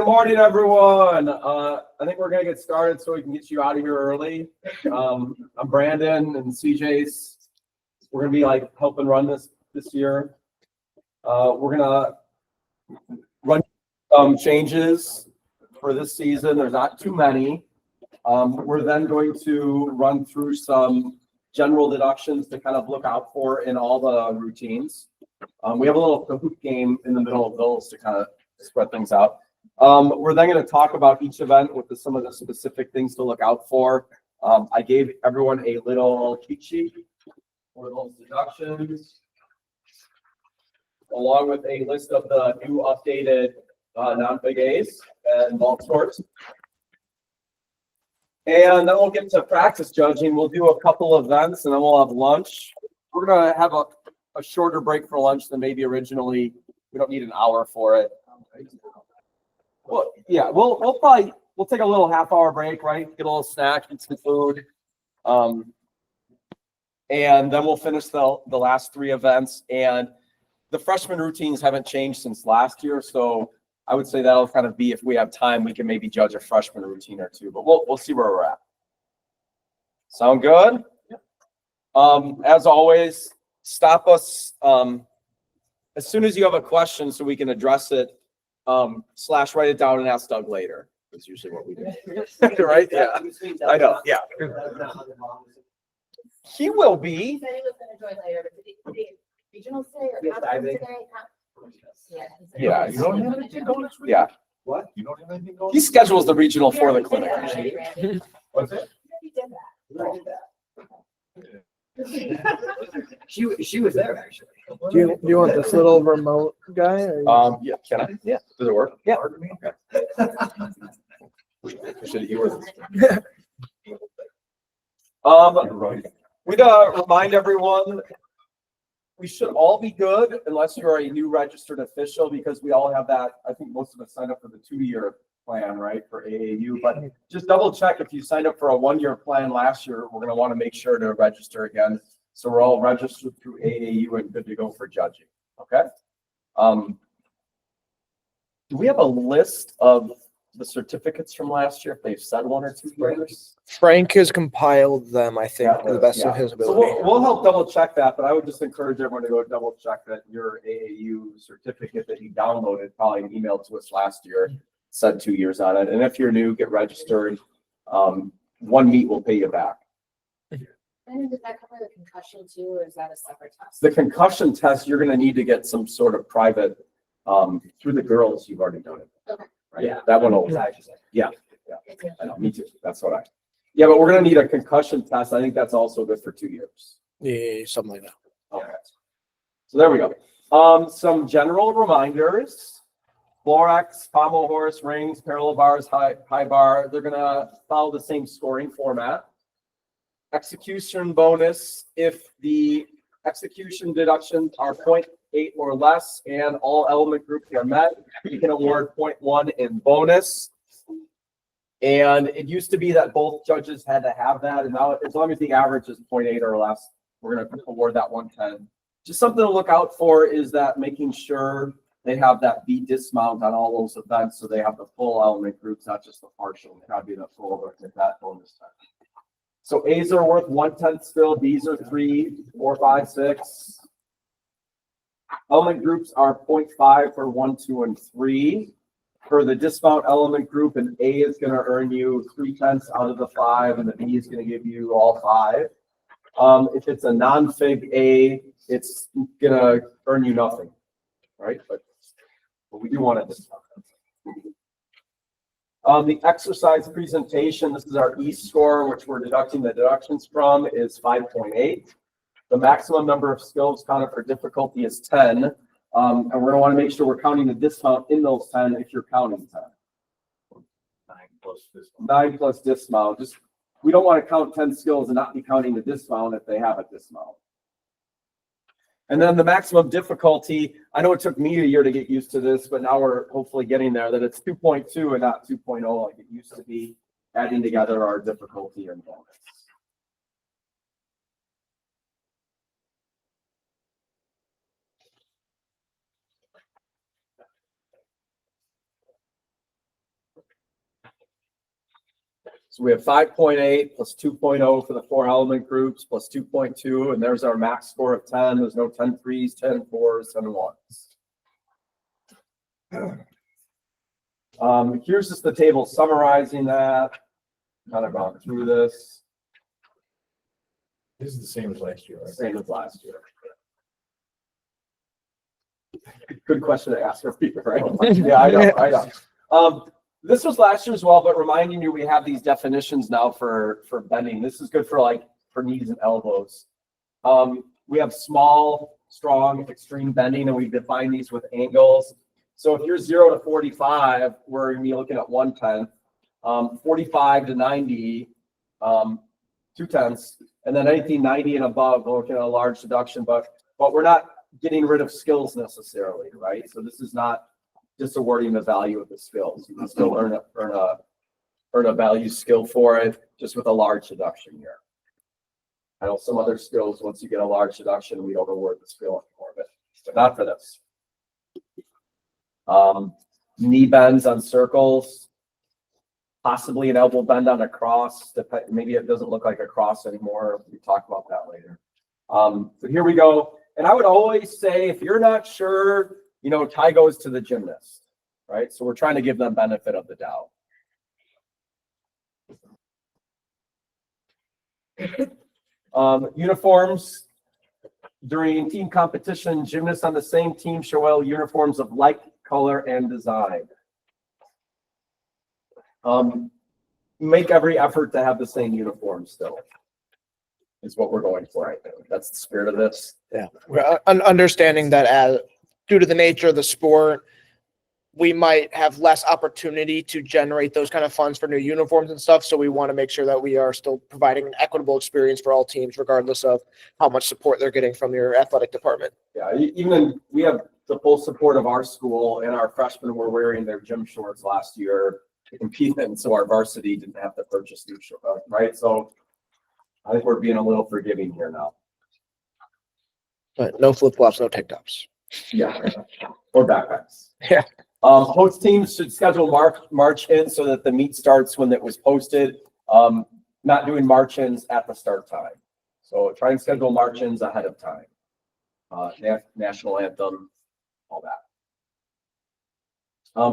Good morning, everyone. I think we're going to get started so we can get you out of here early. I'm Brandon and CJ's. We're going to be helping run this year. We're going to run some changes for this season. There's not too many. We're then going to run through some general deductions to kind of look out for in all the routines. We have a little Kahoot game in the middle of those to kind of spread things out. We're then going to talk about each event with some of the specific things to look out for. I gave everyone a little cheat sheet for those deductions, along with a list of the new updated non-big A's and vault scores. And then we'll get to practice judging. We'll do a couple events and then we'll have lunch. We're going to have a shorter break for lunch than maybe originally. We don't need an hour for it. Well, yeah, we'll take a little half-hour break, right? Get a little snack, get some food, and then we'll finish the last three events. And the freshman routines haven't changed since last year, so I would say that'll kind of be, if we have time, we can maybe judge a freshman routine or two. But we'll see where we're at. Sound good? Yeah. As always, stop us as soon as you have a question so we can address it. / write it down and ask Doug later. That's usually what we do. Right? Yeah. I know. Yeah. He will be. He said he was going to join later, but did the regional say or conference today? Yeah. You don't have anything going this week? Yeah. What? You don't have anything going? He schedules the regional for the clinic. What's it? He did that. She was there actually. Do you want this little remote guy? Or Yeah. Can I? Yeah. Does it work? Yeah. Should you work? We'd remind everyone we should all be good unless you're a new registered official, because we all have that. I think most of us signed up for the 2-year plan, right, for AAU. But just double check if you signed up for a 1-year plan last year. We're going to want to make sure to register again. So we're all registered through AAU and good to go for judging. Okay. Do we have a list of the certificates from last year if they've said 1 or 2 years? Frank has compiled them, I think, to the best of his ability. So we'll help double check that, but I would just encourage everyone to go double check that your AAU certificate that you downloaded, probably emailed to us last year, said 2 years on it. And if you're new, get registered. 1 meet will pay you back. And does that cover the concussion too, or is that a separate test? The concussion test, you're going to need to get some sort of private, through the girls, you've already done it. Okay. Right? Yeah. That one will, yeah. Thank you. I know, me too. That's what yeah, but we're going to need a concussion test. I think that's also good for 2 years. Yeah, something like that. Okay. So there we go. Some general reminders. Florex, pommel horse, rings, parallel bars, high bar. They're going to follow the same scoring format. Execution bonus, if the execution deductions are 0.8 or less and all element groups are met, you can award 0.1 in bonus. And it used to be that both judges had to have that, and now as long as the average is 0.8 or less, we're going to award that 110. Just something to look out for is that making sure they have that B dismount on all those events, so they have the full element groups, not just the partial. It got to be the full with that bonus time. So A's are worth 1/10 still. B's are 3, 4, 5, 6. Element groups are 0.5 for 1, 2, and 3. For the dismount element group, an A is going to earn you 3/10 out of the 5, and the B is going to give you all 5. If it's a non-fig A, it's going to earn you nothing, right? But we do want to discount. The exercise presentation, this is our E score, which we're deducting the deductions from, is 5.8. The maximum number of skills counted for difficulty is 10. And we're going to want to make sure we're counting the dismount in those 10 if you're counting 10. 9 plus dismount. Just, we don't want to count 10 skills and not be counting the dismount if they have a dismount. And then the maximum difficulty, I know it took me a year to get used to this, but now we're hopefully getting there, that it's 2.2 and not 2.0 like it used to be, adding together our difficulty and bonus. So we have 5.8 plus 2.0 for the 4 element groups plus 2.2, and there's our max score of 10. There's no 10 threes, 10 fours, 10 ones. Here's just the table summarizing that. Kind of gone through this. This is the same as last year, right? Same as last year. Good question to ask for people, right? Yeah, I know. This was last year as well, but reminding you, we have these definitions now for bending. This is good for knees and elbows. We have small, strong, extreme bending, and we define these with angles. So if you're 0 to 45, we're going to be looking at 1/10. 45 to 90, 2/10, and then anything 90 and above, we're looking at a large deduction. But we're not getting rid of skills necessarily, right? So this is not just awarding the value of the skills. You can still earn a value skill for it, just with a large deduction here. I know some other skills, once you get a large deduction, we don't award the skill anymore, but not for this. Knee bends on circles, possibly an elbow bend on a cross. Maybe it doesn't look like a cross anymore. We talk about that later. So here we go. And I would always say, if you're not sure, tie goes to the gymnast, right? So we're trying to give them benefit of the doubt. Uniforms. During team competition, gymnasts on the same team shall wear uniforms of like color and design. Make every effort to have the same uniform still. Is what we're going for right now. That's the spirit of this. Yeah. Understanding that due to the nature of the sport, we might have less opportunity to generate those kind of funds for new uniforms and stuff. So we want to make sure that we are still providing an equitable experience for all teams, regardless of how much support they're getting from your athletic department. Yeah, we have the full support of our school, and our freshmen were wearing their gym shorts last year to compete, and so our varsity didn't have to purchase new shorts, right? So I think we're being a little forgiving here now. But no flip flops, no tank tops. Yeah, or backpacks. Yeah. Host teams should schedule march-ins so that the meet starts when it was posted. Not doing march-ins at the start time. So try and schedule march-ins ahead of time. National anthem, all that.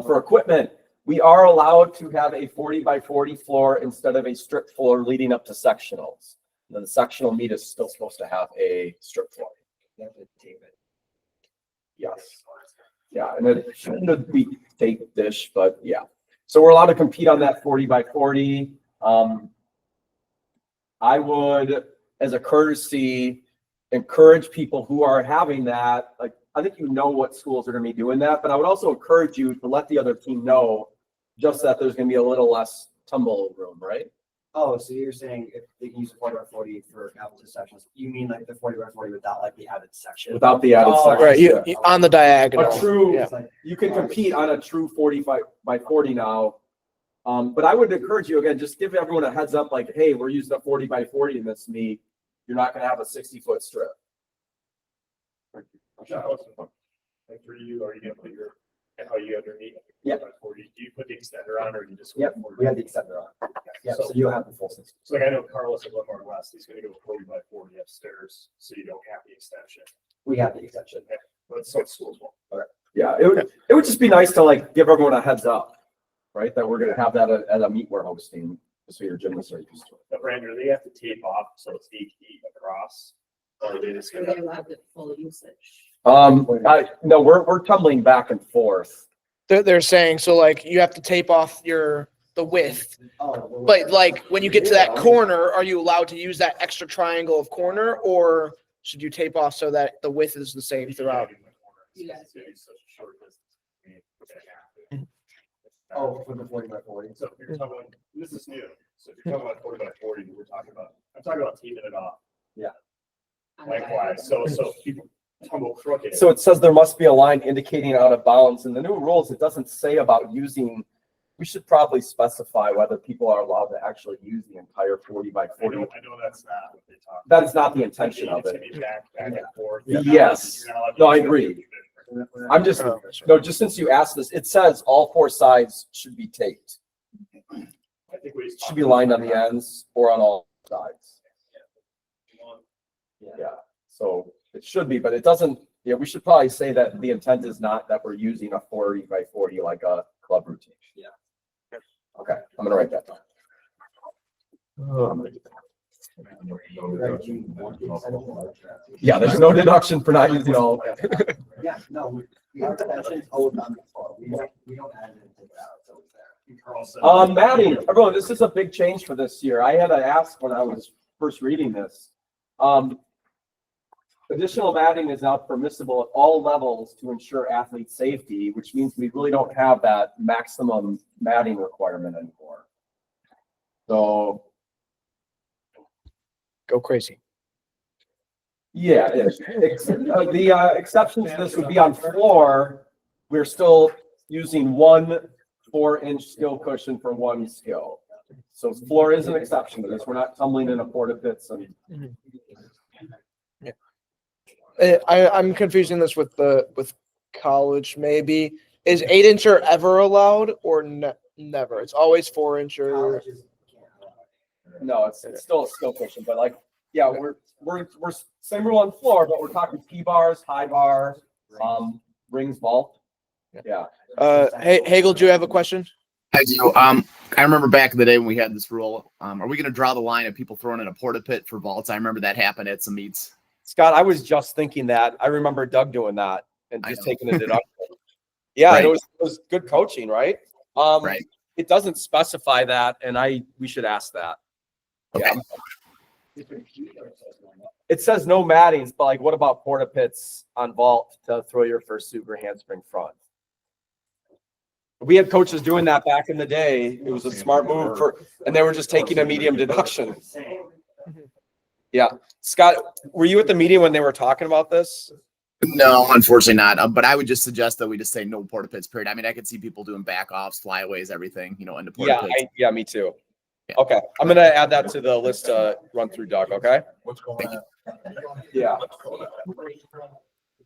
For equipment, we are allowed to have a 40 by 40 floor instead of a strip floor leading up to sectionals. And the sectional meet is still supposed to have a strip floor. Yes. Yeah, and it shouldn't be tape dish, but yeah. So we're allowed to compete on that 40 by 40. I would, as a courtesy, encourage people who are having that. Like, I think what schools are going to be doing that, but I would also encourage you to let the other team know just that there's going to be a little less tumble room, right? Oh, so you're saying if they can use 40 by 40 for apples sections, you mean like the 40 by 40 without like the added section? Without the added section. Right, you on the diagonal. A true, Yeah. you can compete on a true 40 by 40 now. But I would encourage you, again, just give everyone a heads up, like, hey, we're using a 40 by 40 in this meet. You're not going to have a 60-foot strip. Like for you, are you gonna put how you underneath? Yeah. Do you put the extender on, or you just? Yep, we have the extender on. Yeah, so you'll have the full system. So like I know Carlos at Glenmore West, he's gonna go 40 by 40 upstairs, so you don't have the extension. We have the extension. But some schools won't. Yeah, it would just be nice to give everyone a heads up, right? That we're going to have that at a meet we're hosting, so your gymnasts are used to it. But Brandon, do they have to tape off so it's 8 feet across? Or are they just Are gonna? they allowed the full usage? No, we're tumbling back and forth. They're saying, so like you have to tape off the width, but like when you get to that corner, are you allowed to use that extra triangle of corner, or should you tape off so that the width is the same throughout? Yes. Oh, for the 40 by 40. So if you're talking about, this is new, so if you're talking about 40 by 40, I'm talking about taping it off. Yeah. Likewise, so people tumble crooked. So it says there must be a line indicating out of bounds. In the new rules, it doesn't say about using. We should probably specify whether people are allowed to actually use the entire 40 by 40. I know that's not what they talk. That is not the intention of It's it. gonna be back and forth. Yes. You're not allowed to No, I use it. agree. I'm just, no, just since you asked this, it says all 4 sides should be taped. I think we Should be lined on the ends or on all sides. Yeah, so it should be, but it doesn't, yeah, we should probably say that the intent is not that we're using a 40 by 40 like a club routine. Yeah. Okay, I'm gonna write that down. Yeah, there's no deduction for not using all. Yeah, no, we have that old on the floor. We don't add anything out, it's always there. Matting, everyone, this is a big change for this year. I had to ask when I was first reading this. Additional matting is now permissible at all levels to ensure athlete safety, which means we really don't have that maximum matting requirement anymore. So, Go crazy. yeah, the exceptions to this would be on floor. We're still using 1 4-inch skill cushion for 1 skill. So floor is an exception to this. We're not tumbling in a porta pits and I'm confusing this with college maybe. Is 8-incher ever allowed or never? It's always 4-incher. Colleges can't allow it. no, it's still a skill cushion, but like, yeah, we're same rule on floor, but we're talking P-bars, high bar, rings, vault. Yeah. Hagel, do you have a question? I do. I remember back in the day when we had this rule. Are we going to draw the line of people throwing in a porta pit for vaults? I remember that happened at some meets. Scott, I was just thinking that. I remember Doug doing that and I just know. taking a deduction. Yeah, Right. it was good coaching, right? Right. It doesn't specify that, and we should ask that. Okay. Yeah. It says no mattings, but like, what about porta pits on vault to throw your first super handspring front? We had coaches doing that back in the day. It was a smart move and they were just taking a medium deduction. Yeah. Scott, were you at the meeting when they were talking about this? No, unfortunately not. But I would just suggest that we just say no porta pits, period. I mean, I could see people doing back offs, flyaways, everything, into porta pits. Yeah, me too. Yeah. Okay, I'm gonna add that to the list to run through, Doug, okay? What's going on? Yeah.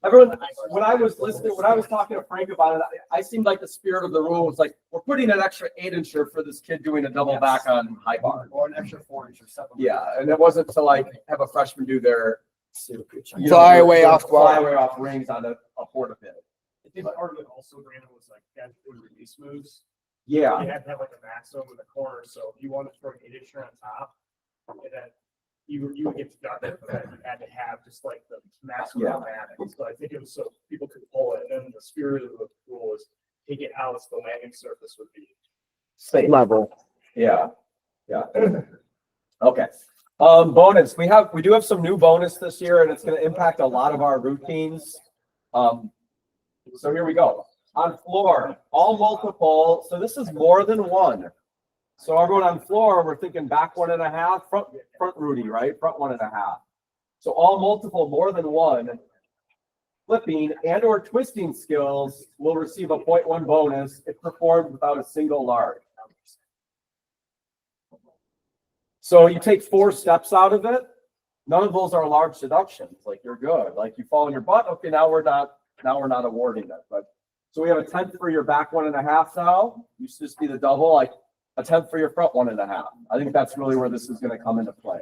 Everyone, when I was talking to Frank about it, I seemed like the spirit of the rule was like, we're putting an extra 8-incher for this kid doing a double back on high bar. Or an extra 4-inch or something. Yeah, and it wasn't to like have a freshman do their Fly away off fly bar. away off rings on a porta pit. I think part of it also, Brandon, was like that doing release moves. Yeah, You had to have like a maximum in the corner, so if you wanted to throw an 8-incher on top, and then you would get deducted for that. You had to have just like the maximum Yeah. matting. So I think it was so people could pull it. And then the spirit of the rule was take it out so the landing surface would be. safe. Level. Yeah, yeah. Okay. Bonus. We do have some new bonus this year, and it's going to impact a lot of our routines. So here we go. On floor, all multiple. So this is more than 1. So everyone on floor, we're thinking back 1.5, front Rudy, right? Front 1.5. So all multiple more than 1 flipping and or twisting skills will receive a 0.1 bonus if performed without a single large. So you take 4 steps out of it. None of those are large deductions. Like, you're good. Like, you fall on your butt. Okay, now we're not awarding it. But so we have a 10th for your back 1.5 now. Used to just be the double, like a 10th for your front 1.5. I think that's really where this is going to come into play.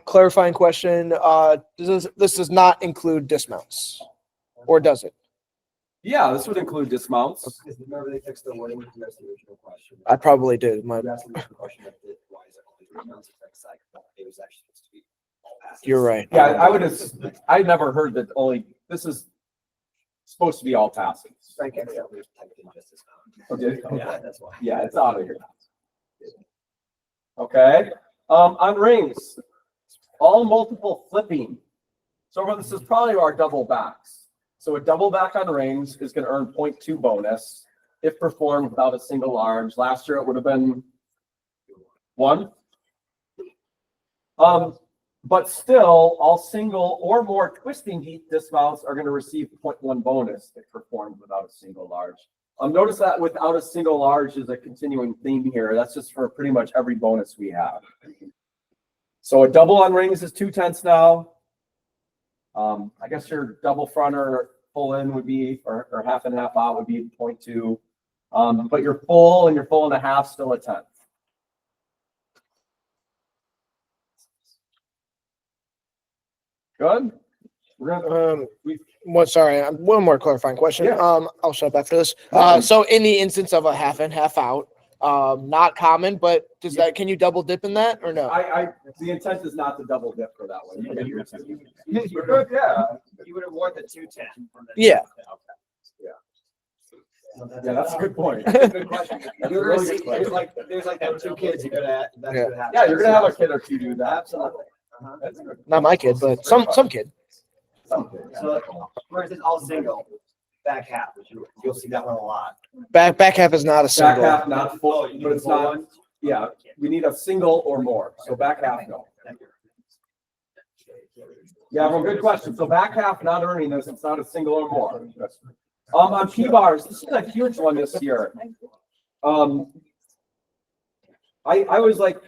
Clarifying question. This does not include dismounts, or does it? Yeah, this would include dismounts. Remember they fixed the wording with the original question. I probably did. My, You asked me the question of why is it only 3 months? It's like, it was actually supposed to be all passes. you're right. Yeah, I never heard that this is supposed to be all passes. Frank actually typed in just as Oh, did it? Yeah, that's why. Yeah, it's out of here. Okay. On rings, all multiple flipping. So this is probably our double backs. So a double back on rings is going to earn 0.2 bonus if performed without a single large. Last year it would have been 1. But still, all single or more twisting heat dismounts are going to receive 0.1 bonus if performed without a single large. Notice that without a single large is a continuing theme here. That's just for pretty much every bonus we have. So a double on rings is 2/10 now. I guess your double front or pull in would be, or half and half out would be 0.2. But your full and your full and a half still a 10. Good. We're gonna, One more clarifying question. Yeah. I'll shut up after this. Fine. So in the instance of a half in, half out, not common, but can you double dip in that or no? the intent is not to double dip for that one. We're good, yeah. You would have worn the 210. Yeah. Yeah, that's a good point. Good question. That's a You're really gonna see, good question. there's like that 2 kids you're gonna, that's Yeah. gonna happen. Yeah, you're gonna have a kid or two do that. Absolutely. That's a good. Not my kid, but some kid. Something. So, whereas it's all single, back half, you'll see that one a lot. Back half is not a Back single. half, not full, but it's not, yeah, we need a single or more. So back half, no. Yeah, well, good question. So back half not earning this, it's not a single or more. On P-bars, this is a huge one this year. I was like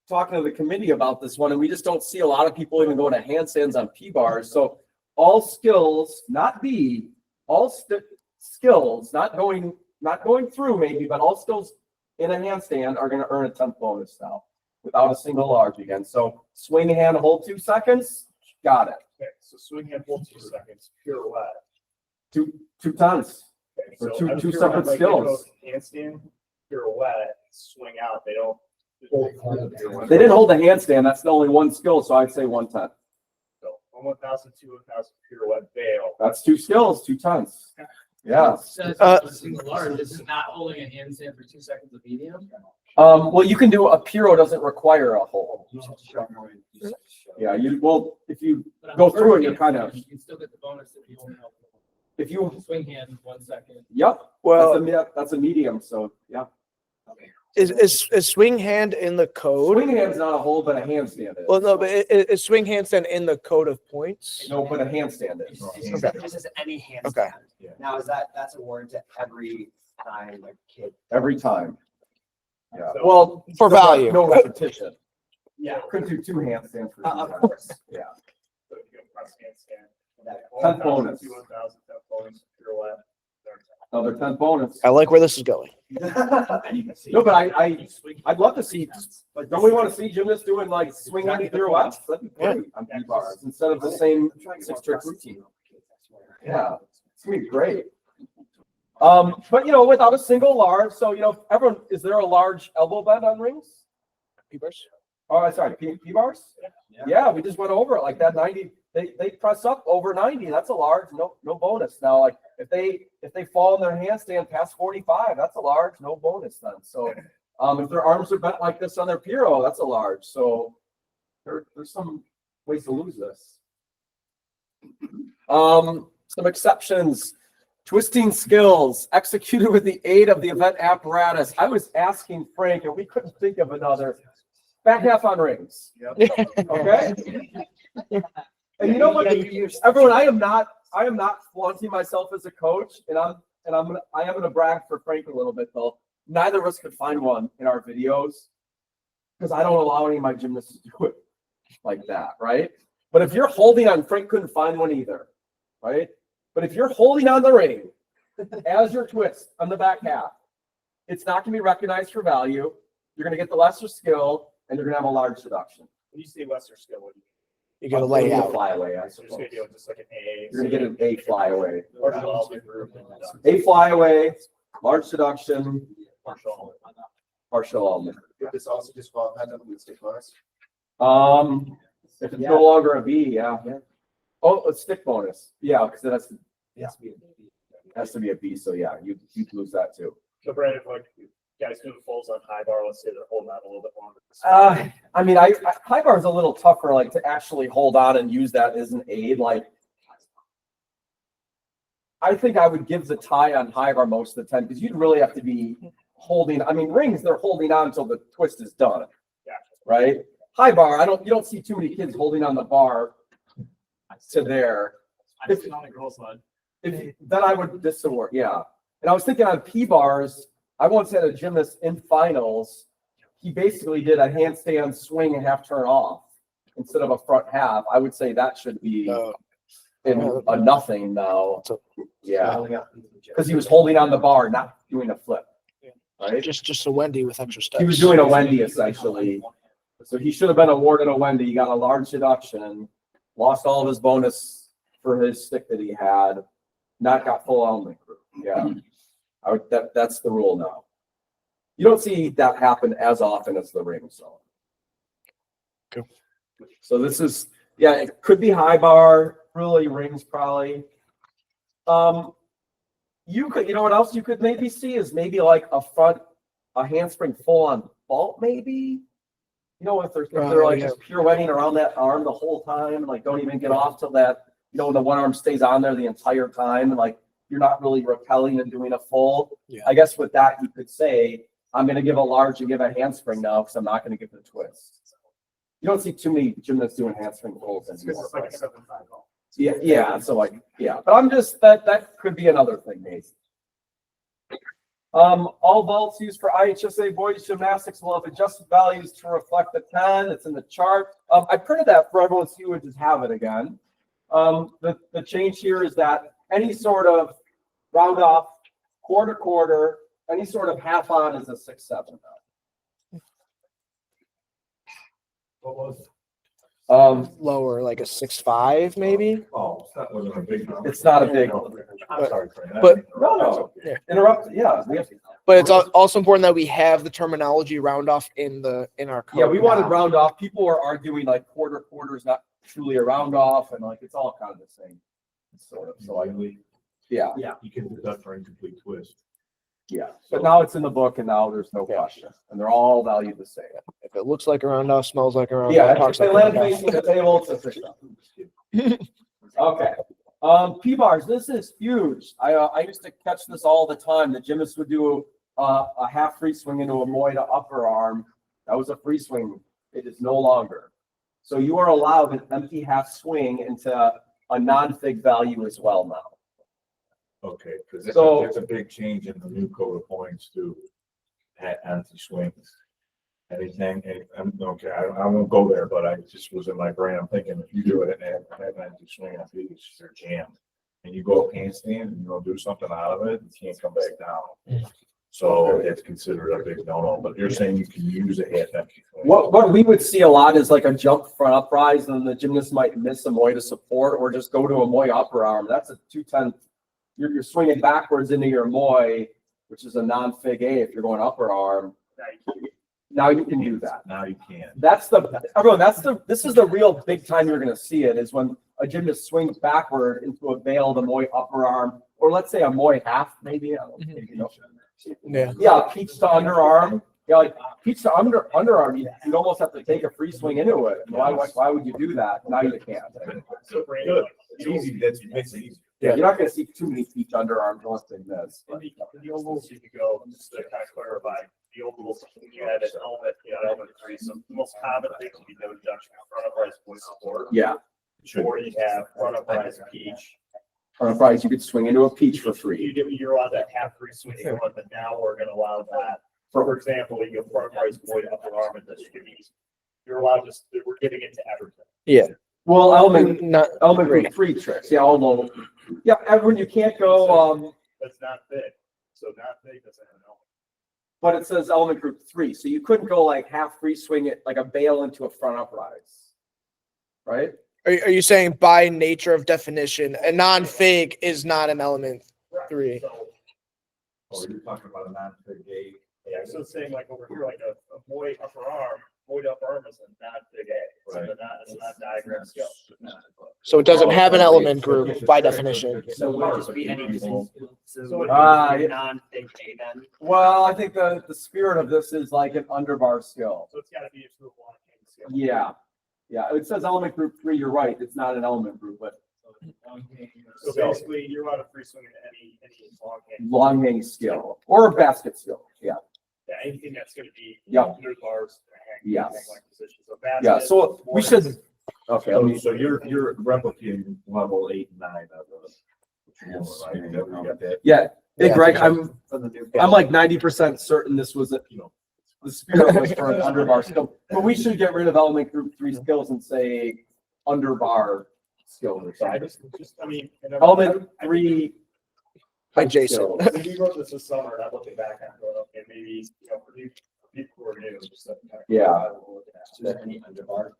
talking to the committee about this one, and we just don't see a lot of people even going to handstands on P-bars. So all skills, not B, all skills, not going through maybe, but all skills in a handstand are going to earn a 10th bonus now without a single large again. So swing hand, hold 2 seconds, got it. Okay, so swing hand, hold 2 seconds, pirouette. Two tons. Okay, Or so two on a separate pirouette, like, skills. they go Handstand, pirouette, swing out, they don't. They didn't hold the handstand. That's the only one skill, so I'd say 110. So 1,000, 2,000 pirouette bail. That's 2 skills, 2 tons. Yeah. Says a single large, this is not holding a handstand for 2 seconds of medium. Well, you can do a piro doesn't require a hold. Yeah, if you But on go the through it, first you're kind of, handstand, You can still get the bonus if you only have if you, swing hand 1 second. yep. Well, That's a medium, so yeah. is swing hand in the code? Swing hand's not a hold, but a handstand is. Well, no, but is swing handstand in the code of points? No, but a handstand is. This is any handstand. Okay. Now, that's a word to every time a kid. Every time. Yeah. So- Well, For value. No repetition. Yeah. Couldn't do 2 handstands for Of 2 course. times. Yeah. So if you go press handstand. That- 10th bonus. 1,000, 10th bonus, pirouette. Another 10th bonus. I like where this is going. No, but I'd love to see, like, don't we want to see gymnasts doing like swing hand pirouettes? That'd be great on P-bars instead of the same 6-trick routine. Yeah, it's gonna be great. But without a single large, so everyone, is there a large elbow bend on rings? P-bars? Oh, sorry, P-bars? Yeah, we just went over it like that 90. They press up over 90. That's a large, no bonus. Now, like if they fall in their handstand past 45, that's a large, no bonus then. So if their arms are bent like this on their piro, that's a large. So there's some ways to lose this. Some exceptions. Twisting skills executed with the aid of the event apparatus. I was asking Frank, and we couldn't think of another. Back half on rings. Okay. And you know what? Everyone, I am not flaunting myself as a coach, and I am gonna brag for Frank a little bit though. Neither of us could find one in our videos because I don't allow any of my gymnasts to do it like that, right? But if you're holding on, Frank couldn't find one either, right? But if you're holding on the ring as your twist on the back half, it's not gonna be recognized for value. You're gonna get the lesser skill, and you're gonna have a large deduction. When you say lesser skill, what do you mean? You gotta lay out. Fly away, I So you're just suppose. gonna do it just like an A. You're gonna get an A fly away. Partial group and A fly away, large deduction, partial. partial element. Would this also disqualify them with stick bonus? If it's no longer a B, yeah. Oh, a stick bonus. Yeah, because it has to be a B. So yeah, you lose that too. So Brandon, like guys doing fulls on high bar, let's say they're holding out a little bit longer. I mean, high bar is a little tougher, like to actually hold on and use that as an aid. Like, I think I would give the tie on high bar most of the time because you'd really have to be holding. I mean, rings they're holding on until the twist is done, right? High bar, you don't see too many kids holding on the bar to there. I've seen on a girl's leg. Then I would disaward, yeah. And I was thinking on P bars, I once had a gymnast in finals. He basically did a handstand swing and half turn off instead of a front half. I would say that should be in a nothing now. Yeah, because he was holding on the bar, not doing a flip. Right? Just a Wendy with extra steps. He was doing a Wendy essentially. So he should have been awarded a Wendy. He got a large deduction, lost all of his bonus for his stick that he had, not got full element group. Yeah. That's the rule now. You don't see that happen as often as the ring zone. Cool. So this is, yeah, it could be high bar, really rings probably. You could, you know what else you could maybe see is maybe like a handspring full on vault maybe. You know, if they're like just pirouetting around that arm the whole time, and like don't even get off till that, you know, the one arm stays on there the entire time, and like you're not really rappelling and doing a full. Yeah. I guess with that you could say, I'm going to give a large and give a handspring now because I'm not going to give the twist. You don't see too many gymnasts doing handspring pulls anymore. It's like a 7-5 ball. Yeah, yeah. So like, yeah, but I'm just that could be another thing, maybe. All vaults used for IHSA boys gymnastics will have adjusted values to reflect the 10. It's in the chart. I printed that for everyone so you would just have it again. The change here is that any sort of round off, quarter, any sort of half on is a 6-7 now. What was it? Lower, like a 6.5 maybe. Oh, that wasn't a big number. It's not a big. I'm sorry, Fran. but- No. Yeah. Interrupt. Yeah, we have to. But it's also important that we have the terminology round off in our code. Yeah, we wanted now. round off. People were arguing like quarter is not truly a round off, and like it's all kind of the same sort of. So like, yeah. You can deduct for incomplete twist. Yeah, but now it's in the book, and now there's no question, and they're all valued the same. If it looks like a round off, smells like a round Yeah, off, if talks they like a land round off. facing the table, it's a 6. Okay. P-bars, this is huge. I used to catch this all the time. The gymnasts would do a half free swing into a Muay to upper arm. That was a free swing. It is no longer. So you are allowed an empty half swing into a non-fig value as well now. Okay, because So- it's a big change in the new code of points to anti-swings. Anything, okay, I won't go there, but I just was in my brain, I'm thinking if you do it and have anti-swing on these, they're jammed. And you go up handstand and you don't do something out of it, you can't come back down. So it's considered a big no-no, but you're saying you can use a half empty swing. What we would see a lot is like a jump front uprise, and the gymnast might miss a Muay to support, or just go to a Muay upper arm. That's a 210. You're swinging backwards into your Muay, which is a non-fig A if you're going upper arm. Now you can do that. Now you can. This is the real big time you're going to see it, is when a gymnast swings backward into a veil, the Muay upper arm, or let's say a Muay half, maybe. I don't know, maybe, you know. Yeah. Yeah, peach to underarm. Yeah, like peach to underarm, you'd almost have to take a free swing into it. Why would you do that? Now you can't. So Brandon, It's easy, it's easy. Yeah, you're not going to see too many peach underarms unless they miss. in the ovals, you could go, just to kind of clarify, the ovals, you had an element, you had element 3, so the most common things would be no deduction front uprise voice support. Yeah, Or you have front uprise peach. front uprise, you could swing into a peach for free. You're allowed that half free swing, but now we're gonna allow that. For example, you go front uprise void upper arm, and this could be, you're allowed to, we're giving it to everything. Yeah. Well, element Not group 3 tricks. Yeah, although, yeah, everyone, you can't go, That's not big, so not big doesn't have an element. but it says element group 3, so you couldn't go like half free swing it like a bail into a front uprise, right? Are you saying by nature of definition, a non-fig is not an element 3? So, Oh, you're talking about a non-fig A. yeah, so it's saying like over here, like a void upper arm is a not big A, so Right. it's not diagram skill. So it doesn't have an element group by definition. So would it just be any, so So yeah. non-fig A then? Well, I think the spirit of this is like an underbar skill. So it's gotta be a true block hand skill. Yeah, yeah, it says element group 3, you're right, it's not an element group, but So basically, you're allowed to free swing in any long hand. long hang skill, or a basket skill, yeah. Yeah, anything that's gonna be. Yeah. Under bars. Yes. Like position. So Yeah, basket, so we should, okay, let me, So you're replicating level 8 and 9 of the. You got that? yeah, hey Yeah, Greg, I I'm like 90% certain this was, the spirit was for an underbar skill, but we should get rid of element group 3 skills and say underbar skills or So I something. just, I mean. and Element 3, height Adjacent. skills. When we wrote this summer, and I'm looking back on going, okay, maybe, for people who are new, just. Yeah. Is there any underbar?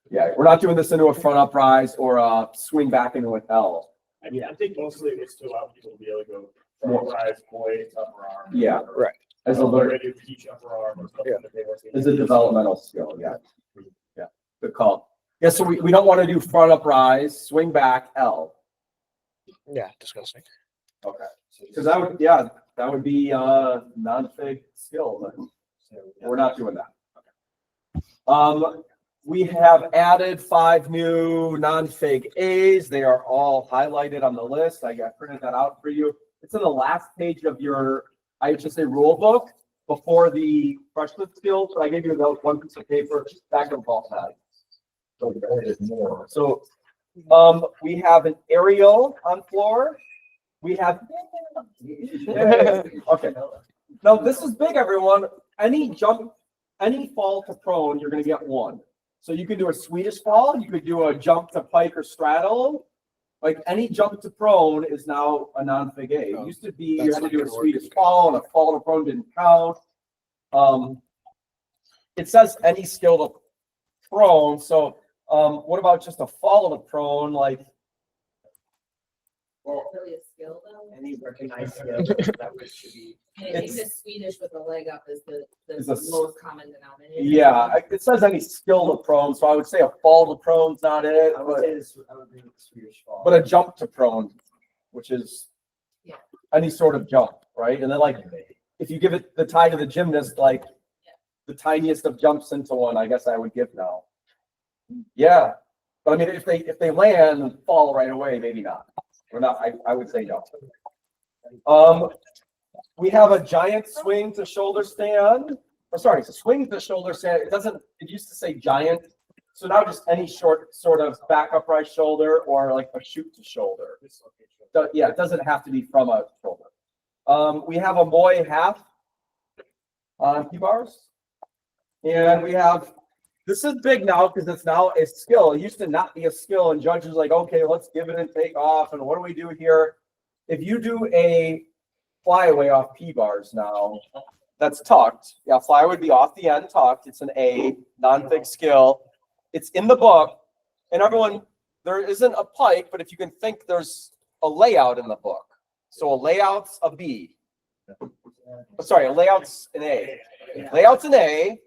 Yeah, we're not doing this into a front uprise or a swing back into an L. I mean, I think mostly it's to allow people to be able to go front rise, boy, upper arm. Yeah. Right. As a learner, Ready to teach upper arm or something that they want to. as a developmental skill, yeah. Yeah, good call. Yeah, so we don't want to do front uprise, swing back, L. Yeah, disgusting. Okay. Because that would be non-fig skill. But we're not doing that. We have added 5 new non-fig A's. They are all highlighted on the list. I printed that out for you. It's in the last page of your IHSA rule book before the freshman skills. So I gave you one piece of paper back in ball pad. So we have an aerial on floor. We have okay. Now this is big, everyone. Any jump, any fall to prone, you're going to get 1. So you could do a Swedish fall. You could do a jump to pike or straddle. Like any jump to prone is now a non-fig A. It used to be you had to do a Swedish fall, and a fall to prone didn't count. It says any skill to prone. So what about just a fall to prone? Like Really a skill though. Any recognized skill that would should be. And I think the Swedish with the leg up is the Is a- most common denominator. yeah, it says any skill to prone. So I would say a fall to prone's not it, I would say this, I would bring the Swedish fall. but a jump to prone, which is Yeah. any sort of jump, right? And then like if you give it the tie to the gymnast, like the tiniest of jumps into one, I guess I would give now. Yeah, but I mean, if they land and fall right away, maybe not. We're not. I would say no. We have a giant swing to shoulder stand. Or sorry, it's a swing to shoulder stand. It doesn't. It used to say giant. So now just any short sort of back upright shoulder or like a shoot to shoulder. Yeah, it doesn't have to be from a shoulder. We have a boy half on P-bars. And we have, this is big now because it's now a skill. It used to not be a skill, and judges like, okay, let's give it and take off. And what do we do here? If you do a flyaway off P-bars now, that's tucked. Yeah, fly would be off the end tucked. It's an A, non-fig skill. It's in the book. And everyone, there isn't a pike, but if you can think, there's a layout in the book. So a layout's a B. Oh, sorry, a layout's an A. Layout's an A.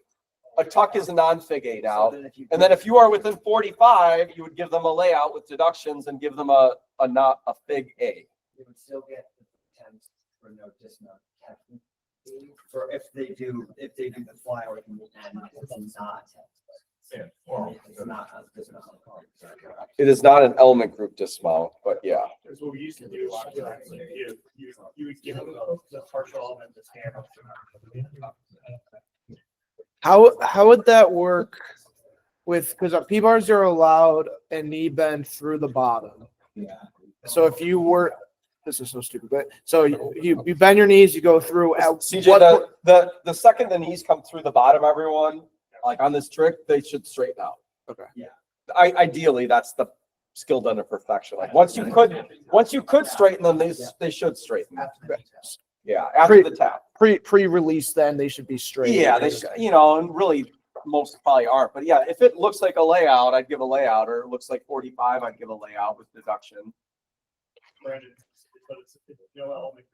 A tuck is a non-fig 8 out. And then if you are within 45, you would give them a layout with deductions and give them a not a fig A. You would still get the attempts for no dismount. For if they do the fly or and it's not. Yeah, well, It's not a dismount. It is not an element group dismount, but yeah. That's what we used to do. You would give them the partial element to stand up. How would that work with, because P-bars are allowed a knee bend through the bottom. Yeah. So if you were, this is so stupid, but so you bend your knees, you go through at CJ, what, the second the knees come through the bottom, everyone, like on this trick, they should straighten out. Okay. Yeah. Ideally, that's the skill done to perfection. Like once you could straighten them, they should straighten. Yeah, after the tap. pre-release, then they should be straight. Yeah, they should, and really most probably aren't. But yeah, if it looks like a layout, I'd give a layout, or it looks like 45, I'd give a layout with deduction. Brandon, but it's no element.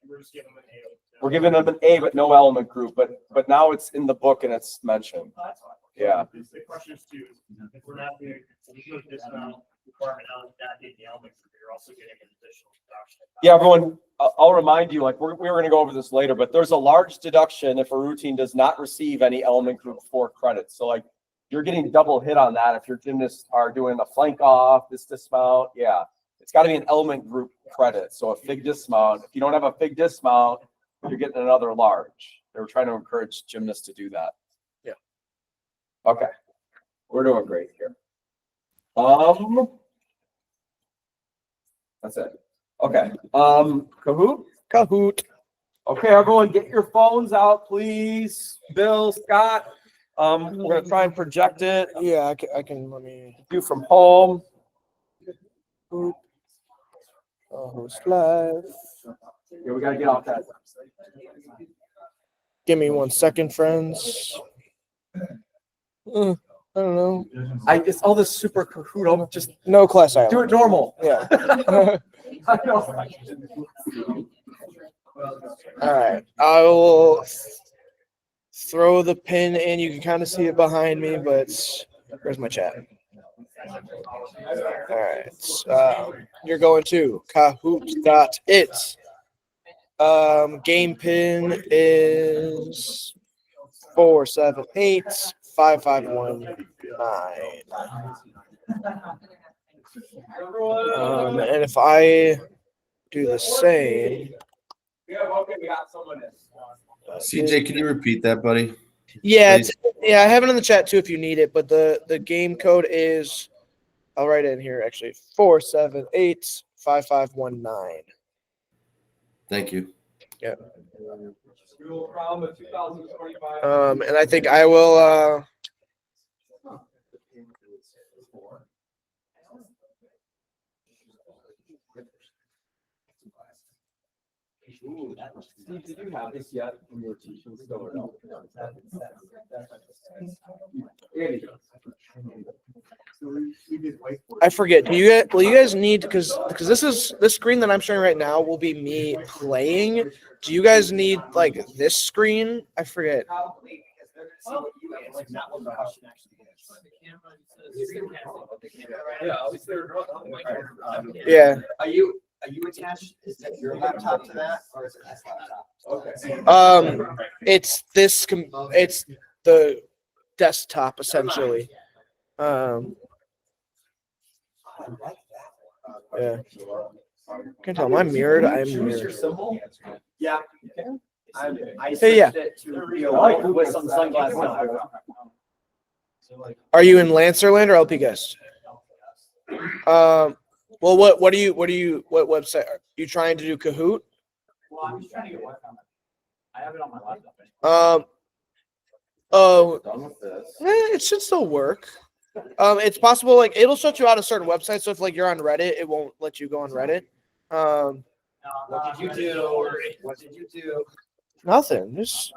We're just giving them an A. We're giving them an A, but no element group. But now it's in the book and it's mentioned. That's fine. Yeah. The question is too, if we're not doing, if we put this requirement on that the element group, you're also getting an additional deduction. Yeah, everyone, I'll remind you, like we were going to go over this later, but there's a large deduction if a routine does not receive any element group 4 credits. So like you're getting double hit on that if your gymnasts are doing a flank off, this dismount. Yeah, it's got to be an element group credit. So a fig dismount. If you don't have a fig dismount, you're getting another large. They were trying to encourage gymnasts to do that. Yeah. Okay, we're doing great here. That's it. Okay. Kahoot? Kahoot. Okay, everyone, get your phones out, please. Bill, Scott. We're gonna try and project it. Yeah, I can let me Do from home. host live. Yeah, we gotta get off that. Give me 1 second, friends. I don't know. It's all this super Kahoot, just No class do island. it normal. Yeah. I know. All right. I will throw the pin in. You can kind of see it behind me, but where's my chat? All right. You're going to Kahoot.it. Game pin is 478-5519. And if I do the same. Okay, we got someone in. CJ, can you repeat that, buddy? Yeah, Please. I have it in the chat too if you need it, but the game code is, I'll write it in here actually, 478-5519. Thank you. Yeah. School prom of 2025. And I think I will Steve, did you have this yet when you were teaching still or no? Andy. I forget. Will you guys need, because this screen that I'm showing right now will be me playing. Do you guys need like this screen? I forget. Yeah. Are you attached? Is that your laptop to that or is it his laptop? Okay. It's it's the desktop essentially. Yeah. Can tell, am I mirrored? I'm Choose your mirrored. symbol. Yeah. You can. I Hey, yeah. switched it to be a white with some sunglasses on. Are you in Lancerland or LP Guest? Well, what website are you trying to do? Kahoot? Well, I'm just trying to get work on it. I have it on my laptop. Done with this. It should still work. It's possible, like it'll shut you out of certain websites. So if like you're on Reddit, it won't let you go on Reddit. What did you do? What did you do? Nothing. Just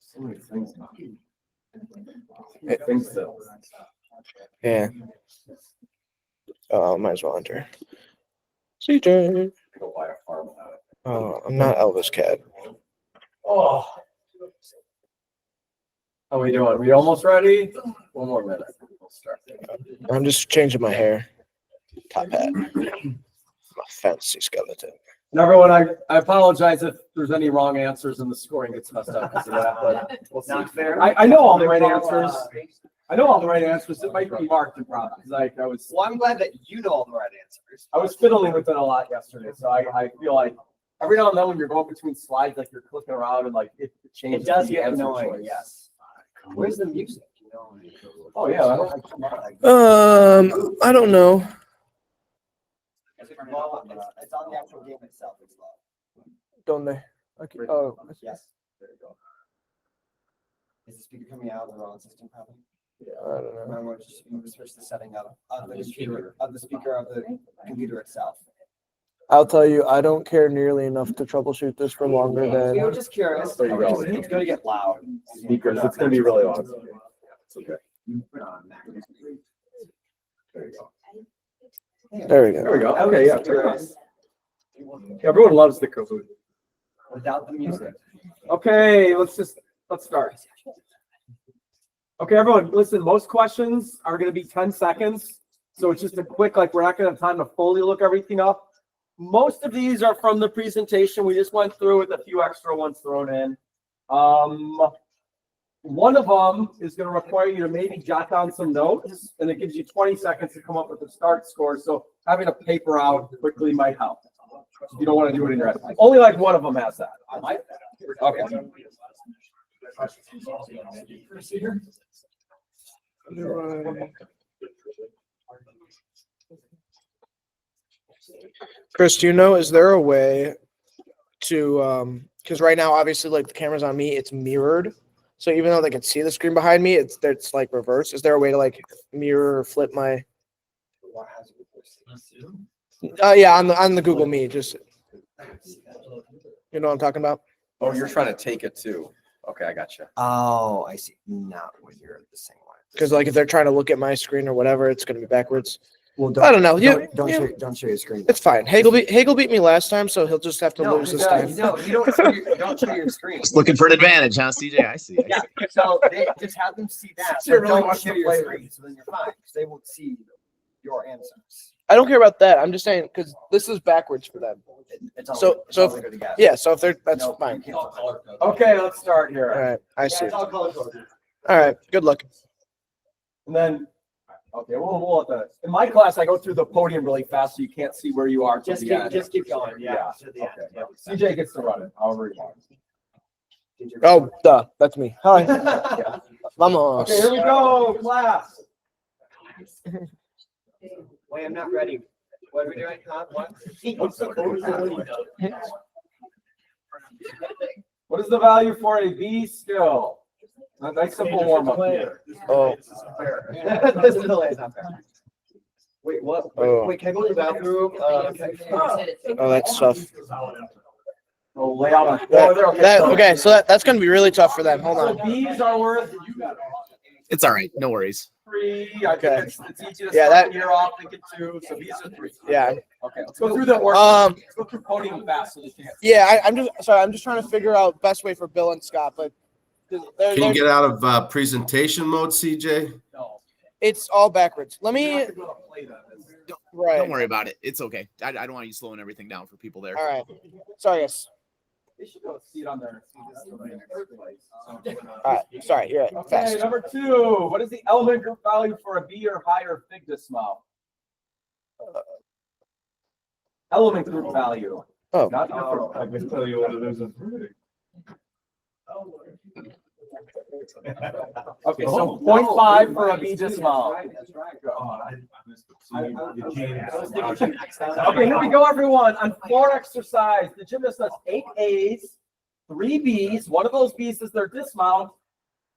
So many things. I think so. yeah. Oh, might as well enter. CJ. Go buy a farm. Oh, I'm not Elvis Cat. Oh. How we doing? We almost ready? One more minute. We'll start. I'm just changing my hair. Top hat. I'm a fancy skeleton. And everyone, I apologize if there's any wrong answers and the scoring gets messed up because of that, but we'll see. Not fair. I know all the right answers. I know all the right answers. It might be marked in problems. Like I was Well, I'm glad that you know all the right answers. fiddling with it a lot yesterday, so I feel like every now and then when you're going between slides, like you're clicking around and like it changes. It does the get answer annoying, choice. yes. Where's the music? You know? Oh yeah, I I don't know. Well, it's on the actual game itself. It's low. Don't they? Okay. Oh, Yes. There you go. Is the speaker coming out of the wrong system probably? I don't know. Remember, just switch the setting of the speaker of the computer itself. I'll tell you, I don't care nearly enough to troubleshoot this for longer We were than. just curious. There you go. It's gonna get loud. Speakers, it's gonna be really loud. It's okay. There you go. There we There go. we go. Okay, yeah. Everyone loves the Kahoot. Without the music. Okay, let's start. Okay, everyone, listen, most questions are gonna be 10 seconds. So it's just a quick, like, we're not gonna have time to fully look everything up. Most of these are from the presentation. We just went through with a few extra ones thrown in. One of them is gonna require you to maybe jot down some notes, and it gives you 20 seconds to come up with a start score. So having a paper out quickly might help. You don't wanna do it in your head. Only like one of them has that. Okay. Chris, do you know, is there a way to, because right now, obviously, like the camera's on me, it's mirrored. So even though they can see the screen behind me, it's like reversed. Is there a way to like mirror or flip my? Yeah, on the Google Meet, just, you know what I'm talking about? Oh, you're trying to take it too. Okay, I got you. Oh, I see. Not when you're the same one. Because like if they're trying to look at my screen or whatever, it's gonna be backwards. Well, I don't know. Don't show your screen. It's fine. Hagel beat me last time, so he'll just have to lose this time. No, you don't show your screen. Just looking for an advantage, huh, CJ? I see. Yeah, so they just have them see that. CJ but really don't wants show to your play screen, so then you're fine, because they won't see your answers. I don't care about that. I'm just saying because this is backwards for them. It's all- So- it's so- all good to guess. Yeah, so if they're that's No, fine. you can't flip it. Okay, let's start here. All right, I Yeah, see. it's all color-coded. All right, good luck. And then, okay, we'll let the, in my class, I go through the podium really fast so you can't see where you are. till the end. Just keep going, Yeah, yeah. To the end, okay. yeah. CJ gets to run it, however he wants. Did you- Oh, duh, that's me. Hi, Yeah. vamos. Okay, here we go, class. Wait, I'm not ready. What are we doing? Huh? What? What is the value for a B skill? A nice simple warm up here. Oh, This is the last time. Wait, what? Oh. Wait, can I go to the bathroom? oh, that's tough. Oh, lay out on. That- Oh, there, okay. that- okay, so that's gonna be really tough for them. Hold So on. B's are worth It's all right. No worries. 3. I Okay. think it's easy to Yeah, start that- the year off thinking 2. So B's are 3. Yeah. Okay, let's go through the work. Let's go through podium fast so they can't. Yeah, I'm just sorry. I'm just trying to figure out best way for Bill and Scott, but they're, Can you get out of presentation mode, CJ? No. it's all backwards. Let You me. have to go to play that. Right. Don't worry about it. It's okay. I don't want you slowing everything down for people there. All right. Sorry, guys. They should go see it on their. All right. Sorry. You're right. Okay, Fast. number 2. What is the element group value for a B or higher fig dismount? Element group value. Oh. Not I can tell you what it is. Okay, so 0.5 for a B dismount. Okay, here we go, everyone. On floor exercise, the gymnast has 8 A's, 3 B's. One of those B's is their dismount,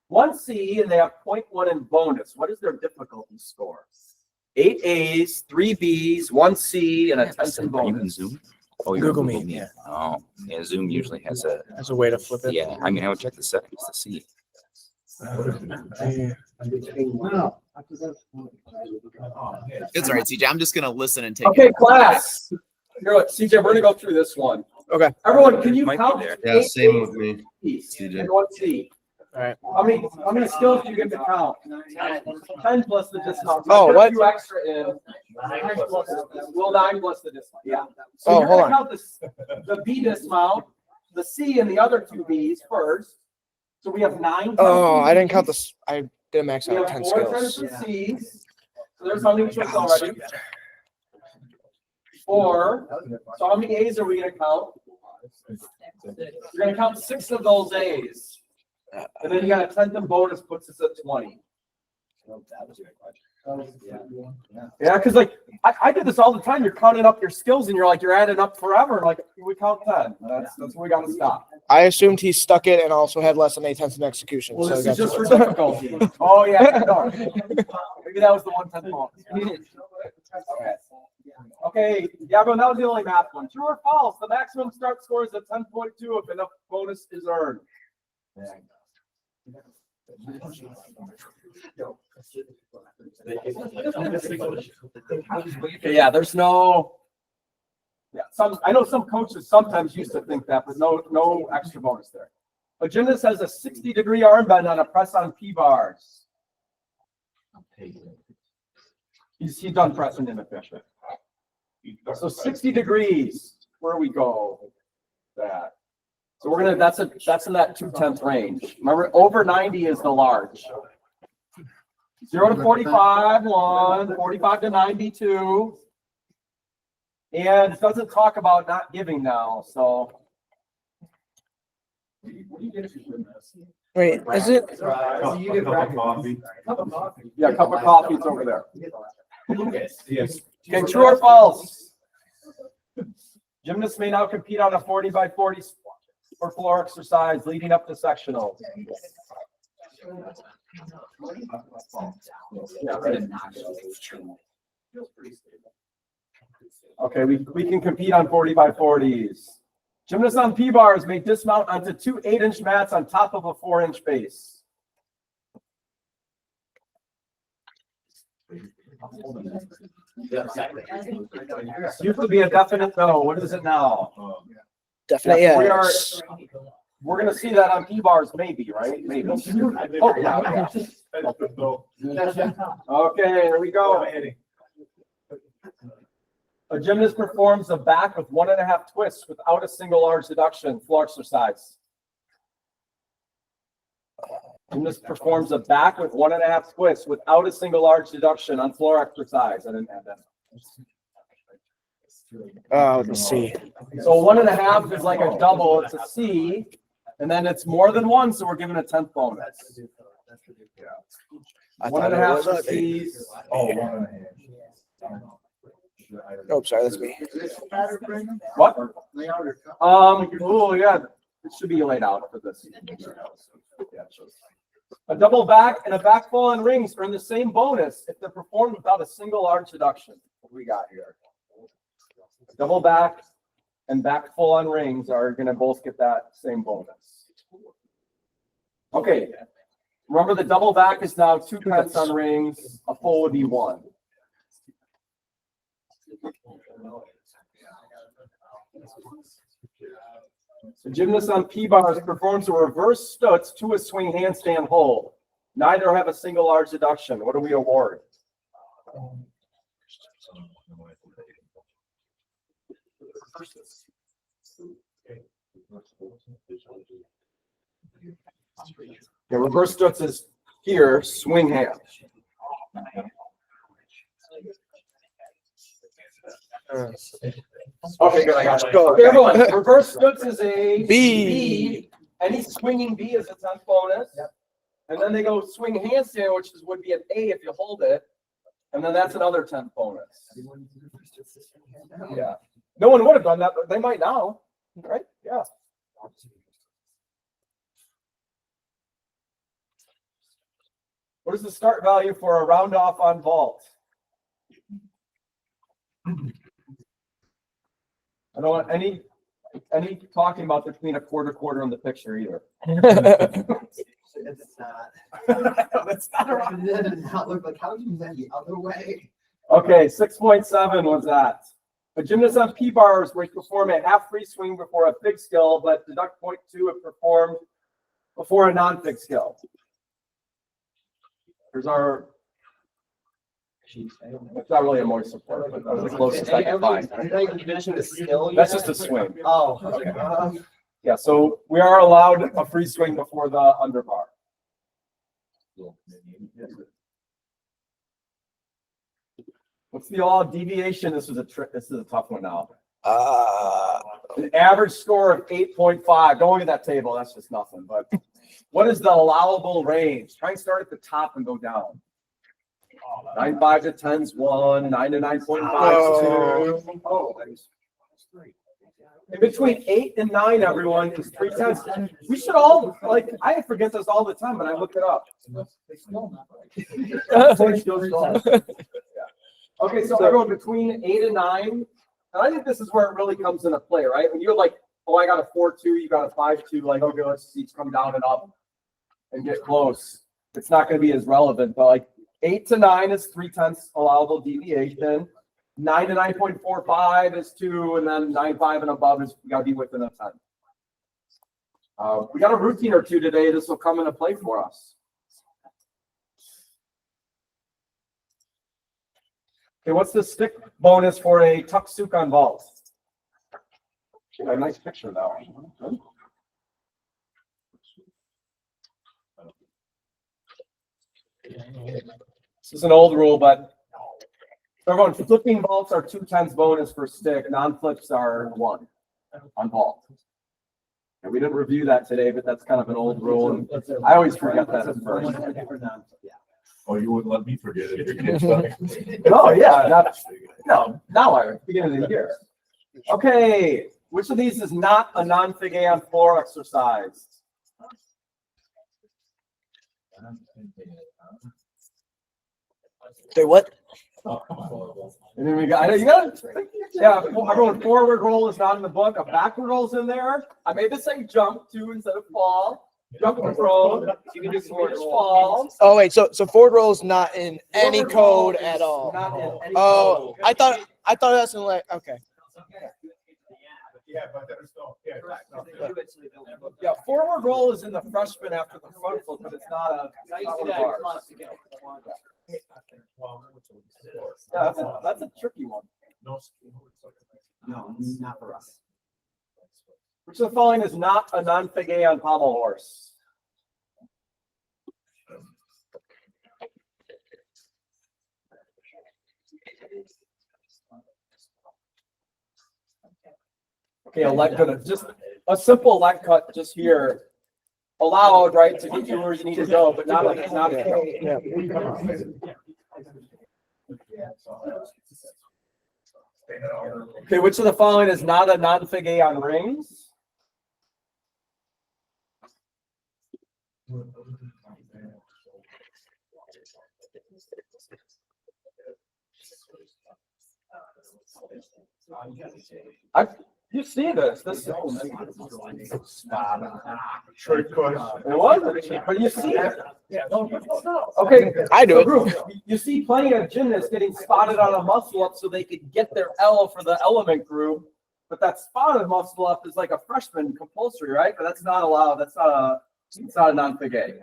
1 C, and they have 0.1 in bonus. What is their difficulty score? 8 A's, 3 B's, 1 C, and a 10th in bonus. Zoom? Oh, you're Google on Meet, yeah. Oh, yeah, Zoom usually has a, That's a way to flip it. yeah, I mean, I would check the settings to see. It's all right, CJ. I'm just gonna listen and take Okay, it. class. Here, look, CJ, we're gonna go through this one. Okay. Everyone, can you Might be count? there. Yeah, same with me. A's CJ. and 1 C? All right. How many skills do you get to count? 10 plus the dismount. Oh, Put a what? few extra in. 9 plus the dismount, yeah. So Oh, you're hold gonna count the B dismount, the C and the other 2 B's first. So we have 9. Oh, I didn't count this. I didn't max We out have 10 4 times skills. the C's. So there's how many tricks already? 4. So how many A's are we gonna count? You're gonna count 6 of those A's. And then you got a 10th in bonus, puts us at 20. Yeah, because like I did this all the time. You're counting up your skills and you're adding up forever. Like we count 10. That's where we gotta stop. I assumed he stuck it and also had less than 8/10 in execution. Well, so this I is got just for you. difficulty. Oh yeah, no. Maybe that was the 1/10 bonus. Okay, yeah, but that was the only math one. True or false? The maximum start score is a 10.2 if enough bonus is earned. Okay, yeah, there's no. Yeah, I know some coaches sometimes used to think that, but no extra bonus there. A gymnast has a 60-degree arm bend on a press on P bars. He's done pressing inefficient. So 60 degrees, where we go? That. So we're gonna, that's in that 2/10 range. Remember, over 90 is the large. 0 to 45, 1, 45 to 92. And it doesn't talk about not giving now, so. Wait, is it? Cup of coffee. Yeah, a cup of coffee is over there. Yes. Okay, true or false? Gymnasts may now compete on a 40 by 40 for floor exercise leading up to sectional. Yeah, right. Okay, we can compete on 40 by 40s. Gymnasts on P-bars may dismount onto two 8-inch mats on top of a 4-inch base. Used to be a definite no. What is it now? Definitely, Yes, yes. we're gonna see that on P-bars, maybe, right? Maybe. Oh, yeah. Okay, here we go. A gymnast performs a back with 1.5 twists without a single large deduction. Floor exercise. Gymnast performs a back with 1.5 twists without a single large deduction on floor exercise. I didn't have that. Oh, the C. So 1.5 is like a double. It's a C, and then it's more than one, so we're giving a 10th bonus. I One thought and a it half was for a B. C's. Oh, sorry, that's me. What? Oh yeah, it should be laid out for this. A double back and a back full on rings earn the same bonus if they're performed without a single large deduction. What do we got here? Double back and back full on rings are gonna both get that same bonus. Okay. Remember the double back is now 2 tenths on rings, a full would be 1. The gymnast on P-bars performs a reverse stutz to a swing handstand hold. Neither have a single large deduction. What do we award? The reverse stutz is here, swing hand. Okay, good. I got it. Go. Okay, everyone. Reverse stutz is a B. Any swinging B is a 10th bonus. Yep. And then they go swing handstand, which would be an A if you hold it. And then that's another 10th bonus. Yeah. No one would have done that, but they might now. Right? Yeah. What is the start value for a round off on vault? I don't want any talking about between a quarter in the picture either. It's not. That's not around. That does not look like, how would you do that the other way? Okay, 6.7 was that. A gymnast on P-bars may perform a half free swing before a fixed skill, but deduct 0.2 if performed before a non-fixed skill. Here's our. It's not really a moist support, but that was the closest I could find. That's just a swing. Oh, okay. Yeah, so we are allowed a free swing before the underbar. What's the all deviation? This is a tough one now. An average score of 8.5. Don't look at that table. That's just nothing. But what is the allowable range? Try and start at the top and go down. 9.5 to 10's 1. 9 to 9.5 2. Oh, in between 8 and 9, everyone, is 3 tenths. We should all I forget this all the time, but I look it up. Okay, so everyone between 8 and 9, and I think this is where it really comes into play, right? When you're like, oh, I got a 4-2, you got a 5-2, like, okay, let's each come down and up and get close. It's not going to be as relevant, but like 8 to 9 is 3 tenths allowable deviation. 9 to 9.45 is 2, and then 9.5 and above is we got to be within a 10. We got a routine or two today. This will come into play for us. Okay, what's the stick bonus for a tuck suk on vault? A nice picture though. This is an old rule, but everyone, flipping vaults are 2 tenths bonus for stick. Non-flips are 1 on vault. And we didn't review that today, but that's kind of an old rule. And I always forget that at first. Oh, you wouldn't let me forget it. Oh, yeah. Now I beginning of the year. Okay, which of these is not a non-fig A on floor exercise? Say what? And then we got, I know you got, yeah, everyone, forward roll is not in the book. A backward roll's in there. I made this say jump too instead of fall. Jump and throw. You can do forward fall. Oh, wait, so forward roll is not in any Forward roll code is at all. Not in any Oh, code. I thought that's in like, okay. Yeah, but there's no, yeah. Yeah, forward roll is in the freshman after the front flip, but it's not a. it's not one of ours. Yeah, that's a tricky one. No, not for us. Which of the following is not a non-fig A on pommel horse? Okay, a leg cut, just a simple leg cut just here. Allowed, right, to get you where you need to go, but not like, not. Okay, which of the following is not a non-fig A on rings? You see this? This Trick push. it was, but you see it. Yeah, no. Okay, I do so it. group, you see plenty of gymnasts getting spotted on a muscle up so they could get their L for the element group. But that spotted muscle up is like a freshman compulsory, right? But that's not allowed. That's not a non-fig A.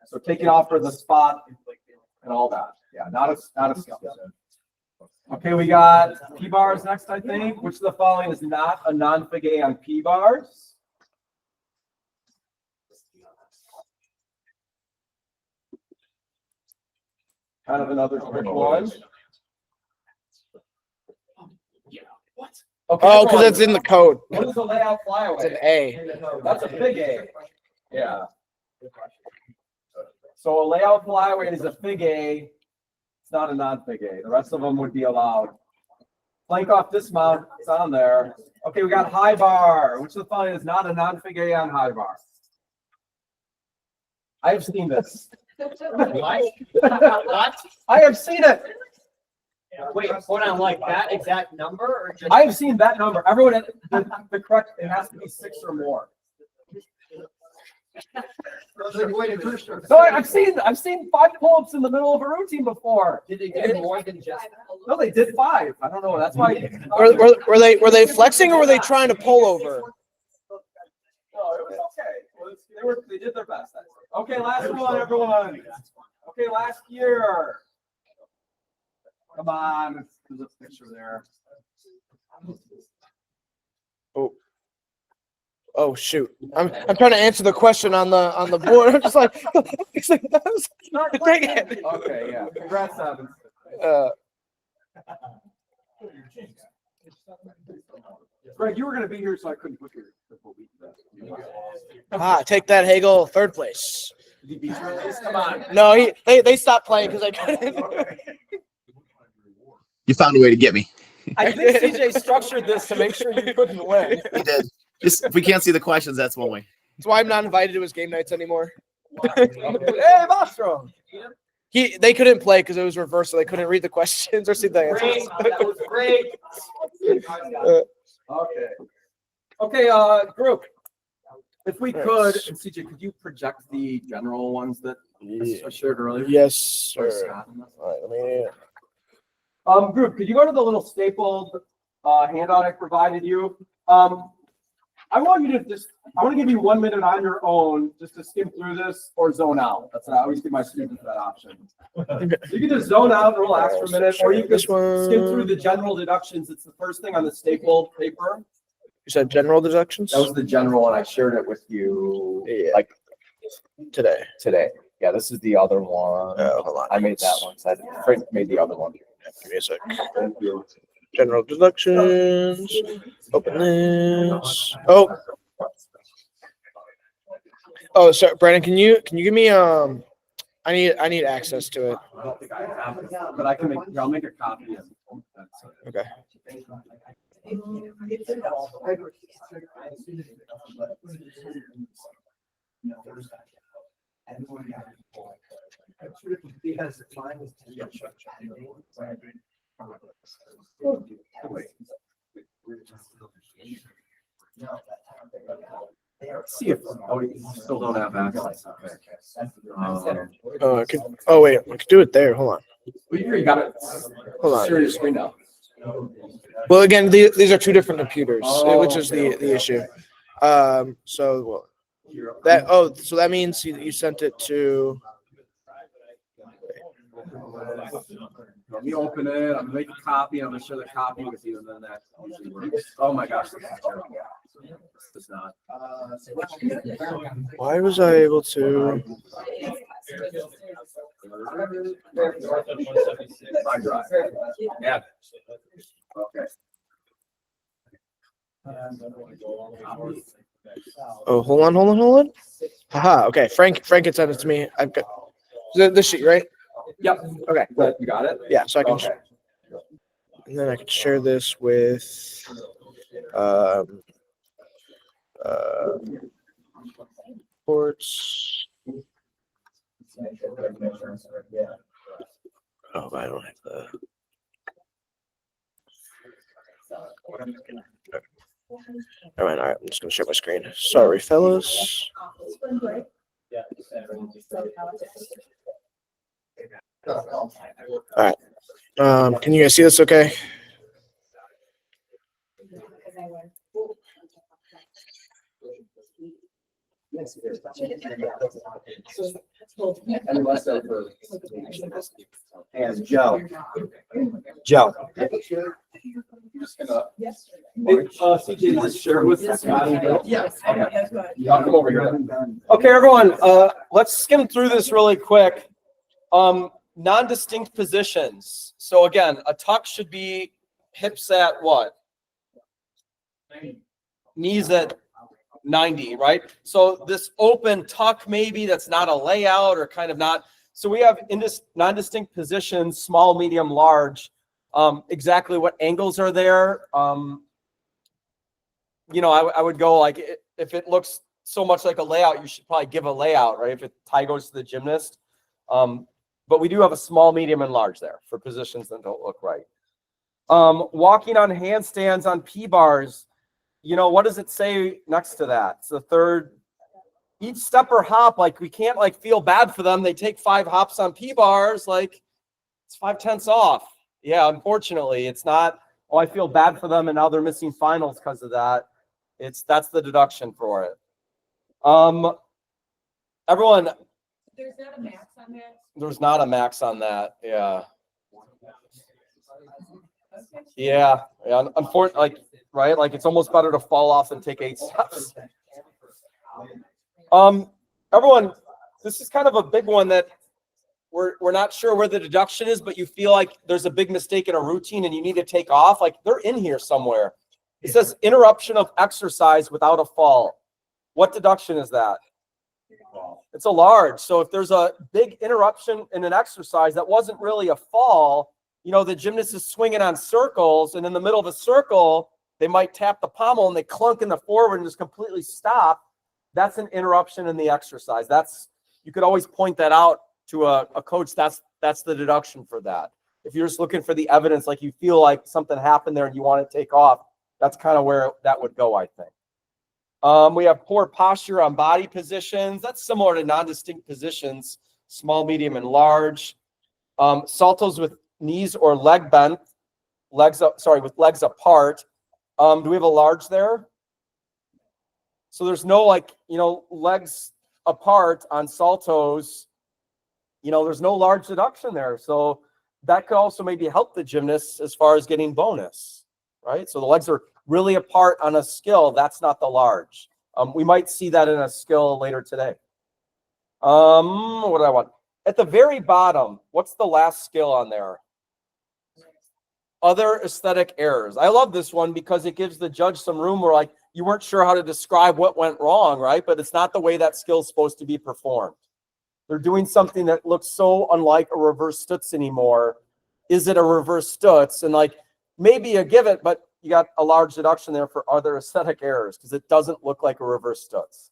So taking off for the spot and all that. Yeah, not a skill. Okay, we got P bars next, I think. Which of the following is not a non-fig A on P bars? Kind of another quick one. Okay, Oh, because it's in the code. what is a layout It's an flyaway? A. That's a fig A. Yeah. So a layout flyaway is a fig A. It's not a non-fig A. The rest of them would be allowed. Plank off dismount, it's on there. Okay, we got high bar, which of the following is not a non-fig A on high bar? I have seen this. What? I have seen it. Wait, hold on, like that exact number or just? I have seen that number. Everyone, the correct, it has to be 6 or more. So I've seen 5 pull-ups in the middle of a routine before. Did they do more than just? No, they did 5. I don't know. That's why. Were they flexing or were they trying to pull over? No, it was okay. They did their best. Okay, last one, everyone. Okay, last year. Come on, there's a picture there. Oh shoot! I'm trying to answer the question on the board. I'm just like, dang it. Okay, yeah. Congrats, Evan. Greg, you were gonna be here, so I couldn't put your. Take that, Hagel. Third place. Did he beat you at least? Come on. No, they stopped playing because I couldn't. You found a way to get me. I think CJ structured this to make sure you couldn't win. He did. Just if we can't see the questions, that's one way. That's why I'm not invited to his game nights anymore. Hey, Bostrom. They couldn't play because it was reversed, so they couldn't read the questions or see the answers. Great, that was great. Okay. Okay, group. If we could, and CJ, could you project the general ones that I shared earlier? Yes, sir. All right, let me. Group, could you go to the little stapled handout I provided you? I want to give you 1 minute on your own just to skim through this or zone out. That's what I always give my students that option. So you can just zone out and relax for a minute, or you can skim through the general deductions. It's the first thing on the stapled paper. You said general deductions? That was the general, and I shared it with you like Today. Yeah, this is the other one. Oh, hold on. I made that one, so Frank made the other one. Give me a sec. General deductions. Open this. Oh, sorry, Brandon. Can you give me I need access to it. I don't think I have it, but I'll make a copy of it. Okay. See if, oh, you still don't have access. Oh wait, I could do it there. Hold on. Well, you got it. Hold on. Share your screen now. Well, again, these are two different computers, which is Oh, the issue. So so that means you sent it to. Let me open it. I'm gonna make a copy. I'm gonna share the copy with you, and then that usually works. Oh my gosh, this is terrible. This is not. Why was I able to? My drive. Yeah. Okay. Oh, hold on. Haha. Okay, Frank had sent it to me. I've got this sheet, right? Yep. Okay. Good. You got it? Yeah. So I can, Okay. and then I can share this with. Reports. Oh, I don't have the. All right. I'm just gonna share my screen. Sorry, fellas. All right. Can you guys see this? Okay. And Joe. Joe. CJ, just share with us. Yes. I'll come over here. Okay, everyone, let's skim through this really quick. Non-distinct positions. So again, a tuck should be hips at what? Knees at 90, right? So this open tuck maybe that's not a layout or kind of not. So we have non-distinct positions, small, medium, large. Exactly what angles are there? I would go like if it looks so much like a layout, you should probably give a layout, right? If it tie goes to the gymnast. But we do have a small, medium, and large there for positions that don't look right. Walking on handstands on P-bars, what does it say next to that? It's the third. Each step or hop, like we can't like feel bad for them. They take 5 hops on P-bars, like it's 5/10 off. Yeah, unfortunately, it's not, oh, I feel bad for them and now they're missing finals because of that. That's the deduction for it. Everyone. There's not a max on that? There's not a max on that. Yeah. Yeah. Unfortunately, like, right? Like it's almost better to fall off than take 8 steps. Everyone, this is kind of a big one that we're not sure where the deduction is, but you feel like there's a big mistake in a routine and you need to take off. Like they're in here somewhere. It says interruption of exercise without a fall. What deduction is that? It's a large. So if there's a big interruption in an exercise that wasn't really a fall, the gymnast is swinging on circles, and in the middle of a circle, they might tap the pommel and they clunk in the forward and just completely stop. That's an interruption in the exercise. You could always point that out to a coach. That's the deduction for that. If you're just looking for the evidence, like you feel like something happened there and you want to take off, that's kind of where that would go, I think. We have poor posture on body positions. That's similar to non-distinct positions, small, medium, and large. Saltos with knees or leg bent, with legs apart. Do we have a large there? So there's no legs apart on saltos. There's no large deduction there. So that could also maybe help the gymnasts as far as getting bonus, right? So the legs are really apart on a skill. That's not the large. We might see that in a skill later today. What do I want? At the very bottom, what's the last skill on there? Other aesthetic errors. I love this one because it gives the judge some room where you weren't sure how to describe what went wrong, right? But it's not the way that skill is supposed to be performed. They're doing something that looks so unlike a reverse stutz anymore. Is it a reverse stutz? And maybe you give it, but you got a large deduction there for other aesthetic errors because it doesn't look like a reverse stutz.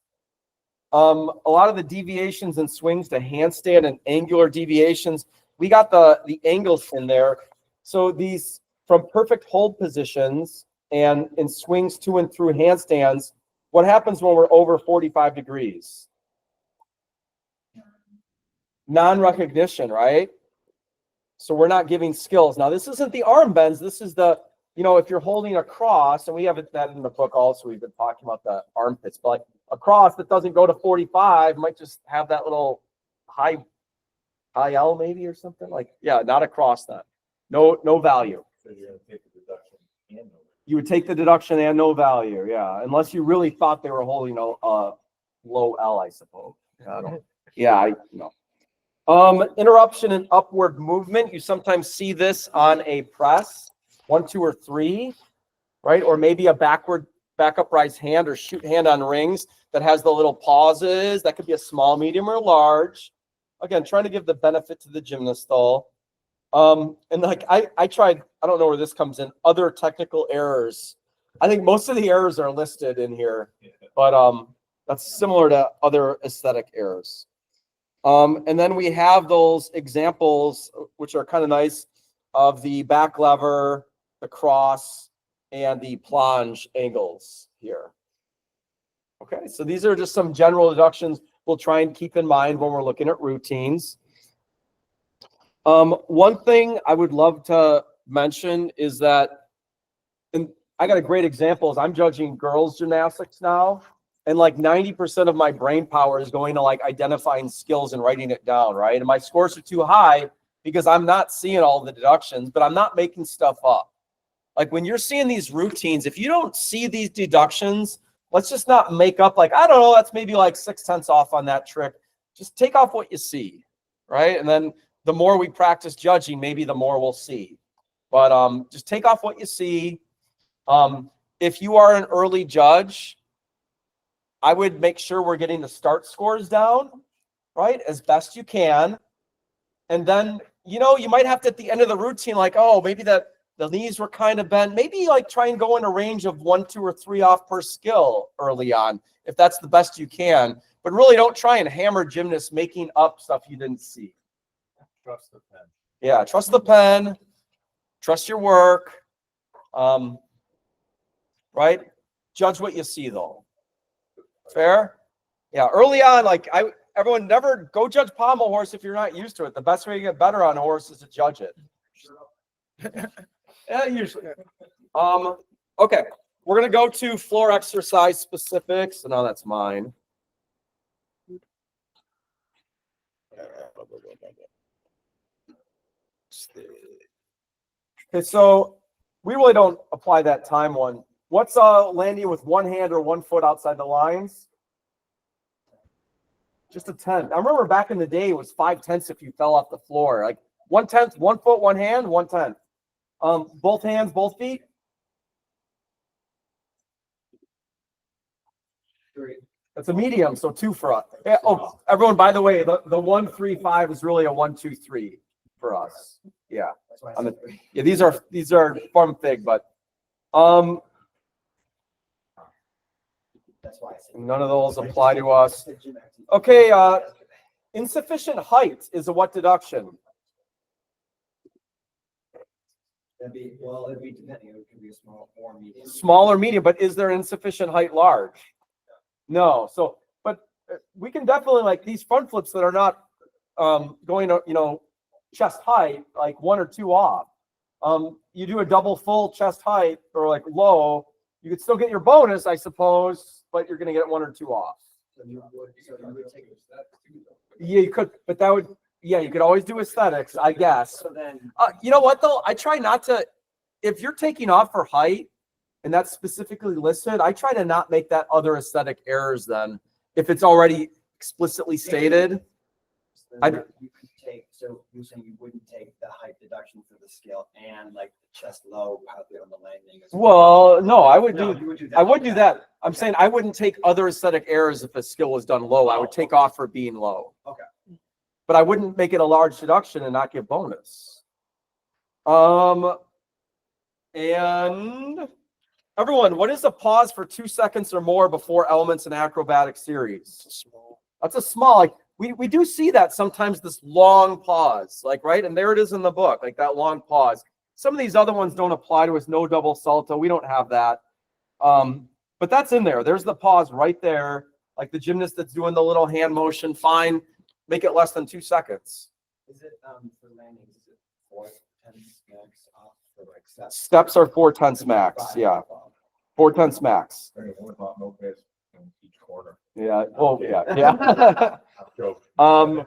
A lot of the deviations and swings to handstand and angular deviations, we got the angles in there. So these from perfect hold positions and in swings to and through handstands, what happens when we're over 45 degrees? Non-recognition, right? So we're not giving skills. Now, this isn't the arm bends. This is the, if you're holding a cross, and we have that in the book also, we've been talking about the armpits, but like a cross that doesn't go to 45 might just have that little high L maybe or something like, yeah, not a cross then. No value. So you're gonna take the deduction and no. You would take the deduction and no value, yeah, unless you really thought they were holding a low L, I suppose. Interruption and upward movement. You sometimes see this on a press, 1, 2, or 3, right? Or maybe a back upright hand or shoot hand on rings that has the little pauses. That could be a small, medium, or large. Again, trying to give the benefit to the gymnast though. And like I tried, I don't know where this comes in, other technical errors. I think most of the errors are listed in here, but that's similar to other aesthetic errors. And then we have those examples, which are kind of nice, of the back lever, the cross, and the plunge angles here. Okay, so these are just some general deductions we'll try and keep in mind when we're looking at routines. One thing I would love to mention is that, and I got a great example, is I'm judging girls gymnastics now, and like 90% of my brain power is going to like identifying skills and writing it down, right? And my scores are too high because I'm not seeing all the deductions, but I'm not making stuff up. Like when you're seeing these routines, if you don't see these deductions, let's just not make up like, I don't know, that's maybe like 6/10 off on that trick. Just take off what you see, right? And then the more we practice judging, maybe the more we'll see. But just take off what you see. If you are an early judge, I would make sure we're getting the start scores down, right, as best you can. And then, you might have to, at the end of the routine, like, oh, maybe the knees were kind of bent. Maybe like try and go in a range of 1, 2, or 3 off per skill early on, if that's the best you can. But really don't try and hammer gymnasts making up stuff you didn't see. Trust the pen. Yeah, trust the pen. Trust your work. Right? Judge what you see, though. Fair? Yeah, early on, like everyone never go judge pommel horse if you're not used to it. The best way to get better on a horse is to judge it. Yeah, usually. Okay, we're gonna go to floor exercise specifics. So now that's mine. Okay, so we really don't apply that time one. What's landing with one hand or one foot outside the lines? Just a 10th. I remember back in the day it was 5/10 if you fell off the floor. Like 1/10, 1 foot, 1 hand, 1/10. Both hands, both feet. 3. That's a medium, so 2 for us. Yeah, oh, everyone, by the way, the 1, 3, 5 is really a 1, 2, 3 for us. Yeah. That's why I said 3. Yeah, these are fun fig, but That's why I said none of those apply to us. Okay, insufficient height is a what deduction? It'd be depending. It could be a small or medium. Small or medium, but is there insufficient height large? No. So, but we can definitely, like these front flips that are not going to, chest height, like 1 or 2 off. You do a double full chest height or like low, you could still get your bonus, I suppose, but you're going to get 1 or 2 off. So you would take Yeah, you could, but that would, yeah, you could always do aesthetics, I guess. So then, You know what though? I try not to, if you're taking off for height and that's specifically listed, I try to not make that other aesthetic errors then. If it's already explicitly stated, you could take. So you're saying you wouldn't take the height deduction for the scale and like the chest low out there on the landing. well, no, I would No, do, you would do that. I would do that. I'm saying I wouldn't take other aesthetic errors if a skill was done low. I would take off for being low. Okay. But I wouldn't make it a large deduction and not give bonus. And everyone, what is a pause for 2 seconds or more before elements in acrobatic series? That's a small, like we do see that sometimes, this long pause, like, right? And there it is in the book, like that long pause. some of these other ones don't apply to us, no double salto. We don't have that. But that's in there. There's the pause right there. Like the gymnast that's doing the little hand motion, fine. Make it less than 2 seconds. Is it, for landing, is it 4/10 max off for like steps? Steps are 4/10 max. Yeah. 4/10 max. What about no pace in each corner? Yeah. Oh, yeah. Yeah. I'm joking.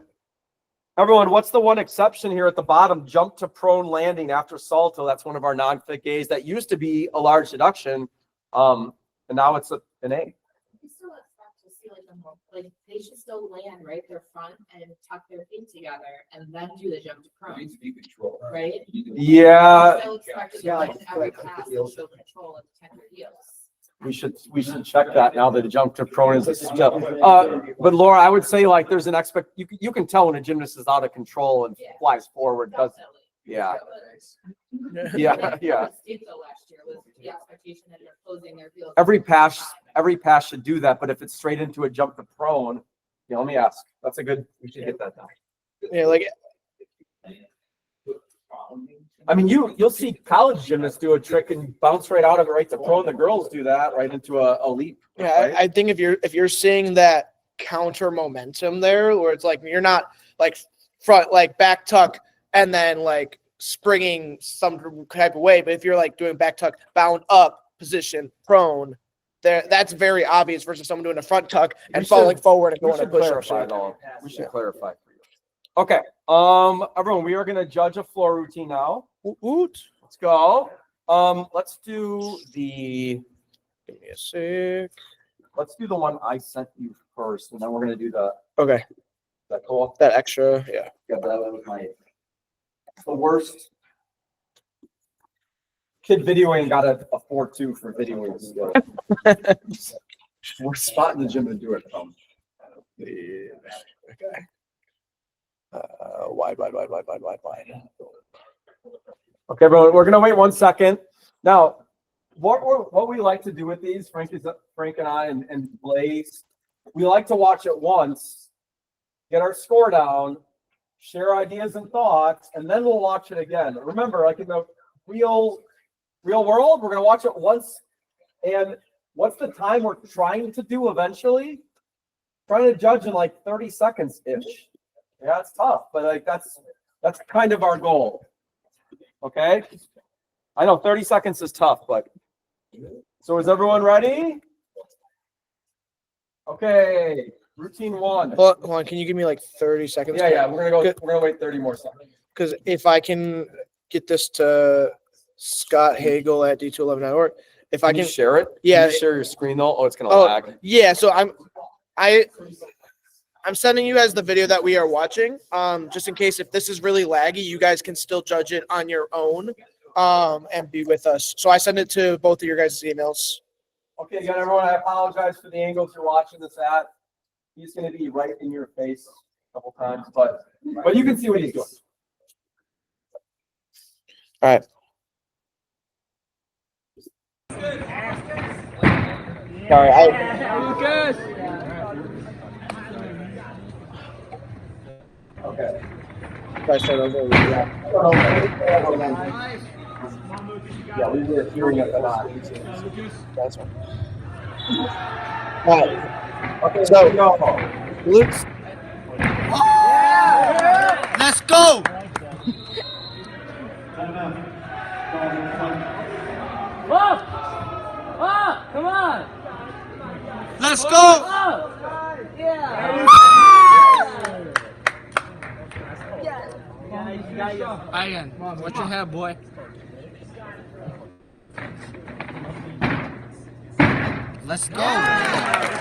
Everyone, what's the one exception here at the bottom? Jump to prone landing after salto. That's one of our non-fit A's. That used to be a large deduction. And now it's an A. You still expect to see like like they should still land right their front and tuck their feet together and then do the jump to prone, Needs to be controlled. right? Yeah. You still expect to Yeah, go like, in every like, pass heels. and show control and tend your heels. We should check that now that the jump to prone is a step. But Laura, I would say like there's an you can tell when a gymnast is out of control and Yeah. flies forward. Does Definitely. yeah. But- Yeah, yeah. State though last year was the expectation that they're closing their heels. Every pass should do that, but if it's straight into a jump to prone, let me ask. That's a good. We should get that down. Yeah, like I mean, you'll see college gymnasts do a trick and bounce right out of it right to prone. The girls do that right into a leap. yeah, right? I think if you're seeing that counter momentum there, where it's like you're not like front like back tuck and then like springing some type of way, but if you're like doing back tuck, bound up position, prone, that's very obvious versus someone doing a front tuck and We falling should- forward and We going to should push up. clarify shape. though. We should clarify for you. Okay. Everyone, we are going to judge a floor routine now. Woot woot. Let's go. Let's do the. Give me a sec. Let's do the one I sent you first, and then we're going to do Okay, the cool. that extra, yeah. Yeah, that was the worst. Kid videoing got a 4.2 for videoing. We're spotting the gym to do it from. Okay. Wide. Okay, everyone, we're gonna wait 1 second. Now, what we like to do with these, Frank and I and Blaze, we like to watch it once, get our score down, share ideas and thoughts, and then we'll watch it again. Remember, like in the real world, we're gonna watch it once. And what's the time we're trying to do eventually? Trying to judge in like 30 seconds ish. Yeah, it's tough, but like that's kind of our goal. Okay. I know 30 seconds is tough, but so is everyone ready? Okay, routine 1. Hold on, can you give me like 30 seconds? Yeah, we're gonna wait 30 more seconds. Because if I can get this to Scott Hagel at d211.org, if I Can you can, share it? Yeah. Can you share your screen though? Oh, it's gonna Oh, lag. yeah. So I'm sending you guys the video that we are watching. Just in case if this is really laggy, you guys can still judge it on your own. And be with us. So I send it to both of your guys' emails. Okay, again, everyone, I apologize for the angles you're watching this at. He's gonna be right in your face a couple times, but you can see what he's doing. All right. Sorry, Okay. I start over. Yeah, we were hearing it a lot. That's fine. All right. Okay, So- go. Luke's. Let's go. Come on! Let's go. Ian, what you have, boy? Let's go.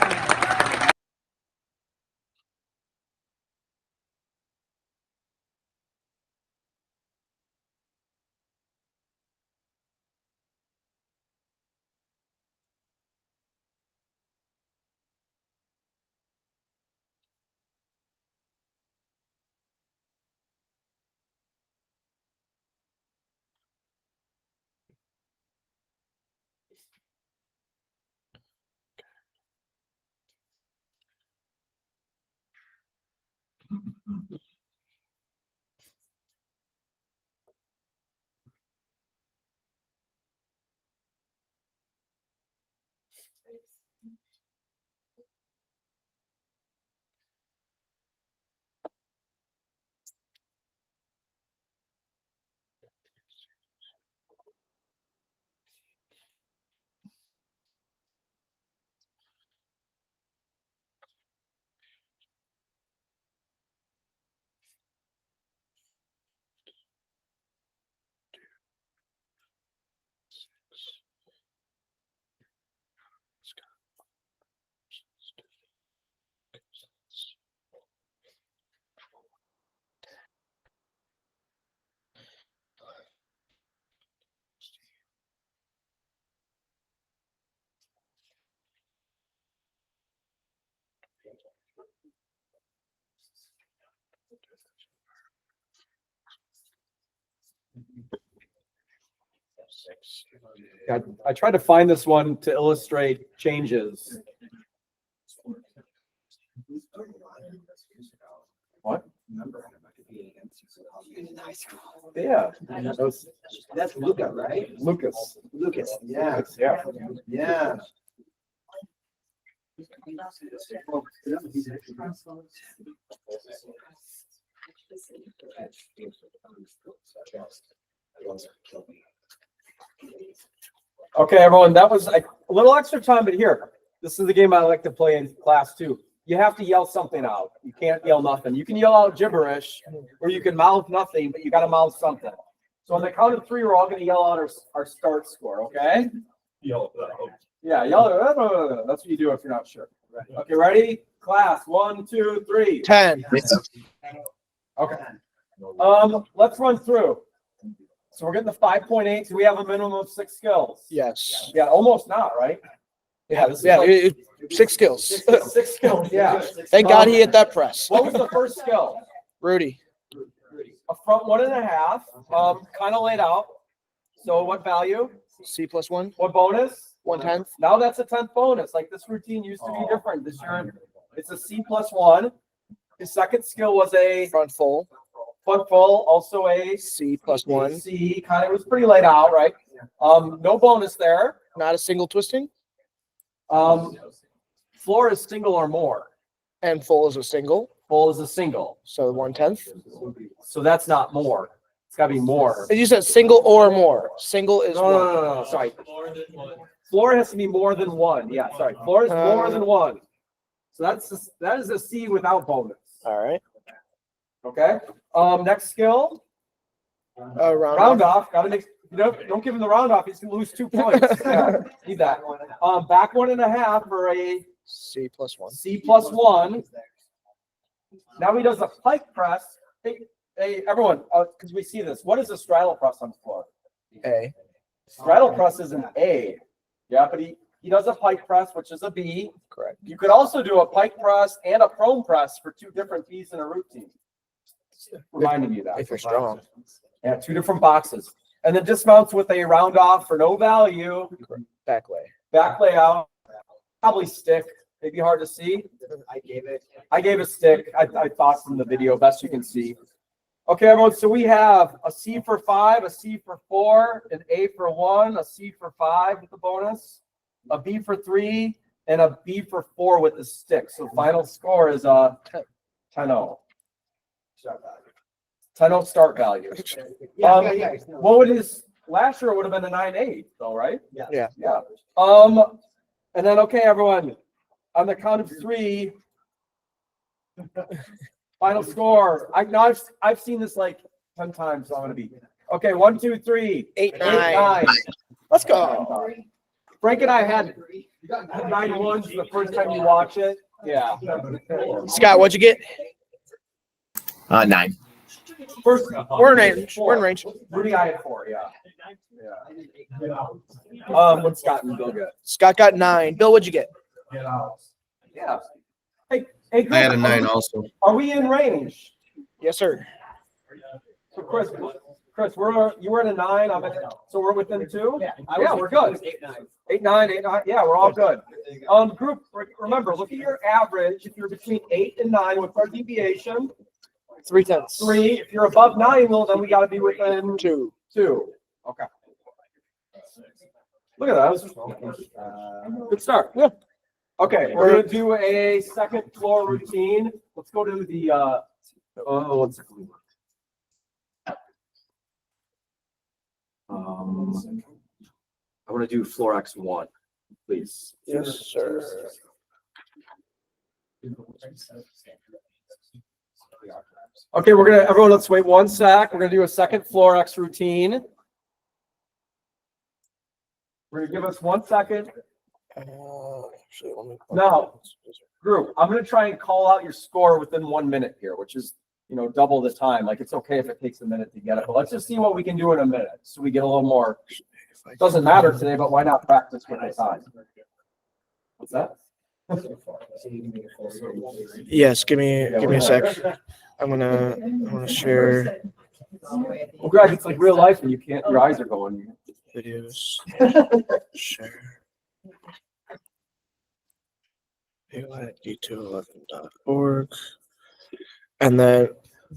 Yeah, I tried to find this one to illustrate changes. What? Yeah. That's Luca, right? Lucas. Lucas, yeah, Yeah. yeah. Okay, everyone, that was a little extra time, but here, this is the game I like to play in class too. You have to yell something out. You can't yell nothing. You can yell out gibberish, or you can mouth nothing, but you got to mouth something. So on the count of 3, we're all going to yell out our start score, okay? Yeah, yell it. That's what you do if you're not sure. Okay, ready? Class, 1, 2, 3. 10. Okay. Let's run through. So we're getting the 5.8. So we have a minimum of 6 skills. Yes. Yeah, almost not, right? Yeah, this is Yeah, like 6 skills. 6 skills. Yeah. Thank God he hit that press. What was the first skill? Rudy. A front 1.5. Kind of laid out. So what value? C+1. What bonus? 1/10. Now that's a 10th bonus. Like this routine used to be different. This year it's a C+1. His second skill was a Front full. front full, also a C+1. C. Kind of was pretty laid out, right? No bonus there. Not a single twisting. Floor is single or more. And full is a single. Full is a single. So 1/10. So that's not more. It's got to be more. You said single or more. Single is No, one. no, no, no, sorry. Floor has to be more than 1. Yeah, sorry. Floor is more than 1. So that is a C without bonus. All right. Okay. Next skill. Round Off. Got to make. Don't give him the round off. He's gonna lose 2 points. Yeah, need that. Back 1.5 for a C+1. C+1. Now he does a pike press. Hey, everyone, because we see this. What is a straddle press on the floor? A. Straddle press is an A. Yeah, but he does a pike press, which is a B. Correct. You could also do a pike press and a prone press for 2 different B's in a routine. Reminding you that. If you're strong. Yeah, 2 different boxes. And then dismounts with a round off for no value. Back way. Back layout. Probably stick. Maybe hard to see. I gave a stick. I thought from the video, best you can see. Okay, everyone. So we have a C for 5, a C for 4, an A for 1, a C for 5 with the bonus, a B for 3, and a B for 4 with the stick. So final score is a 10-0. 10-0 start value. What would his last year would have been a 9.8 though, right? Yeah. Yeah. And then okay, everyone, on the count of 3, final score. I've seen this like 10 times, so I'm gonna be okay. 1, 2, 3, 8, 9. Let's go. Frank and I had 9-1s the first time you watch it. Yeah. Scott, what'd you get? 9. First, We're in range. We're in range. Rudy, I had 4. Yeah. What's Scott and Bill get? Scott got 9. Bill, what'd you get? Yeah. Hey, group, I had a 9 also. Are we in range? Yes, sir. So Chris, you were at a 9. So we're within 2. Yeah, we're good. 8, 9, 8, 9. Yeah, we're all good. Group, remember, look at your average. If you're between 8 and 9 with our deviation, 3/10. 3. If you're above 9, well, then we got to be within 2. 2. Okay. Look at that. Good start. Yeah. Okay, we're gonna do a second floor routine. Let's go to the let's I want to do floor X1, please. Yes, sir. Okay, everyone, let's wait 1 sec. We're gonna do a second floor X routine. We're gonna give us 1 second. Now, group, I'm gonna try and call out your score within 1 minute here, which is, double the time. Like, it's okay if it takes a minute to get it, but let's just see what we can do in a minute, so we get a little more. It doesn't matter today, but why not practice with the time? What's that? Yes, give me a sec. I'm gonna share. Well, Greg, it's like real life and you can't, your eyes are going. Videos. Share. D211.org. And then,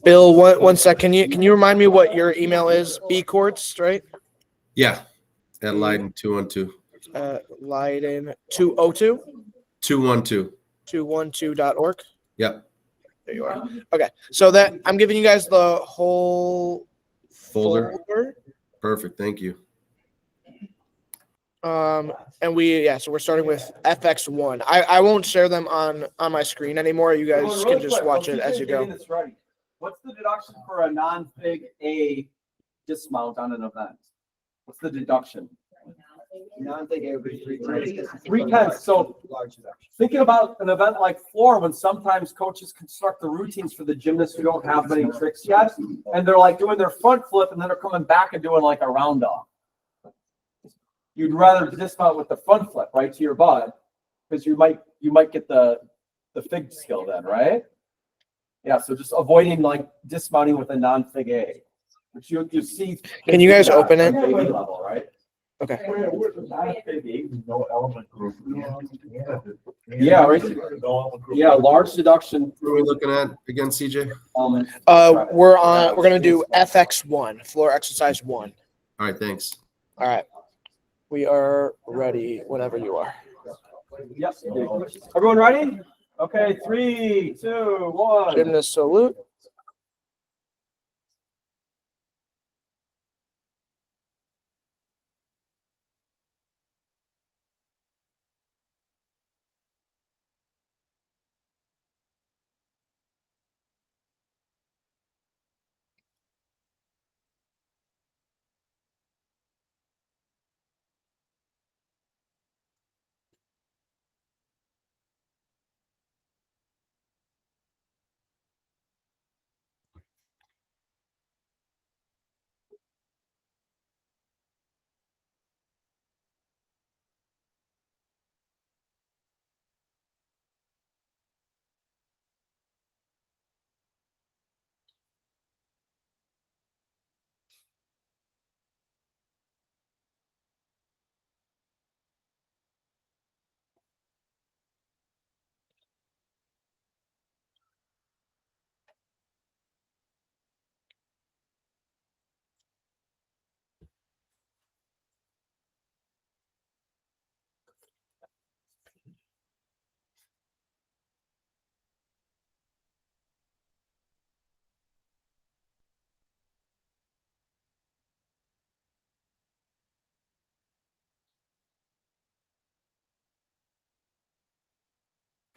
Bill, one sec. Can you remind me what your email is? B Courts, right? Yeah, at Leiden 212. Leiden 202 212. 212.org. Yep. There you are. Okay, so that I'm giving you guys the whole Folder. folder. Perfect. Thank you. And so we're starting with FX1. I won't share them on my screen anymore. You guys Well, can really just quick, watch while it as TJ's you go. getting this ready, what's the deduction for a non-fig A dismount on an event? What's the deduction? Non-fig A would be 3/10. 3/10. So Large deduction. thinking about an event like floor, when sometimes coaches construct the routines for the gymnasts who don't have many tricks yet, and they're like doing their front flip and then they're coming back and doing like a round off. You'd rather dismount with the front flip right to your butt because you might get the fig skill then, right? Yeah, so just avoiding like dismounting with a non-fig A. Which you see. Can you guys open it? Baby level, right? Okay. No element group. Yeah, right. No element group. Yeah, large deduction. What are we looking at again, CJ? We're gonna do FX1, floor exercise 1. All right, thanks. All right. We are ready whenever you are. Yep. Everyone ready? Okay, 3, 2, 1. Gymnast salute.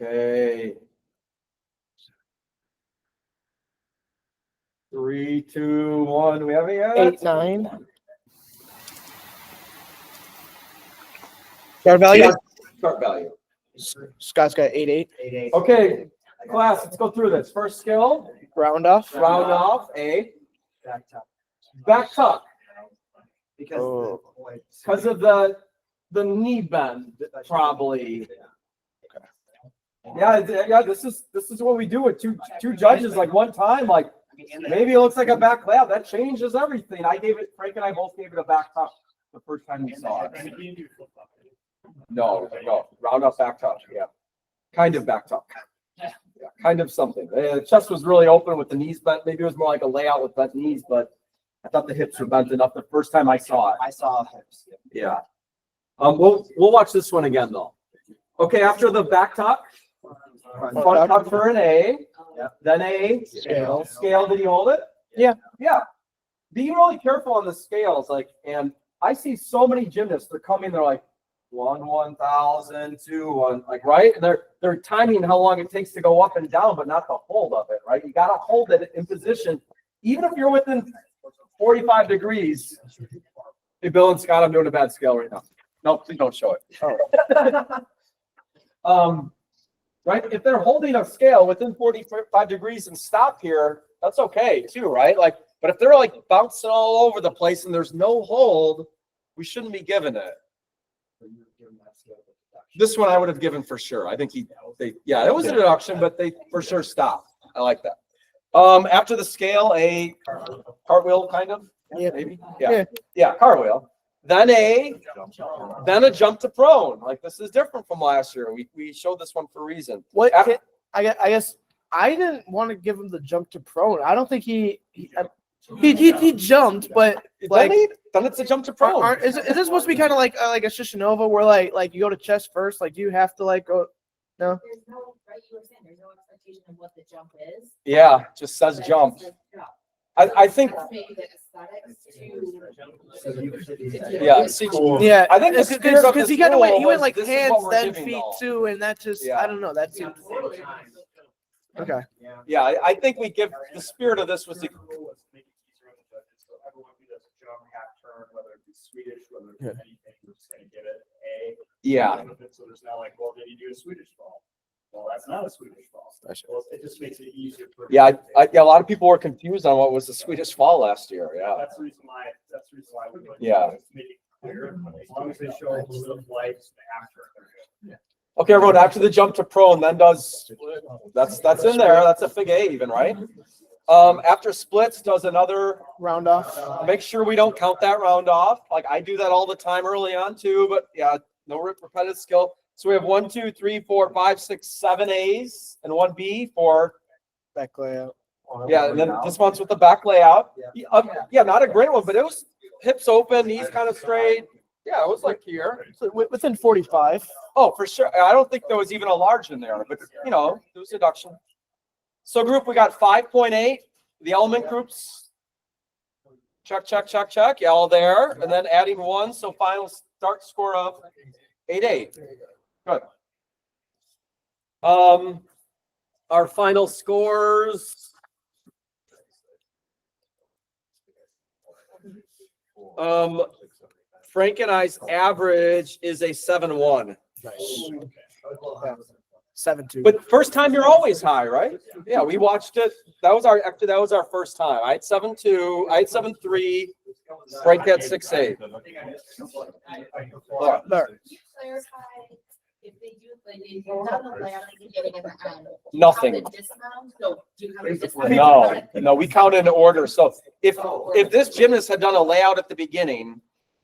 Okay. 3, 2, 1. Do we have it yet? 8, 9. Start value. Start value. Scott's got 8, 8. 8/8. Okay, class, let's go through this. First skill, Round off. round off, A. Back tuck. Back tuck, Because. because of the knee bend, probably. Yeah, this is what we do with two judges, like one time, like maybe it looks like a back layup. That changes everything. Frank and I both gave it a back tuck the first time we saw it. No, round off back tuck, yeah. Kind of back tuck. Yeah, kind of something. The chest was really open with the knees bent. Maybe it was more like a layout with bent knees, but I thought the hips were bent enough the first time I saw it. I saw hips. Yeah. We'll watch this one again though. Okay, after the back tuck, front tuck for an A, then A, scale, did he hold it? Yeah. Yeah. Being really careful on the scales, and I see so many gymnasts, they're like 1,000, 2, 1, right? And they're timing how long it takes to go up and down, but not the hold of it, right? You gotta hold it in position, even if you're within 45 degrees. Hey, Bill and Scott, I'm doing a bad scale right now. No, please don't show it. Right? If they're holding a scale within 45 degrees and stop here, that's okay too, right? But if they're bouncing all over the place and there's no hold, we shouldn't be giving it. This one I would have given for sure. I think it was a deduction, but they for sure stopped. I like that. After the scale, a cartwheel kind of, Yeah. maybe, Yeah. yeah, cartwheel. Then a jump to prone. Like this is different from last year. We showed this one for a reason. What After- I guess I didn't want to give him the jump to prone. I don't think he jumped, but like then it's a jump to prone. is this supposed to be kind of like a Shishinova where like you go to chest first? Like do you have to like go? No. There's no, right, you were saying, there's no expectation of what the jump is. Yeah, just says But it jump. says jump. I think, That's maybe the aesthetics to. yeah, see, Yeah, I think the spirit of because this he kind of rule he went was like this is hands what we're then giving, feet though. too, and that just Yeah. I don't know. That seems okay. Yeah, I think we give, the spirit of this was to, Rule was to make it easier on the judges, so everyone who does a jump, half turn, whether it be Swedish, whether it be anything, we're just gonna give it a. yeah. So there's not like, well, did you do a Swedish ball? Well, that's not a Swedish ball. Well, it just makes it easier for. Yeah, yeah, a lot of people were confused on what was the Swedish fall last year. Yeah. That's the reason why, we would. Yeah. To make it clear, as long as they show a little bit of light, after. They're good. Okay, everyone, after the jump to prone, then does, that's in there. That's a fig A even, right? After splits does another, Round off. make sure we don't count that round off. Like I do that all the time early on too, but yeah, no repetitive skill. So we have 1, 2, 3, 4, 5, 6, 7 A's and 1 B for, Back layout. yeah, and then this one's with the back layout. Yeah, not a great one, but it was hips open, knees kind of straight. Yeah, it was like here. So within 45. Oh, for sure. I don't think there was even a large in there, but you know, it was deduction. So group, we got 5.8, the element groups. Check, check, check, check. Yeah, all there. And then adding 1. So final start score of 8.8. Good. Our final scores. Frank and I's average is a 7.1. Nice. 7-2. But first time you're always high, right? Yeah, we watched it. That was our first time. I had 7.2. I had 7.3. Frank had 6.8. Laura. There. Clarify, if they do, like, they've done the layout at the beginning and the end. Nothing. Count the dismount? So do you have a dismount? No, we count in order. So if this gymnast had done a layout at the beginning,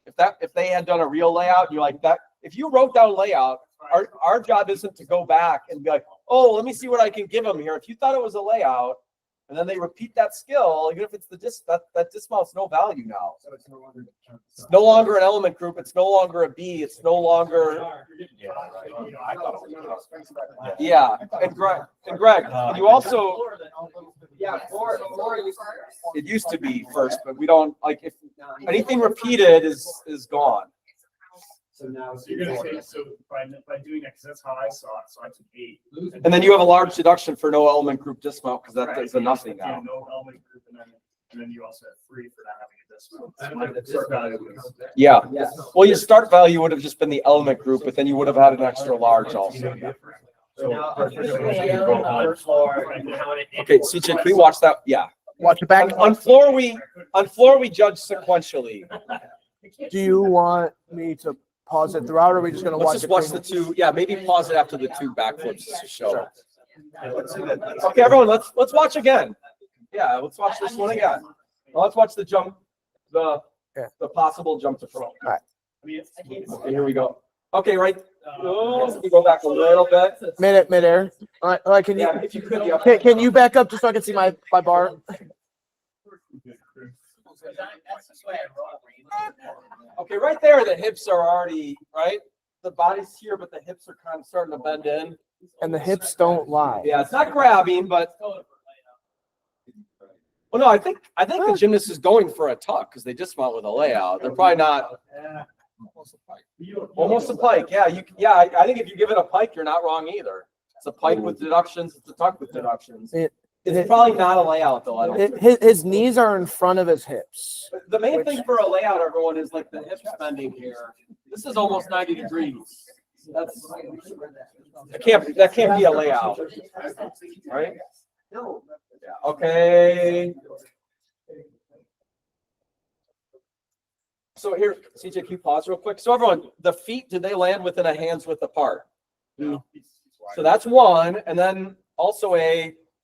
if they had done a real layout, you're like that. If you wrote down layout, our job isn't to go back and be like, oh, let me see what I can give them here. If you thought it was a layout, and then they repeat that skill, even if it's the that dismount's no value now. It's no longer an element group. It's no longer a B. It's no longer. Yeah, and Greg, you also. Yeah, it used to be first, but we don't like if anything repeated is gone. So now. So you're gonna say, so by doing that, 'cause that's how I saw it, so I took 8. And then you have a large deduction for no element group dismount because that is a nothing Yeah, now. no element group, and then you also have 3 for not having a dismount. So my start value was- Yeah. Well, your start value would have just been the element group, but then you would have had an extra large also. So now, officially, first floor, Okay, CJ, can we watch that? Yeah. Watch it back. On floor we judge sequentially. Do you want me to pause it throughout, or are we just gonna Let's watch just it? watch the two. Yeah, maybe pause it after the 2 backflips to show. Okay, everyone, let's watch again. Yeah, let's watch this one again. Now let's watch the jump, the possible jump to pro. Okay, here we go. Okay, right. Oh, we go back a little bit. Midair. All right, can you Yeah, if you could, yeah. can you back up just so I can see my bar? Okay, right there, the hips are already, right? The body's here, but the hips are kind of starting to bend in. And the hips don't lie. Yeah, it's not grabbing, but. Well, no, I think the gymnast is going for a tuck because they dismount with a layout. They're probably not. Almost a pike. Yeah, I think if you give it a pike, you're not wrong either. It's a pike with deductions. It's a tuck with deductions. It's probably not a layout though. I don't think. His knees are in front of his hips. The main thing for a layout, everyone, is like the hip bending here. This is almost 90 degrees. That can't be a layout, right? No. Yeah. Okay. So here, CJ, can you pause real quick? So everyone, the feet, did they land within a hand's width apart? So that's 1, and then also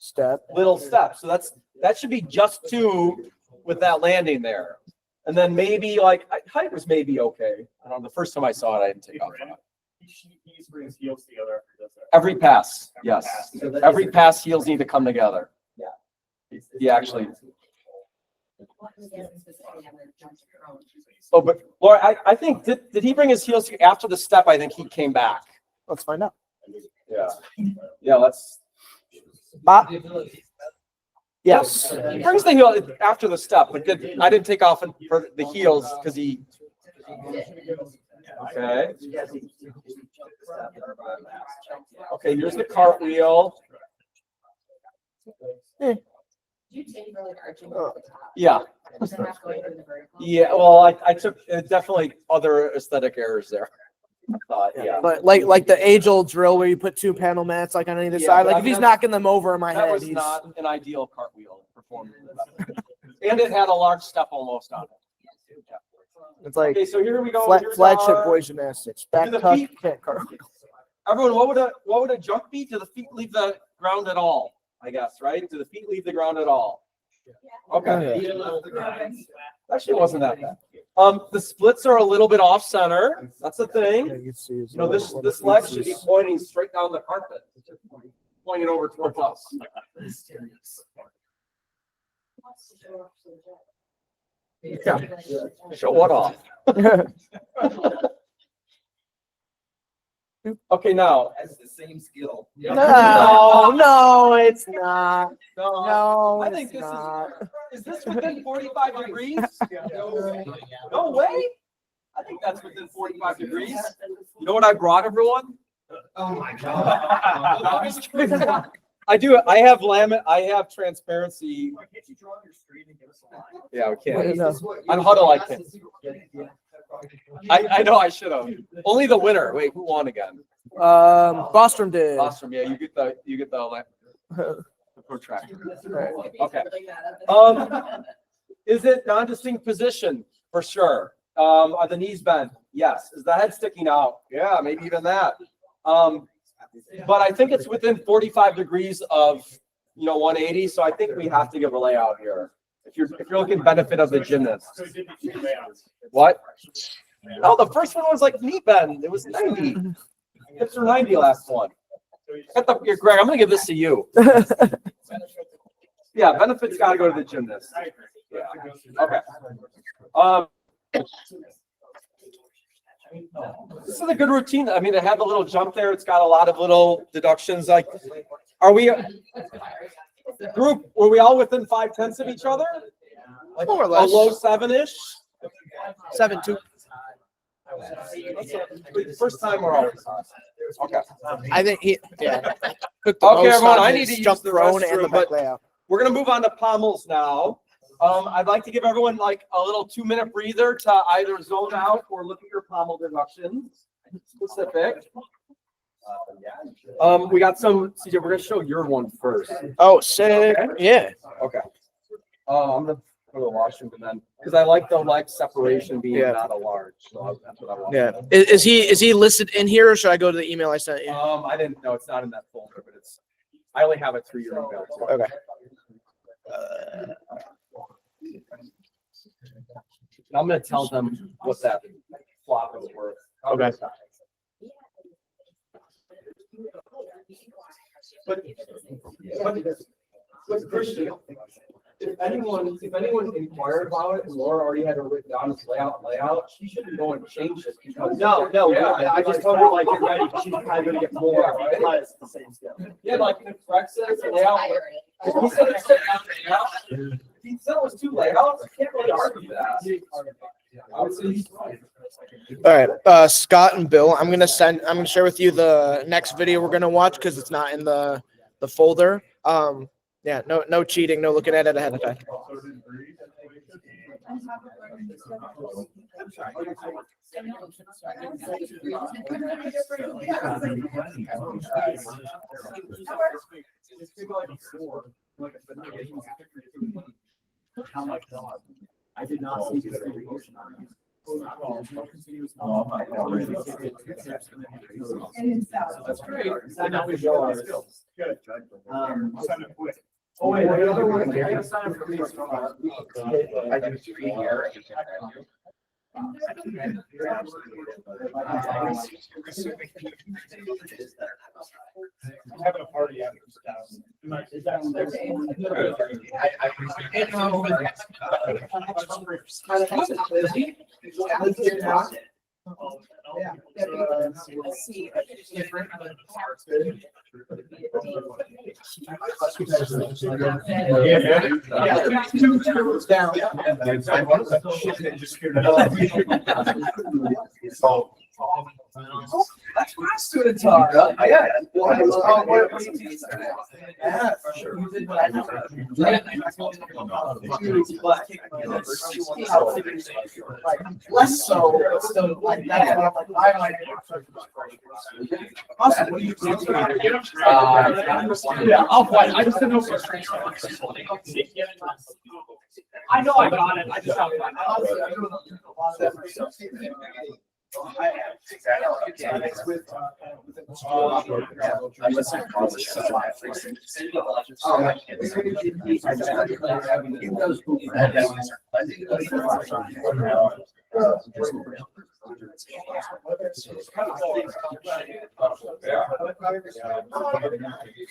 Step. little step. So that should be just 2 with that landing there. And then maybe like height was maybe okay. I don't know. The first time I saw it, I didn't take off on it. He needs to bring his heels together after he does that. Every pass, yes. pass. Every pass, heels need to come together. He actually. Oh, but Laura, I think did he bring his heels after the step? I think he came back. Let's find out. Yeah. Yeah. Let's. Yes. He brings the heel after the step, but I didn't take off for the heels because he. Okay. Okay, here's the cartwheel. Do you take for like arching at the top? Yeah. And then half going through the vertical? Yeah, well, I took definitely other aesthetic errors there. I thought, yeah. But like the age-old drill where you put 2 panel mats like on either Yeah, side. but Like I if mean, he's knocking them over in my That head, was he's not an ideal cartwheel performance. And it had a large step almost on it. it's like Okay, so here we go. flat, Here's flagship our- boys gymnastics. Back Do the tuck, feet- can't cartwheel. Everyone, what would a jump be? Do the feet leave the ground at all? I guess, right? Do the feet leave the ground at all? Okay. Actually, it wasn't that bad. The splits are a little bit off center. That's the Yeah, thing. you can see his You know, little- this leg should be pointing straight down the carpet, pointing over towards us. Yeah. Show what off? Okay, now. That's the same skill. No, it's not. No, I think it's this not. is this within 45 degrees? No way. I think that's within 45 degrees. You know what I brought everyone? Oh my I do. I have I have transparency. Can't you draw your screen and give us a line? Yeah, we can't. No. On Huddle, I can. I know I should have. Only the winner. Wait, who won again? Bostrom did. Awesome. Yeah, you get the protractor. Okay. Is it non-distinct position? For sure. Are the knees bent? Yes. Is the head sticking out? Yeah, maybe even that. But I think it's within 45 degrees of 180. So I think we have to give a layout here. If you're looking benefit of the gymnast. So it did be 2 layouts. What? No, the first one was like knee bend. It was 90. Hips are 90 last one. Greg, I'm gonna give this to you. Yeah, benefits gotta go to the gymnast. Yeah. Okay. This is a good routine. I mean, it had the little jump there. It's got a lot of little deductions. Like, are we group? Were we all within 5/10 of each other? Like More or a less. low 7-ish. 7-2. First time we're always okay. I think he. Yeah. Okay, everyone, I need to use jump the thrown and restroom, the but- back layout. We're gonna move on to pommels now. I'd like to give everyone like a little 2-minute breather to either zone out or look at your pommel deductions. Specific. We got some. CJ, we're gonna show your one first. Oh, sick. Yeah. Okay. I'm gonna go to the washroom and then because I like the leg separation being Yeah. not a large. So that's what I want. Yeah. Is he listed in here or should I go to the email I sent you? I didn't know it's not in that folder, but it's. I only have it through your email. Too. Okay. I'm gonna tell them what that flop was worth. Okay. But Christian, if anyone inquired about it and Laura already had it written down as layout, she shouldn't go and change it because. No, I just told her like, get ready, she's probably gonna get more. It's the same stuff. Yeah, like if Rex says layout. If he said it's layout, if he said it was 2 layouts, I can't really argue that. I would say he's right. All right. Scott and Bill, I'm gonna share with you the next video we're gonna watch because it's not in the folder. Yeah, no cheating, no looking at it ahead of time. I did not see this variation on That's great. Good. Oh, wait, the other one, I gotta sign up for these. I do 3 here. Having a party after. That's my student talk. Yeah. Yeah, for sure. Less so, but still, like, that's what I'm like, I might. Awesome, what do you think? Yeah, I'll play. I just didn't know if it was I know I got it. I just got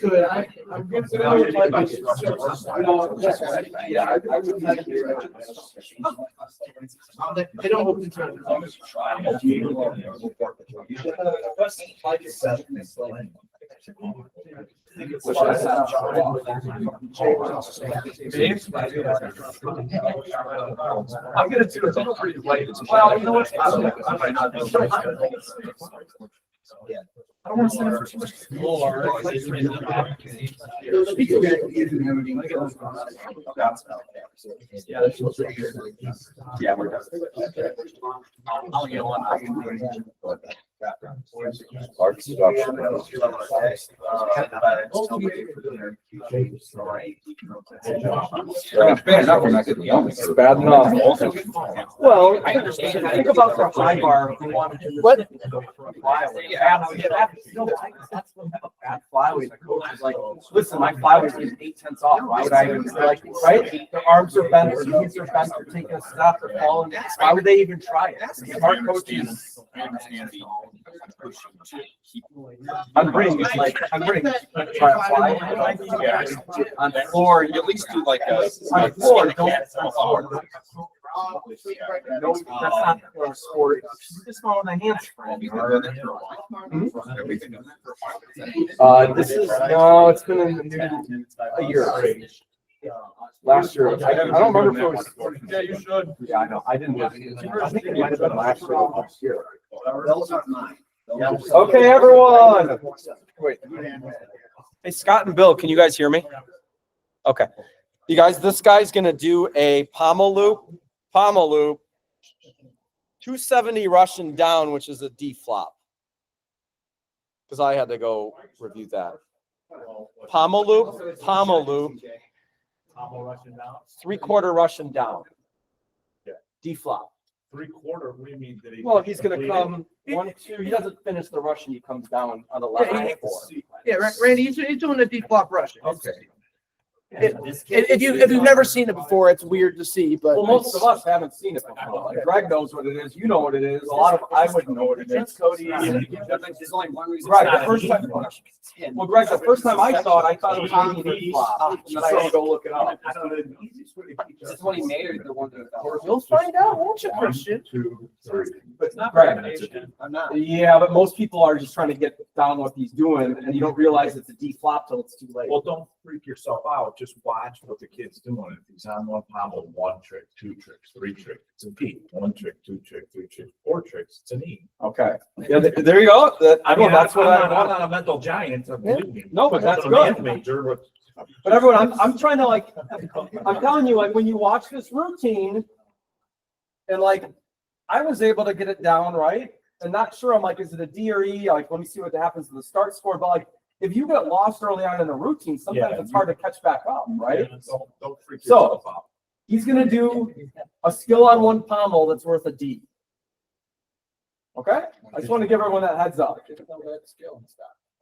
Good. I'm good to know. Yeah, I would like they don't open I'm gonna do it pretty late. Well, you know what? I don't want to send it for too much. Yeah, we're done. I'll get one. It's bad enough. Well, think about the high bar. What? Bad flyweight. The coach is like, listen, my flyweight is 8/10 off. Why would I even like, right? Their arms are bent, their knees are bent, they're taking a step, they're falling. Why would they even try it? Smart coaches. I'm bringing like try to fly on the floor. You at least do like a on the floor. Don't on floor. No, that's not a sport. You just go on the hands. This is no. It's been in the news a year. Last year, I don't remember if it was. Yeah, you should. Yeah, I know. I didn't. I think it might have been last year or last year. Those aren't mine. Okay, everyone. Wait. Hey, Scott and Bill, can you guys hear me? Okay. You guys, this guy's going to do a pommel loop, 270 Russian down, which is a D flop. Because I had to go review that. Pommel loop, 3/4 Russian down. D flop. 3/4, what do you mean? Did he? Well, he's going to come 1, 2. He doesn't finish the Russian. He comes down on the left. Yeah, Randy, he's doing a deep flop rush. Okay. If you've never seen it before, it's weird to see, but Well, most of us haven't seen it before. Like Greg knows what it is. You know what it is. A lot of I wouldn't know what it is. Cody. There's only one reason. Right. The first time. Well, Greg, the first time I saw it, I thought it was on the flop. And then I had to go look it up. Is this one he made or the one that? you'll find out, won't you, Christian? 2, 3. But it's not Right. recommendation. I'm not. Yeah, but most people are just trying to get down what he's doing, and you don't realize it's a D flop till it's too late. Well, don't freak yourself out. Just watch what the kid's doing. If he's on one pommel, 1 trick, 2 tricks, 3 tricks, it's a P. 1 trick, 2 trick, 3 tricks, 4 tricks, it's an E. Okay. Yeah, there you go. I mean, that's what I'm I. not a mental giant. Believe me. No, but that's I'm a math good. major, But everyone, I'm trying to like, I'm telling you, like when you watch this routine, and like, I was able to get it down right, and not sure. I'm like, is it a D or E? Like, let me see what happens to the start score. But like, if you get lost early on in the routine, sometimes it's hard to catch back up, right? Don't freak So- yourself out. He's gonna do a skill on one pommel that's worth a D. Okay? I just want to give everyone that heads up.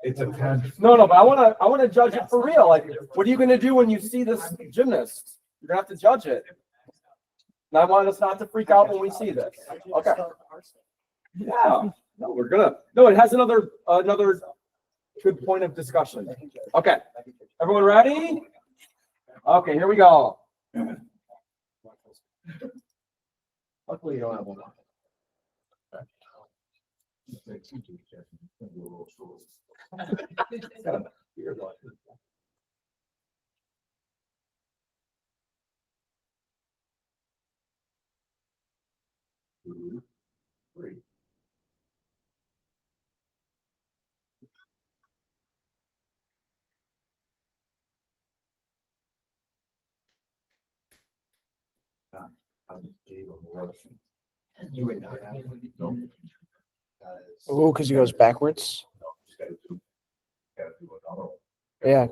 It depends. No, but I want to judge it for real. Like, what are you going to do when you see this gymnast? You're going to have to judge it. And I want us not to freak out when we see this. Okay. Yeah. No, it has another good point of discussion. Okay. Everyone ready? Okay, here we go. Luckily, you don't have one. Two, three. You would not have. Oh, because he goes backwards. Yeah.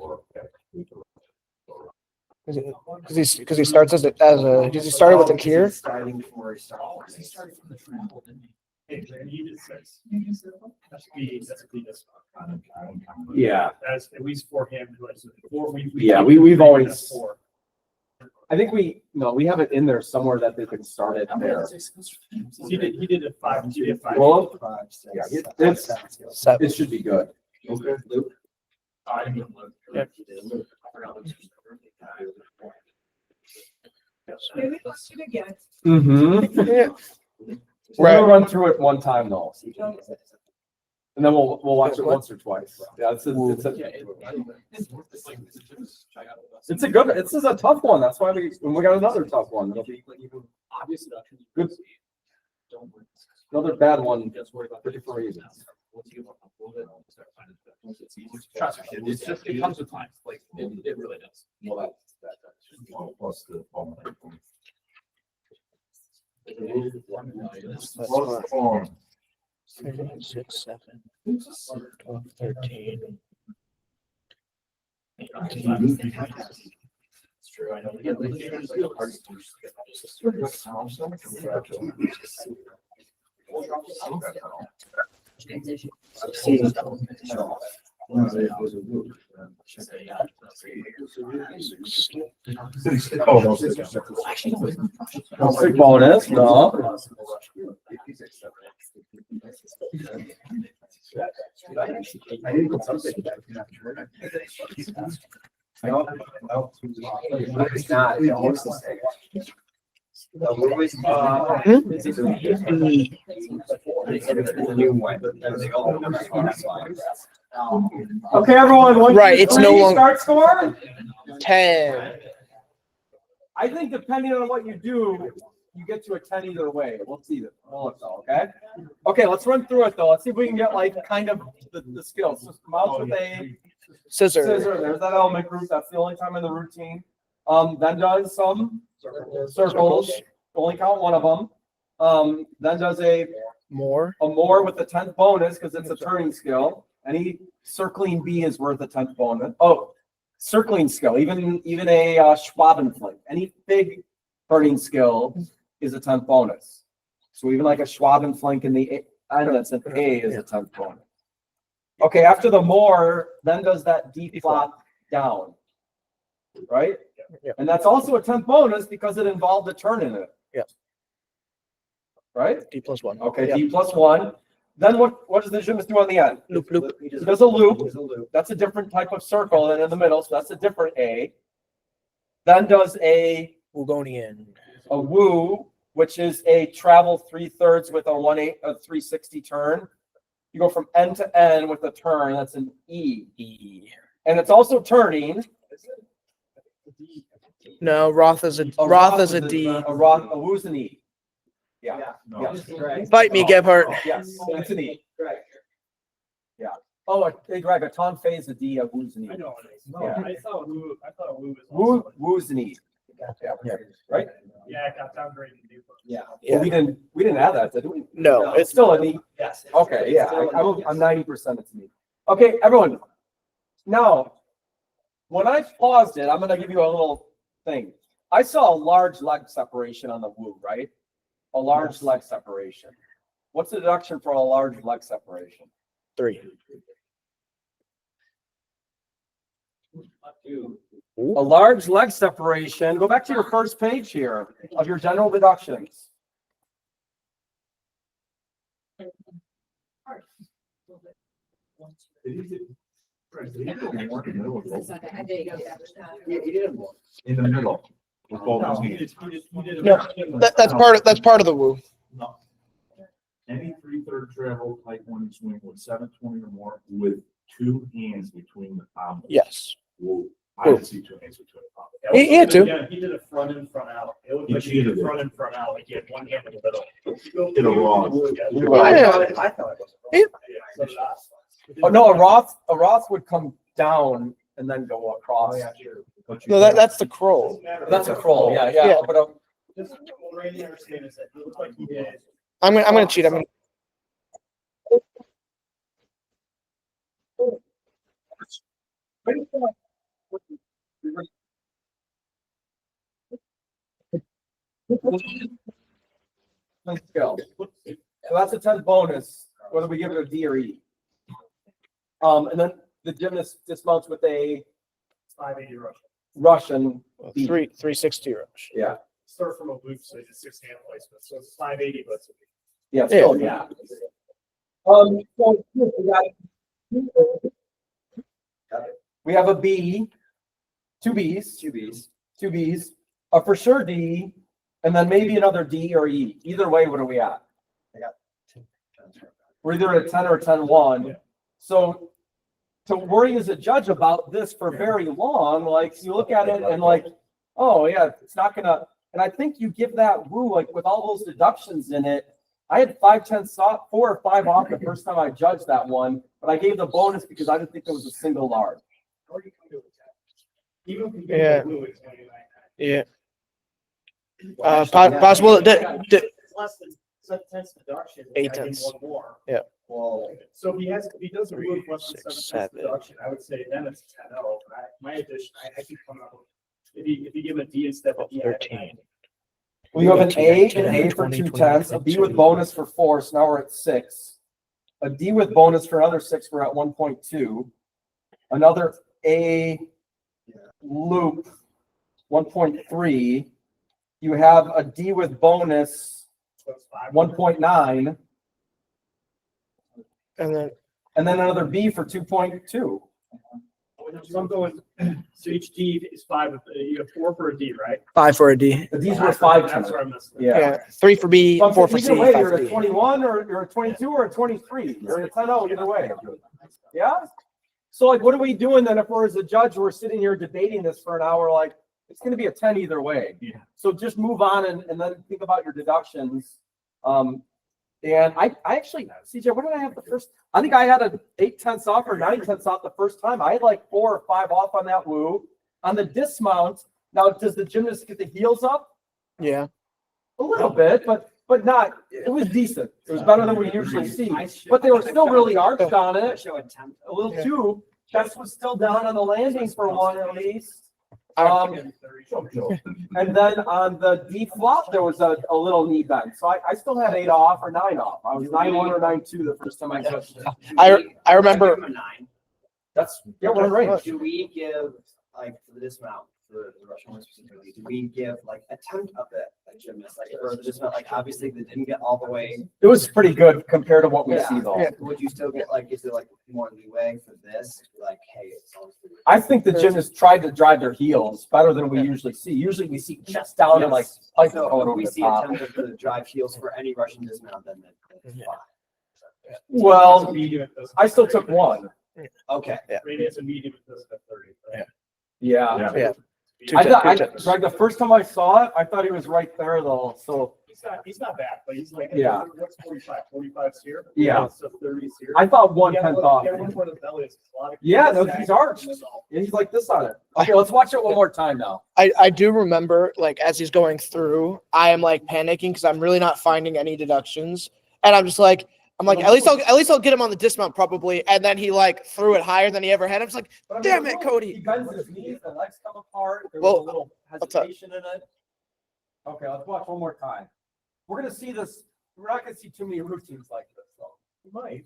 Because he starts as a does he start with a tier? Starting before he starts. He started from the triangle, didn't he? He did six. That's Cletus. Yeah. That's at least for him. Yeah, we've always. I think we have it in there somewhere that they can start it there. He did a five. He did a five. Well, Five, six, yeah, Seven. it should be good. I didn't look. Yeah. Maybe let's do it again. Mm-hmm. Yeah. We're gonna run through it one time though. And then we'll watch it once or twice. Yeah, it's a good, this is a tough one. That's why we got another tough one. It'll be good. Another bad one for different reasons. Trust me, it's just, it comes with time, like, it really does. Well, plus the. Seven, 6, 7, 12, 13. It's true, I know. Yeah, Big bonus, no. I didn't put something. It's not. It looks the same. New one. Okay, everyone. 1, Right, 2, it's 3, no longer- start score. 10. I think depending on what you do, you get to a 10 either way. We'll see that. Okay. Okay, let's run through it though. Let's see if we can get like kind of the skills. So mouse with a Scissor. There's that element group. That's the only time in the routine. Then does some circles. Only count one of them. Then does a More. more with the 10th bonus because it's a turning skill. Any circling B is worth a 10th bonus. Oh, circling skill. Even a Schwabenflink. Any big turning skill is a 10th bonus. So even like a Schwabenflink in the I know that's an A is a 10th bonus. Okay, after the more, then does that D flop down. Right? Yeah. And that's also a 10th bonus because it involved a turn in it. Yeah. Right? D plus 1. Okay, Yeah. D plus 1. Then what does the gymnast do on the end? Loop, loop. He does a loop. That's a different type of circle than in the middle, so that's a different A. Then does a Wugonian. woo, which is a travel 3/3 with a 360 turn. You go from end to end with a turn. That's an E. E. And it's also turning. No, Roth is a D. A woo's an E. Yeah. Yes. Fight me, Gebhardt. Yes, it's an E. Yeah. Oh, hey, Greg, a Tom Fay is a D, a woo's an E. I know. Yeah. I thought Woo was. Woo's an E. Yeah. Right? Yeah, it got downgraded. Yeah. Well, we didn't add that, did we? No, It's still an E. Yes. Okay, yeah, I'm 90% it's me. Okay, everyone. Now, when I paused it, I'm gonna give you a little thing. I saw a large leg separation on the woo, right? A large leg separation. What's the deduction for a large leg separation? 3. A large leg separation, go back to your first page here of your general deductions. In the middle. With both his hands. No, that's part of the woo. No. Any 3/3 travel type 1 swing with 720 or more with 2 hands between the palms. Yes. Whoa. I didn't see 2 hands between the palms. He had to. Yeah, he did a front and front out. It looked He like he did cheated a it. front and front out, like he had one hand in the middle. Did a wrong. I thought it was. Oh, no, a Roth would come down and then go across. No, that's the crow. That's a crawl, yeah, Yeah. but Just what Randy understand is that it looked like he did. I'm gonna cheat. I'm gonna. Let's go. So that's a 10 bonus, whether we give it a D or E. And then the gymnast dismounts with a 580 rush. Russian B. 360 rush. Yeah, Start from a loop, so it's 6 hand placement. So it's 580, but it's yeah, still, yeah. So we have a B, 2 Bs, a for sure D, and then maybe another D or E. Either way, what are we at? We're either at 10 or 10-1. So to worry as a judge about this for very long, like you look at it and like, oh yeah, it's not gonna, and I think you give that woo, like with all those deductions in it. I had 5/10 off, 4 or 5 off the first time I judged that one, but I gave the bonus because I didn't think it was a single large. even if you Yeah. get blue, it's 29. Yeah. Possible. It's less than 7/10 deduction. 8/10. One more. Yeah. Well, so if he does a move less than 6, 7/10 7. deduction, I would say then it's 10-0. My addition, I keep coming up with, if you give him a D instead of D. 13. We have an A 18, and A for 20, 2/10, a B with bonus for 4, so now we're at 6. A D with bonus for another 6, we're at 1.2. Another A loop, 1.3. You have a D with bonus, So it's 5. 1.9, And then and then another B for 2.2. So I'm going, so each D is 5, you have 4 for a D, right? 5 for a D. The D's were 5 That's tonight. where I'm missing. Yeah. Yeah. 3 for B, So I'm 4 for saying C, either way, 5 you're for at D. 21 or you're at 22 or a 23. You're at a 10-0 either way. Yeah? So like, what are we doing then if we're as a judge, we're sitting here debating this for an hour, like, it's gonna be a 10 either way. Yeah. So just move on and then think about your deductions. And I actually, CJ, what did I have the first? I think I had a 8/10 off or 9/10 off the first time. I had like 4 or 5 off on that woo. On the dismount, now does the gymnast get the heels up? Yeah. A little bit, but not, it was decent. It was better than we usually see, but they were still really arched on it. A little too. Chest was still down on the landing for one at least. And then on the D flop, there was a little knee bend. So I still had 8 off or 9 off. I was 9-1 or 9-2 the first time I touched it. I remember. That's, yeah, we're in range. Do we give, like, for the dismount, for the Russian one specifically, do we give like a tenth of it, like gymnasts, like, or the dismount, like, obviously they didn't get all the way. It was pretty good compared to what we see though. Yeah. Would you still get, like, is there like more leeway for this? Like, hey, it's all. I think the gymnasts tried to drive their heels better than we usually see. Usually we see chest down and like pipe So going if over we the see a top. tenth of the drive heels for any Russian dismount, then that's Yeah. fine. Well, Medium at this- I still took 1. Okay. Randy has a medium at this at 30. right? Yeah. Yeah. I thought, 2/10. Greg, the first time I saw it, I thought he was right there though. So He's not bad, but he's like, Yeah. what's 45? 45's here. Yeah. So 30's here. I thought You 1/10 off. gotta look where the belly is. A lot of- Yeah, no, he's arched. And he's like this on it. Okay, let's watch it one more time now. I do remember, like, as he's going through, I am like panicking because I'm really not finding any deductions, and I'm just like, at least I'll get him on the dismount probably, and then he like threw it higher than he ever had. I'm just like, But I mean, damn it, look, Cody. He bends his knees, the legs come apart. There's Well, a little hesitation in it. Okay, let's watch one more time. We're gonna see this we're not gonna see too many routines like this, though. You might.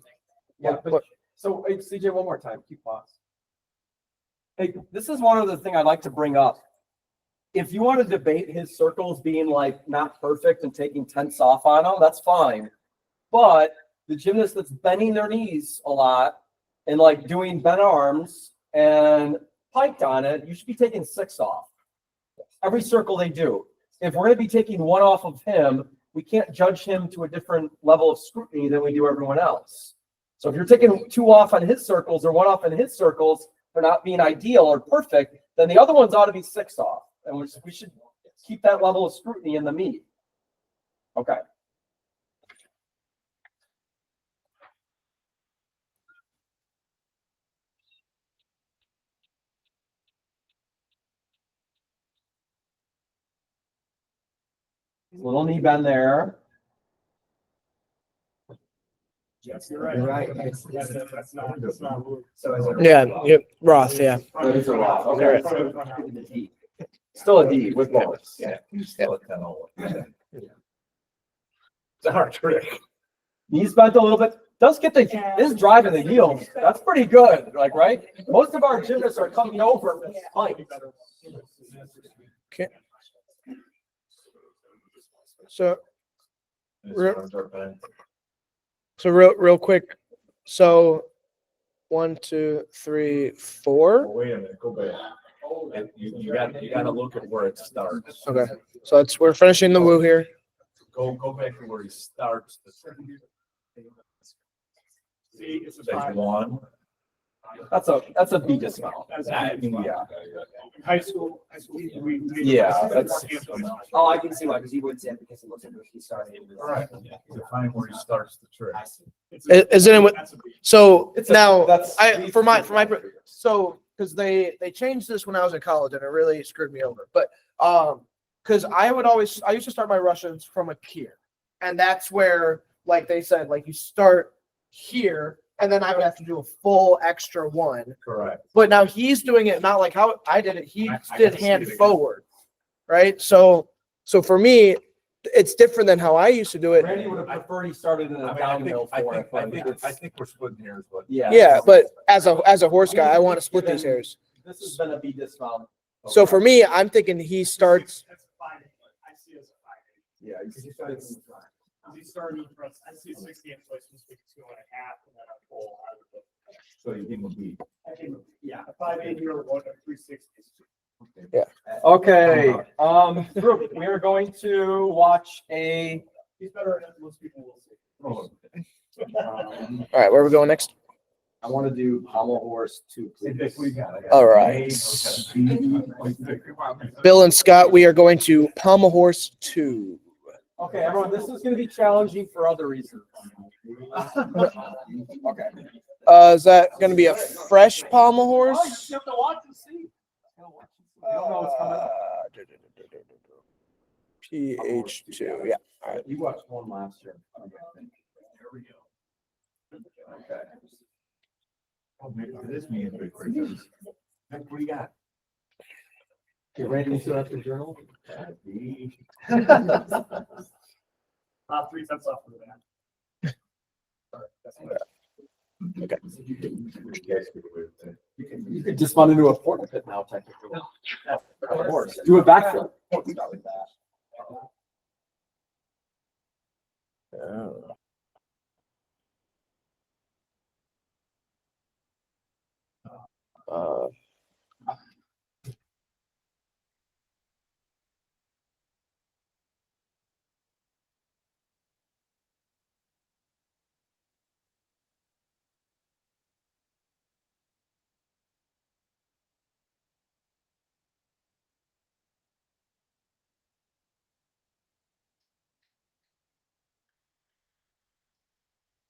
Yeah, but, so, hey, CJ, one more time, keep pause. Hey, this is one other thing I'd like to bring up. If you want to debate his circles being like not perfect and taking tenths off on them, that's fine. But the gymnast that's bending their knees a lot and like doing bent arms and piked on it, you should be taking 6 off. Every circle they do. If we're going to be taking 1 off of him, we can't judge him to a different level of scrutiny than we do everyone else. So if you're taking 2 off on his circles or 1 off on his circles for not being ideal or perfect, then the other ones ought to be 6 off. And we should keep that level of scrutiny in the meet. Okay. Little knee bend there. Yes, you're right. You're right. That's not. So is it? Yeah, yep, Roth, yeah. Those are off. Okay. Still a D with bonus. Yeah, he's still at 10-0. It's a hard trick. Knees bent a little bit. Does get the is driving the heels. That's pretty good. Like, right? Most of our gymnasts are coming over with spikes. Okay. So, His Re- arms are bent. so real quick. So 1, 2, 3, 4. Oh, wait a minute, go back. You gotta look at where it starts. Okay. So we're finishing the woo here. Go back to where he starts. See, it's a Stage 5. 1. That's a B dismount. Yeah. High school, we. Yeah, that's- Oh, I can see why, because he would say it because it looks like he started. All right. Define where he starts the trick. Isn't it with- So It's a- now that's- so because they changed this when I was in college and it really screwed me over. But because I used to start my Russians from a here, and that's where like they said like you start here and then I would have to do a full extra 1. Correct. But now he's doing it not like how I did it. He I did gotta see hand it again. forward, right? So for me, it's different than how I used to do it. Randy would have preferred he started in a downhill for it. but I think we're splitting hairs, but. Yeah. Yeah, but as a horse guy, I want to split these hairs. This has been a B dismount. So for me, I'm thinking he starts. That's a 5. I see it as a 5. Yeah. He's starting from, I see 68 places, 2.5, and then a full. So you give him a B. I think, yeah, a 5.8 here, 360. Okay, group, we are going to watch a. He's better than most people will see. All right, where are we going next? I want to do pommel horse 2, please. All right. Bill and Scott, we are going to Pommel Horse 2. Okay, everyone, this is going to be challenging for other reasons. Okay. Is that going to be a fresh Pommel Horse? You have to watch and see. You don't know what's coming. PH2, yeah. All right. You watched one last year. There we go. Okay. Oh, maybe this means big quick. What do you got? You ready to set up the journal? B. 3 cents off of that. Sorry, that's what You could just run into a porta pit now, technically. Of course. Do a backflip.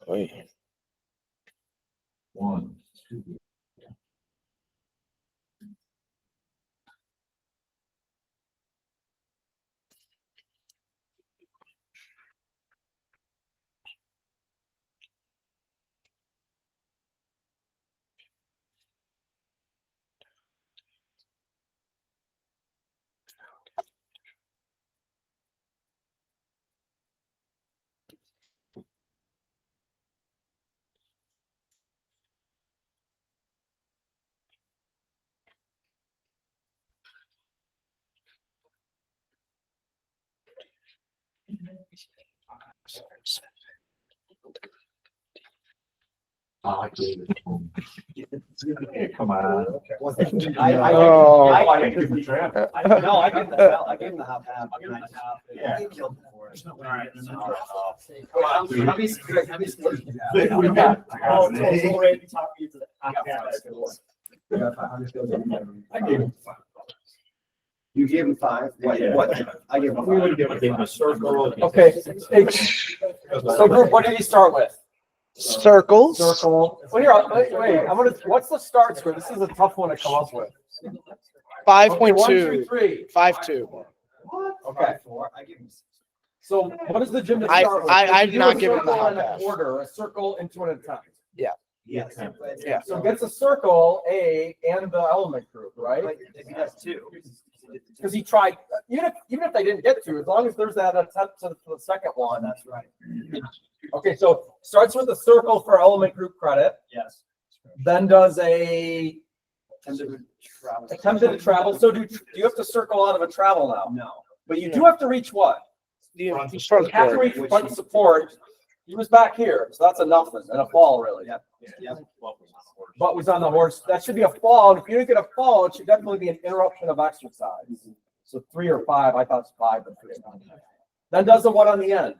Wait. 1, 2. Hey, come on. Oh. Thank you for trying. No, I gave the half. Yeah. He killed the forest. You gave him 5. What? I gave him 5. a circle. Okay. Hey, so group, what did you start with? Circles. Circle. Well, here, wait, what's the start square? This is a tough one to come up with. 5.2. 3. 5.2. Okay. I gave him 6. So what is the gym to I- start with? I You did do not a give him the circle and hot a pass. quarter, a circle into an attempt. Yes. Yeah. So gets a circle, A, and the element group, right? But if he does 2. Because he tried, even if they didn't get to, as long as there's that attempt to the second one. That's right. Okay, so starts with a circle for element group credit, Yes. then does a attempted to travel. So do you have to circle out of a travel now? No. But you do have to reach what? The You front have to court. reach front support. He was back here, so that's a nothing and a fall really. Yep. But was on the horse. That should be a fall. And if you didn't get a fall, it should definitely be an interruption of exercise. So 3 or 5. I thought it's 5, but 3 is not. Then does the what on the end?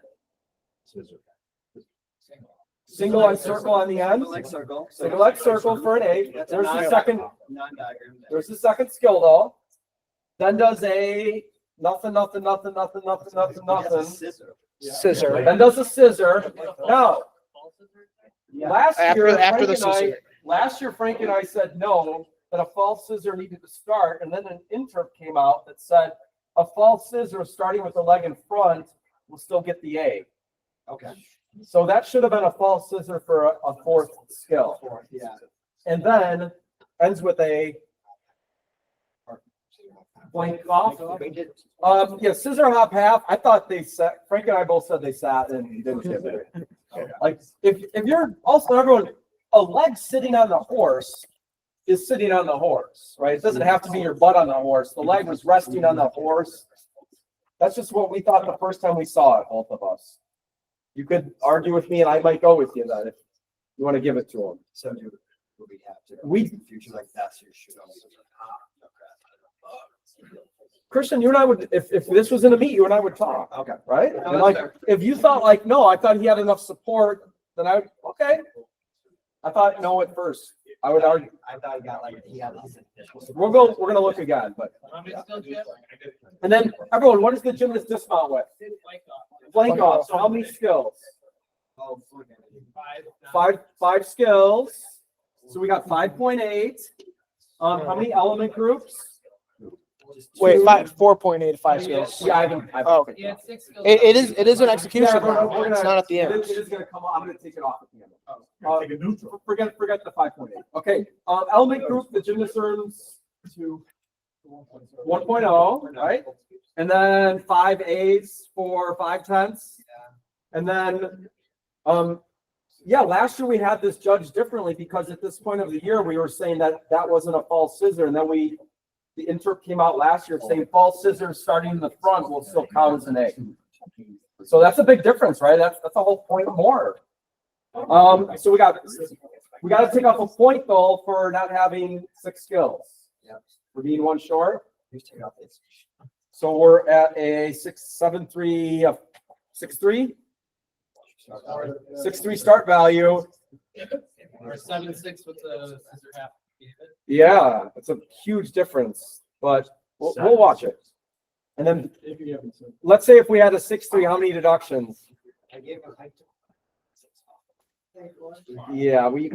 Single leg circle on the end. Single leg circle. Single leg circle for an A. That's a There's the non- second. Non-diagram. There's the second skill though. Then does a nothing. Scissor. Then does a scissor. Now, last After year, the Frank and I said no, that a false scissor needed to start, and then an interp came out that said a false scissor starting with the leg in front will still get the A. Okay. So that should have been a false scissor for a fourth skill. Yeah. And then ends with a blank off. Yeah, scissor hop half. I thought they sat, Frank and I both said they sat and didn't give it. Like if you're also everyone, a leg sitting on the horse is sitting on the horse, right? It doesn't have to be your butt on the horse. The leg was resting on the horse. That's just what we thought the first time we saw it, both of us. You could argue with me and I might go with you then if you want to give it to him. So do we have to? We- in the future, like that's your shoot. Christian, you and I would, if this was in a meet, you and I would talk. Okay. Right? No, And that's like, fair. if you thought like, no, I thought he had enough support, then I would, okay. I thought no at first. I would argue. I thought he got like, he had. We're gonna look again, but. And then everyone, what does the gymnast dismount with? Flank off. So how many skills? Oh, Five skills. So we got 5.8. How many element groups? Wait, Two. 4.8, 5 skills. Yeah, I haven't. Oh, okay. Yeah, it's 6 skills. It is an execution Yeah, we're round. It's not at the It end. is gonna come, I'm gonna take it off at the end. Take a neutral. Forget the 5.8. Okay, element group, the gymnast earns to 1.0, right? And then 5 A's for 5 tenths. And then, yeah, last year we had this judged differently because at this point of the year, we were saying that that wasn't a false scissor. And then the interp came out last year saying false scissors starting in the front will still count as an A. So that's a big difference, right? That's a whole point more. So we got to take off a point though for not having 6 skills. Yep. We're being 1 short. Please take off this. So we're at a 6.73, 6.3, 6.3 start value. Or 7-6 with the scissor half. Yeah, it's a huge difference, but we'll watch it. And then let's say if we had a 6.3, how many deductions? I gave him, I took 6 off. Yeah, we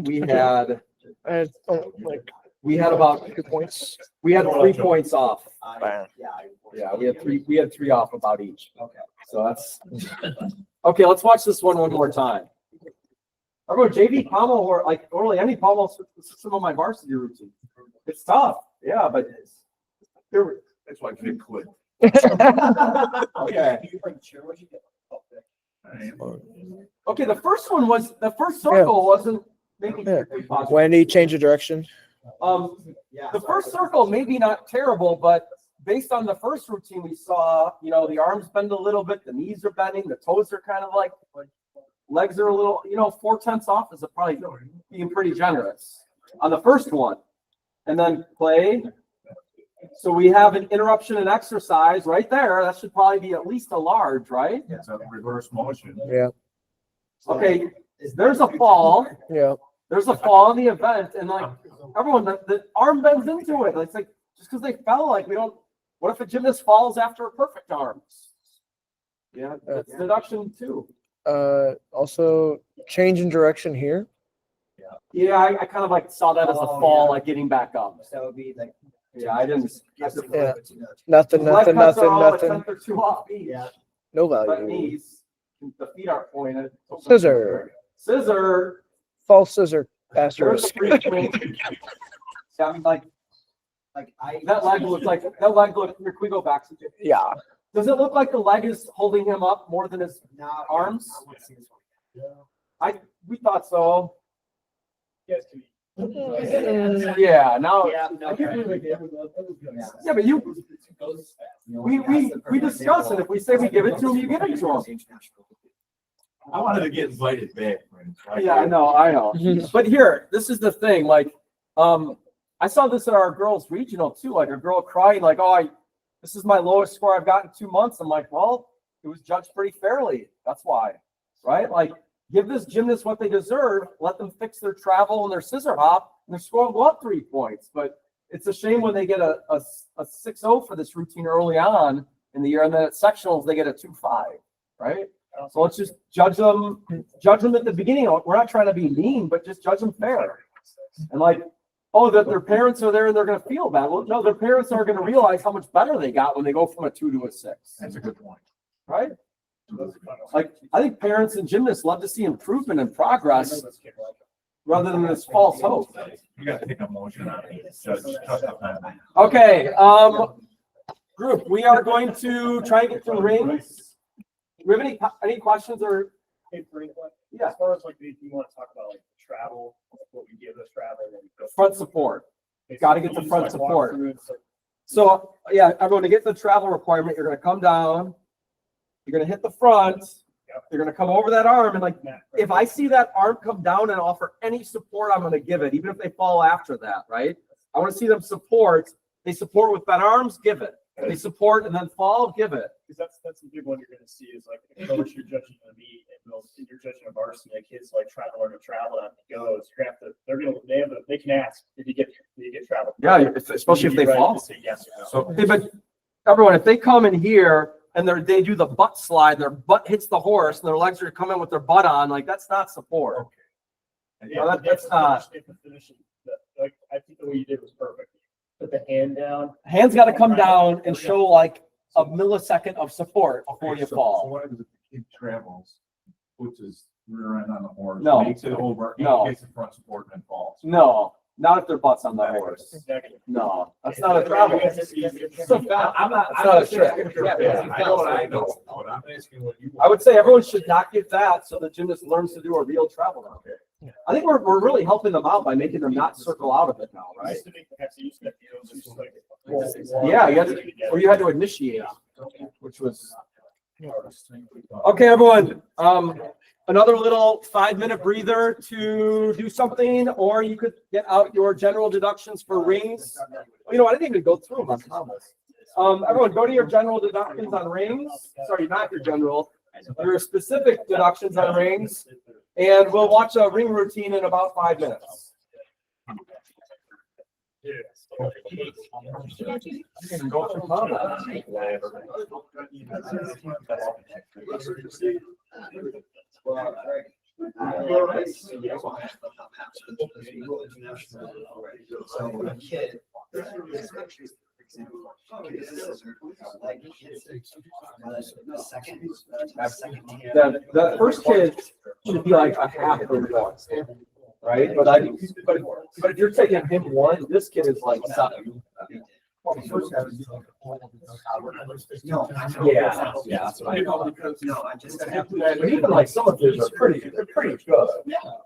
had Like about 2 points. we had 3 points off. Bam. Yeah, we had three off about each. Okay. So that's okay. Let's watch this one more time. Everyone, JV pommel or like really any pommel some of my varsity routine. It's tough, yeah, but That's why Vic quit. okay. Okay, the first circle wasn't maybe Yeah. Wendy, change of direction. the first circle maybe not terrible, but based on the first routine, we saw, you know, the arms bend a little bit, the knees are bending, the toes are kind of like, legs are a little, you know, 4/10 off is probably being pretty generous on the first one. And then play. So we have an interruption in exercise right there. That should probably be at least a large, right? It's a reverse motion. Yeah. Okay, there's a fall. Yeah. There's a fall in the event, and like everyone, the arm bends into it. It's like just because they fell, like we don't. What if a gymnast falls after a perfect arm? Yeah, that's deduction too. Also change in direction here. Yeah, I kind of like saw that as a fall, like getting back up. So that would be like. Yeah, I didn't. Yeah. Nothing. Leg cuts are all a Nothing. tenth or two off each. Yeah. No But value. knees, the feet aren't pointed. Scissor. Scissor. False scissor. There's a Asterisk. free swing. Yeah, I mean, like that leg looks like that leg look. Here, can we go back? Yeah. Does it look like the leg is holding him up more than his arms? We thought so. Yes, Yeah. Now. Yeah. Yeah, but we discuss it. If we say we give it to him, you give it to him. I wanted to get invited back. man. Yeah, I know. But here, this is the thing. Like, I saw this at our girls' regional too. Like a girl crying, like, "Oh, this is my lowest score I've got in 2 months." I'm like, "Well, it was judged pretty fairly. That's why, right? Like, give this gymnast what they deserve. Let them fix their travel and their scissor hop, and their score will go up 3 points." But it's a shame when they get a 6-0 for this routine early on in the year, and then at sectionals they get a 2-5, right? So let's just judge them at the beginning. We're not trying to be mean, but just judge them fair. And like, oh, that their parents are there and they're going to feel bad. Well, no, their parents are going to realize how much better they got when they go from a 2 to a 6. That's a good point. Right? Like, I think parents and gymnasts love to see improvement and progress rather than this false hope. You got to take a motion on it. Judge, Okay, group, we are going to try and get through rings. Do we have any questions or? Hey, Frank, Yeah. as far as like, if you want to talk about like travel, what we give this travel. and then go- Front support. Gotta get the You front just, like, walk support. through it, so- So, yeah, everyone, to get the travel requirement, you're gonna come down, you're gonna hit the front, you're gonna come over that arm, and like, if I see that arm come down and offer any support, I'm gonna give it, even if they fall after that, right? I wanna see them support. They support with bent arms, give it. They support and then fall, give it. Because that's the big one you're gonna see is like, if coach you're judging a meet and you're judging a varsity, like kids like try to learn to travel and it goes, you're gonna have to, they can ask, did you get travel? Yeah, especially if they You're ready fall. to say yes or no. So Hey, but everyone, if they come in here and they do the butt slide, their butt hits the horse and their legs are coming with their butt on, like that's not support. Yeah, No, that's not. if the finishing, like, I think the way you did was perfect. Put the hand down. Hands got to come down and show like a millisecond of support before you So fall. what happens if the kid travels, puts his rear end on the horse, No. makes it over, No. gets the front support and then falls? No, not if their butt's on the horse. No, that's not a travel. I'm not. It's not a trick. Yeah, I know, but I'm asking what you. I would say everyone should not get that so the gymnast learns to do a real travel now. I think we're really helping them out by making them not circle out of it now, right? Yeah, or you had to initiate, which was. Okay, everyone, another little 5-minute breather to do something, or you could get out your general deductions for rings. You know, I didn't even go through them on Thomas. Everyone, go to your general deductions on rings. Sorry, not your general, your specific deductions on rings, and we'll watch a ring routine in about 5 minutes. The first kid should be like a half or one, right? But if you're taking him one, this kid is like 7. Yeah, that's what I know. But even like some of these are they're pretty good.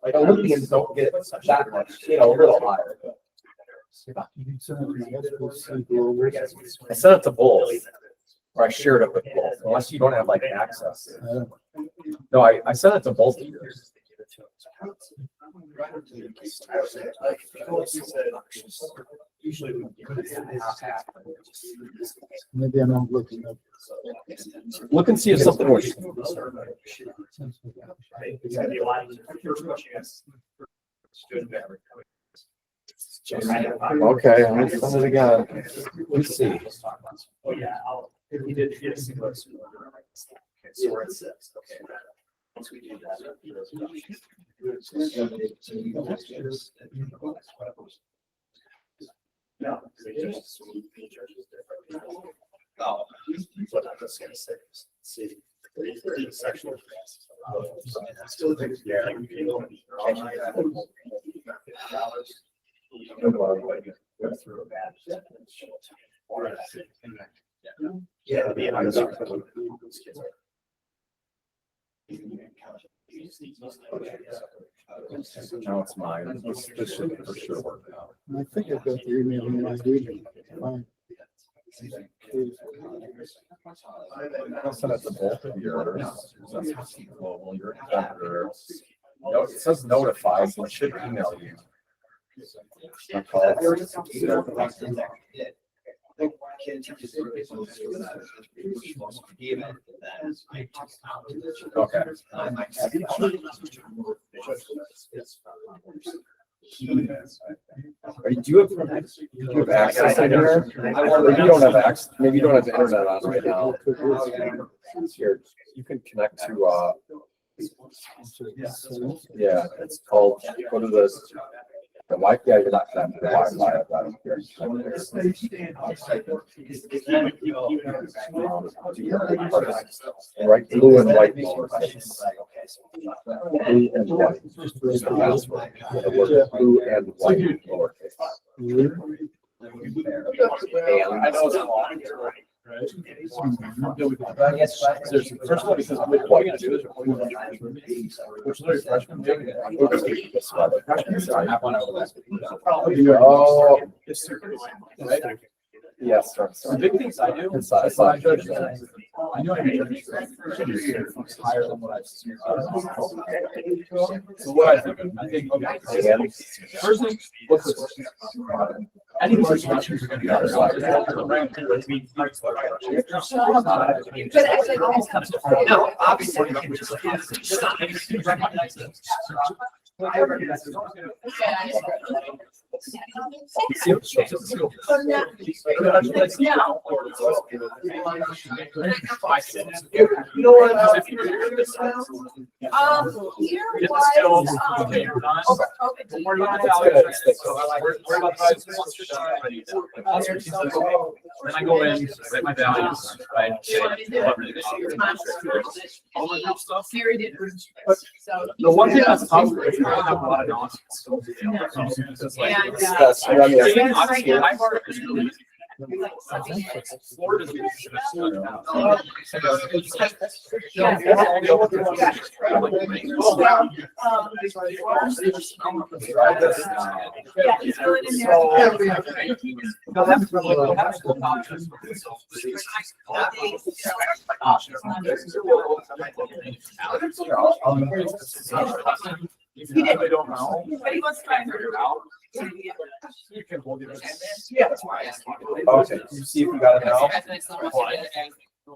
Like Olympians don't get that much, a little higher. I sent it to both, or I shared it with both, unless you don't have like access. No, I sent it to both of you. Maybe I'm not looking up. Look and see if something was. Okay, I'm gonna send it again. Let's see. Oh, yeah, he did a single. Okay, so we're at 6, okay. Once we do that. No. Oh, what I'm just gonna say, see. Sexual. Still think, yeah. Yeah. Now it's mine. This should for sure work out. I think I've got the email in my email. Fine. I'll send it to both of yours. Well, your vendor. No, it says notify, so it should email you. Okay. Do you have access in here? Maybe you don't have access, maybe you don't have the internet on right now. Here, you can connect to, yeah, it's called, go to the Wi-Fi, you're not connected to Wi-Fi, I've got it here. Right, blue and white. Blue and white. Just the password. The word blue and white lowercase. And I know it's long. First of all, because what you do is which is freshman. Oh, yes, the big things I do. I know I made higher than what I've seen. So what I think, okay, first thing, what's this? Any of those questions are going to be outside. No, obviously. I recognize it. You know what? Here was, Okay, you're done. okay. We're not Then I go in, set my values, right? All the good stuff. Siri did. So. The one thing that's tough is you don't have a lot of knowledge. It's like, And, That's what I mean. honestly, my part is really. Florida's Yeah, he's going in there. If you really don't know, But he wants to try and figure it out. You can hold it. Yeah, that's why I asked you. Okay, you see if you got it now. I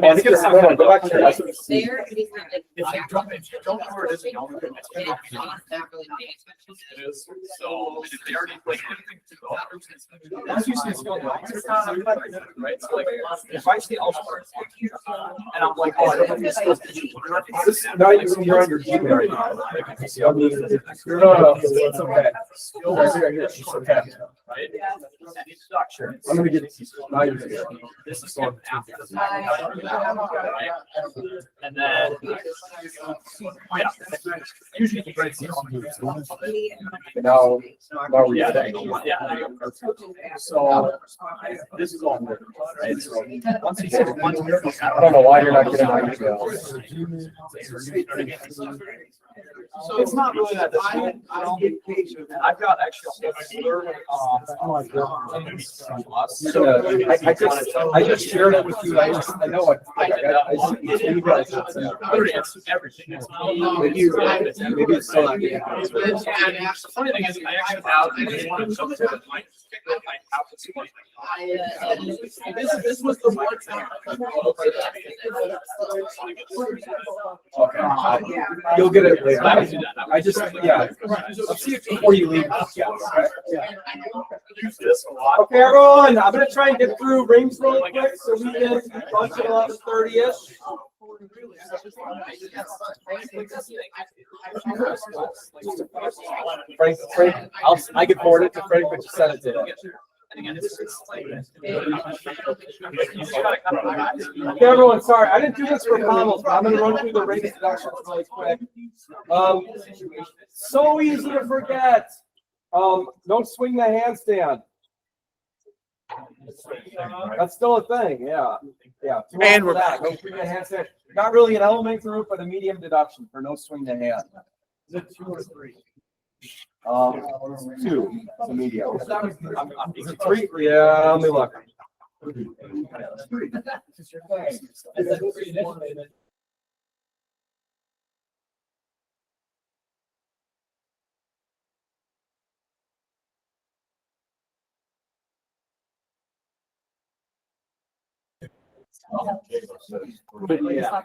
mean, I think it's Go back to your. There, and he's not like. If you don't know where it is, you don't know. It's not really nice, but It is. So if they already like anything to go. Once you see it's going right, so like if I see all and I'm like, oh, I don't know if this. Now you're on your Gmail right now. No, it's okay. It's okay. Right? I'm gonna get, now you're. This is going after this. Right? And then. Oh, yeah. Usually the breaks. Now we're Yeah, saying. yeah. So this is all good, right? So once you get one, I don't know why you're not getting my emails. so it's not really that difficult. I've got actually I just shared it with you. I know it. You guys. It's everything. It's Maybe it's still not getting. the funny thing is, I actually have this was the one thing. Okay. You'll get it later. I just, yeah. Let's see it before you leave. Use this a lot. Okay, everyone, I'm gonna try and get through rings really quick so we can punch it 11:30-ish. Frank, I can forward it to Frank, but you sent it to him. Okay, everyone, sorry, I didn't do this for Pommels, but I'm gonna run through the ring introductions really quick. So easy to forget. Don't swing the handstand. That's still a thing, yeah. Yeah. And we're back. Don't swing the handstand. Not really an element group, but a medium deduction for no swing the hand. Is it 2 or 3? 2. It's a medium. Is it 3? Yeah, let me look.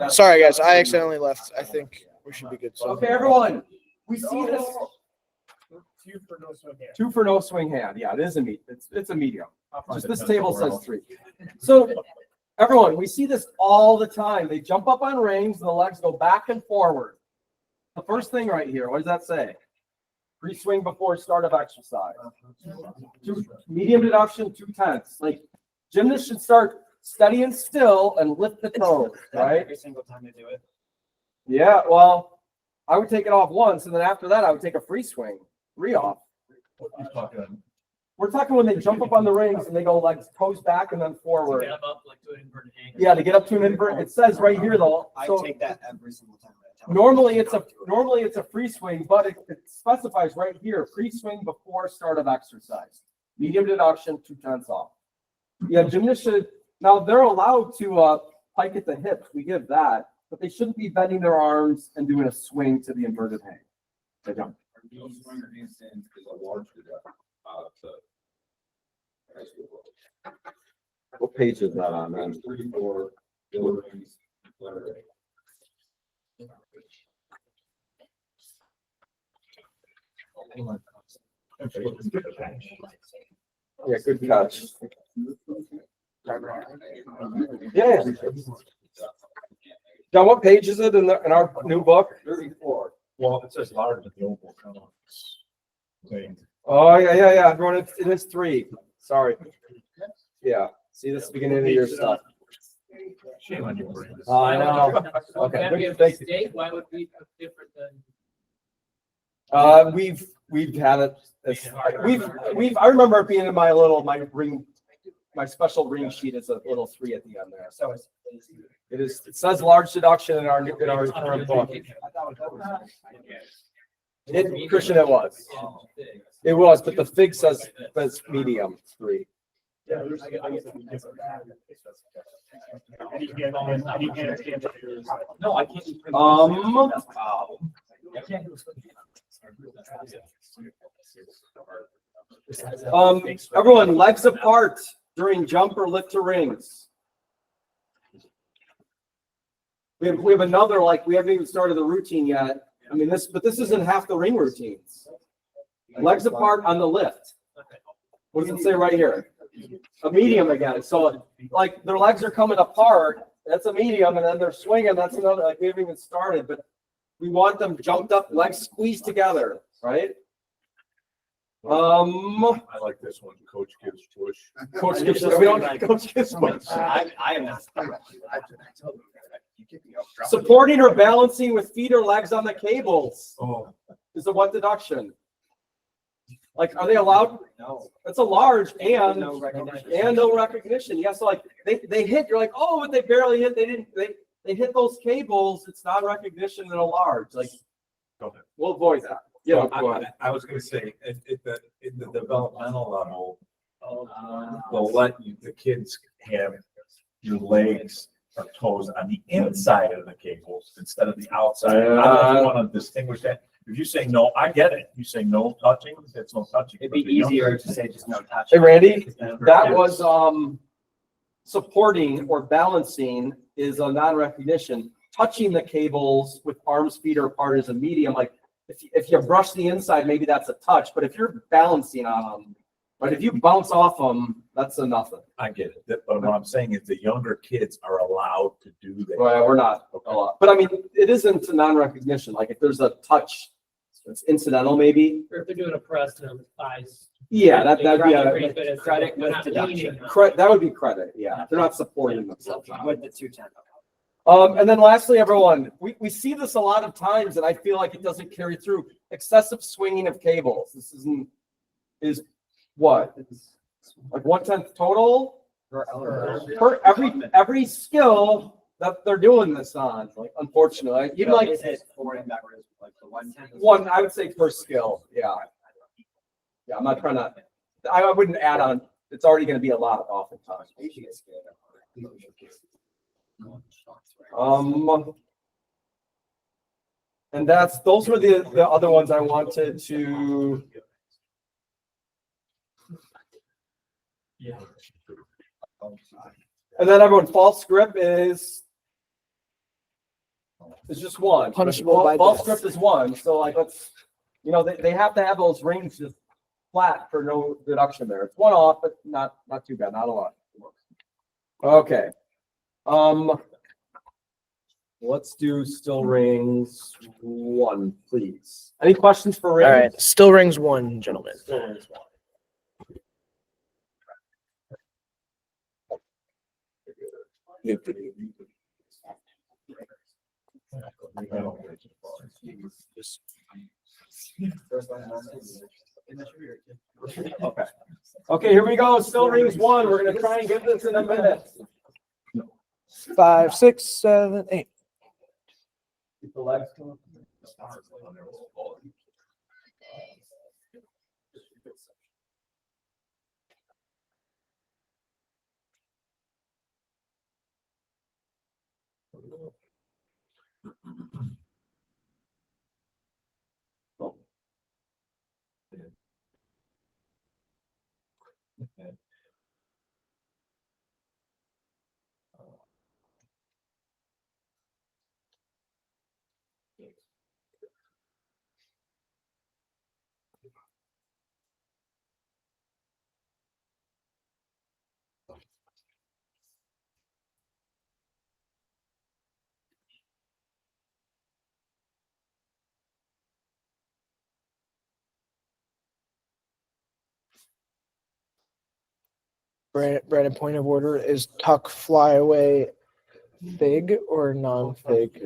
Sorry, guys, I accidentally left. I think we should be good. So. Okay, everyone, we see this. 2 for no swing hand. 2 for no swing hand. Yeah, it is a medium. It's a medium. Just this table says 3. So everyone, we see this all the time. They jump up on rings and the legs go back and forward. The first thing right here, what does that say? Free swing before start of exercise. Medium deduction, 2/10. Like gymnasts should start steady and still and lift the toes, right? Every single time they do it. Yeah, well, I would take it off once, and then after that, I would take a free swing, 3 off. We're talking when they jump up on the rings and they go legs, toes back, and then forward. Yeah, to get up to an invert. It says right here though. I So take that every single time. normally it's a free swing, but it specifies right here, free swing before start of exercise. Medium deduction, 2/10 off. Yeah, gymnasts should. Now they're allowed to pike at the hips. We give that, but they shouldn't be bending their arms and doing a swing to the inverted hang. They don't. What page is that on, man? 34. Yeah, good catch. Yeah. John, what page is it in our new book? 34. Well, it says large at the old book. Oh, yeah. Everyone, it is 3. Sorry. Yeah. See, this is the beginning of your stuff. Shame on your brain. I know. Okay. Thank you. Why would we be different than? We've had it. I remember it being in my ring, my special ring sheet is a little 3 at the end there. So it says large deduction in our current book. Christian, it was. It was, but the fig says medium 3. No, I can't. Everyone, legs apart during jump or lift to rings. We have another, we haven't even started the routine yet. I mean, this isn't half the ring routines. Legs apart on the lift. What does it say right here? A medium again. So their legs are coming apart. That's a medium, and then they're swinging. That's another. We haven't even started, but we want them jumped up, legs squeezed together, right? I like this one, coach gives push. Coach gives, we don't, coach gives push. I am not. Supporting or balancing with feet or legs on the cables Oh, is a what deduction? Like, are they allowed? No. It's a large and No recognition. no recognition. Yeah, so like they hit, you're like, oh, but they barely hit. They hit those cables. It's not recognition in a large. Like, go ahead. we'll avoid that. Yeah, So go ahead. I was gonna say, in the developmental level, they'll let the kids have your legs or toes on the inside of the cables instead of the outside. I don't know if you want to distinguish that. If you say no, I get it. You say no touching, it's no touching. It'd be But the younger- easier to say just no touch. Hey, Randy, that was supporting or balancing is a non-recognition. Touching the cables with arms, feet are apart is a medium. Like if you brush the inside, maybe that's a touch. But if you're balancing on them, but if you bounce off them, that's a nothing. I get it. But what I'm saying is the younger kids are allowed to do that. Well, we're not a lot, but I mean, it isn't a non-recognition. Like if there's a touch, it's incidental, maybe. Or if they're doing a press and the thighs. Yeah, that'd be a Credit with Not deduction. leaning. that would be credit. Yeah, they're not supporting themselves. With the 210. And then lastly, everyone, we see this a lot of times, and I feel like it doesn't carry through. Excessive swinging of cables. This is what? It's like 1/10 total for every skill that they're doing this on. Like, unfortunately, even like Is it forward and backwards, like the 110? one, I would say per skill. Yeah. Yeah, I'm not trying to, I wouldn't add on. It's already going to be a lot oftentimes. And those were the other ones I wanted to. Yeah. And then everyone, false grip is just one. Punishable by False death. grip is one. So like, let's, they have to have those rings just flat for no deduction there. It's one off, but not too bad, not a lot. Okay. Let's do still rings 1, please. Any questions for All rings? right, still rings 1, gentlemen. Still rings 1. Okay. Okay, here we go. Still rings 1. We're gonna try and get this in a minute. 5, 6, 7, 8. Keep the legs coming. Brandon, point of order, is tuck flyaway fig or non-fig?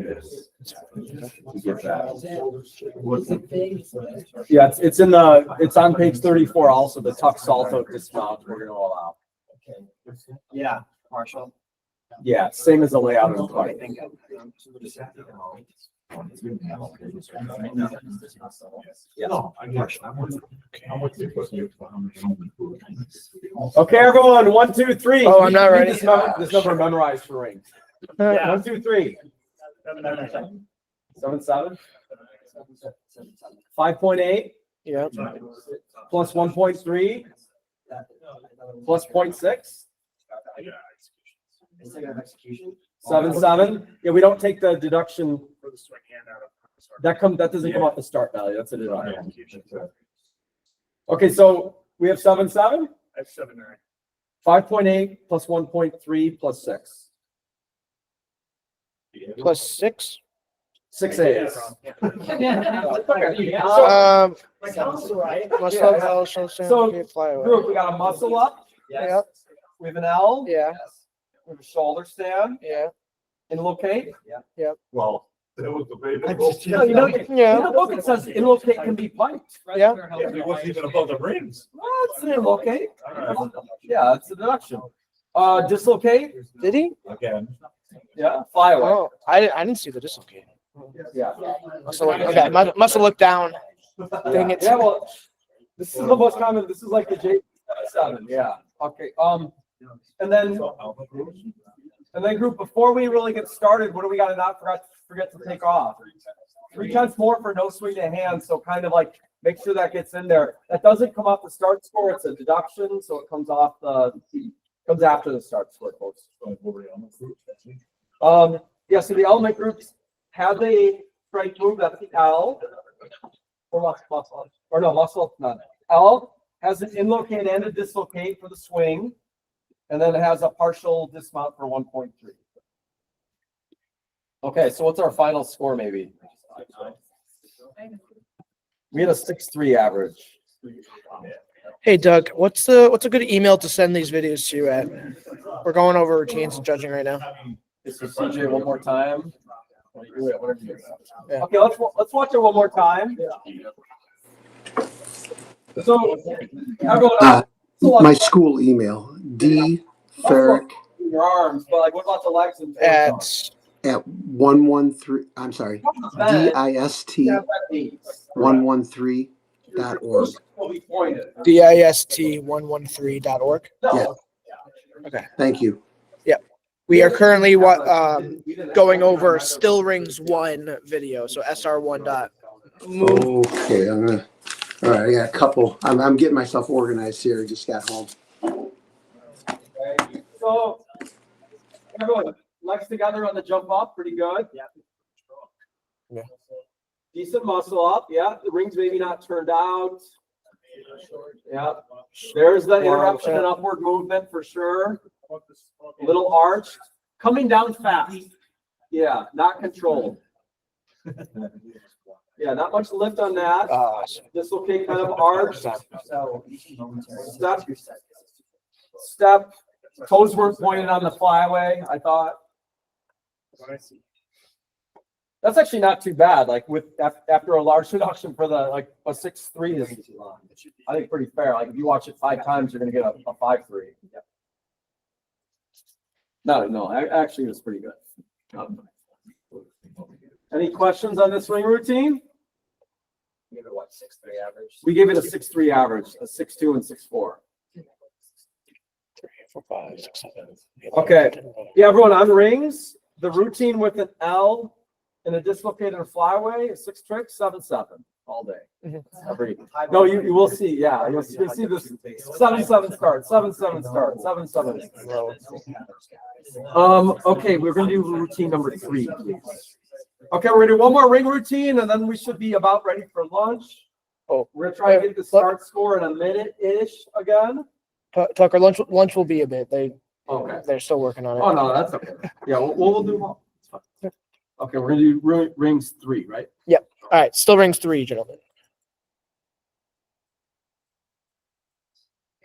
Yeah, it's on page 34 also, the tuck salto dismount we're gonna allow. Yeah, Marshall. Yeah, same as the layout in the bike. Okay, everyone, 1, 2, 3. Oh, I'm not ready. This number memorized for rings. 1, 2, 3. 7, 7. 5.8 Yep. plus 1.3 plus 0.6. Execution. 7, 7. Yeah, we don't take the deduction. For the swing hand out of. That doesn't come off the start value. That's a deduction. Okay, so we have 7, 7. I have 7, 9. 5.8 plus 1.3 plus 6. Plus 6. 6 A's. So, group, we got a muscle up. Yeah. We have an L. Yeah. We have a shoulder stand. Yeah. Inlocate. Well, that was the baby. No, you know, Yeah. in the book it says inlocate can be piped. Yeah. It wasn't even above the ribs. Well, it's an inlocate. Yeah, it's a deduction. Dislocate. Did he? Again. Yeah. Fly away. Oh, I didn't see the dislocate. Yeah. Okay, must have looked down. Dang it. Yeah. Well, this is the most common. This is like the J7. Yeah. Okay. And then group, before we really get started, what do we got to not forget to take off? 3/10 more for no swing to hand. So kind of like make sure that gets in there. That doesn't come off the start score. It's a deduction, so it comes after the start score, folks. Yeah. So the element groups have a strike move. That's the L. Or muscle. Or no, muscle. None. L has an inlocate and a dislocate for the swing. And then it has a partial dismount for 1.3. Okay, so what's our final score maybe? We had a 6.3 average. Hey Doug, what's a good email to send these videos to you at? We're going over routines and judging right now. This is CJ one more time. Yeah. Okay, let's watch it one more time. So everyone, My school email, dferrick your arms, but like what about the legs and At 113, I'm sorry, DIST113.org. will be pointed. DIST113.org. Yeah. Okay. Thank you. We are currently going over Still Rings 1 video, so SR1 dot. Okay, all right, I got a couple. I'm getting myself organized here. I just got home. So everyone, legs together on the jump up, pretty good. Yeah. Decent muscle up, yeah. The rings maybe not turned out. Yeah. There's the interruption and upward movement for sure. Little arch. Coming down fast. Yeah, not controlled. Yeah, not much lift on that. Dislocate kind of arch. Step. Toes weren't pointed on the flyway, I thought. That's actually not too bad. Like after a large reduction for the like a 6.3 is, I think, pretty fair. Like if you watch it 5 times, you're gonna get a 5.3. No, actually it was pretty good. Any questions on this swing routine? Give it what, 6.3 average? We gave it a 6.3 average, a 6.2 and 6.4. 4, 5, 6, 7. Okay. Yeah, everyone on rings, the routine with an L and a dislocated flyway is 6 tricks, 7-7 all day. No, you will see. Yeah, you'll see this 7-7 start, 7-7 start, 7-7. Okay, we're gonna do routine number 3, please. Okay, we're gonna do one more ring routine, and then we should be about ready for lunch. Oh, we're gonna try and get the start score in a minute-ish again. Tucker, lunch will be a bit. They're still working on it. Oh no, that's okay. Yeah, we'll do one. Okay, we're gonna do rings 3, right? Yep. All right, Still Rings 3, gentlemen.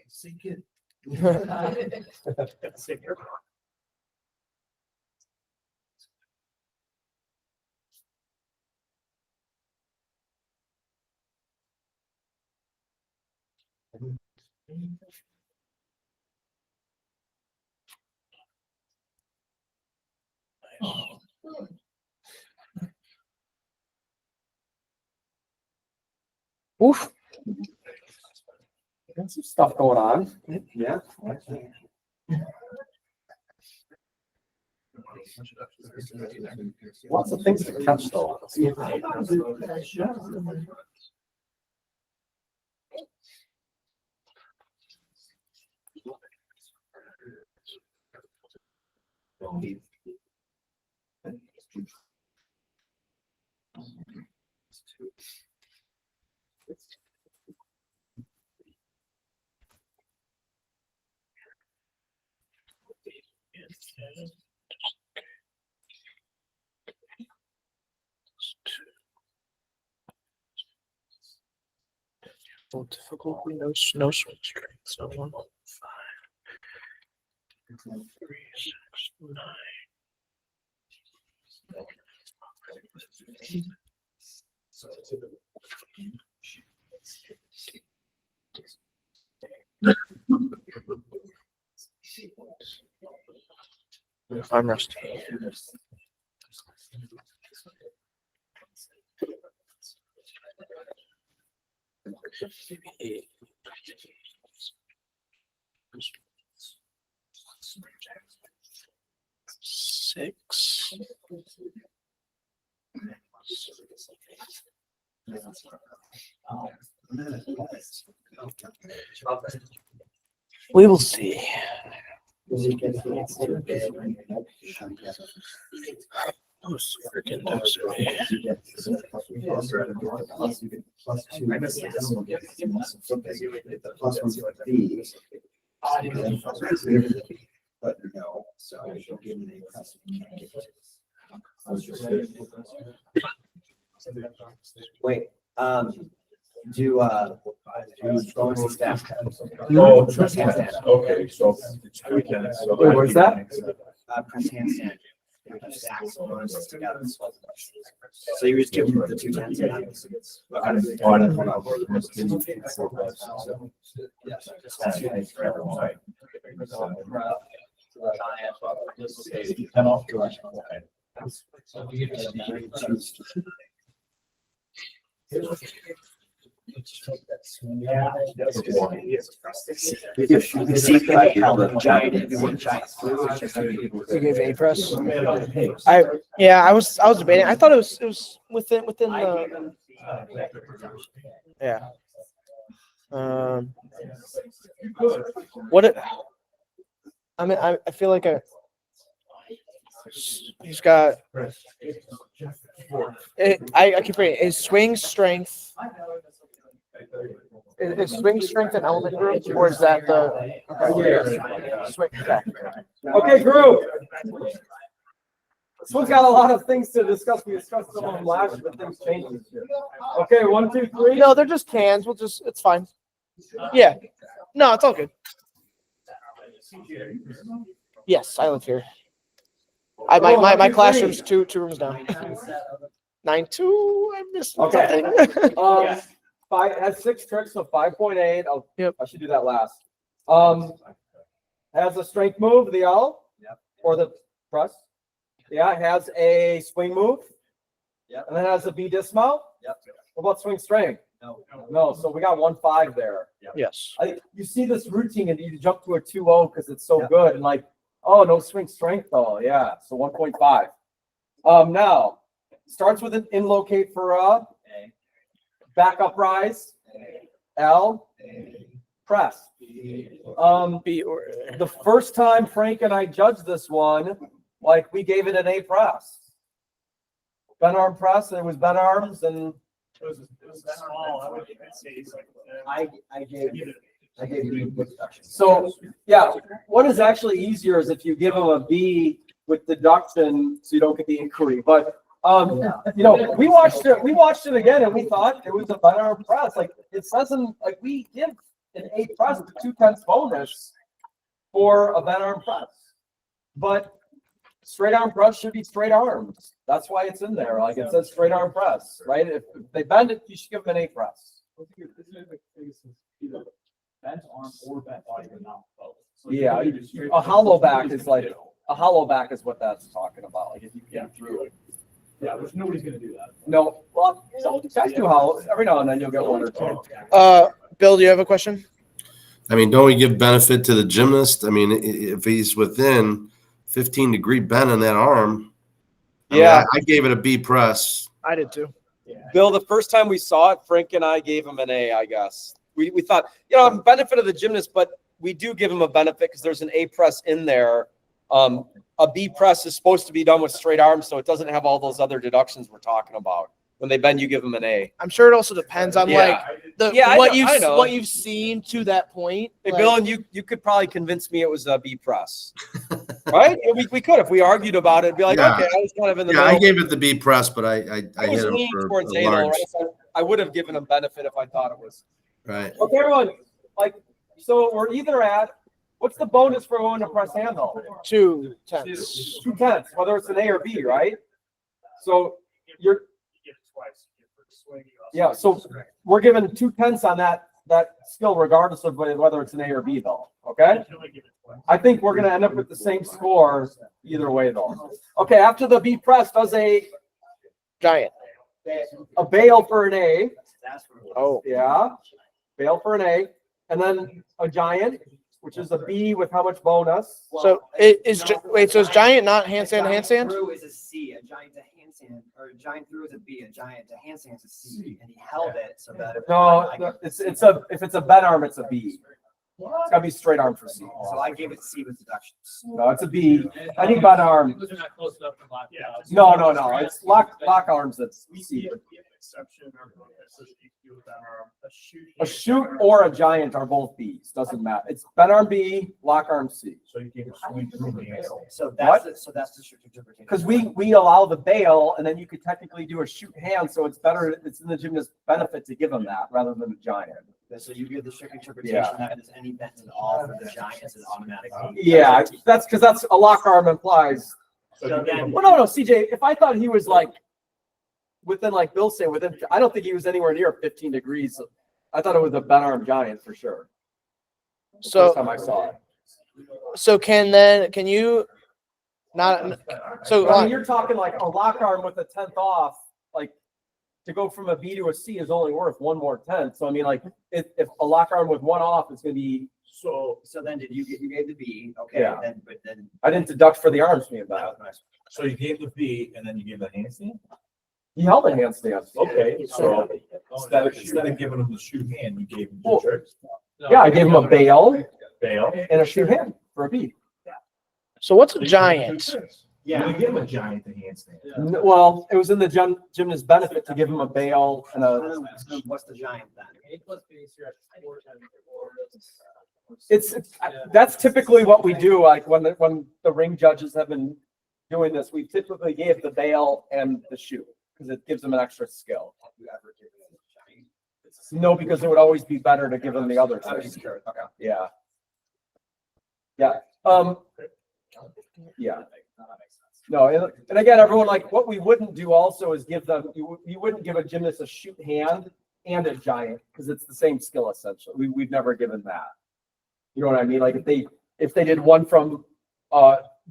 Sink it. Oof. Got some stuff going on. Yeah. Lots of things to catch though. Oh, difficulty, no swing strength. So 1, 5, 3, 6, 9. I'm rusty. Six. We will see. Those freaking But no, so she'll give me the press. Wait, do bonus staff. Oh, okay, so it's weekend. So Wait, where's that? Press handstand. So you just give them the 2 tens. You gave A press. I was debating. I thought it was within the yeah. What it? I mean, I feel like he's got. I keep reading his swing strength. Is swing strength an element group, or is that the swing? Okay, group. This one's got a lot of things to discuss. We discussed them on last, but things changed this year. Okay, 1, 2, 3. No, they're just cans. It's fine. Yeah. No, it's all good. Yes, I live here. My classroom's two rooms down. 9-2. I missed Okay. something. 5 has 6 tricks, so 5.8. Yep. I should do that last. Has a strength move, the L, or the press. Yeah, has a swing move. Yep. And then has a B dismount. Yep. What about swing strength? No. So we got 1-5 there. Yes. You see this routine and you jump to a 2-0 because it's so good and like, oh, no swing strength though. Yeah, so 1.5. Now starts with an in locate for back up rise, L, press. B or The first time Frank and I judged this one, like we gave it an A press. Bent arm press, and it was bent arms, and It was small. I would say it's like. I gave you good deduction. so yeah, what is actually easier is if you give them a B with deduction, so you don't get the inquiry. But we watched it again, and we thought it was a bent arm press. Like it says like we give an A press with 2/10 bonus for a bent arm press, but straight arm press should be straight arms. That's why it's in there. Like it says straight arm press, right? If they bend it, you should give them an A press. Bent arm or bent body, but not both. So Yeah, you could do straight a hollow back is like a hollow back is what that's talking about. Like if you get through it. Yeah, there's nobody's gonna do that. No, well, guys do hollow every now and then. You'll get one or two. Bill, do you have a question? I mean, don't we give benefit to the gymnast? I mean, if he's within 15-degree bend in that arm. I mean, Yeah. I gave it a B press. I did too. Bill, the first time we saw it, Frank and I gave him an A, I guess. We thought, benefit of the gymnast, but we do give him a benefit because there's an A press in there. A B press is supposed to be done with straight arms, so it doesn't have all those other deductions we're talking about. When they bend, you give them an A. I'm sure it also depends on what you've seen to that point. Hey, Like, Bill, and you could probably convince me it was a B press, right? We could if we argued about it. Be like, Yeah. okay, I was kind of in the Yeah, middle. I gave it the B press, but I I was hit him leaning for towards a A, though, large. right? So I would have given him benefit if I thought it was Right. Okay, everyone, like, so we're either at, what's the bonus for going to press handle? 2 tenths. 2/10, whether it's an A or B, right? So you're, You get it twice. You get for swing, you also yeah, get so for strike. we're giving 2/10 on that skill regardless of whether it's an A or B though, okay? You can only give it twice. I think we're gonna end up with the same score either way though. Okay, after the B press does a Giant. bail for an A, Oh, yeah, bail for an A, and then a giant, which is a B with how much bonus? so it is, wait, so is giant not handstand, A giant handstand? through is a C, a giant to handstand, or a giant through is a B, a giant to handstand is a C, and he held it so that. No, it's a, if it's a bent arm, it's a B. It's gotta be straight arm for C. So I gave it C with deductions. No, it's a B. Any bent arm, Those are not close enough to lock Yeah. out. no, it's lock arms, that's We C. give an exception or so that you can do with that arm, a shoot. A shoot or a giant are both Bs, doesn't matter. It's bent arm B, lock arm C. So you can swing through the ankle. So that's, so that's the strict interpretation. Because we allow the bail and then you could technically do a shoot hand, so it's better, it's in the gymnast's benefit to give them that rather than a giant. So you give the strict interpretation Yeah. that there's any bent at all for the giant, it's an automatic. Yeah, that's because that's a lock arm implies. So then, Well, no, CJ, if I thought he was like within, like Bill said, within, I don't think he was anywhere near 15 degrees. I thought it was a bent arm giant for sure. First So, time I saw it. so can you not, so But I mean, you're talking like a lock arm with a 10th off, like to go from a B to a C is only worth one more tenth. So I mean, like if a lock arm with one off is going to be. so then did you gave the B, okay, Yeah. then, but then. I didn't deduct for the arms me about. So you gave the B and then you gave the handstand? He held a handstand. Okay, so instead of giving him the shoot hand, you gave him Well, two tricks. Yeah, I gave him a bail Bail. and a shoot hand for a B. so what's a So you gave him giant? two tricks. Yeah. You didn't give him a giant to handstand. Well, it was in the gymnast's benefit to give him a bail and a. What's the giant then? A plus B, so you're at 4 times It's that's typically what we do. Like when the ring judges have been doing this, we typically gave the bail and the shoot because it gives them an extra skill. No, because it would always be better to give them the other thing. Yeah. Yeah. Yeah. No, and again, everyone, like what we wouldn't do also is give them, you wouldn't give a gymnast a shoot hand and a giant because it's the same skill essentially. We've never given that. You know what I mean? Like if they did one from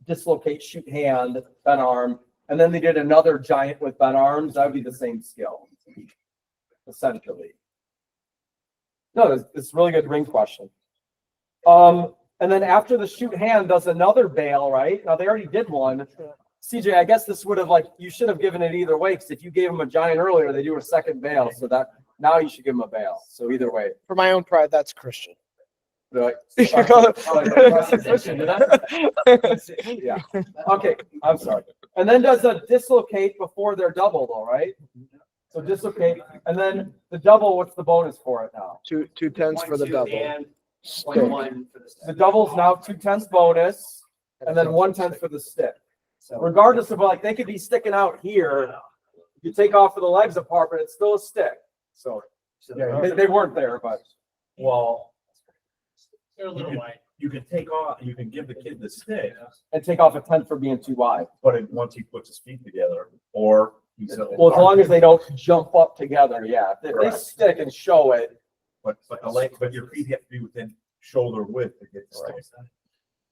dislocate shoot hand, bent arm, and then they did another giant with bent arms, that would be the same skill, essentially. No, it's a really good ring question. And then after the shoot hand does another bail, right? Now they already did one. CJ, I guess this would have you should have given it either way, because if you gave them a giant earlier, they do a second bail. So that now you should give them a bail. So either way. For my own pride, that's Christian. Like, You call it- yeah. Okay, I'm sorry. And then does a dislocate before they're double though, right? So dislocate, and then the double, what's the bonus for it now? 2 tenths for the 0.2 double. and Stick. 0.1 for the stick. The double's now 2/10 bonus, and then 1/10 for the stick. So Regardless of they could be sticking out here. You take off of the legs apart, but it's still a stick. So yeah, they weren't there, but Well, They're a little wide. you can take off, you can give the kid the stick, and take off a 10 for being too wide. but once he puts his feet together, or he's. Well, as long as they don't jump up together, yeah. If they Correct. stick and show it, But the leg, but your feet have to be within shoulder width to get the stick.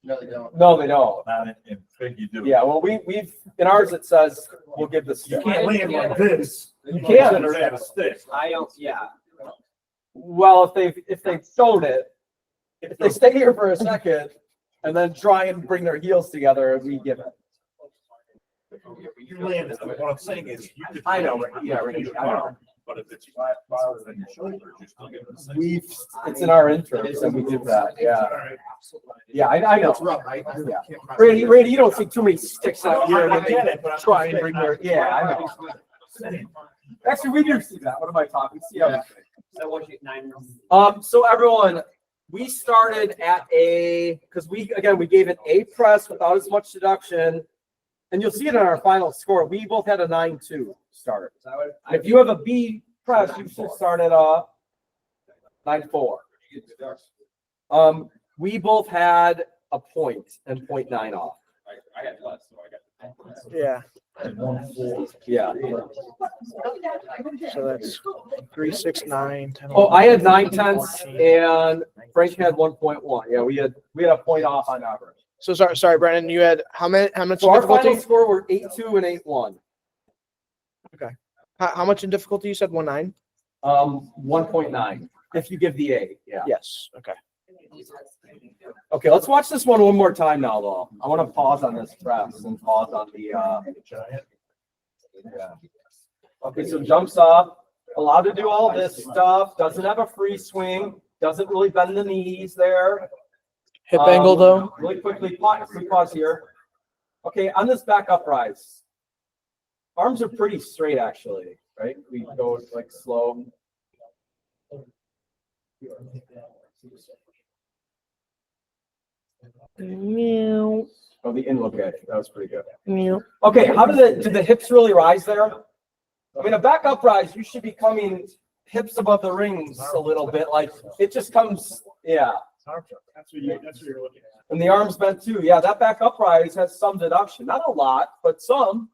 no, they don't. no, they don't. Not in fig, you do. Yeah, well, we've in ours it says we'll give the You stick. can't land like this. You can't. Consider that a stick. I don't, yeah. Well, if they've shown it, if they stay here for a second and then try and bring their heels together, we give it. You land it, what I'm saying is. You could I know, land it, yeah, you right, could I know. arm, But if it's farther than your shoulder, you're still giving the stick. It's in our interest and we did that, yeah. Yeah, I know. It's rough, right? Yeah. Randy, you don't see too many sticks out here I when get they it, but I'm try just and bring saying, their, yeah, I know. Actually, we do see that. What am I talking? See everything. So what you, 9. So everyone, we started at because we gave an A press without as much deduction. And you'll see it in our final score. We both had a 9-2 start. If you have a B press, you should start at 9-4. We both had a point and 0.9 off. I had less, so I got. Yeah. Yeah. So that's 3, 6, 9, 10. Oh, I had 9/10 and Frank had 1.1. Yeah, we had a point off on average. So sorry, Brandon, you had how much So our difficulty? final score were 8-2 and 8-1. How much in difficulty? You said 1.9? 1.9 if you give the A. Yeah. Yes. Okay. Okay, let's watch this one more time now, though. I want to pause on this press and pause on the. Yeah. Okay, so jumps up, allowed to do all this stuff. Doesn't have a free swing. Doesn't really bend the knees there. Hip angle though. Really quickly, pause here. Okay, on this back up rise, arms are pretty straight actually, right? We go like slow. Meow. Oh, the in look at that was pretty good. Meow. Okay, how did the hips really rise there? I mean, a back up rise, you should be coming hips above the rings a little bit, like it just comes, yeah. That's what you're looking at. And the arms bent too. Yeah, that back up rise has some deduction, not a lot, but some.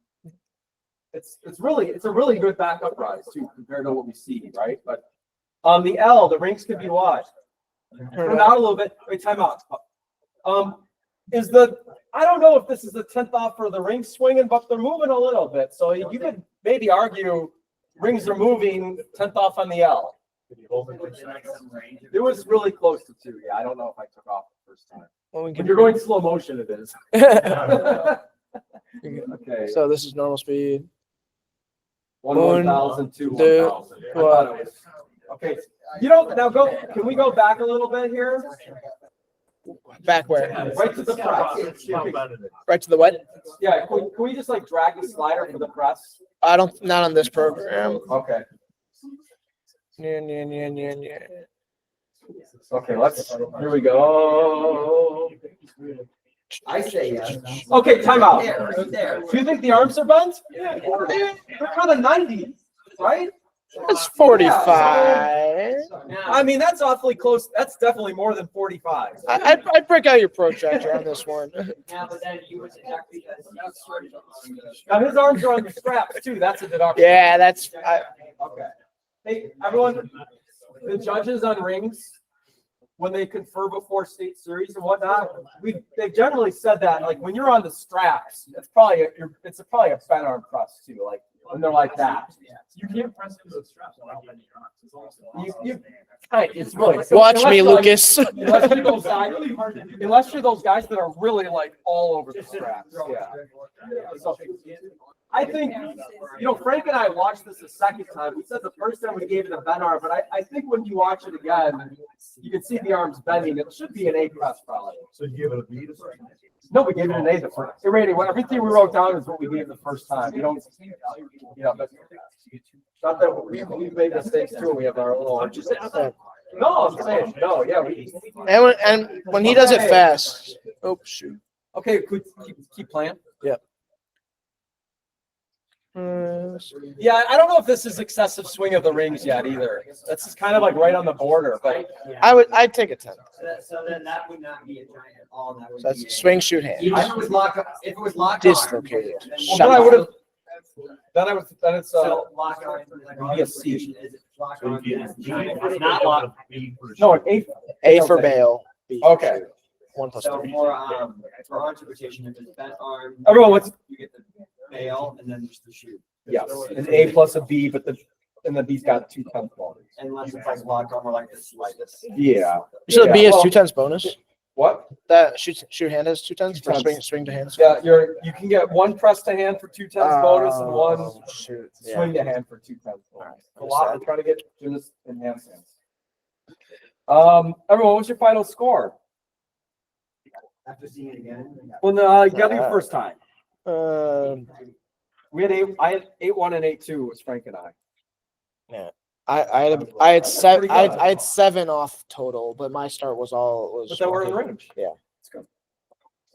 It's a really good back up rise too, compared to what we see, right? But on the L, the rings could be what? Turn out a little bit. Wait, time out. I don't know if this is the 10th off for the rings swinging, but they're moving a little bit. So you could maybe argue rings are moving 10th off on the L. It was really close to 2. Yeah, I don't know if I took off the first time. Well, If you're going slow motion, it is. Okay. So this is normal speed. 1,000, 2, two, 1,000. I thought it was. Okay. Now can we go back a little bit here? Back where? Right to the press. Right to the what? Yeah, can we just like drag the slider for the press? Not on this program. Okay. Yeah. Okay, here we go. I say yes. Okay, time out. There. Do you think the arms are bent? Yeah. They're kind of 90, right? It's 45. I mean, that's awfully close. That's definitely more than 45. I'd break out your protractor on this one. Yeah, but then you would deduct because Now his arms are on the straps too. That's a deduction. Yeah, that's. Okay. Hey, everyone, the judges on rings, when they confer before state series and whatnot, they've generally said that like when you're on the straps, it's probably a bent arm press too. Like when they're like that. You can't press into those straps without bending your arms. It's almost It's really Watch me, Lucas. Unless you're those guys that are really like all over the straps. Yeah. So, I think, Frank and I watched this a second time. We said the first time we gave it a bent arm, but I think when you watch it again, you can see the arms bending. It should be an A press probably. So you give it a B to first? No, we gave it an A the first. Hey, Randy, everything we wrote down is what we gave the first time. But not that we've made mistakes too. And we have our little. No, I'm saying no. Yeah, And when he does it fast. Oh shoot. Okay, keep playing. Yep. Yeah, I don't know if this is excessive swing of the rings yet either. That's just kind of like right on the border, but I'd take a 10. So then that would not be a giant at all. That would So that's be swing, shoot, hand. If it was locked on, Dislocated. well, then I would have. Then it's So lock on. be a C. Is it lock on? It's not locked. No, an A for bail. B for Okay. shoot. 1 plus So 3. for arm interpretation, if it's bent arm. Everyone, let's. You get the bail and then just the shoot. Yes, an A plus a B, but the B's got 2 10th bonus. Unless it's like locked on or like this. Yeah. So the B Yeah, has well- 2 10s bonus. What? That shoot hand has 2 10s for 2 10s. swing to hands. Yeah, you can get 1 press to hand for 2 10ths bonus and 1 Oh, shoot. Yeah. swing to hand for 2 10ths bonus. A Alright, lot. We're trying to get gymnasts in hands. Everyone, what's your final score? After seeing it again. Well, no, you got to do first time. We had I had 8-1 and 8-2 was Frank and I. I had 7. pretty good. I had 7 off total, but my start was all. But then we're in the range. Yeah. It's good.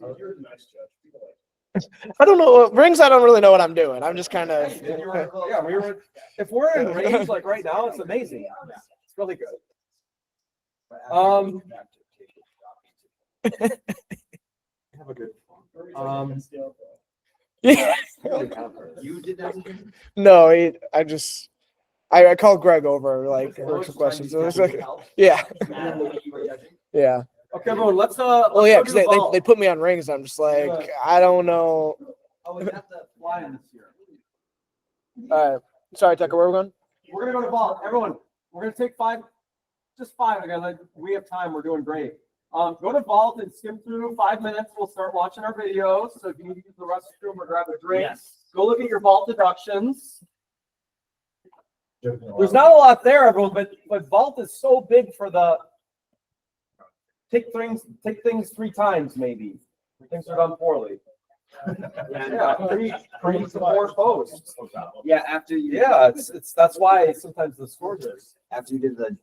You're a nice judge. I don't know rings. I don't really know what I'm doing. I'm just kind of. Yeah, if we're in range like right now, it's amazing. It's really good. Have a good. Yeah. You did that? No, I called Greg over like for some questions. So it was like, yeah, yeah. Okay, everyone, let's Well, yeah, let's because go to the vault. they put me on rings. I'm just like, I don't know. Oh, we got the fly in this year. All right, sorry, Tucker. Where are we going? We're gonna go to vault. Everyone, we're gonna take just five again. Like, we have time. We're doing great. Go to vault and skim through 5 minutes. We'll start watching our videos. So if you need to use the restroom or grab a drink, go look at your vault deductions. There's not a lot there, everyone, but vault is so big for the take things 3 times maybe. Things are done poorly. Yeah, pre to 4 posts. Yeah, after you. Yeah, that's why sometimes the scores are. After you did the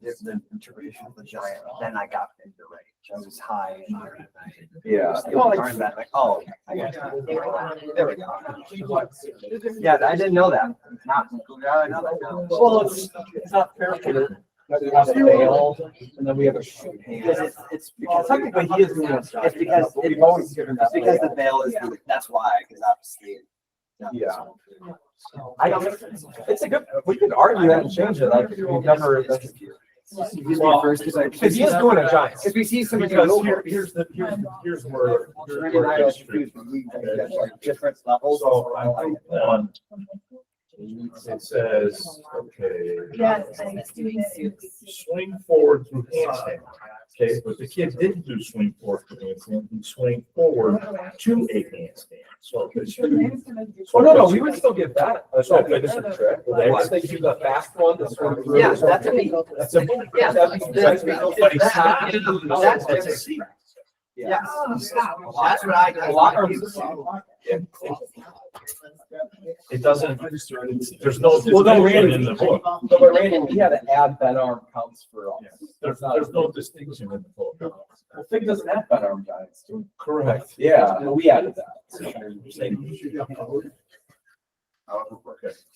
interpretation of the giant, then I got into range. I was high. Yeah. Darn that. Like, oh, I got you. There we go. Yeah, I didn't know that. Not. I know that now. Well, it's not fair for the. We have a fail, and then we have a shoot hand. It's because Technically, he is doing it. It's because we've always given that. it's because the veil is that's why, because obviously. Yeah. I don't. It's a good. We could argue that and change it. Like we've never. Because he is doing a giant. If we see somebody Because over, here's where. Randy and I are confused when we get like different levels. So on it says, okay. Swing forward through handstand. Okay, but the kid didn't do swing forward through handstand, he swing forward to a handstand. So. Oh, no, we would still give that. So, okay, this is a trick. I guess they do the fast one. The sort of. Yeah, that's a. That's a. Yeah, That's that's a secret. Yeah, that's what I. A lot of. It doesn't, there's no Well, no, distinction in the book. So, but Randy, we had to add that arm counts for us. There's no distinction in the book. Well, Fig doesn't have that arm giants. Correct. Yeah, we added that. Okay.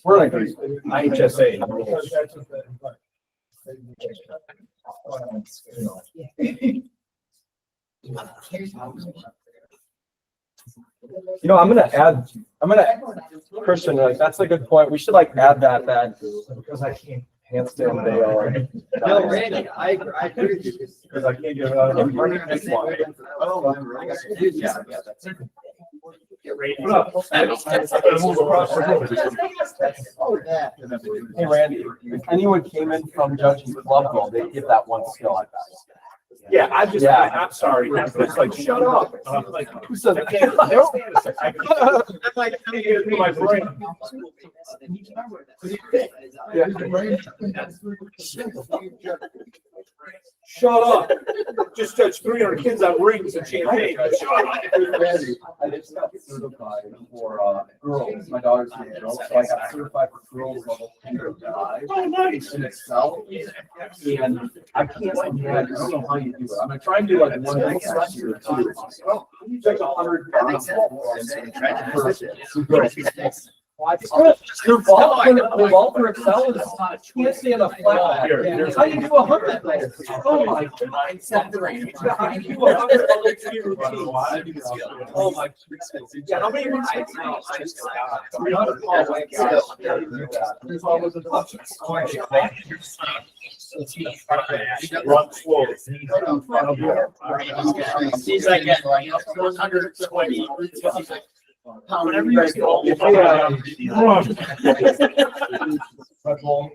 We're in agreement. IHSA rules. You know, I'm gonna, Christian, like, that's a good point. We should like add that because I can't handstand bail. No, Randy, I agree with you. Because I can't get out of the next one. Oh, yeah, that's it. Hey, Randy, if anyone came in from judging club goal, they give that one skill like that. Yeah, I'm sorry. It's like, shut up. I'm like, Who said I that? can't. I'm like, My brain. Shut up. Just touched 300 kids on rings and champagne. Shut up. I just got certified for girls. My daughter's doing girls, so I got certified for girls level 5. Oh, nice. In Excel. And I can't, I don't know how you do it. I'm gonna try and do like one little session or 2. You take 100. Your vault for Excel is can't stand a flat. Here. How do you do 100? Oh my God. How do you do 100? Oh my. Yeah, how many? 300. Run slow. He's like at 120. Whatever you go. Run. Red Bull.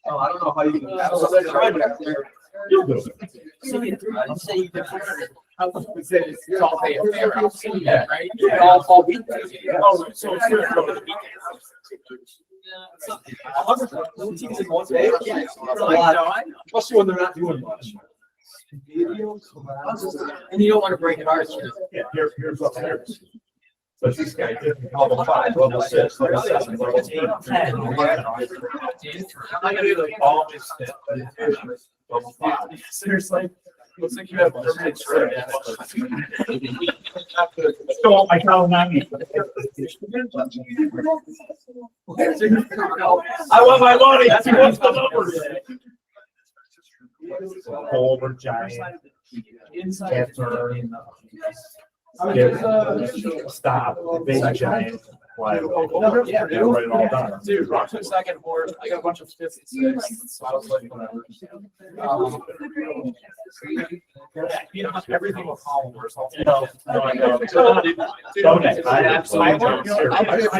Oh, I don't know how you do that. You'll do it. It's all day affair. Yeah, right? Yeah. All week. Oh, so it's good for the Especially when they're not doing much. And you don't want to break it ours. Yeah, here's what happens. But this guy didn't level 5, level 6, level 7, level 8, 10. I'm gonna do like all this stuff. Level 5. Seriously? Looks like you have permanent shred. So I count 90. I want my money. That's what's the numbers. Over giant. Inside. Can't turn. Just, Stop, baby giant. Fly away. Yeah, Yeah, write it all down. dude, rock to second board. I got a bunch of fifths and sixths. So I was like, whatever. You know, everything will follow worse. No, I know. Dude, Okay. I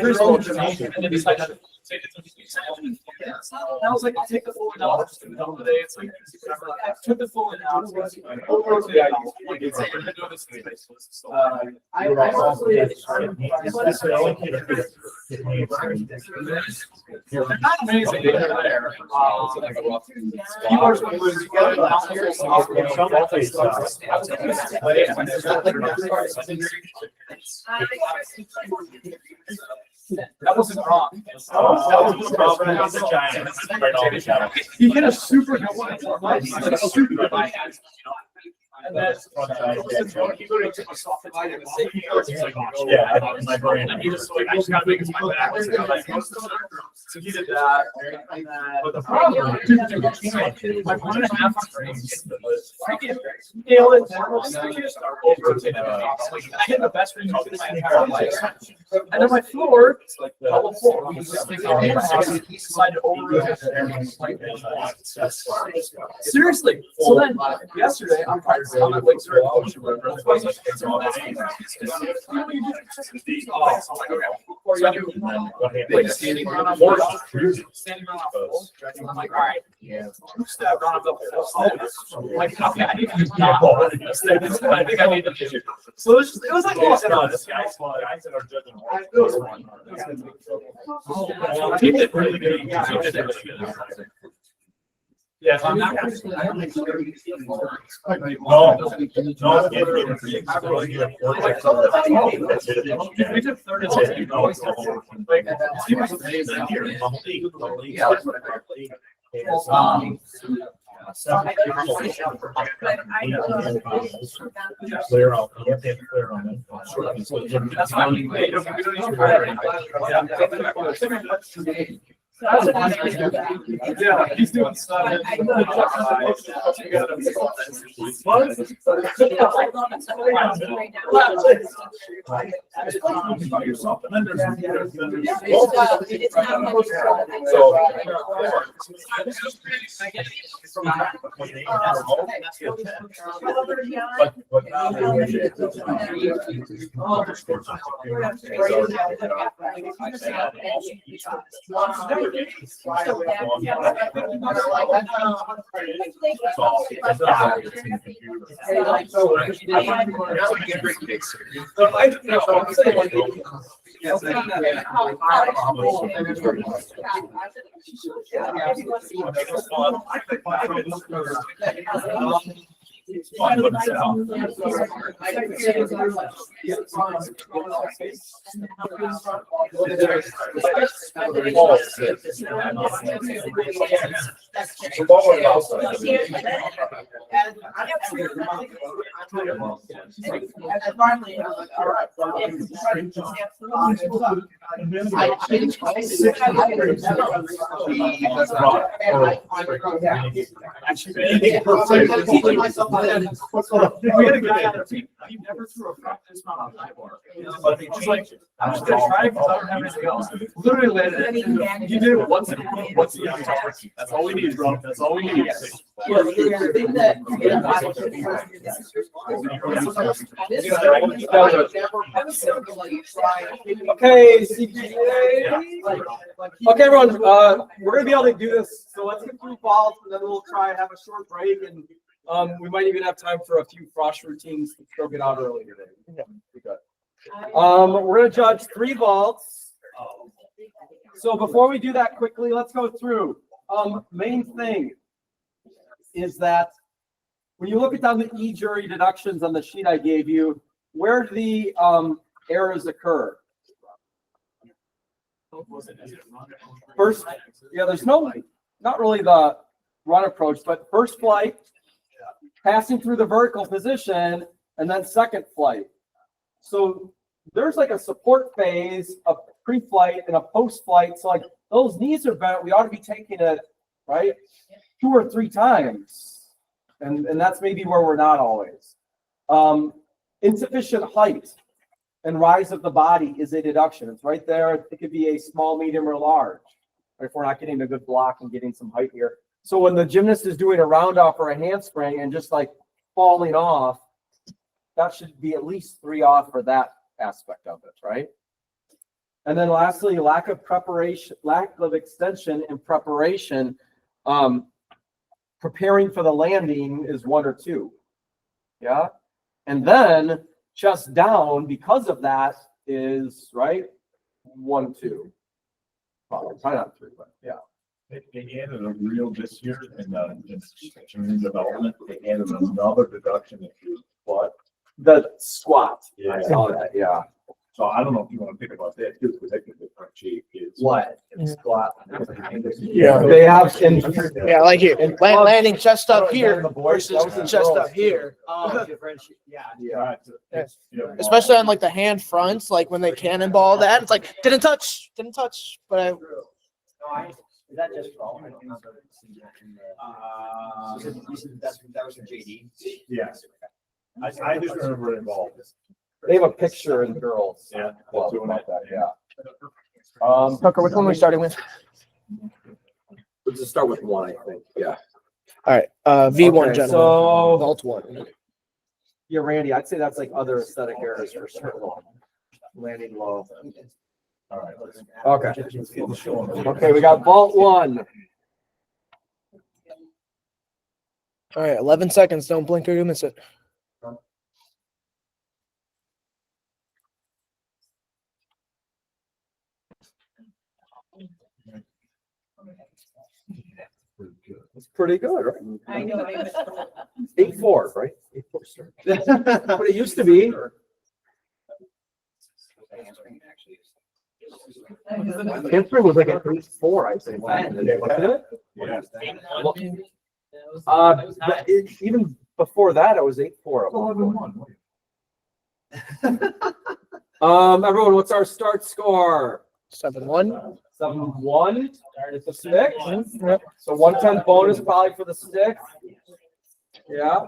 first of all, and then decided to take it to the and I was like, I'll take the full $1 just to done today. It's like, whatever. I took the full $1. I They're not amazing. They're there. Keyboards when you get it down here, so that wasn't wrong. He hit a super good one. Like a super good one. And then he literally took a soft divide and Yeah, my brain. and he just like, I just gotta make it my back. So he did that. And then, but the problem, dude, like 1.5 frames. Freaking nail it. I hit the best range of my entire life. And then my floor, double four. Decided over. Seriously. So then yesterday, I'm practicing on my legs are motion. Standing around on board. Standing around on full. I'm like, all right. Two-step run up the whole. Like, okay, I need to do that. I think I need to do. So it was like, oh, this guy's guys that are judging. He did really good. He did really good. Yeah, if I'm not. No, We took third and second. Like, he was amazing here. Clear out. You have to have clear on it. That's fine. We don't need to. Yeah, he's doing stuff. We had a guy on the team, he never threw a front this amount on high bar. But he was like, I'm just gonna try because I don't have anything else. Literally landed it. He did it once a year. That's all we need, bro. That's all we need. Okay, CPA. Okay, everyone, we're gonna be able to do this. So let's get through balls and then we'll try and have a short break and we might even have time for a few frosh routines to go get out early today. Yeah, we good. We're gonna judge 3 vaults. So before we do that quickly, let's go through. Main thing is that when you look at down the E-jury deductions on the sheet I gave you, where do the errors occur? First, yeah, there's no, not really the run approach, but first flight, passing through the vertical position, and then second flight. So there's like a support phase, a pre-flight, and a post-flight. So like those knees are bent, we ought to be taking it, right, 2 or 3 times. And that's maybe where we're not always. Insufficient height and rise of the body is a deduction. It's right there. It could be a small, medium, or large. If we're not getting a good block and getting some height here. So when the gymnast is doing a round off or a handspring and just like falling off, that should be at least 3 off for that aspect of it, right? And then lastly, lack of preparation, lack of extension and preparation. Preparing for the landing is 1 or 2. Yeah. And then chest down because of that is right 1, 2. Probably not 3, but yeah. They added a reel this year in community development. They added another deduction if you squat. The squat. Yeah. I saw that. Yeah. So I don't know if you want to think about that too, because that could differentiate is What? squat. Yeah. They have in Yeah, like here, And landing chest up Oh, here yeah, the boys, versus that was in chest girls, up here. Oh, differentiate, yeah. Yeah. Especially on like the hand fronts, like when they cannonball that, it's like didn't touch. But I, No, is that just for all? I don't remember seeing that in the. You said that was from JD? Yes. I just remember it involved. They have a picture in girls. Yeah. Well, about that. Yeah. Tucker, which one are we starting with? Let's just start with 1, I think. Yeah. All right, V1 Okay, gentlemen. so Vault 1. yeah, Randy, I'd say that's like other aesthetic areas for sure. Landing low. All right. Okay. Let's get the show on. Okay, we got vault 1. All right, 11 seconds. Don't blink or you miss it. It's pretty good, right? I know. 8-4, right? 8-4 start. But it used to be. Handspring was like an 8-4, I'd say. Wasn't it? Yeah. But even before that, it was 8-4. 11-1. Everyone, what's our start score? 7-1. 7-1. Start at the stick. Yep. So 110 bonus probably for the stick. Yeah.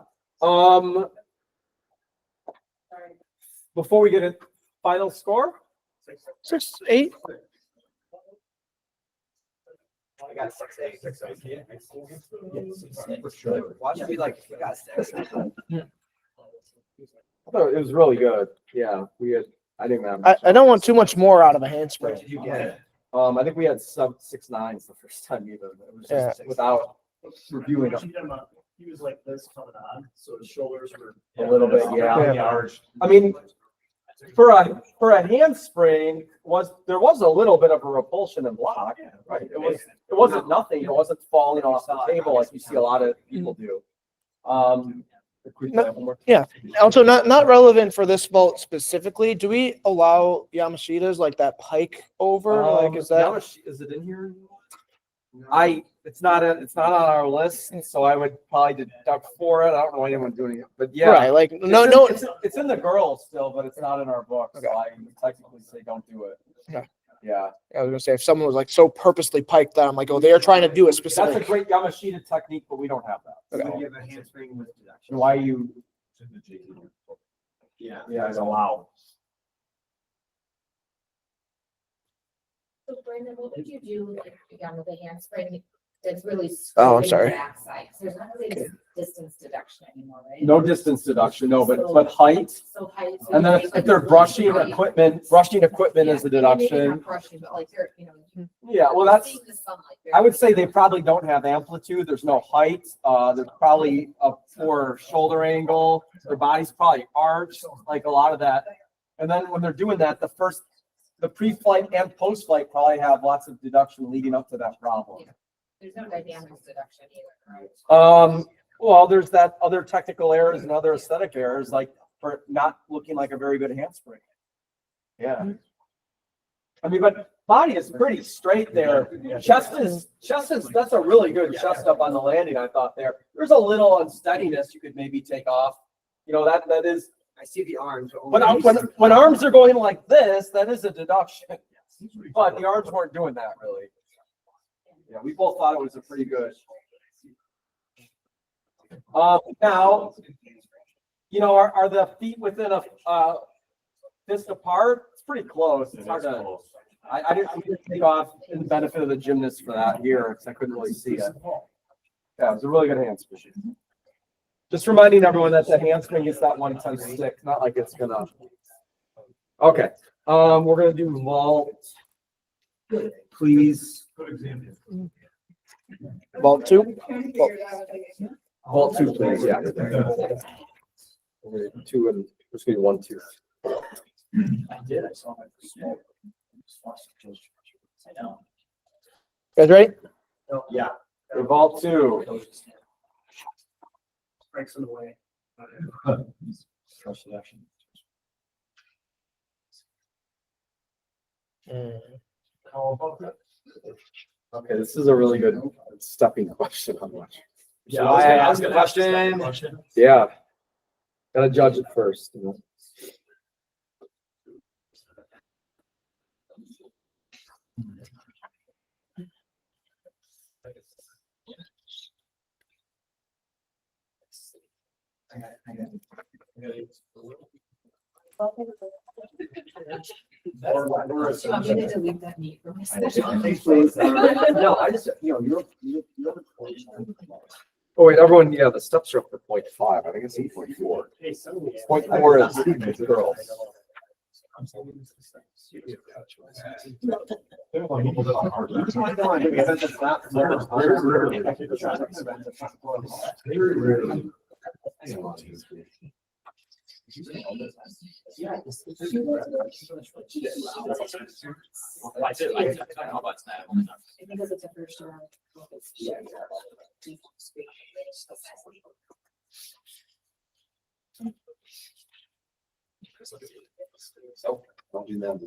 Before we get a final score. 6-8. I got 6-8. For sure. Watch me like, you got 6. I thought it was really good. Yeah, we had. I didn't have. I don't want too much more out of a handspring. What did you get? I think we had sub 6-9s the first time even. It was just without reviewing them He was like this coming on, so his shoulders were. a little bit. Yeah. Yards. I mean, for a handspring there was a little bit of a repulsion and block, right? It wasn't nothing. It wasn't falling off the table like you see a lot of people do. Yeah. Also, not relevant for this vault specifically. Do we allow Yamashitas like that pike over? Like, is that? Is it in here? It's not on our list, so I would probably deduct for it. I don't know why anyone's doing it, but yeah. Right. Like no. It's in the girls still, but it's not in our book, Okay. so I technically say don't do it. Okay. Yeah. I was gonna say if someone was like so purposely piked that I'm like, oh, they are trying to do a That's a specific. great Yamashita technique, but we don't have that. Okay. You have a handspring with deduction. And why you? Yeah. Yeah, it's allowed. So Brandon, what would you do like again with a handspring that's really Oh, I'm scraping sorry. the backside? 'Cause there's not really this distance deduction anymore, right? No distance deduction, no, but height. So height. And then if they're brushing equipment is a deduction. Brushing, but like they're, Yeah, well, you're that's, seeing the sunlight. I would say they probably don't have amplitude. There's no height. There's probably a poor shoulder angle. Their body's probably arched, like a lot of that. And then when they're doing that, the pre-flight and post-flight probably have lots of deduction leading up to that problem. There's no dynamics deduction either, right? Well, there's that other technical errors and other aesthetic errors, like for not looking like a very good handspring. Yeah. I mean, but body is pretty straight there. Chest is, that's a really good chest up on the landing, I thought there. There's a little unsteadiness you could maybe take off. That is, I see the arms. but when arms are going like this, that is a deduction. But the arms weren't doing that really. Yeah, we both thought it was a pretty good. Now, are the feet within a fist apart? It's pretty close. It's hard to. I didn't take off in the benefit of the gymnast for that here because I couldn't really see it. Yeah, it was a really good handspring. Just reminding everyone that the handspring is that 1/10 stick, not like it's gonna. Okay, we're gonna do vault. Please. Vault 2. Vault 2, please. Yeah. Two and just need 1, 2. I did, I saw my. I know. Guys ready? Yeah. Vault 2. Breaks in the way. Okay, this is a really good stepping question. How much? Yeah, I was ask a gonna ask that question? Yeah. Gotta judge it first. Do you want me to delete that meat from my session? No, I just, oh wait, everyone, yeah, the steps are up to 0.5. I think it's 8.4. 0.4 is girls. Because it's a first round. So, don't do that.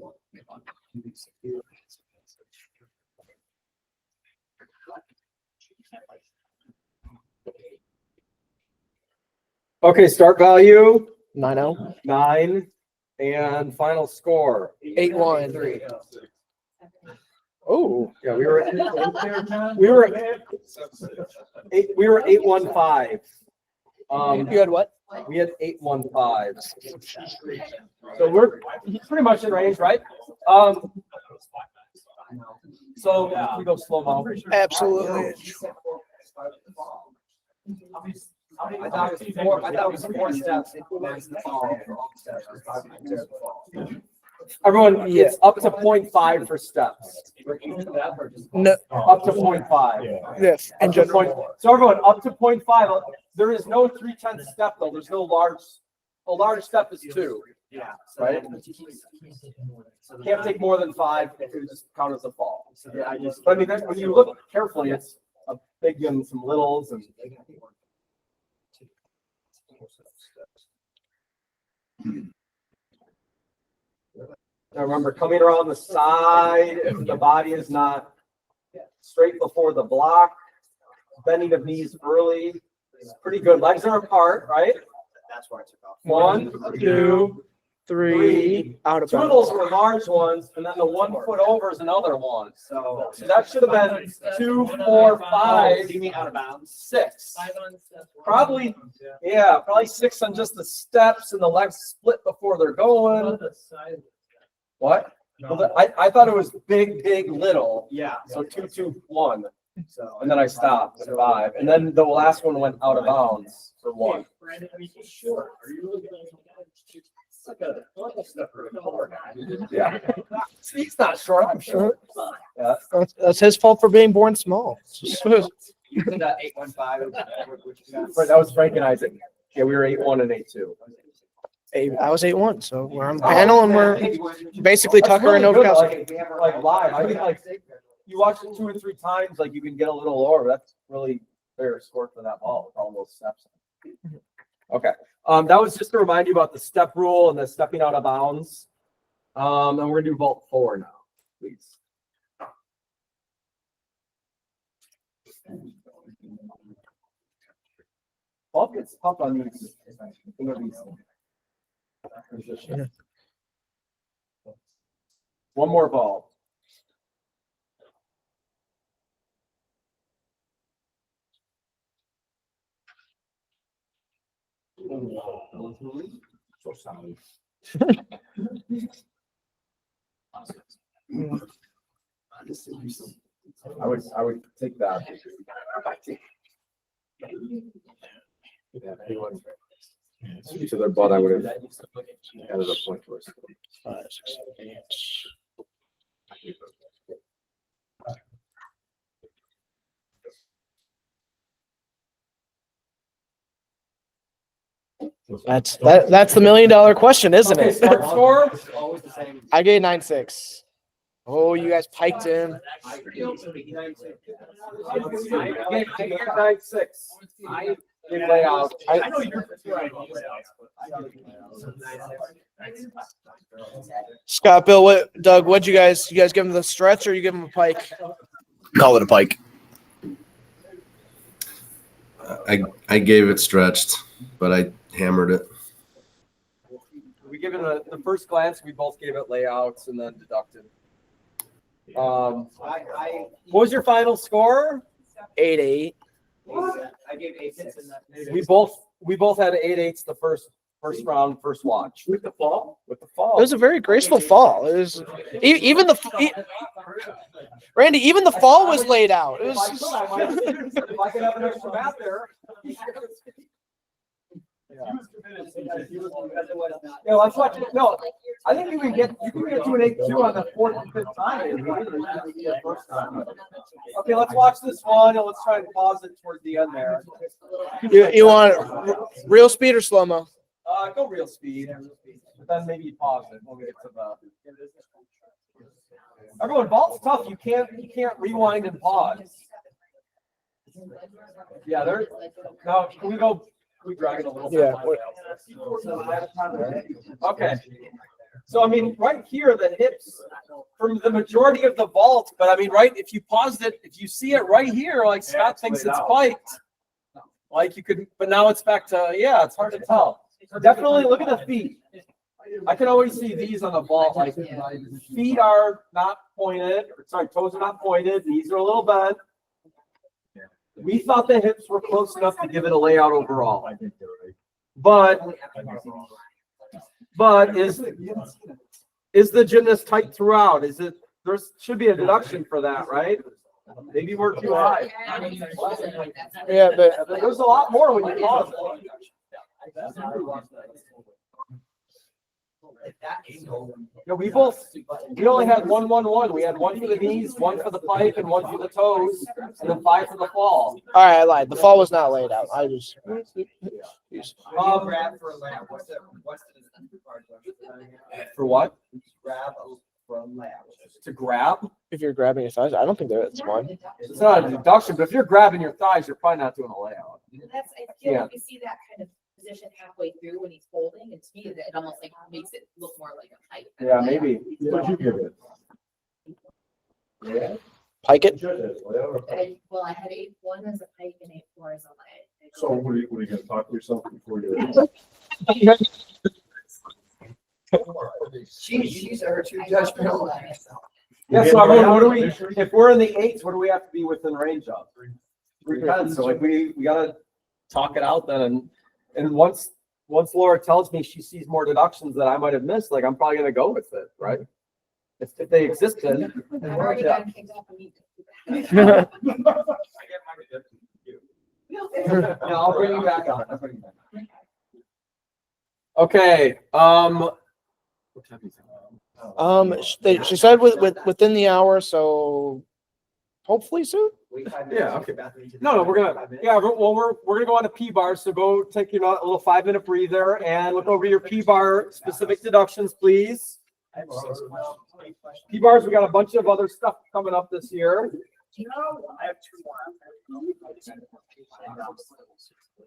Okay, start value 9-0. 9 and final score 8-1. Oh, yeah, we were at 815. you had what? We had 815. So we're pretty much in range, right? So we go slow mo. Absolutely. I thought it was 4 steps. Everyone, it's up to 0.5 for steps. No. Up to 0.5. Yes. In Up to general. So everyone, up to 0.5. There is no 3/10 step though. There's no large. A large step is 2. Yeah. Right? Can't take more than 5. It would just count as a fall. Yeah, I just. But I mean, when you look carefully, it's a big and some littles and. Now remember, coming around the side, if the body is not straight before the block, bending of knees early, is pretty good. Legs are apart, right? That's why I took off. 1, 2, 3. Out of 2 of bounds. those were large ones, and then the 1 foot over is another one. So that should have been 2, 4, 5. You mean out of bounds? 6. Probably, yeah, probably 6 on just the steps and the legs split before they're going. What? I thought it was big, big, little. Yeah. So 2, 2, 1. So. And then I stopped at 5. And then the last one went out of bounds for 1. Brandon, I mean, he's short. Are you really gonna? It's like a step for a taller guy. Yeah. He's not short, I'm short. Yeah. That's his fault for being born small. You said 815. Right, that was Frank and Isaac. Yeah, we were 8-1 and 8-2. I was 8-1, so we're on the panel and we're basically That's Tucker and really good, Novakowski. like live. I mean, like you watch it 2 or 3 times, like you can get a little lower. That's really fair score for that ball with all those steps. Okay. That was just to remind you about the step rule and the stepping out of bounds. And we're gonna do vault 4 now, please. Ball gets tough on these. One more ball. So solid. I would take that. To their butt, I would have added a point to us. 5, 6, 7, 8. That's the $1 million question, isn't Okay, it? start score. I gave 9-6. Oh, you guys piked him. I gave 9-6. I gave layout. I know you're right. Scott, Bill, Doug, what'd you guys give him the stretch or you give him a pike? Call it a pike. I gave it stretched, but I hammered it. We give it the first glance, we both gave it layouts and then deducted. What was your final score? 8-8. I gave 8-6. We both had 8-8s the first round, first watch. With the fall? With the fall. It was a very graceful fall. It was even Randy, even the fall was laid out. It was If I could have an extra mat there. Yeah, let's watch it. No, I think you can get to an 8-2 on the 4th and 5th time. Okay, let's watch this one and let's try and pause it towards the end there. you want real speed or slow mo? Go real speed, but then maybe pause it when we get to the. Everyone, ball's tough. You can't rewind and pause. Yeah, there. Now, can we go? We drag it a little bit. Yeah. Okay. So I mean, right here, the hips from the majority of the vault, but I mean, right, if you paused it, if you see it right here, like Scott thinks it's spiked, like you could, but now it's back to, yeah, it's hard to tell. Definitely look at the feet. I can always see these on the vault, like feet are not pointed, or sorry, toes are not pointed, knees are a little bent. We thought the hips were close enough to give it a layout overall. But is the gymnast tight throughout? There should be a deduction for that, right? Maybe we're too high. Yeah, but There's a lot more when you pause. Yeah, we only had 1-1-1. We had one for the knees, one for the pike, and one for the toes, and then 5 for the fall. all right, I lied. The fall was not laid out. I just Grab for a lap. What's the For what? grab for a lap? To grab? if you're grabbing your thighs, I don't think that's one. It's not a deduction, but if you're grabbing your thighs, you're probably not doing a layout. That's, I feel like you see that kind of position halfway through when he's holding, and to me, that it almost like makes it look more like a height. Yeah, maybe. What'd you give it? Pike it. Well, I had 8-1 as a pike and 8-4 as a leg. So what are you gonna talk to yourself before you? She's too judgmental. Yeah, so everyone, what do we, if we're in the 8s, what do we have to be within range of? 3 so like we gotta talk it out then, and once Laura tells me she sees more deductions that I might have missed, like I'm probably gonna go with it, right? If they existed. I've already gotten kicked off a meet. No, I'll bring you back on. Okay, what time is it? She said within the hour, so hopefully soon. Yeah, okay. No, we're gonna go on to P-bar, so go take your a little 5-minute breather and look over your P-bar specific deductions, please. P-bars, we got a bunch of other stuff coming up this year. I have 2 more.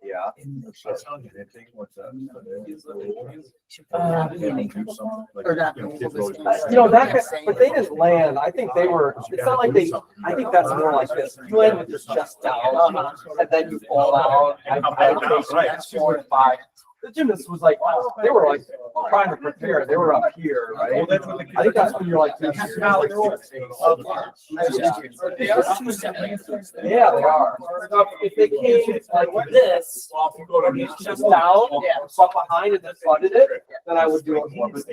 Yeah. But they didn't land. I think they were, it's not like I think that's more like this. You land with your chest down and then you fall out. I think 4 and 5. the gymnast was like, they were like trying to prepare. They were up here, right? I think that's when you're like, yeah, they are. So if they came like this, just down, up behind and then flooded it, then I would do it more. But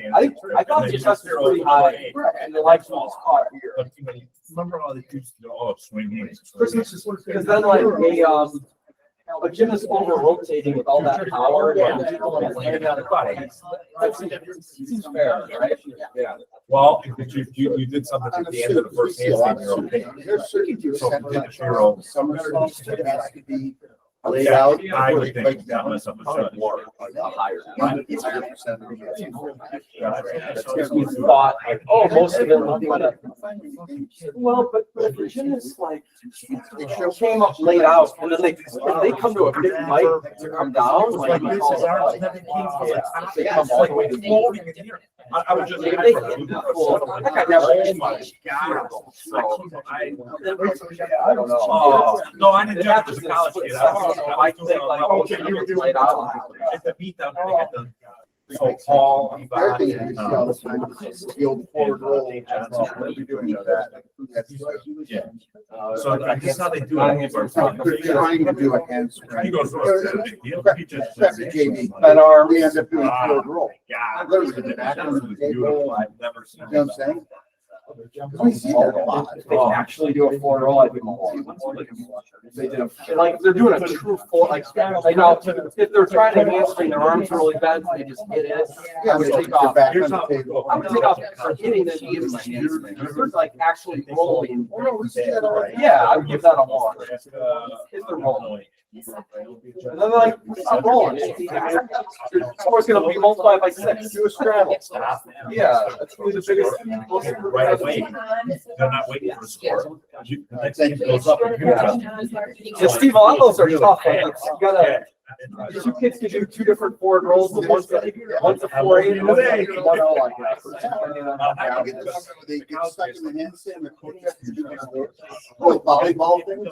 I thought the chest was pretty high and the legs was caught here. Remember all the used to, oh, swing hands. Because then like a gymnast over rotating with all that power. Seems fair, right? Yeah. Well, if you did something at the end of the first handstand, you're okay. So if you did a zero, Somersaults has to be laid out. I would think that was something. We thought, like, oh, most of them would want to. Well, but if the gymnast like came up laid out and then they come to a big height to come down, like they come all the way to the. I was just. They can do the full. That guy never did much. I don't know. Oh, no, I didn't It do it happens as a in college split kid. seconds. I think like, Okay, you were doing at the beat down, they had the, so Paul, Other thing Yvonne, you see all the time is the field forward roll. Yeah. So I guess how they do They're it. trying to do a handspring. He goes, Except the JV. Ben arms. We end up doing field roll. God, Literally the back of the table. I've never seen. You know what I'm saying? We see that a lot. If they actually do a forward roll, I'd be more. They did a, like, they're doing a true forward, like, now, if they're trying to hamstring, their arms are really bent, they just hit it. Yeah, I would but take they're off. back on the table. I would take off for hitting them, even my hamstring. If they're like actually rolling. We see that all the time. Yeah, I would give that a one. If they're rolling. And then like, stop rolling. It's always gonna be multiplied by 6. Do a straddle. Yeah, that's really the biggest. Right away. They're not waiting for a score. The next thing goes up. And Yeah, Steve, a lot of those are tough. Like, you gotta, the two kids can do 2 different forward rolls. One's a 4-8 and one 1-0, I guess. They get stuck in the handstand, the coach has to do like volleyball things.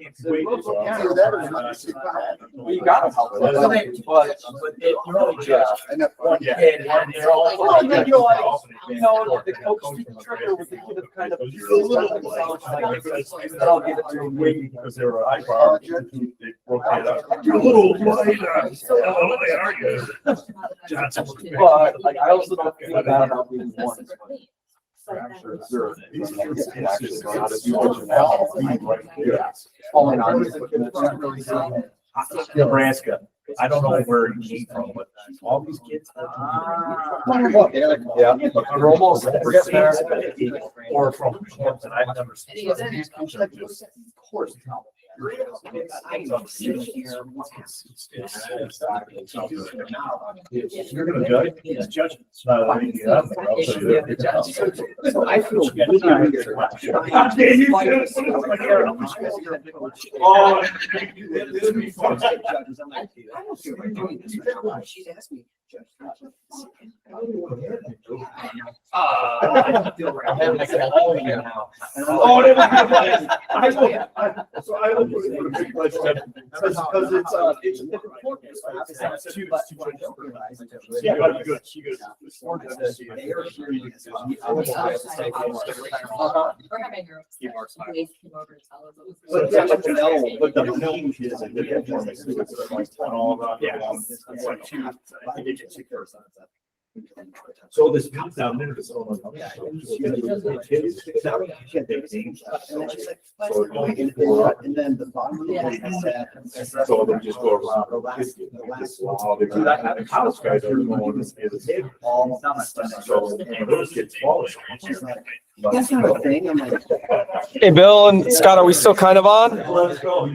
Either that or not. Well, you gotta help them. But it really just. And that one Yeah. kid, And then you're like, the coach trigger with the kid of kind of. I'll give it to him. Because they were high bar. They broke it up. You're a little light. How are you? Johnson. But like, I also don't feel bad about being one. I'm sure zero. Nebraska. I don't know where he came from, but all these kids. Yeah, we're almost, we're getting there. Or from Hampton, I've never seen. of course. You're gonna judge? He's judging. It's not letting you out. So I feel really weird. Oh. She's asked me. So I look for a big question because it's yeah, but good. She goes. We're having her. Wade came over to tell us it was- But yeah, but the name is a good information. It's like all about, yeah, it's like two. I think it's two first. So this comes down there. And then the bottom. So they just go around. The college guys are the ones that is it. So those kids fall. That's not a thing. I'm like. Hey, Bill and Scott, are we still kind of on? Let's go.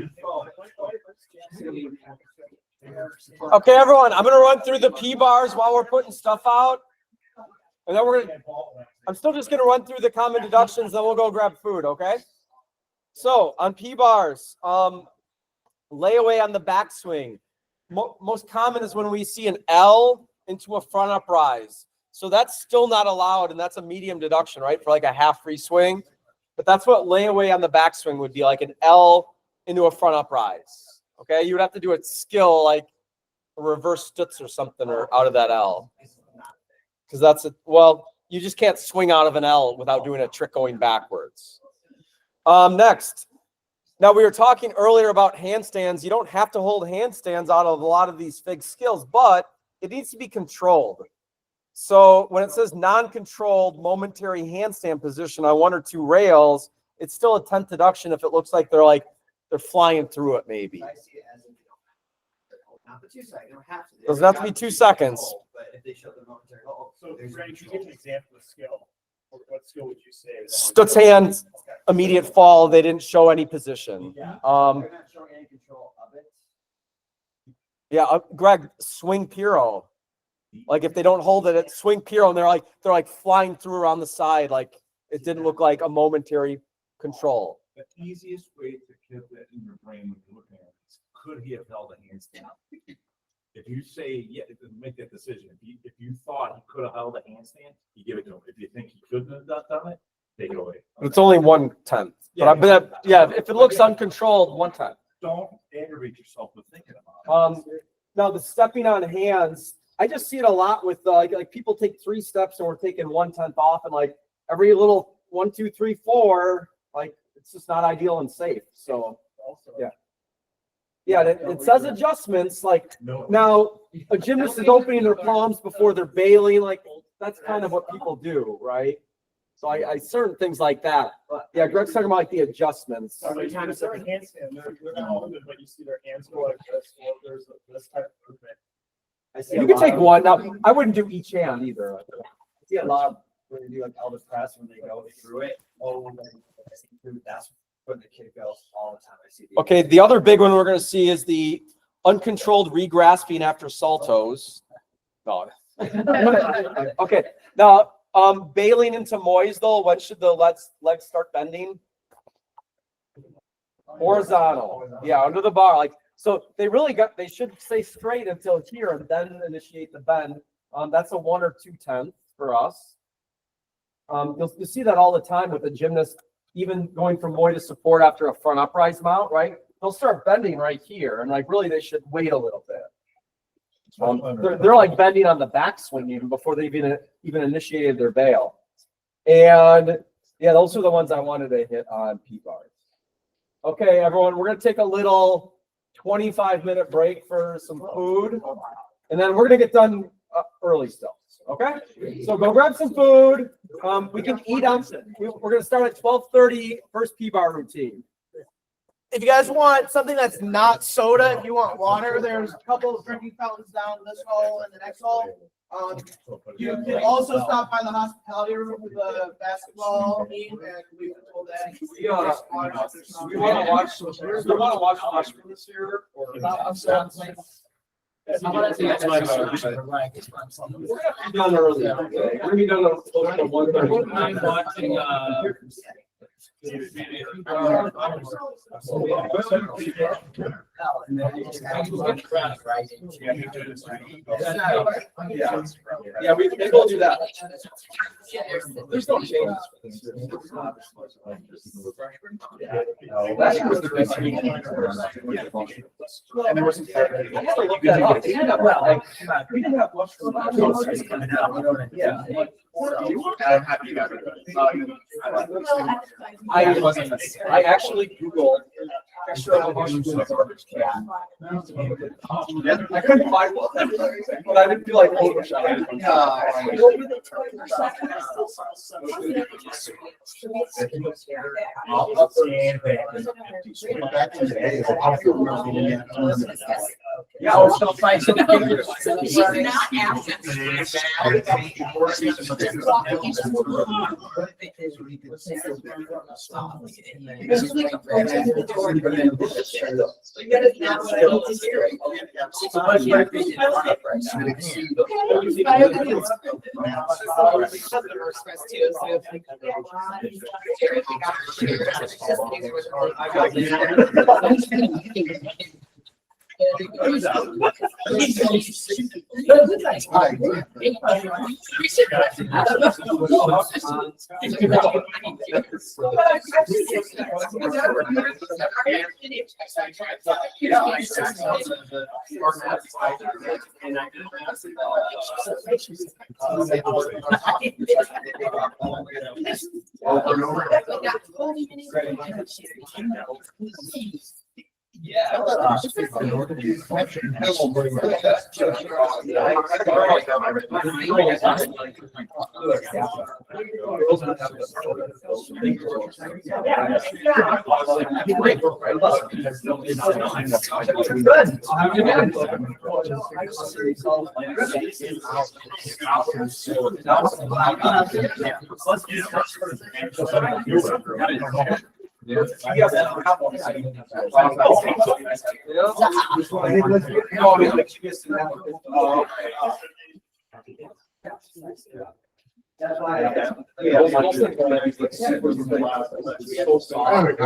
Okay, everyone, I'm gonna run through the P bars while we're putting stuff out. And then I'm still just gonna run through the common deductions, then we'll go grab food, okay? So on P bars, layaway on the backswing. Most common is when we see an L into a front uprise. So that's still not allowed, and that's a medium deduction, right? For like a half free swing. But that's what layaway on the backswing would be, like an L into a front uprise. Okay, you would have to do a skill like a reverse stutz or something or out of that L. Because that's it. Well, you just can't swing out of an L without doing a trick going backwards. Next. Now we were talking earlier about handstands. You don't have to hold handstands out of a lot of these fig skills, but it needs to be controlled. So when it says non-controlled momentary handstand position on one or two rails, it's still a 10th deduction if it looks like they're flying through it maybe. I see it as if they don't have to. Not for 2 seconds, they don't have to. Doesn't have to be 2 seconds. But if they show the momentary hold. So, Greg, if you give an example of skill, what skill would you say? Stutz hand, immediate fall. They didn't show any position. They're not showing any control of it. Yeah, Greg, swing Piro. Like if they don't hold it, it's swing Piro, and they're like flying through around the side. Like it didn't look like a momentary control. The easiest way to get that in your brain when you're looking at it is, could he have held a handstand? If you say, yeah, make that decision. If you thought he could have held a handstand, you give it to him. If you think he couldn't have done it, take it away. It's only 1/10. But if it looks uncontrolled, 1/10. Don't aggravate yourself with thinking about it. Now the stepping on hands, I just see it a lot with like people take 3 steps and we're taking 1/10 off, and like every little 1, 2, 3, 4, like it's just not ideal and safe. So yeah, it says adjustments. Like now a gymnast is opening their palms before they're bailing. Like that's kind of what people do, right? So I certain things like that. But yeah, Greg's talking about like the adjustments. Every time it's a handstand, they're not moving, but you see their hands go like this. Well, there's this type of movement. You can take one. Now, I wouldn't do each hand either. I see a lot of when they do like Elvis press when they go through it. That's when the kid goes all the time. I see. Okay, the other big one we're going to see is the uncontrolled regrasping after saltos. No. Okay, now bailing into moys though. When should the legs start bending? Horizontal. Yeah, under the bar. Like so, they should stay straight until here and then initiate the bend. That's a 1 or 2/10 for us. You'll see that all the time with the gymnast, even going from moy to support after a front uprise mount, right? They'll start bending right here, and like really they should wait a little bit. They're like bending on the backswing even before they even initiated their bail. And yeah, those are the ones I wanted to hit on P-bars. Okay, everyone, we're gonna take a little 25-minute break for some food, and then we're gonna get done early still. Okay, so go grab some food. We can eat on. We're gonna start at 12:30. First P-bar routine. If you guys want something that's not soda, if you want water, there's a couple of drinking fountains down this hall and the next hall. You can also stop by the hospitality room with the basketball team, and we were told that. We want to watch this year. We're gonna be done early. We're gonna be done at 1:30. Watching, Yeah, we maybe we'll do that. There's no changes. Last year was the best week. And there was some. I had to look that up. We didn't have we didn't have much. Yeah. I'm happy you got rid of it. I actually Googled extra garbage can. I couldn't find one, but I didn't feel like overshotting. Yeah, I was still fighting.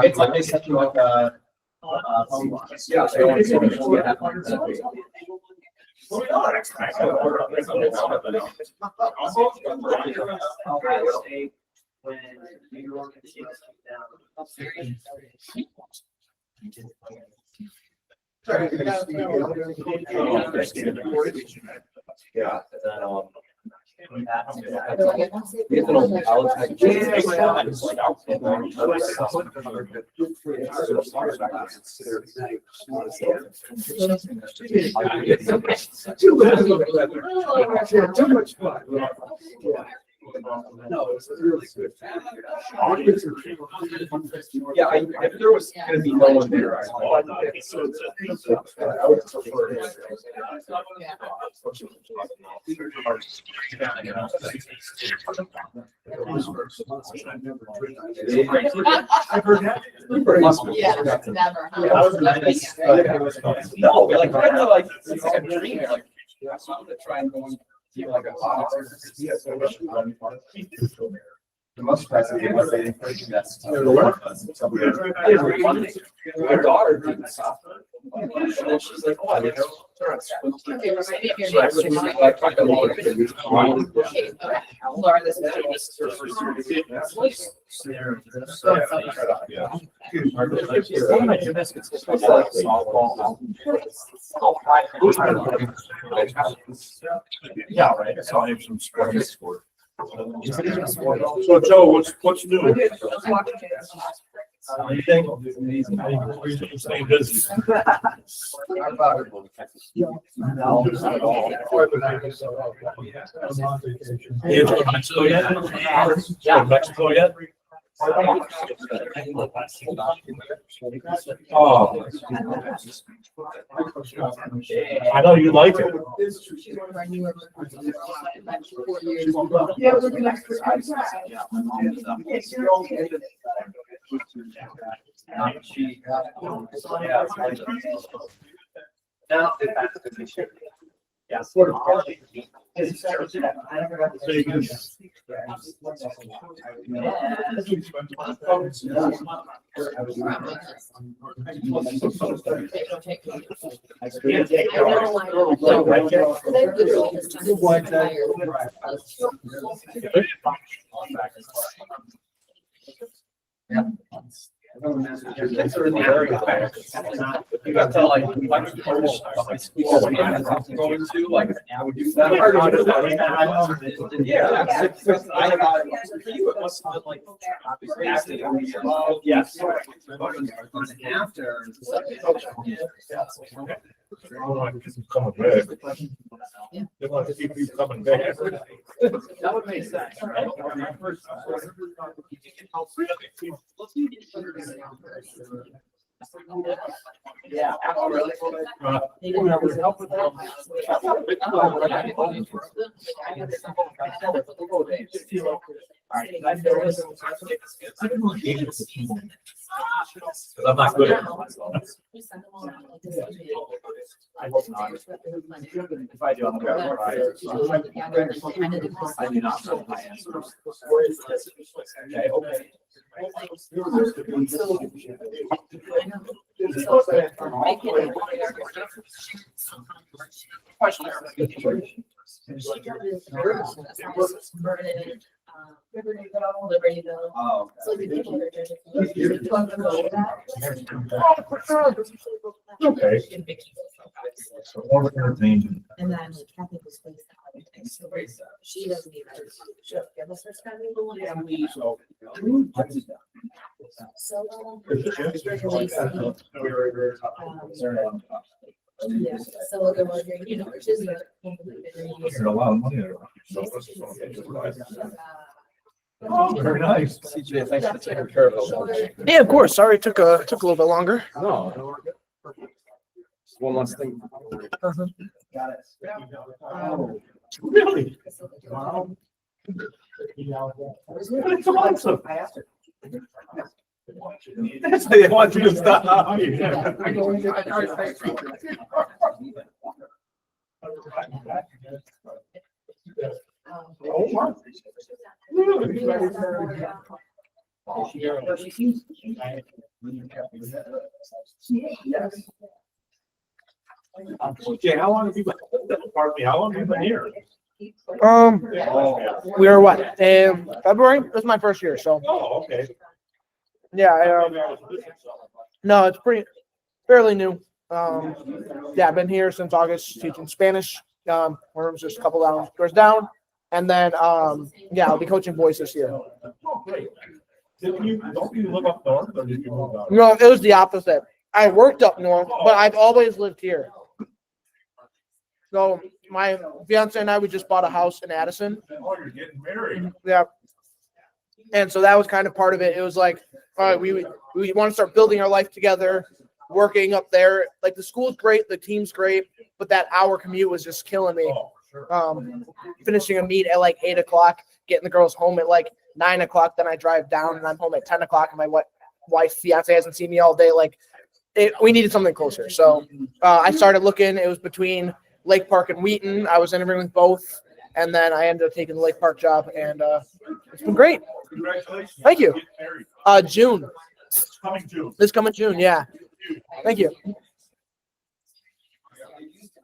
It's like they set you like a. Yeah. Yeah. Too much fun. No, it's really good. Yeah, if there was gonna be no one there, I would prefer it. I've heard that. Yeah, never. No, like, it's like a dream, like, to try and go and keep like a. The most surprising thing was they encouraged that's. My daughter did soccer. And she's like, oh, I didn't know. Okay, remind me of your So I name. was really like, I don't know. Okay, okay. Laura, this is. Yeah, right. So I have some sports. So Joe, what's new? Anything? Staying busy. Mexico yet? Yeah. Mexico yet? Oh. I know you like it. She's one of our newer. Yeah, we're looking at. Yeah, sort of. Kids are in the area. You got to like, going to like, I would do that. Yeah. I got, for you, it must have been like. Yes. After. They want to keep you coming back. They want to keep you coming back. That would make sense, right? Yeah. Oh, really? Help with that. I'm not good at it. I hope not. If I do, I'm gonna. I do not know my answers. Okay, okay. Libertyville. Oh. So the people that are Okay. So more entertaining. And then Kathy was placed on everything, so she doesn't even, she'll give us her spending. And we. So. Yeah, so they're wondering, you know, which is. There's a lot of money there. Very nice. CJ, thanks for taking care of those. Yeah, of course. Sorry, it took a little bit longer. No. One last thing. Got it. Really? Wow. It's awesome. That's how they want you to stop. Okay, how long have you been, pardon me, how long have you been here? We were what? February? This is my first year, so Oh, okay. yeah. No, it's fairly new. Yeah, I've been here since August teaching Spanish. Where it was just a couple doors down, and then yeah, I'll be coaching boys this year. Oh, great. Don't you live up north or did you move out? No, it was the opposite. I worked up north, but I've always lived here. So my fiance and I, we just bought a house in Addison. Oh, you're getting married. Yeah. And so that was kind of part of it. It was like, all right, we want to start building our life together, working up there. Like the school's great, the team's great, but that hour commute was just killing me. Oh, sure. Finishing a meet at like 8 o'clock, getting the girls home at like 9 o'clock. Then I drive down and I'm home at 10 o'clock and my wife, fiance hasn't seen me all day. Like we needed something closer. So I started looking. It was between Lake Park and Wheaton. I was interviewing with both. And then I ended up taking the Lake Park job, and it's been great. Congratulations. Thank you. Getting married. June. Coming June. This coming June, yeah. Thank you.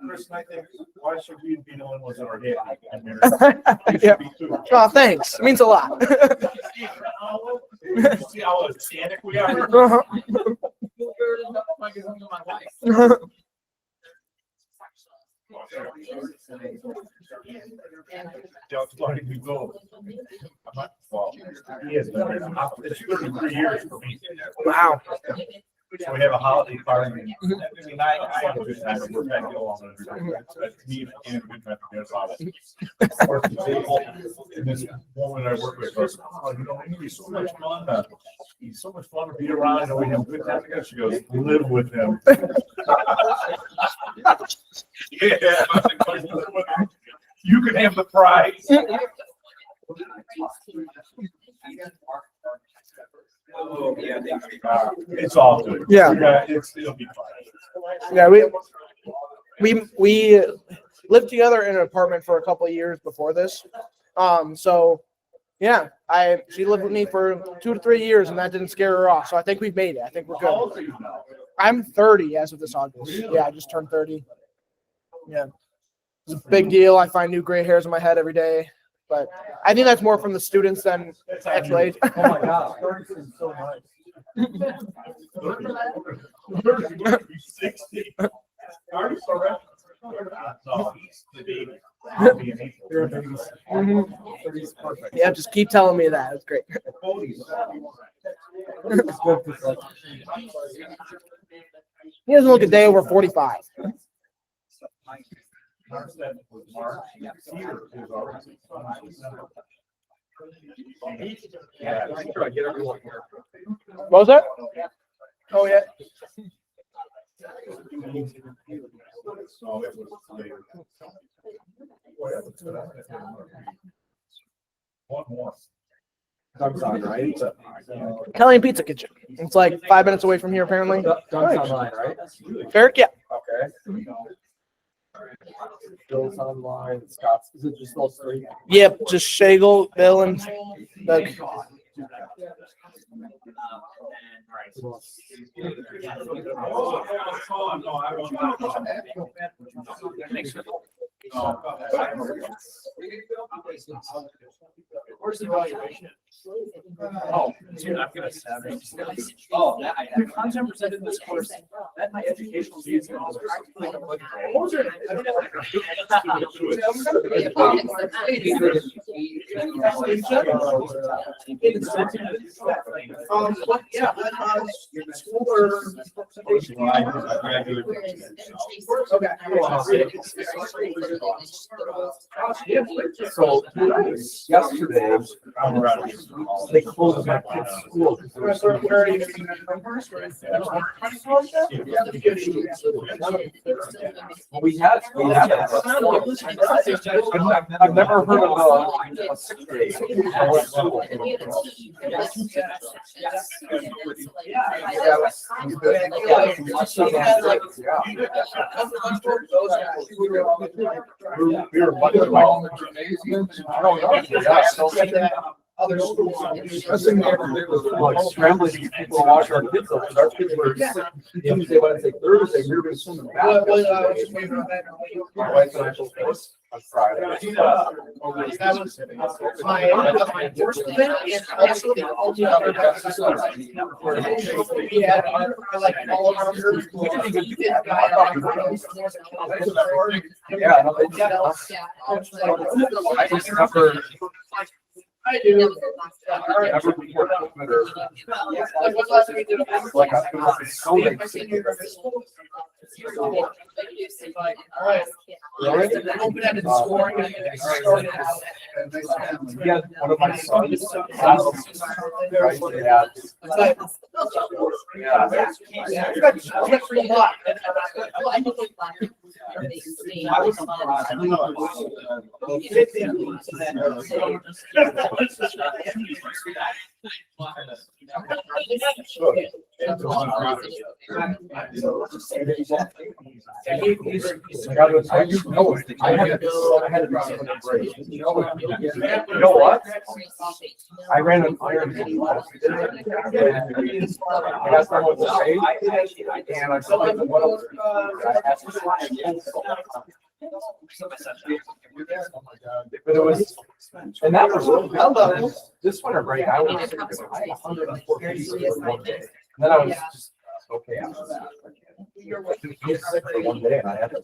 Chris, I think, why should we be the one was our head? and married? You should Yeah. be too. Oh, thanks. It means a lot. See how ecstatic we are? Uh-huh. Just letting you go. Well, he has been there. It's 33 years for me. Wow. So we have a holiday party. I mean, I have a good time. We're back to all of it. Me and a good time to get about it. And this woman I work with goes, oh, you know, he's so much fun. He's so much fun to be around. And we have a good time together. She goes, live with him. Yeah. You can have the prize. Oh, yeah, it's all good. Yeah. It'll be fine. Yeah, we lived together in an apartment for a couple of years before this. So yeah, she lived with me for 2 to 3 years, and that didn't scare her off. So I think we've made it. I think we're How old good. are you now? I'm 30 as of this August. Yeah, I just turned 30. Yeah. It's a big deal. I find new gray hairs in my head every day. But I think that's more from the students than actual age. Oh my gosh, 30 is so nice. 60. Already so right. No, he's the baby. I'll be an angel. Mhm. Yeah, just keep telling me that. It's great. He doesn't look a day over 45. Yeah, I'm sure I get everyone here. What was that? Oh, yeah. One more. Dunk's right? Italian Pizza Kitchen. It's like 5 minutes away from here, apparently. Dunk's online, right? Eric, yeah. Okay. Bill's online, Scott's, is it just those three? Yep, just Shagel, Bill, and Doug. Where's the evaluation? Oh, dude, I'm gonna stab it. Oh, that I had content presented in this course. That my educational needs. Yeah. So yesterday, they closed my kid's school. Well, we had it. I've never heard of a 6th grade. We were bucking all the gymnasiums. I don't know. Yeah, other schools. Like scrambling to get people to watch our kids. Because our kids were Tuesday, Wednesday, Thursday. We were going to swim in basketball. My wife and I both was on Friday. That was my first event and also the ultimate other best. We had like all of our groups. Yeah, no, they did. I just never. I do. Never before equipment or like I feel like it's so big. All right. Open-ended scoring. Yeah, one of my sons. Right, yeah. You got free luck. You know what? I ran an iron. I got someone to say, and I said, what else? But it was, and that was this winter break. I was 140 for one day. And then I was just okay after that. I was sick for one day, and I had to.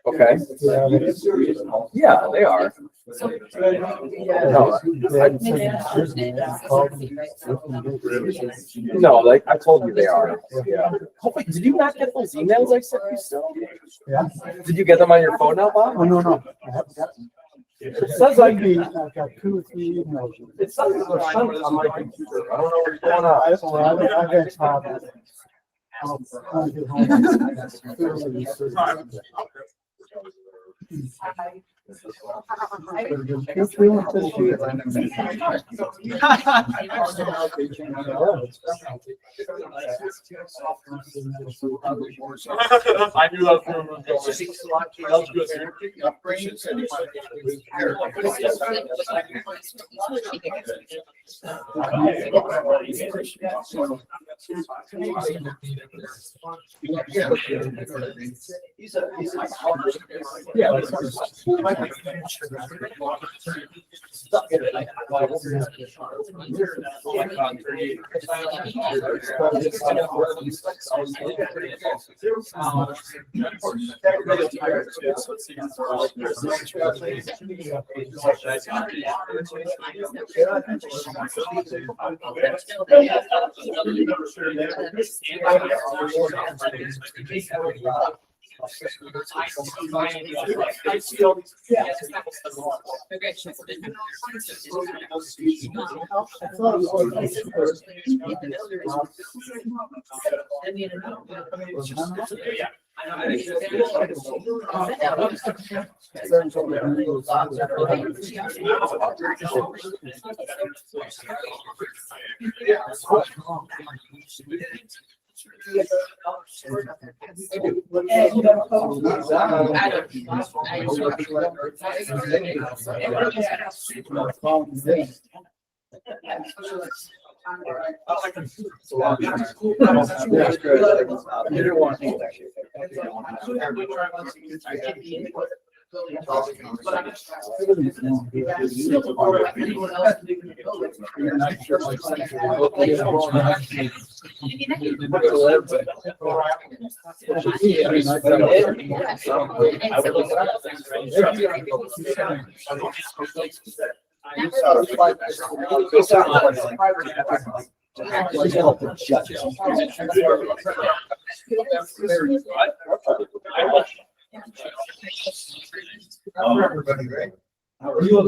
Okay. Yeah, they are. No, like I told you they are. Yeah. Hopefully, did you not get those emails I sent you still? Yeah. Did you get them on your phone now, Bob? Oh, no. I haven't got them. It says I've got 2 or 3 emails. It says it's on my computer. I don't know what's going on. I've got problems. I'll get home. I knew that was good. Yeah. Everybody great. How are you?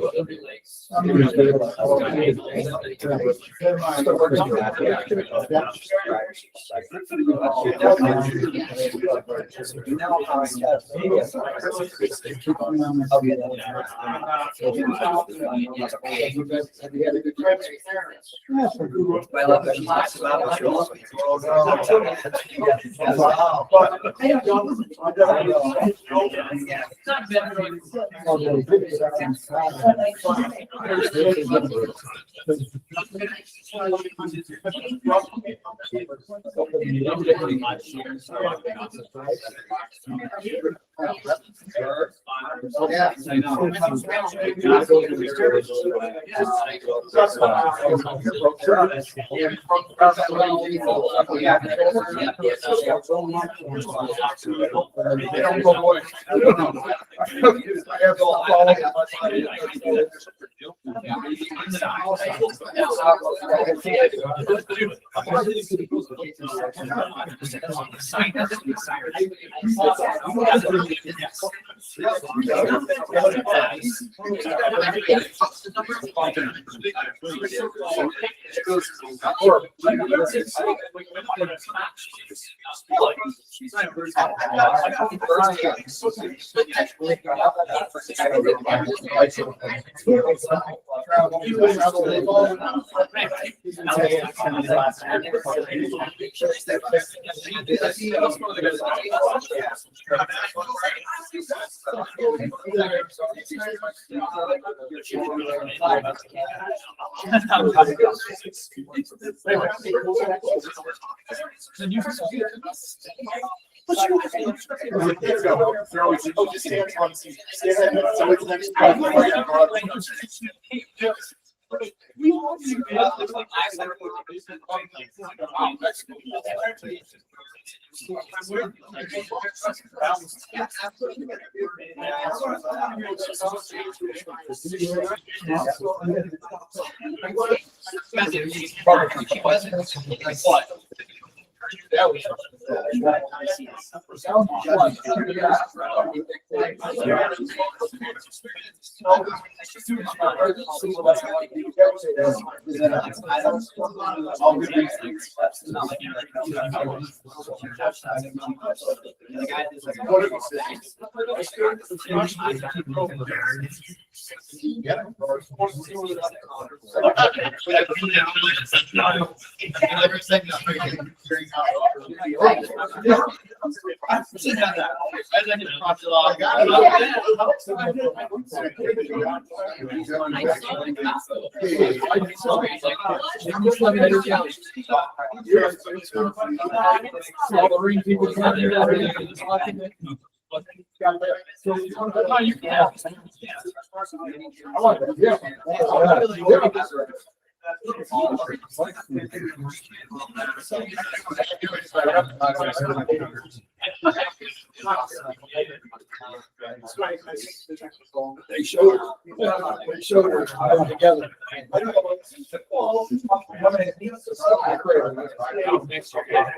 They showed her together.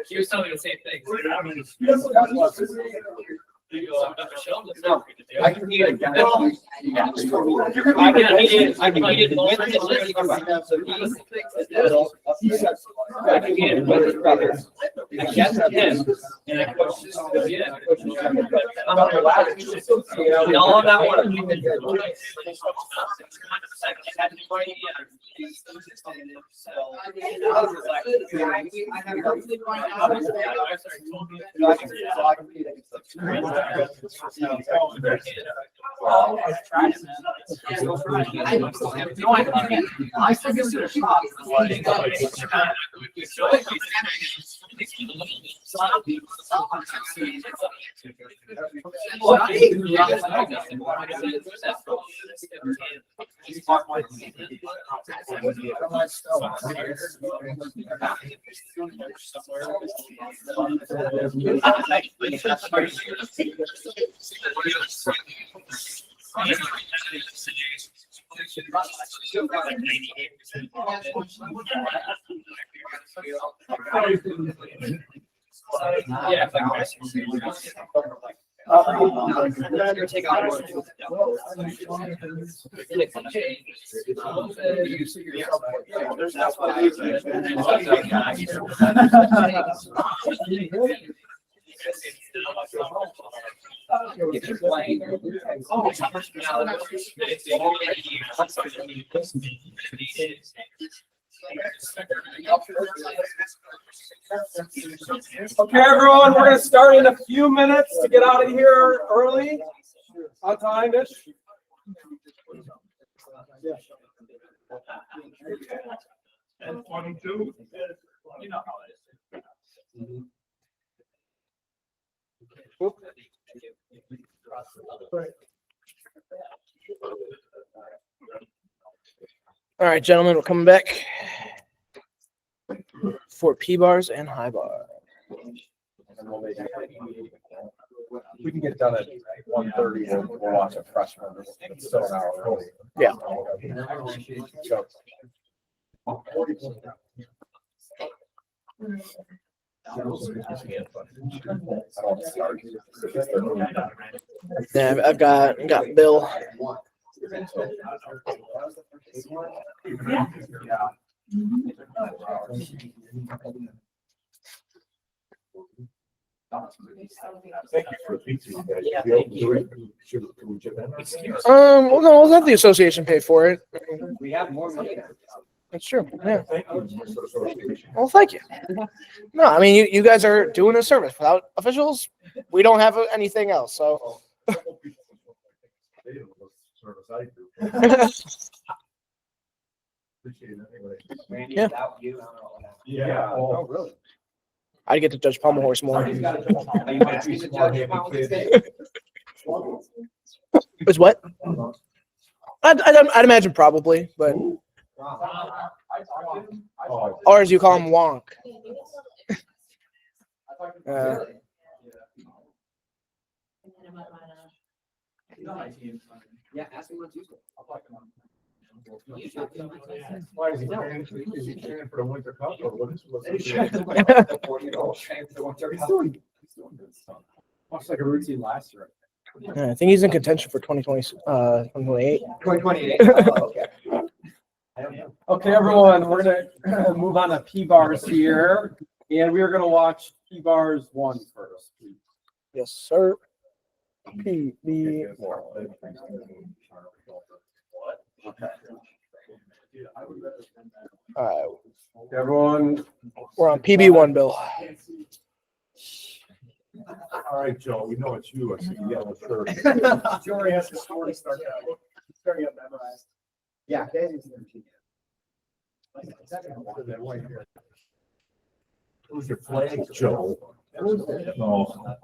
He was telling me the same thing. I can eat it again. I can eat it with I can eat it with his brothers. Against him. And I push this to the end. I'm on the ladder. All of that work. Okay, everyone, we're gonna start in a few minutes to get out of here early, on time-ish. And 22. You know how it is. All right, gentlemen, we're coming back for P-bars and high bar. We can get done at 1:30 and we'll watch a freshman. It's still an hour early. Yeah. Yeah, I've got Bill. Thank you for the pizza, you guys. Well, no, we'll have the association pay for it. We have more money. That's true. Yeah. Thank you. Well, thank you. No, I mean, you guys are doing a service. Without officials, we don't have anything else. So. Service I do. Appreciate it anyway. Yeah. Yeah. Oh, really? I get to judge pommel horse more. Is what? I'd imagine probably, but or as you call him, wonk. Yeah, ask him on Tuesday. Why is he training? Is he training for the Winter Cup or what is? Much like a routine last year. Yeah, I think he's in contention for 2020, 2028. 2028. Okay. I don't know. Okay, everyone, we're gonna move on to P-bars here, and we're gonna watch P-bars 1 first. Yes, sir. PB. All right, Everyone, we're on PB1, Bill. All right, Joe, we know it's you. I see the yellow shirt. Jory has the story start out. Starting up memorized. Yeah. Who's your flag, Joe? No.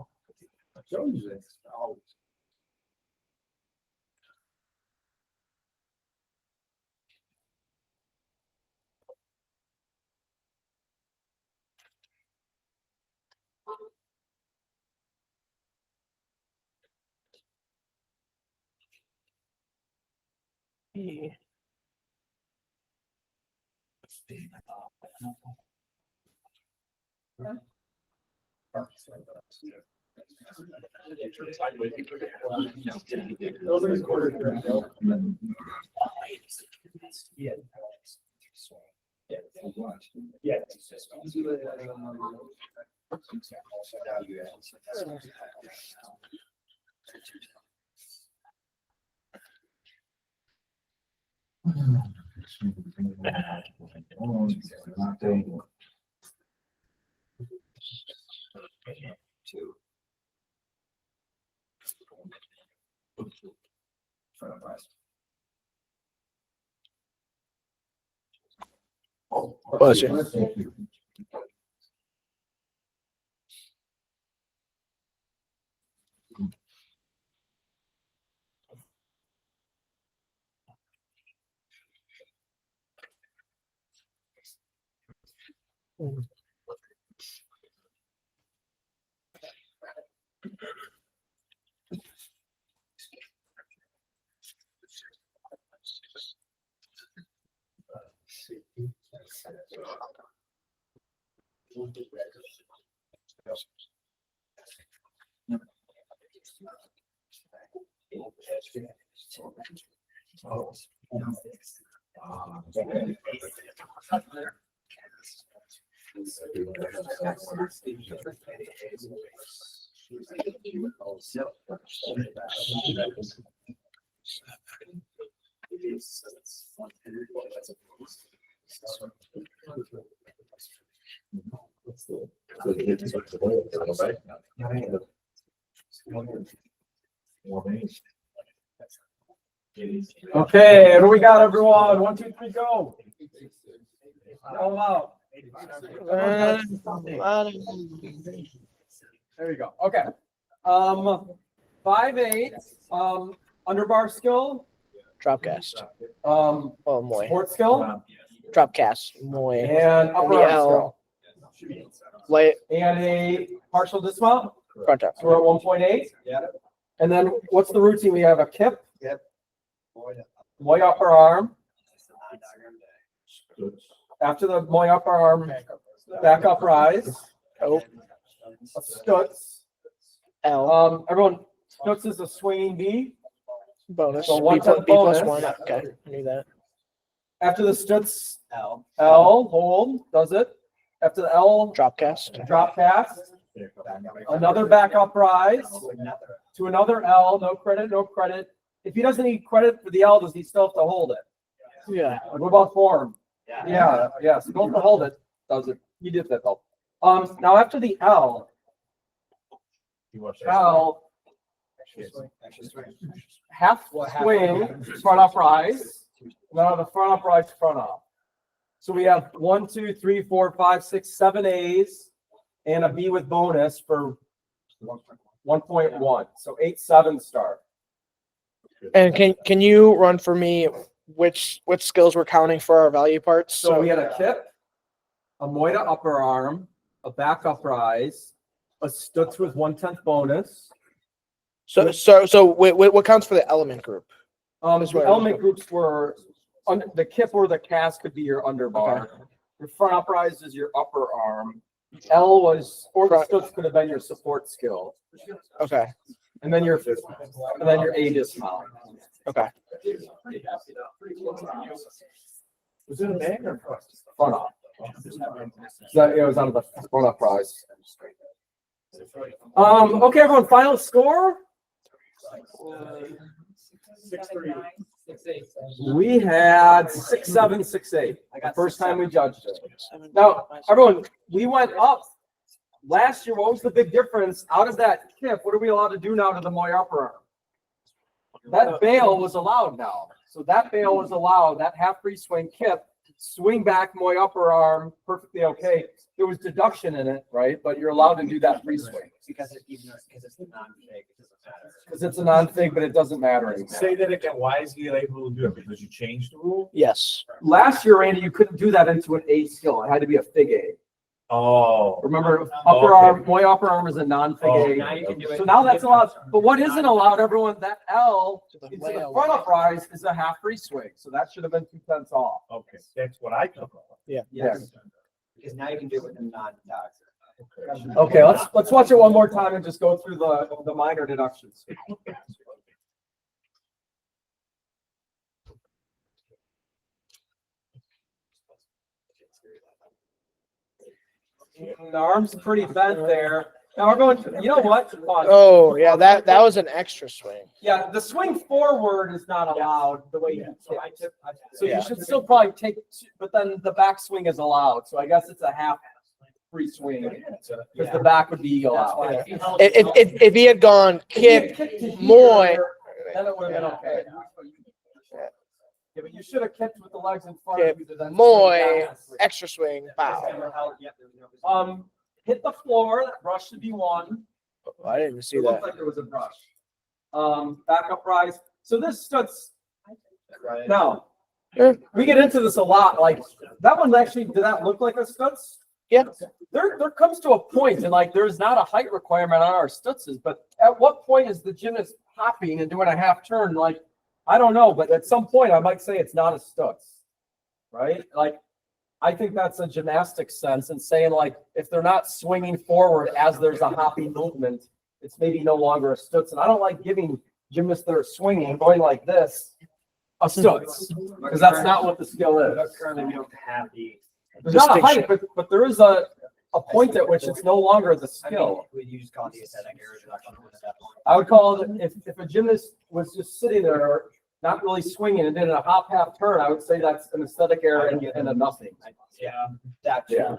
Yeah. Yeah. Bless you. Okay, what do we got, everyone? 1, 2, 3, go. Yell them out. There you go. Okay. 5'8", underbar skill, Drop cast. um, Oh, Moy. support skill, Drop cast. Moy. and upper The arm L. skill. Light. And a partial dismount. Front up. So we're at 1.8. Yeah. And then what's the routine? We have a kip, Yep. Moy upper arm. After the Moy upper arm, back up rise. Oh. A stutz. L. Everyone, stutz is a swinging B. Bonus. So B one plus, tenth B plus bonus. 1. Okay. I knew that. After the stutz, L. hold, does it. After the L, Drop cast. drop pass. Another back up rise to another L. No credit, no credit. If he doesn't need credit for the L, does he still have to hold it? Yeah. What about form? Yeah. So don't have to hold it. Does it? You did that though. Now after the L, half swing, front up rise. Now the front up rise, front up. So we have 1, 2, 3, 4, 5, 6, 7 A's and a B with bonus for 1.1. So 8-7 start. And can you run for me which skills we're counting for our value parts? So we had a kip, a Moita upper arm, a back up rise, a stutz with 1/10 bonus. So what counts for the element group? The element groups were the kip or the cast could be your underbar. Okay. Your front up rise is your upper arm. L was or the stutz could have been your support skill. Okay. And then your A dismount. Okay. Was it a back or front up? So it was out of the front up rise. Okay, everyone, final score. 6-3. We had 6-7, 6-8. The first time we judged it. Now, everyone, we went up. Last year, what was the big difference? Out of that kip, what are we allowed to do now to the Moy upper arm? That bail was allowed now. So that bail was allowed, that half free swing kip, swing back Moy upper arm, perfectly okay. There was deduction in it, right? But you're allowed to do that free swing. Because it's non-fig, it doesn't matter. Because it's a non-fig, but it doesn't matter anymore. Say that again. Why is he able to do it? Because you changed the rule? Yes. Last year, Randy, you couldn't do that into an A skill. It had to be a fig A. Oh. Remember, upper arm, Moy upper arm is a non-fig A. Now you can do it. So now that's allowed. But what isn't allowed, everyone, that L into the front up rise is a half free swing. So that should have been 2/10 off. Okay, that's what I took. Yeah. Yes. Because now you can do it with a non-doxer. Okay, let's watch it one more time and just go through the minor deductions. The arm's pretty bent there. Now we're going, you know what? Pause. Oh, yeah, that was an extra swing. Yeah, the swing forward is not allowed the way you tip. So Yeah. you should still probably take, but then the back swing is allowed. So I guess it's a half free swing because the back would be allowed. If he had gone kick, Moy, then it would have been okay. Yeah, but you should have kicked with the legs in front Kip, of you to then swing Moy, back. extra swing, bow. Hit the floor. That brush should be one. I didn't see It looked that. like there was a brush. Back up rise. So this studs. Now, we get into this a lot. Like that one actually, did that look like a studs? Yeah. There comes to a point, and like there's not a height requirement on our stutzes, but at what point is the gymnast hopping and doing a half turn? Like, I don't know, but at some point I might say it's not a stutz, right? Like, I think that's a gymnastics sense and saying like, if they're not swinging forward as there's a hopping movement, it's maybe no longer a stutz. And I don't like giving gymnasts that are swinging, going like this, a stutz, because that's not what the skill is. Currently, we don't have the. There's not a height, but there is a point at which it's no longer the skill. We use call the aesthetic error reduction. I would call it, if a gymnast was just sitting there, not really swinging and did a hop half turn, I would say that's an aesthetic error and a nothing. Yeah. That, Yeah.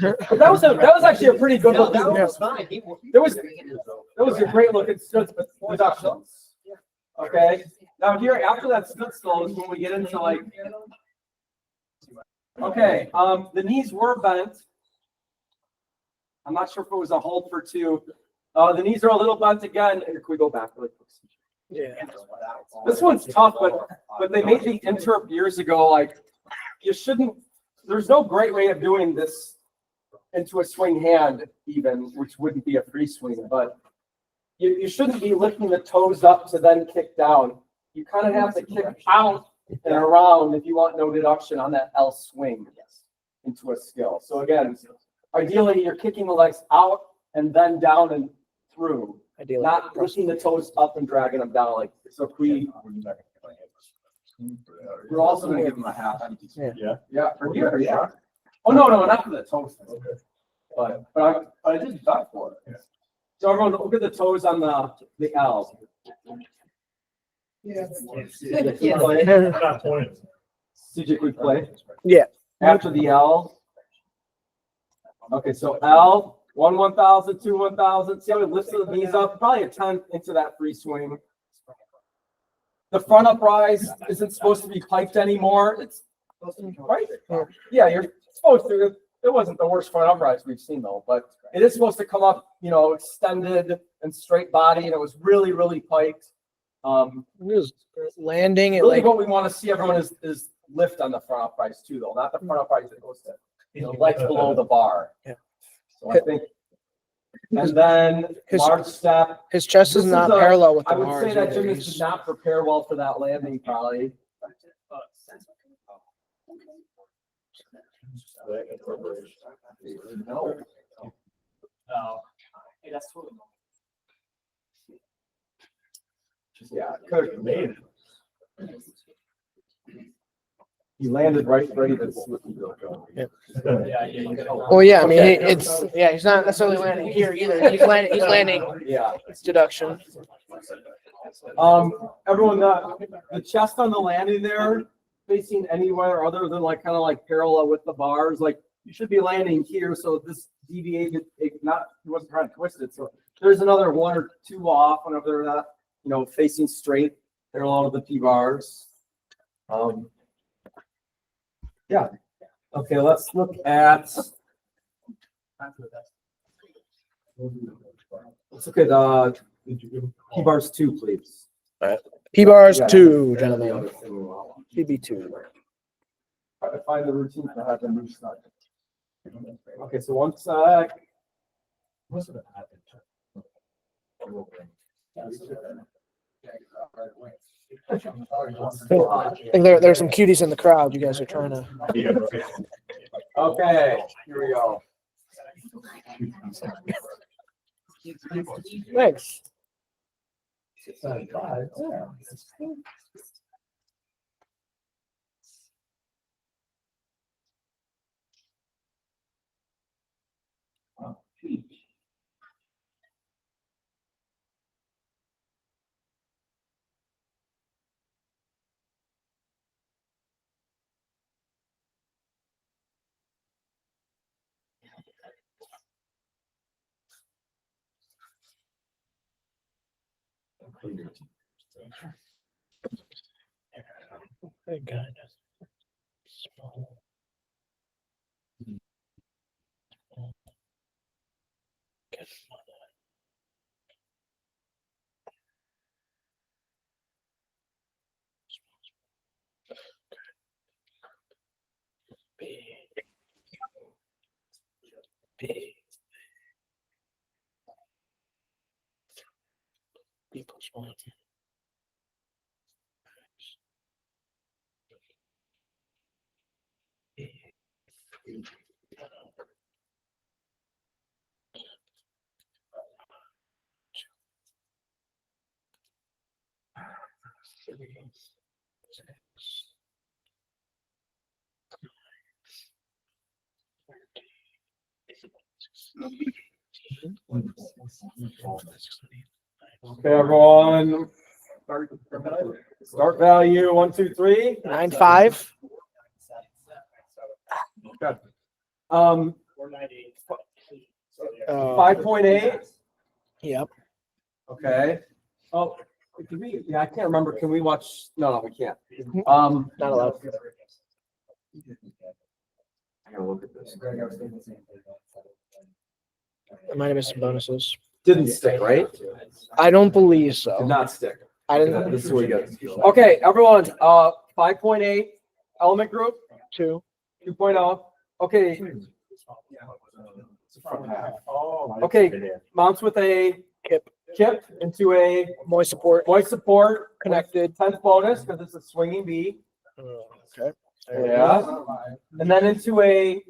But that was actually a pretty good look. that was fine. There was a great look at studs reductions. Okay, now here, after that stud slow is when we get into like, okay, the knees were bent. I'm not sure if it was a hold for two. The knees are a little bent again. Here, can we go back really quick? Yeah. This one's tough, but they made the interp years ago, like, you shouldn't, there's no great way of doing this into a swing hand even, which wouldn't be a free swing, but you shouldn't be lifting the toes up to then kick down. You kind of have to kick out and around if you want no deduction on that L swing into a skill. So again, ideally you're kicking the legs out and then down and through. Ideally. Not pushing the toes up and dragging them down like so. If we're also going to give them a half empty. Yeah, for here, yeah. Oh no, not for the toes. But I did that for it. So everyone, look at the toes on the L. Yeah. CJ, quick play. Yeah. After the L. Okay, so L. 1,000, 2 1,000. See how it lifts the knees up? Probably a 10 into that free swing. The front uprise isn't supposed to be piped anymore. It's supposed to be piped. Yeah, you're supposed to. It wasn't the worst front uprise we've seen though, but it is supposed to come up, extended and straight body, and it was really, really piped. Landing it Really, like what we want to see everyone is lift on the front uprise too, though, not the front uprise that goes to legs below the bar. Yeah. So I think, and then large step. his chest is This not is a- parallel with the I would bars. say that either. gymnast did not prepare well for that landing, probably. No. Hey, that's totally. Yeah, could have made it. He landed right ready to slip. Well, yeah, I mean, Okay. he's not necessarily landing here either. He's landing Yeah. deduction. Everyone, the chest on the landing there, facing anywhere other than like kind of like parallel with the bars, like you should be landing here. So this deviated, he wasn't trying to twist it. So there's another 1 or 2 off whenever they're not, facing straight parallel to the P bars. Yeah. Okay, let's look at. Let's look at P bars 2, please. P bars Yeah. 2, gentlemen. PB2. Try to find the routine to have them restart. Okay, so one sec. I think there's some cuties in the crowd. You guys are trying to. Okay, here we go. Thanks. Thank God. People's one. Okay, everyone. Start value, 1, 2, 3. 9.5. Good. 498. So, 5.8. Yep. Okay. Oh, can we, yeah, I can't remember. Can we watch? No, we can't. Not allowed. I gotta look at this. I might have missed some bonuses. Didn't stick, right? I don't believe so. Did not stick. I didn't. This is what you get. Okay, everyone, 5.8 element group, 2. 2.0. Okay. Okay, mounts with a kip into a Moist support. moist support Connected. 10th bonus because it's a swinging bee. Okay. Yeah. And then into a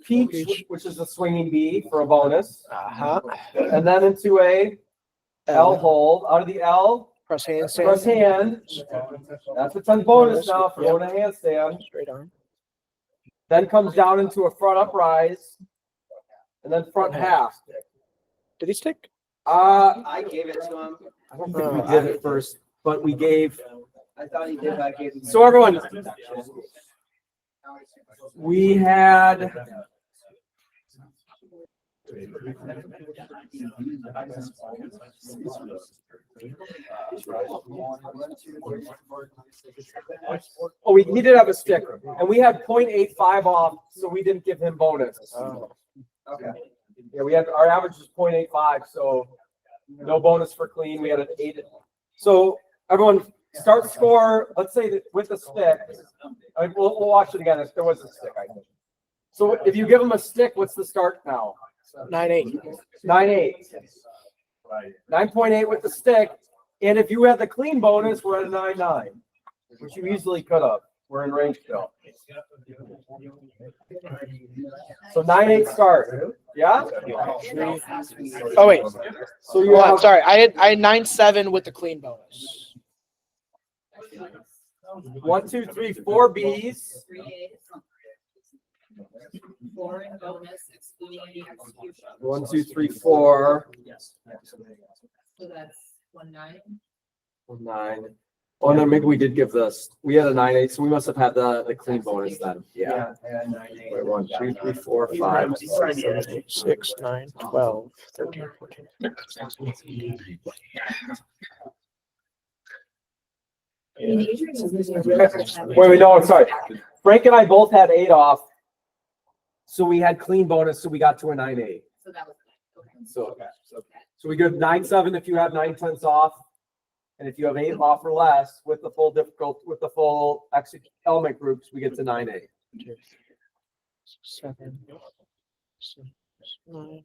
peach, which is a swinging bee for a bonus. Uh-huh. And then into a L hold. Out of the L, Press handstand. press hand. That's a 10th bonus now for going to handstand. Straight arm. Then comes down into a front uprise. And then front half. Did he stick? I gave it to him. I don't think we did it first, but we gave. I thought he did, I gave him. So everyone, we had. Oh, he did have a stick, and we had 0.85 off, so we didn't give him bonus. Okay. Yeah, we had, our average was 0.85, so no bonus for clean. We had an 8. So everyone, start score, let's say that with a stick. We'll watch it again if there was a stick, I think. So if you give him a stick, what's the start now? 9.8. 9.8. 9.8 with the stick. And if you had the clean bonus, we're at a 9.9, which you easily could have. We're in range still. So 9.8 start. Yeah? Oh wait. So you Hold on, have, sorry. I had 9.7 with the clean bonus. 1, 2, 3, 4 B's. 3 A's. 4 in bonus, excluding any execution. 1, 2, 3, 4. So that's 1.9. 9. Oh, no, maybe we did give this. We had a 9.8, so we must have had the clean bonus then. Yeah. Wait, 1, 2, 3, 4, 5. 6, 9, 12, 13, 14. Wait, no, I'm sorry. Frank and I both had 8 off. So we had clean bonus, so we got to a 9.8. So that was good. Okay. So we go 9.7 if you have 9/10 off. And if you have 8 off or less with the full element groups, we get to 9.8. 7, 6, 9.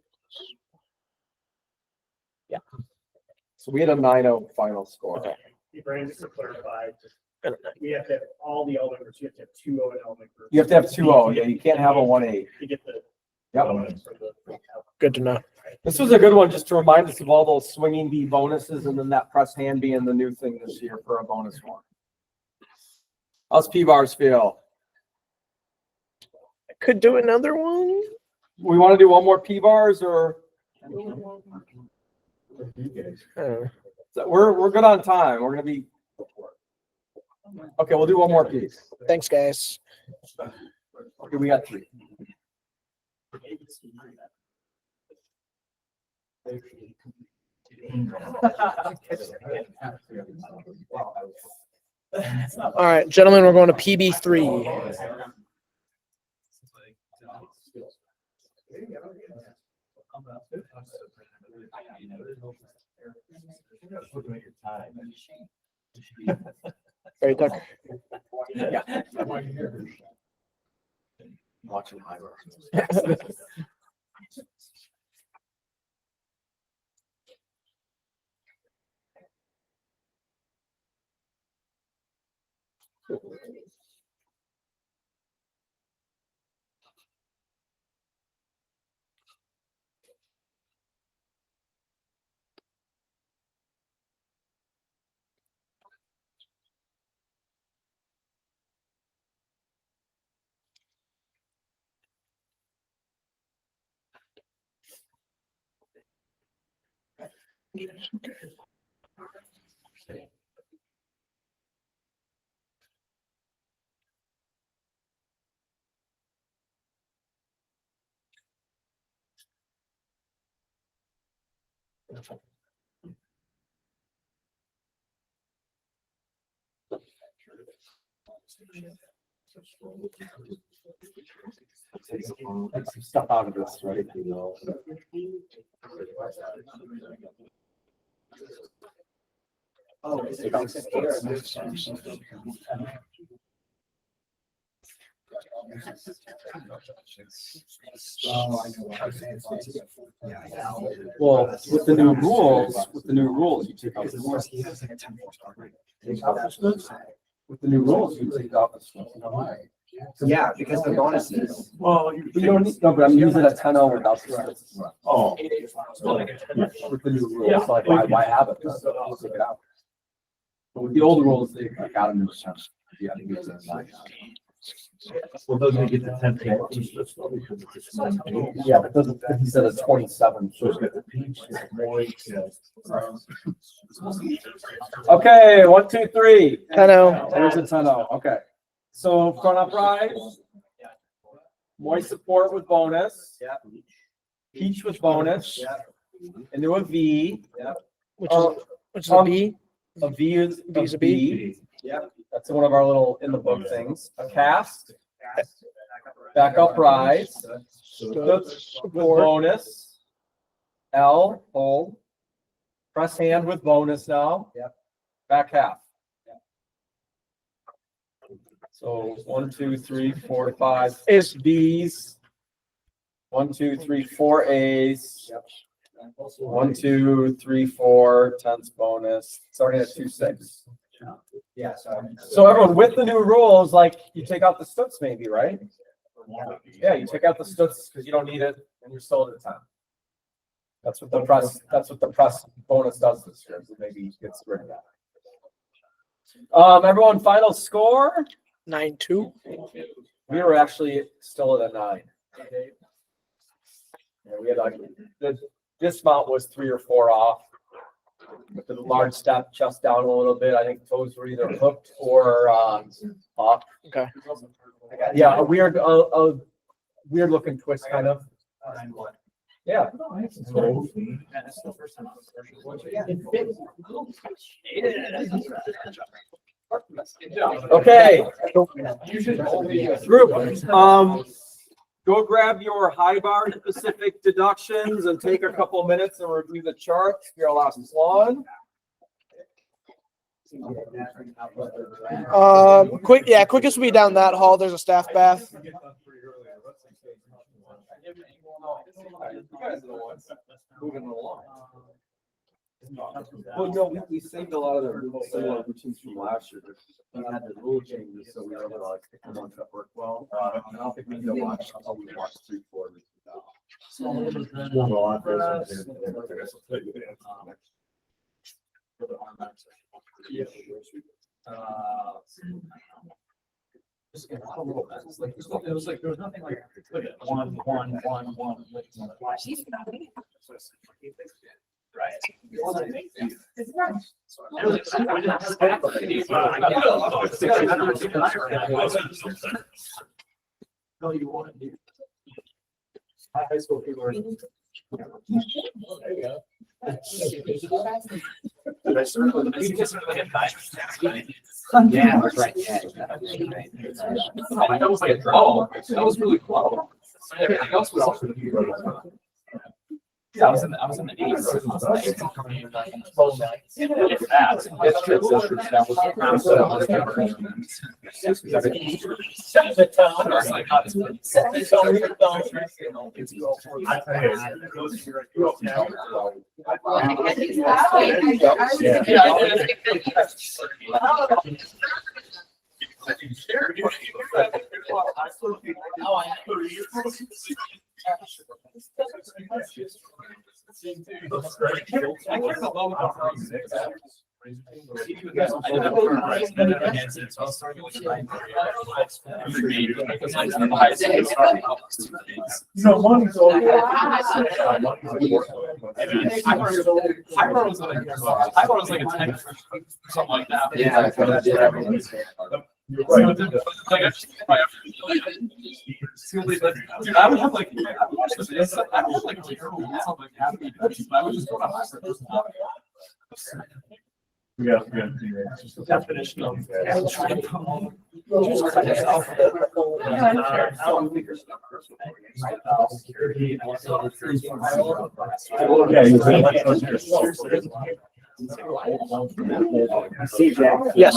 Yeah. So we had a 9.0 final score. Okay. Hey, Brian, just to clarify, we have to have all the element groups, you have to have 2 element groups. You have to have 2.0. Yeah, you can't have a 1.8. To get the Yep. Good to know. This was a good one, just to remind us of all those swinging bee bonuses and then that press hand being the new thing this year for a bonus one. How's P-bars feel? I could do another one. We want to do one more P-bars or? We're good on time. We're going to be. Okay, we'll do one more piece. Thanks, guys. Okay, we got 3. All right, gentlemen, we're going to PB3. Barry Tucker. Watching high Take some stuff out of this, right? Oh, Well, with the new rules, you take out the studs. With the new rules, you take out the studs. Yeah, because the bonuses. Well, you don't need, no, but I'm using a 10-0 without studs. Oh. With the new rules, like why have it? Just take it out. But with the old rules, they got them in the sense. Yeah, I think it's a 9. Well, doesn't he get the 10? Yeah, but doesn't, he said a 27. So it's got the peach, the white, Okay, 1, 2, 3. 10-0. There's a 10-0. Okay. So front up rise. Moist support with bonus. Yeah. Peach with bonus. Yeah. Into a V. Yeah. Which is a B. A V is V is a B. Yeah. That's one of our little in the book things. A cast. Back up rise. With bonus. L, hold. Press hand with bonus now. Yep. Back half. So 1, 2, 3, 4, 5 Is B's. 1, 2, 3, 4 A's. 1, 2, 3, 4 10s bonus. Starting at 2, 6. Yeah, So everyone, with the new rules, like you take out the studs maybe, right? Yeah, you take out the studs because you don't need it and you're still at the 10. That's what the press bonus does this year. So maybe gets rid of that. Everyone, final score. 9-2. We were actually still at a 9. Yeah, we had like the dismount was 3 or 4 off. With the large step, chest down a little bit. I think toes were either hooked or up. Okay. Yeah, a weird looking twist, kind of. Yeah. Okay. Group, go grab your high bar specific deductions and take a couple minutes and review the charts. Your last one. Quickest will be down that hall. There's a staff bath. You guys are the ones moving along. Well, no, we saved a lot of the similar routines from last year. We had the rule changes, so we were able to like pick the ones that work well. And I don't think we need to watch, I thought we watched 3, 4. It was like, there was nothing like, one. No, you want to do. High school people are. There you go. Yeah, that's right. Yeah. That was like, oh, that was really cool. Everything else was also. Yeah, I was in the eighth. No, money's all. I thought it was like a 10, something like that. Yeah. You're right. Dude, I would have like, I would have like something happy, but I would just go to hospital. Yeah. Definition of. Yes.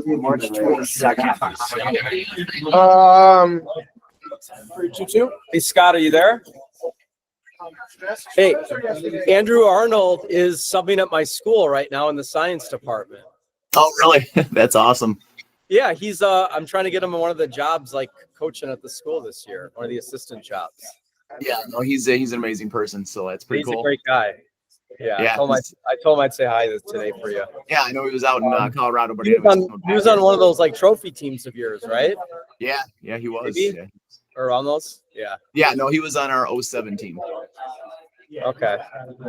March 22nd. 322. Hey, Scott, are you there? Hey, Andrew Arnold is subbing at my school right now in the science department. Oh, really? That's awesome. Yeah, he's I'm trying to get him one of the jobs like coaching at the school this year, one of the assistant jobs. Yeah, no, he's an amazing person, so that's pretty He's cool. a great guy. Yeah, Yeah, I told him I'd say hi today for you. Yeah, I know he was out in Colorado, but He was on one of those like trophy teams of yours, right? Yeah, he was. Maybe? Yeah. Or on those? Yeah. Yeah, no, he was on our 07 team. Okay.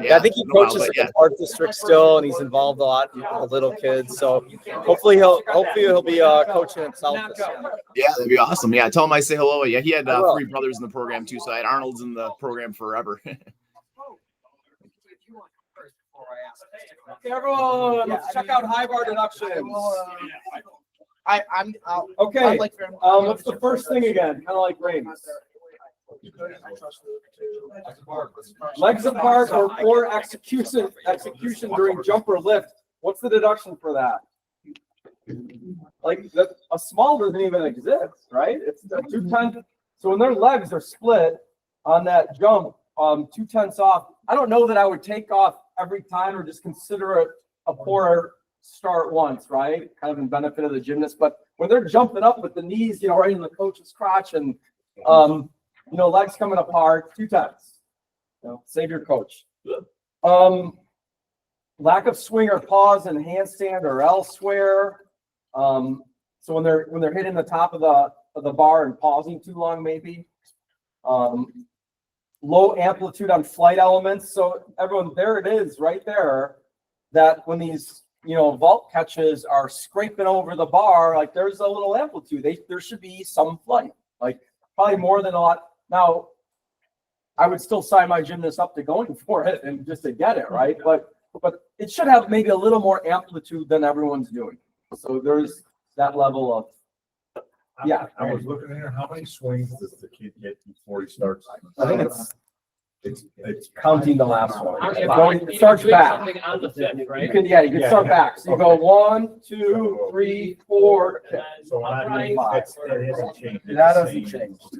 Yeah, I think he coaches in the park district still, and he's involved a lot with the little kids. So hopefully he'll be coaching himself this year. Yeah, that'd be awesome. Yeah, tell him I say hello. Yeah, he had 3 brothers in the program too, so I had Arnold's in the program forever. Okay, everyone, let's check out high bar deductions. Okay, what's the first thing again? Kind of like Raymond's. Legs apart or execution during jump or lift. What's the deduction for that? Like a small doesn't even exist, right? It's 2/10. So when their legs are split on that jump, 2/10 off. I don't know that I would take off every time or just consider it a poor start once, right? Kind of in benefit of the gymnast. But when they're jumping up with the knees, right in the coach's crotch and legs coming apart, 2/10. Save your coach. Lack of swing or pause in handstand or elsewhere. So when they're hitting the top of the bar and pausing too long, maybe. Low amplitude on flight elements. So everyone, there it is right there, that when these, vault catches are scraping over the bar, like there's a little amplitude. There should be some flight, like probably more than a lot. Now, I would still sign my gymnast up to going for it and just to get it, right? But it should have maybe a little more amplitude than everyone's doing. So there's that level of, yeah. I was looking here, how many swings does the kid get before he starts? I think it's counting the last one. It starts back. On the fifth, right? You can start back. So you go 1, 2, 3, 4. So when I mean, that hasn't changed. That hasn't changed.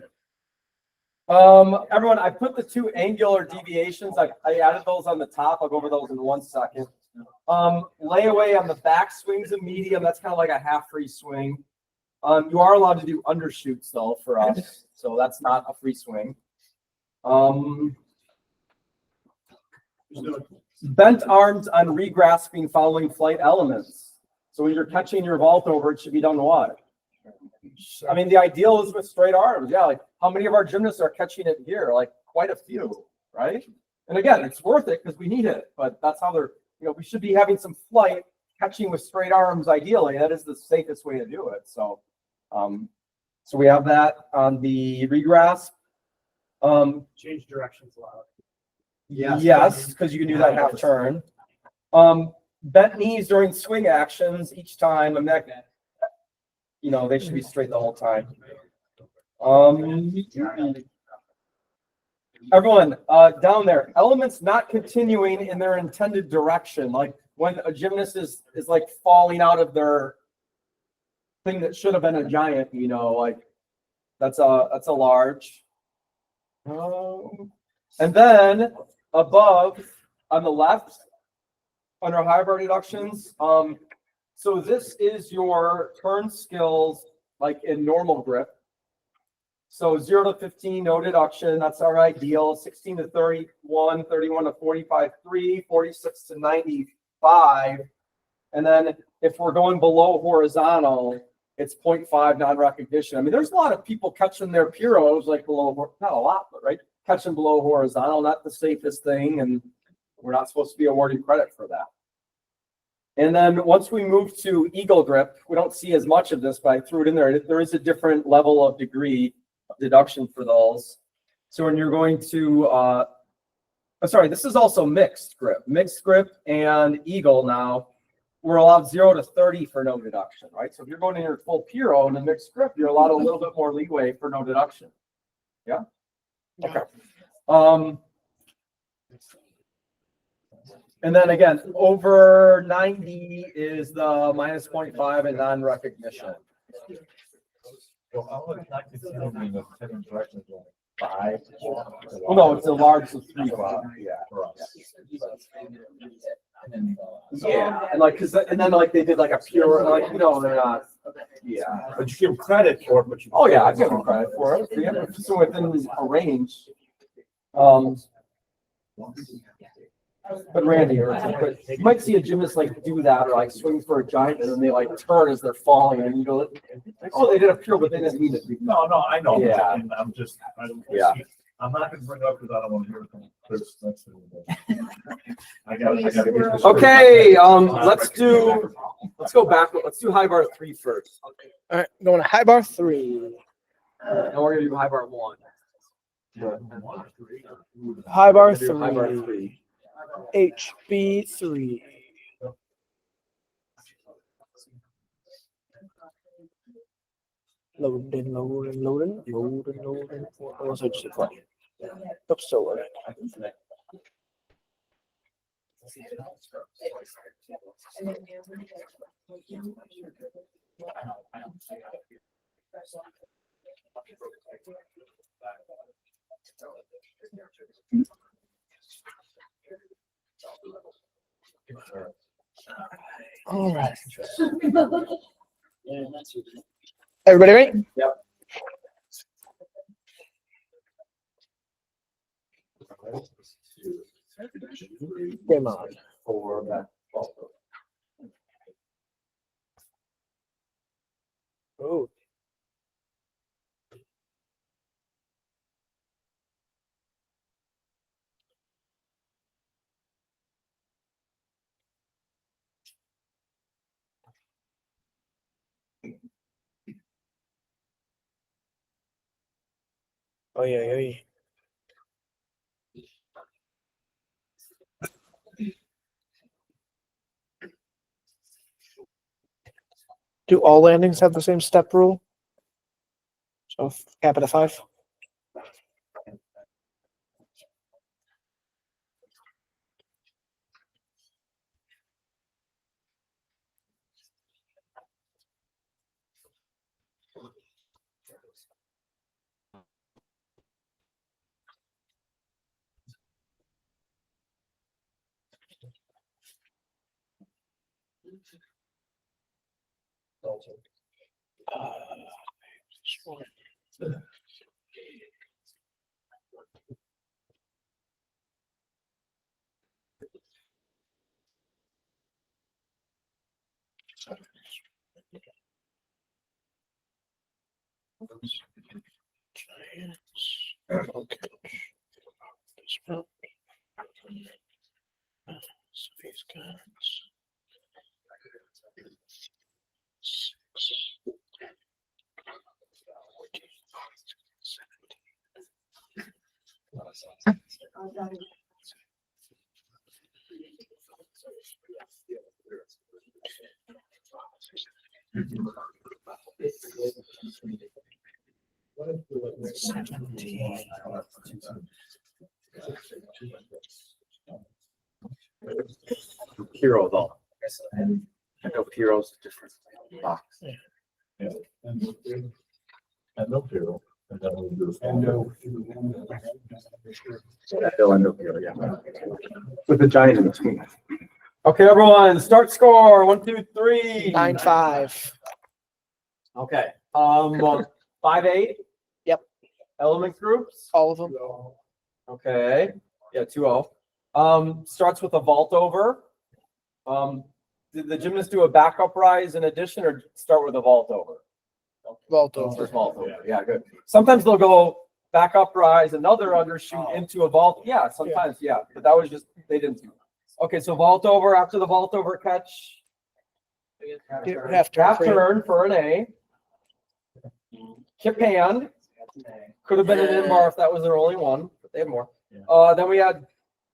Everyone, I put the two angular deviations. I added those on the top. I'll go over those in 1 second. Layaway on the back swings of medium. That's kind of like a half free swing. You are allowed to do undershoots though for us, so that's not a free swing. Bent arms on regrasping following flight elements. So when you're catching your vault over, it should be done what? I mean, the ideal is with straight arms. Yeah, like how many of our gymnasts are catching it here? Like quite a few, right? And again, it's worth it because we need it, but that's how they're, we should be having some flight catching with straight arms. Ideally, that is the safest way to do it. So, so we have that on the regrasp. Change directions allowed. Yes, because you can do that half turn. Bent knees during swing actions each time. I'm not, they should be straight the whole time. Everyone, down there, elements not continuing in their intended direction. Like when a gymnast is like falling out of their thing that should have been a giant, like that's a large. And then above on the left, under high bar deductions, so this is your turn skills like in normal grip. So 0 to 15, no deduction. That's our ideal. 16 to 31, 31 to 45, 3, 46 to 95. And then if we're going below horizontal, it's 0.5 non-recognition. I mean, there's a lot of people catching their Piros like below, not a lot, but right, catching below horizontal, not the safest thing. And we're not supposed to be awarding credit for that. And then once we move to eagle grip, we don't see as much of this, but I threw it in there. There is a different level of degree of deduction for those. So when you're going to, sorry, this is also mixed grip and eagle now. We're allowed 0 to 30 for no deduction, right? So if you're going in your full Piro in a mixed grip, you're allowed a little bit more leeway for no deduction. Yeah? Okay. And then again, over 90 is the minus 0.5 and non-recognition. Well, five. Well, no, it's a large of 3. Yeah. Yeah, and like, and then like they did like a pure, like they're not. Yeah, But you give credit for it, but you. oh yeah, I give them credit for it. Yeah, so within a range. But Randy, you might see a gymnast like do that or like swing for a giant and then they like turn as they're falling and you go, like, oh, they did a pure, but they didn't mean it. No, I know. Yeah. And I'm just, Yeah. I'm not gonna bring it up because I don't want to hear it from Chris. I gotta get this. Okay, let's go back. Let's do high bar 3 first. All right, going to high bar 3. And we're gonna do high bar 1. High bar High bar 3. 3. HB3. Loading. Oh, so just play. Oops, still loading. All right. Everybody ready? Yep. Game on. For that. Oh. Oh yeah. Do all landings have the same step rule? So cap it at 5. Hero though. I know Hero's different box. Yeah. And no hero. And then we'll do. With the giant in between. Okay, everyone, start score. 1, 2, 3. 9-5. Okay. 5-8. Yep. Element groups. All of them. Okay. Yeah, 2-0. Starts with a vault over. Did the gymnast do a backup rise in addition, or start with a vault over? Vault over. Just vault over. Yeah, good. Sometimes they'll go back up rise, another undershoot into a vault. Yeah, sometimes, yeah. But that was just, they didn't do it. Okay, so vault over. After the vault over catch, Half half turn for an A. Kip hand. Could have been an in bar if that was their only one, but they have more. Then we had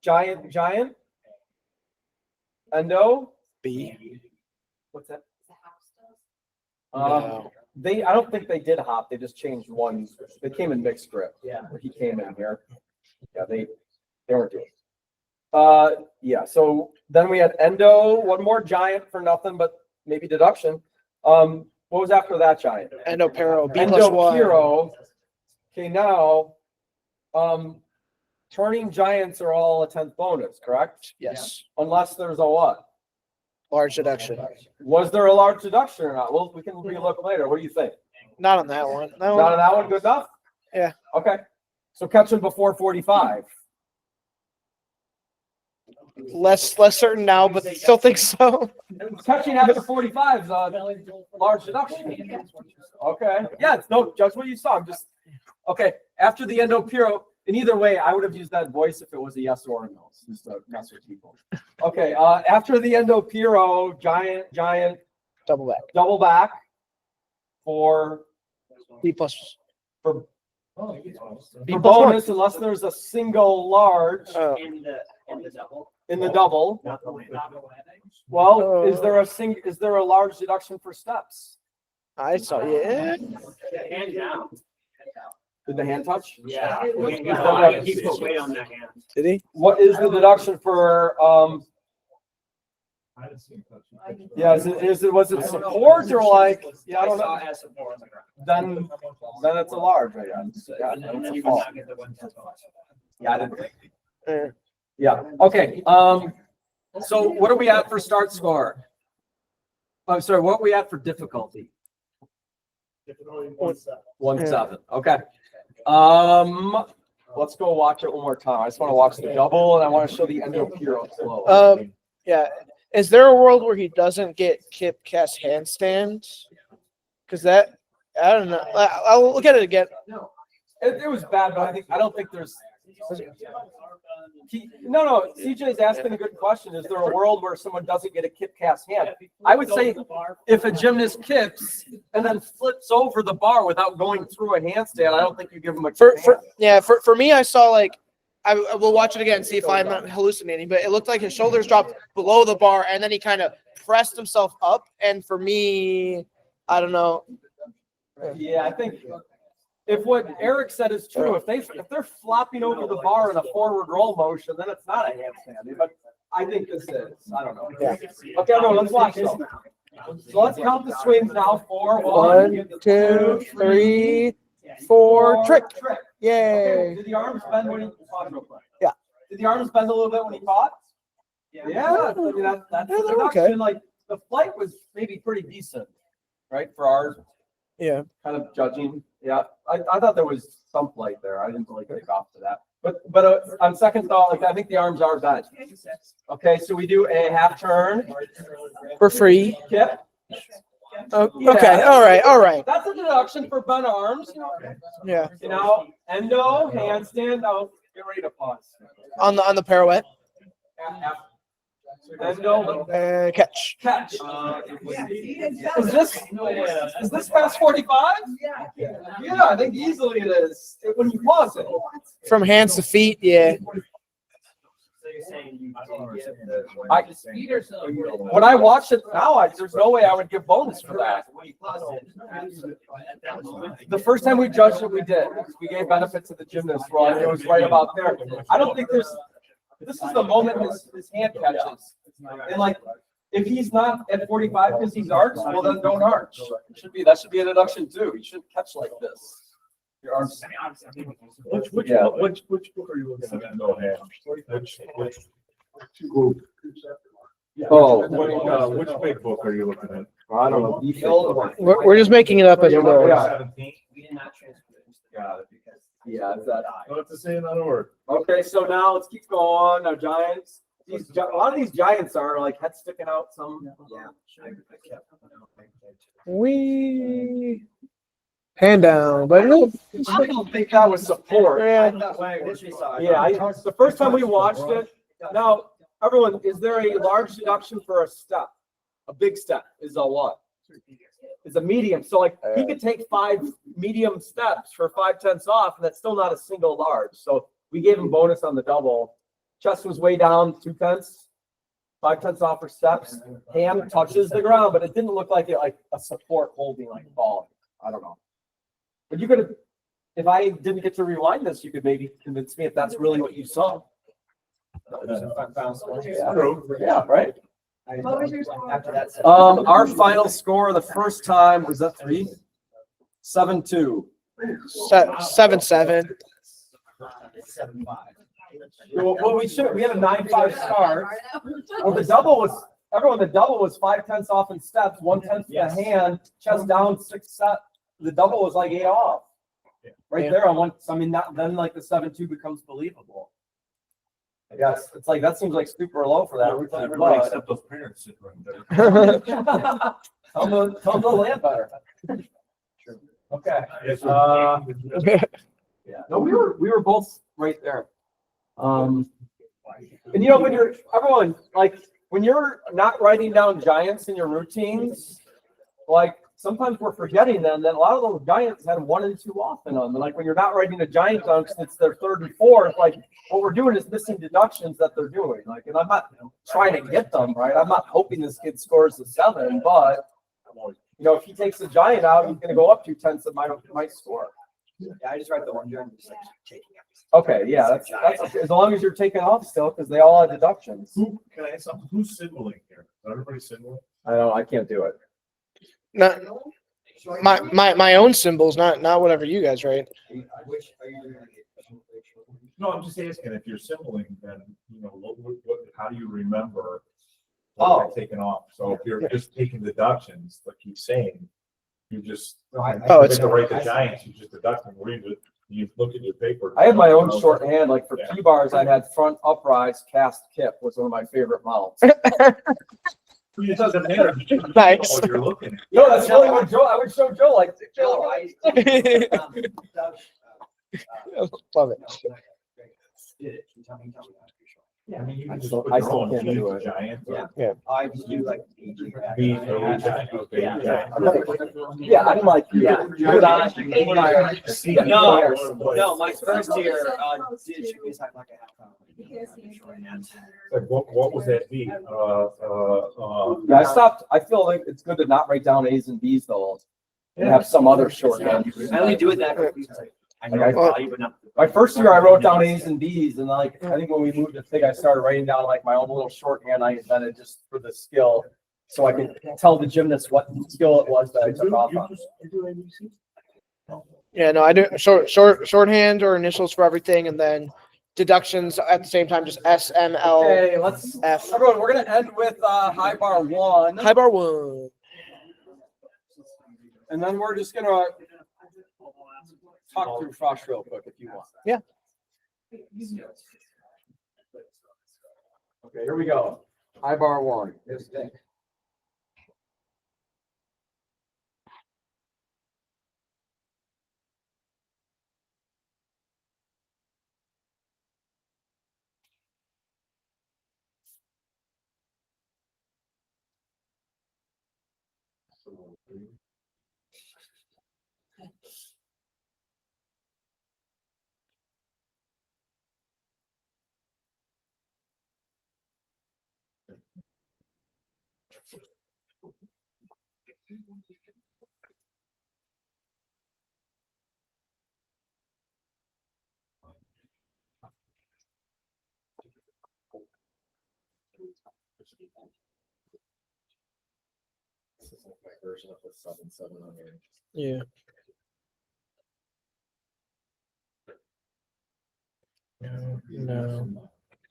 giant. Endo. B. What's that? No. I don't think they did hop. They just changed one. They came in mixed grip. Yeah. He came in here. Yeah, they weren't doing. Yeah. So then we had endo, one more giant for nothing, but maybe deduction. What was after that giant? Endo Pero. B+1. Endo Hero. Okay, now, turning giants are all a 10th bonus, correct? Yes. Unless there's a what? Large deduction. Was there a large deduction or not? Well, we can relook later. What do you think? Not on that one. That Not one. on that one, good enough? Yeah. Okay. So catch them before 45. Less certain now, but still think so. Catching after 45 is a large deduction. Okay. Yeah, no, judge what you saw. I'm just, okay. After the endo Piro, in either way, I would have used that voice if it was a yes or a no, just to mess with people. Okay. After the endo Piro, giant, Double back. for B plus. for B plus bonus, unless there's a single large In the double. in the double. Well, is there a large deduction for steps? I saw. Yeah. Hand down. Did the hand touch? Yeah. He put weight on that hand. Did he? What is the deduction for yeah, was it support or like, yeah, I don't know. As support on the ground. Then it's a large, I guess. Yeah, And then then it's you a would fall. not get the 1/10 bonus. Yeah, I didn't. Yeah. Yeah, okay, so what are we at for start score? I'm sorry, what are we at for difficulty? 1-7, okay. Let's go watch it one more time. I just want to watch the double and I want to show the endo Piro flow. Yeah. Is there a world where he doesn't get Kip cast handstands? Because that, I don't know. I'll look at it again. It was bad, but I don't think there's. No. CJ's asking a good question. Is there a world where someone doesn't get a kip cast hand? I would say if a gymnast kips and then flips over the bar without going through a handstand, I don't think you give him a kip hand. For me, I saw like I will watch it again, see if I'm not hallucinating, but it looked like his shoulders dropped below the bar and then he kind of pressed himself up. And for me, I don't know. Yeah, I think if what Eric said is true, if they're flopping over the bar in a forward roll motion, then it's not a handstand. But I think this is. I don't know. Yeah. Okay, everyone, let's watch this. So let's count the swings now. 4, 1, 2, 3, 4. Trick. Yay. Okay. Did the arms bend when he caught real quick? Yeah. Did the arms bend a little bit when he caught? Yeah. I mean, that's a deduction. okay. Like the flight was maybe pretty decent, right? For our Yeah. kind of judging. Yeah, I thought there was some flight there. I didn't really take off to that. But on second thought, like I think the arms are bent. Okay, so we do a half turn. For free. Kip. Oh, Yeah. okay. All right. That's a deduction for bent arms. Yeah. You know, endo, handstand. Now get ready to pause. On the pirouette. Endo, Catch. catch. Is this past 45? Yeah, I think easily it is. When you pause it. From hands to feet. Yeah. So you're saying you When I watch it now, there's no way I would give bonus for that. The first time we judged it, we did. We gave benefit to the gymnast. Well, it was right about there. I don't think this is the moment his hand catches. And like, if he's not at 45 because he's arched, well then don't arch. That should be a deduction too. You shouldn't catch like this. Your arms. Which book are you looking at? No hands. Which big book are you looking at? I don't know. We're just making it up as we go. Yeah. 17. We did not transfer it. Got it. Because Yeah, it's that. Don't have to say another word. Okay, so now let's keep going. Our giants. A lot of these giants are like head sticking out. Some. yeah, I kept. We hand down, but no. I don't think that was support. Yeah. The first time we watched it. Now, everyone, is there a large deduction for a step? A big step is a what? Is a medium. So like he could take 5 medium steps for 5/10 off, and that's still not a single large. So we gave him bonus on the double. Chest was way down 2/10, 5/10 off for steps. Hand touches the ground, but it didn't look like it like a support holding like ball. I don't know. But you could, if I didn't get to rewind this, you could maybe convince me if that's really what you saw. Yeah, right. After that. Our final score the first time was that 3? 7-2. 7-7. 7-5. Well, we had a 9-5 start. Well, the double was 5/10 off in steps, 1/10 the hand, chest down, 6 set. The double was like 8 off. Right there on one. I mean, then like the 7-2 becomes believable. I guess it's like that seems like super low for that. Everybody except those parents sit right there. Tell them to land better. Okay. Yeah. No, we were both right there. And you know, when you're not writing down giants in your routines, like sometimes we're forgetting them. That a lot of those giants had 1 and 2 off in them. And like when you're not writing a giant down, it's their 3rd and 4th. Like what we're doing is missing deductions that they're doing. Like, and I'm not trying to get them right. I'm not hoping this kid scores a 7, but you know, if he takes a giant out, he's going to go up 2/10 that might score. Yeah, I just write the one giant. Just like taking Okay, yeah, that's okay. As long as you're taking off still, because they all have deductions. Can I ask something? Who's signaling here? Is everybody signaling? I can't do it. Not my own symbols, not whatever you guys write. Which are you doing? No, I'm just asking if you're signaling, then, you know, how do you remember Oh. what they're taking off? So if you're just taking deductions, like he's saying, you just, it's to write the giants, you just deduct them, read it, you look at your paper. I had my own shorthand, like for P-bars, I had front uprise, cast kip was one of my favorite mounts. It doesn't matter. Nice. What you're looking at. No, that's really what Joe, I would show Joe, like, Joe, Love it. Yeah, I mean, you I can just still- put I your still own can't do it. giant. Yeah. I just do like yeah, I'm like, Yeah. No, my first year, did you guys have like a half hour? Like, what was that be? Yeah, I stopped, I feel like it's good to not write down A's and B's though, and have some other shorthand. I only do it that way. I know value, but not. My first year, I wrote down A's and B's, and like, I think when we moved to FIG, I started writing down like my own little shorthand I invented just for the skill, so I can tell the gymnast what skill it was that I took off on. Yeah, no, I do shorthand or initials for everything, and then deductions at the same time, just SML. Okay, let's, F. everyone, we're gonna end with, high bar 1. High bar 1. And then we're just gonna talk through Frosh real quick if you want. Yeah. Okay, here we go. High bar 1. This is like my version of the 7-700. Yeah. No.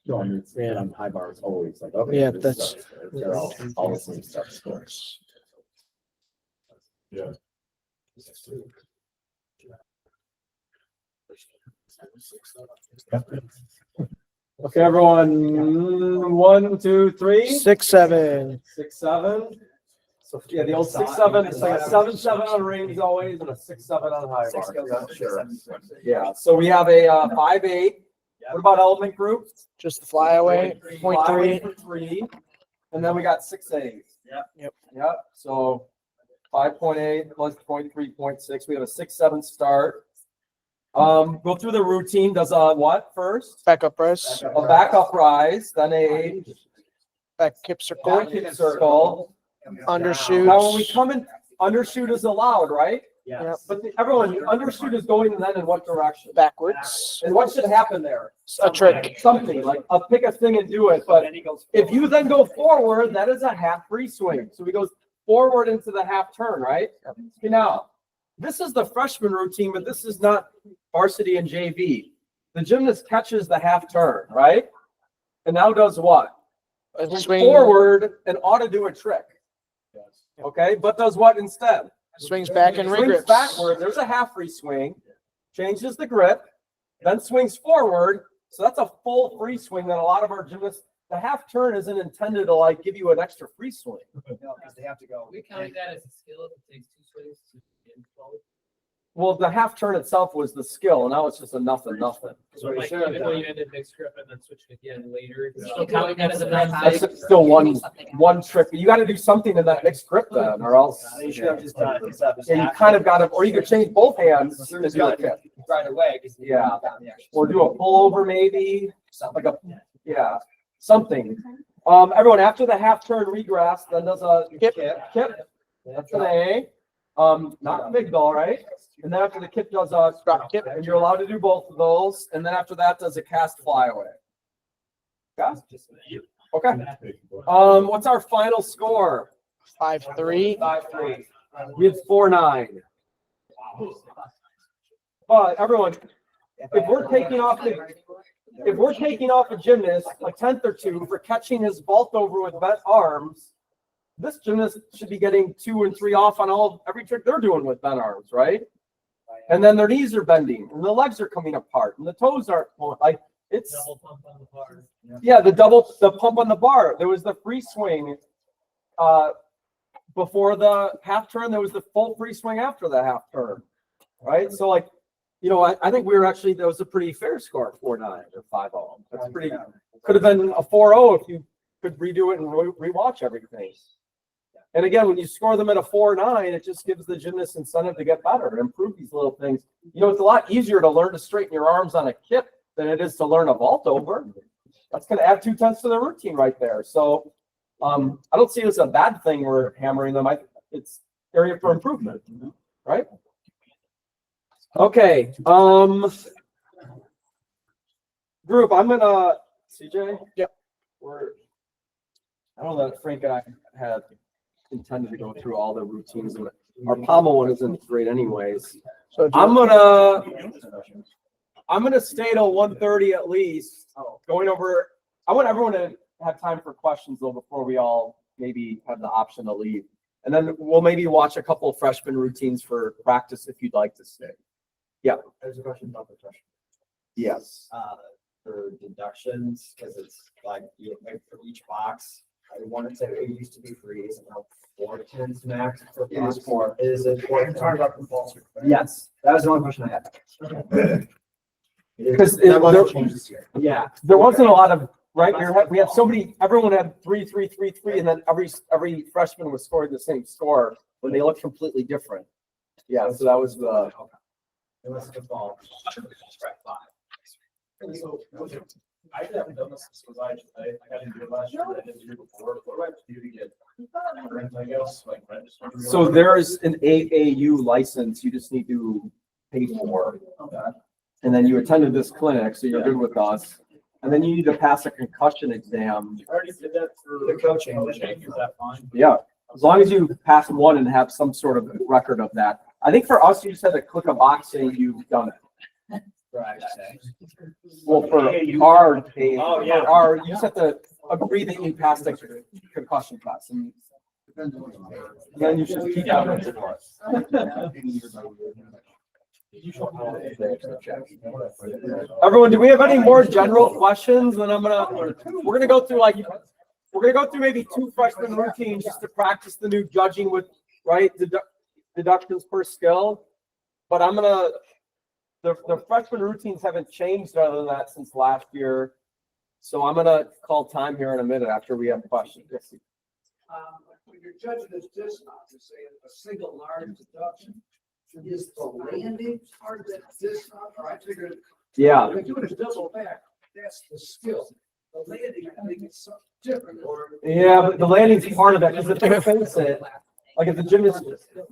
No, I mean, Yeah. on high bar, it's always like, okay. Yeah, this that's- sucks. They're all the same stuff scores. Yeah. Okay, everyone, 1, 2, 3. 6, 7. 6, 7. So yeah, the old 6, 7. It's like a 7, 7 on rings always, and a 6, 7 on high bar. Yeah, sure. Yeah. So we have a 5, 8. What about element group? Just the flyaway, 0.3. Flyweight for 3, and then we got 6, 8. Yep. Yep. So 5.8 plus 0.3, 0.6. We have a 6, 7 start. Go through the routine. Does what first? Backup press, A backup rise, then a back kip circle, back hip circle. undershoot. Now, when we come in, undershoot is allowed, right? Yep. But everyone, the undershoot is going then in what direction? Backwards. And what should happen there? A trick. Something like I'll pick a thing and do it. But if you then go forward, that is a half free swing. So he goes forward into the half turn, right? Okay, now, this is the freshman routine, but this is not varsity and JV. The gymnast catches the half turn, right? And now does what? A swing, Forward and ought to do a trick. Okay, but does what instead? swings back and Swings regrips. backward. There's a half free swing. Changes the grip, then swings forward. So that's a full free swing that a lot of our gymnasts. The half turn isn't intended to like give you an extra free swing. No, because they have to go. We count that as a skill if it takes 2 swings to get forward. Well, the half turn itself was the skill, and now it's just a nothing. So like even though you ended mixed grip and then switch it again later, you're still counting that as a That's still one trick. You got to do something in that mixed grip then, or else. They should have just done it. Yeah, you kind of got to, or you could change both hands to do a kick. Right away. 'Cause they Yeah. got the extra Or do a pullover maybe, something. like yeah, something. Everyone after the half turn regress, then does a Kip. Kip. That's an A. Not big ball, right? And then after the kip does a Drop kip. and you're allowed to do both of those. And then after that does a cast flyaway. Yeah. Okay. What's our final score? 5-3. 5-3. We have 4-9. But everyone, if we're taking off a gymnast a tenth or two for catching his vault over with bent arms, this gymnast should be getting 2 and 3 off on every trick they're doing with bent arms, right? And then their knees are bending, and the legs are coming apart, and the toes aren't like it's. double pump on the bar. Yeah, the pump on the bar. There was the free swing before the half turn. There was the full free swing after the half turn, right? So like, I think we were actually, that was a pretty fair score, 4-9 or 5-0. That's pretty, could have been a 4-0 if you could redo it and rewatch everything. And again, when you score them at a 4-9, it just gives the gymnast incentive to get better and improve these little things. It's a lot easier to learn to straighten your arms on a kip than it is to learn a vault over. That's going to add 2 tenths to the routine right there. So I don't see it as a bad thing we're hammering them. It's area for improvement, right? Okay. Group, I'm gonna CJ. Yep. I don't know that Frank and I had intended to go through all the routines. Our pommel one isn't great anyways. So I'm gonna I'm gonna stay till 1:30 at least, going over, I want everyone to have time for questions though before we all maybe have the option to leave. And then we'll maybe watch a couple of freshman routines for practice if you'd like to stay. There's a question about the question. Yes. For deductions, because it's like, you like for each box, I wanted to, it used to be free, is now 4 to 10 max per It is box. 4. Is it 4? We're talking about compulsory. right? Yes. That was the only question I had. Because That there, wasn't changed this year. yeah, there wasn't a lot of, right, we had so many, everyone had 3, 3, 3, 3, and then every freshman was scoring the same score when they looked completely different. Yeah, so that was the, It was football. So, I haven't done this since I didn't do it last year, I didn't do it before. What do I have to do to get rent, I guess, like register? so there's an AAU license you just need to pay for. Okay. And then you attended this clinic, so you're good with us. And then you need to pass a concussion exam. I already did that for The coaching. Is that fine? Yeah, as long as you pass one and have some sort of record of that. I think for us, you just had to click a box saying you've done it. Well, for our, Oh, yeah. you just have to agree that you passed the concussion class. And then you should keep that record for us. Everyone, do we have any more general questions? And we're gonna go through maybe 2 freshman routines just to practice the new judging with, right, deductions per skill. But the freshman routines haven't changed other than that since last year. So I'm gonna call time here in a minute after we have questions. When you're judging this dismount, you say a single large deduction. Is the landing part of that dismount, or I figured. Yeah. If you're doing a double back, that's the skill. The landing, I think it's something different, or. Yeah, but the landing's part of that, because if they face it, like if the gymnast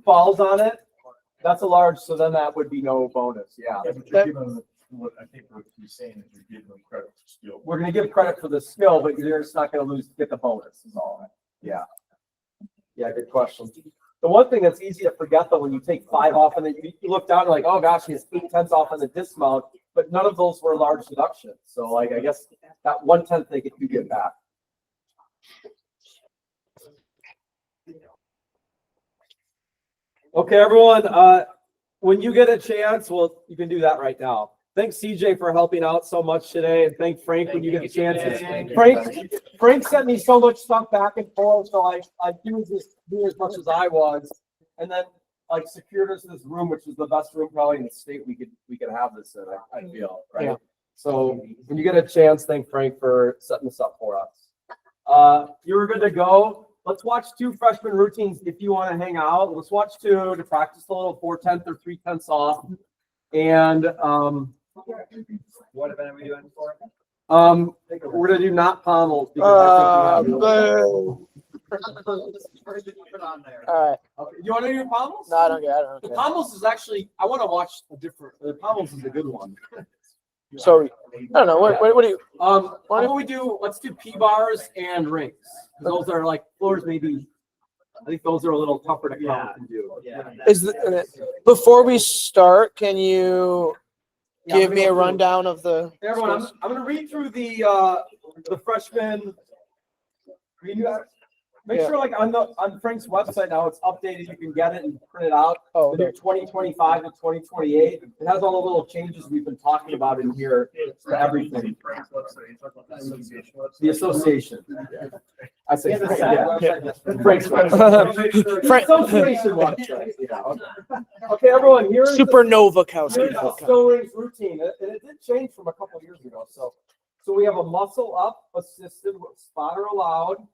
falls on it, that's a large, so then that would be no bonus, yeah. Yeah, but you're giving, what I think what he's saying is you're giving them credit for skill. We're gonna give credit for the skill, but you're just not gonna get the bonus is all. Yeah. Yeah, good question. The one thing that's easy to forget though, when you take 5 off and then you look down and like, oh gosh, he has 8/10 off on the dismount, but none of those were large deductions. So like, I guess that 1/10 they do get back. Okay, everyone, when you get a chance, well, you can do that right now. Thanks CJ for helping out so much today, and thank Frank when you get a chance. Frank sent me so much stuff back and forth, so I do as much as I was, and then like secured us this room, which is the best room probably in the state we could have this in. I feel right. Yeah. So when you get a chance, thank Frank for setting this up for us. You're good to go. Let's watch 2 freshman routines if you want to hang out. Let's watch 2 to practice a little 4/10 or 3/10 off. And What event are we doing for? we're gonna do not pommels. Because I think All right. okay. You want to do pommels? No, I don't The care. pommels is actually, I want to watch a different, the pommels is a good one. So, I don't know, what do you, How about we do, let's do P-bars and rings. 'Cause those are like floors maybe, I think those are a little tougher to count and do. Yeah. before we start, can you Yeah, I'm give gonna me go a through- rundown of the? Hey, everyone, I'm gonna read through the freshman. Make Yeah. sure like on Frank's website now, it's updated. You can get it and print it out. Oh, The new 2025 to 2028. It has all the little changes we've been talking about in here for everything. Frank's website, you talk about the association website. The association. I say, Yeah, the Frank's website. Frank- Association website. Yeah, okay. Okay, everyone, here's the Supernova Kowski. here's the skill rings routine, and it did change from a couple of years ago. So we have a muscle up assisted with spotter allowed.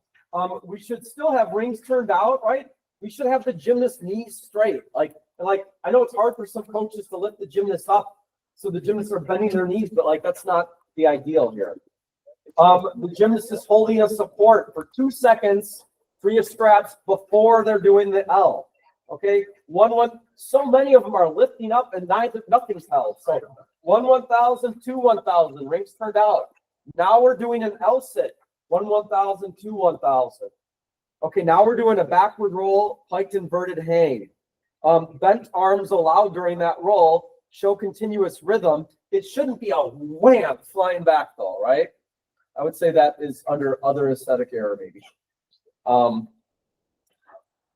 We should still have rings turned out, right? We should have the gymnast knees straight. Like I know it's hard for some coaches to lift the gymnast up, so the gymnasts are bending their knees, but like that's not the ideal here. The gymnast is holding a support for 2 seconds, free of straps before they're doing the L. Okay, so many of them are lifting up and nothing's held. So 1,000, 2 1,000, rings turned out. Now we're doing an L sit, 1,000, 2 1,000. Okay, now we're doing a backward roll, piked inverted hang. Bent arms allowed during that roll, show continuous rhythm. it shouldn't be a wham flying back though, right? I would say that is under other aesthetic error maybe.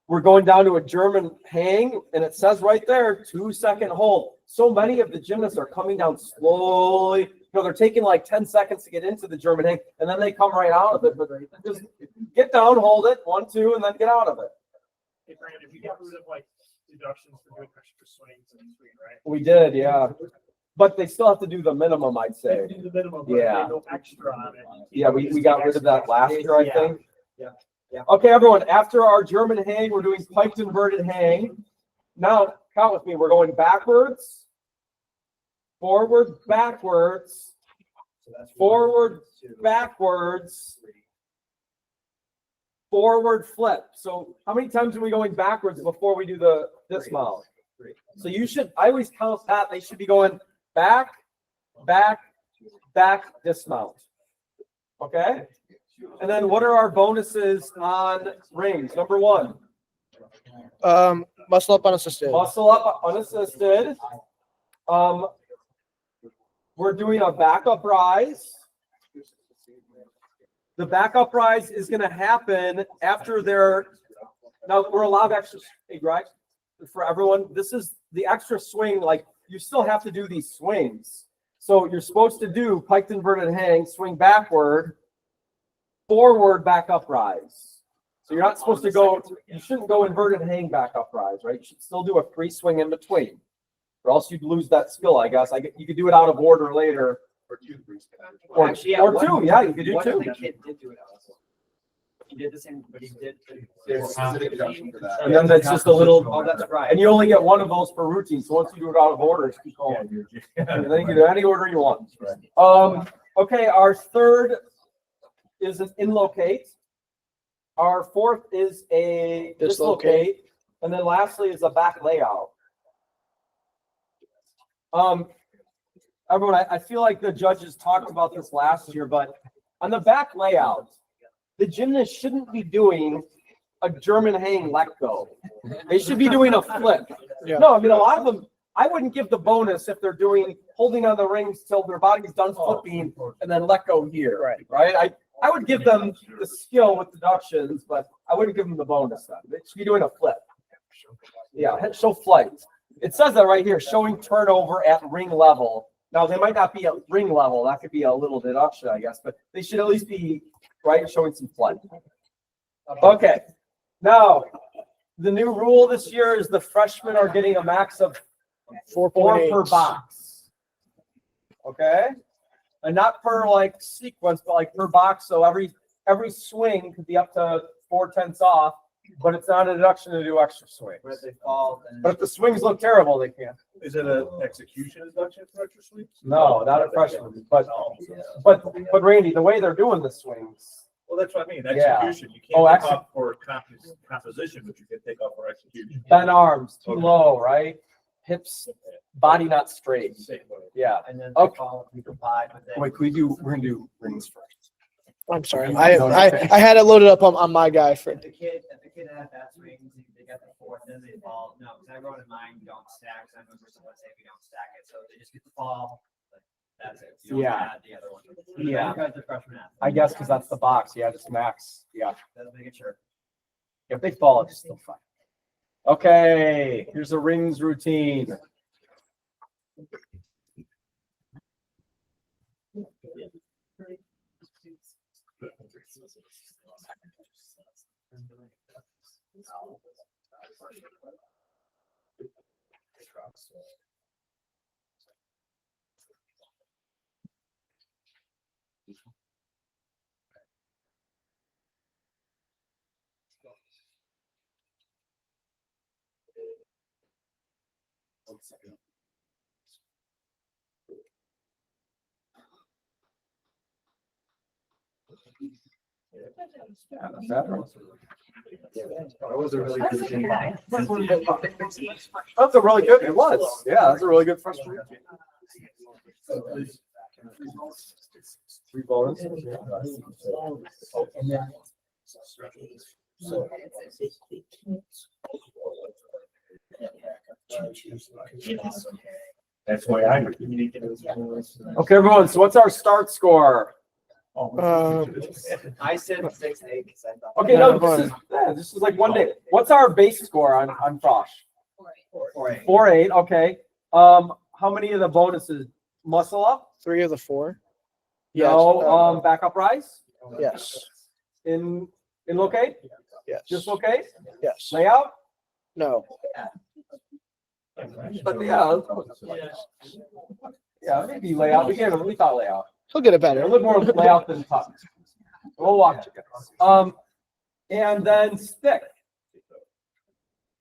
We're going down to a German hang, and it says right there, 2-second hold. So many of the gymnasts are coming down slowly. You know, they're taking like 10 seconds to get into the German hang, and then they come right out of it. But just get down, hold it, 1, 2, and then get out of it. Hey, Brandon, if you got rid of like deductions for doing extra swings and swing, right? We did, yeah. But they still have to do the minimum, I'd say. They do the minimum, but Yeah. they go extra on it. Yeah, we got rid of that last year, I Yeah. think. Yeah. Yeah. Okay, everyone, after our German hang, we're doing piked inverted hang. Now, count with me. We're going backwards, forward, backwards, So that's forward, 1, 2, backwards, 3. forward, flip. So how many times are we going backwards before we do the dismount? 3. So you should, I always count that. They should be going back, back, back, dismount. Okay? And then what are our bonuses on rings? Number 1, Muscle up unassisted. muscle up unassisted. We're doing a backup rise. The backup rise is going to happen after they're, now we're allowed extra, right? For everyone, this is the extra swing. Like you still have to do these swings. So you're supposed to do piked inverted hang, swing backward, forward, back up rise. So you're not supposed to go, you shouldn't go inverted hang, back up rise, right? You should still do a free swing in between, or else you'd lose that skill, I guess. You could do it out of order later. Or 2 free spins. Or, Actually, yeah, or one- 2, yeah, you could do one 2. of the kid did do it also. He did the same, but he did. There's a specific deduction for that. And then that's just a little, Oh, that's right. and you only get one of those per routine. So once you do it out of order, just keep going. And then you can do any order you want. Okay, our third is an inlocate. Our fourth is a dislocate. And then lastly is a back layout. Everyone, I feel like the judges talked about this last year, but on the back layout, the gymnast shouldn't be doing a German hang let go. They should be doing a flip. Yeah. No, I mean, a lot of them, I wouldn't give the bonus if they're doing holding on the rings till their body's done flipping and then let go here. Right. I would give them the skill with deductions, but I wouldn't give them the bonus then. They should be doing a flip. Yeah, show flight. It says that right here, showing turnover at ring level. Now, they might not be at ring level. That could be a little deduction, I guess, but they should at least be, right, showing some flight. Okay. Now, the new rule this year is the freshmen are getting a max of 4 per box. Okay? And not per, like, sequence, but, like, per box. So every swing could be up to 4/10 off, but it's not a deduction to do extra swings. Where they fall. But if the swings look terrible, they can't. Is it an execution deduction for extra sweeps? No, not a freshman. But Randy, the way they're doing the swings. Well, that's what I mean, Yeah. execution. You Oh, can't take off for composition, but you can take off for execution. Bent arms, too Okay. low, right? Hips, body not straight. Same way. Yeah. And then Okay. they fall, we provide, but then. Wait, we're gonna do rings first. I'm sorry. I had it loaded up on my guy for. If the kid had bad swings, they got the 4th, then they fall. No, because I wrote in mine, you don't stack. So I remember someone saying we don't stack it, so they just get the fall. But that's it. You don't Yeah. add the other one. Yeah. Because the freshman athlete. I guess because that's the box. Yeah, just max. Yeah. That's making sure. If they fall, it's still fine. Okay, here's a rings routine. That was a really good game. That's a really good. It was. Yeah, that's a really good freshman. Three bonus. That's why I. Okay, everyone, so what's our start score? I said 6-8 because I thought. Okay, no, this is like one day. What's our base score on Frosh? 4-8. 4.8, okay. How many of the bonuses? Muscle up? 3 of the 4. Yes. No, back up rise? Yes. In locate? Yes. Just locate? Yes. Layout? No. But yeah, maybe layout. We thought layout. He'll get it A better. little more layout than top. We'll watch it. And then stick.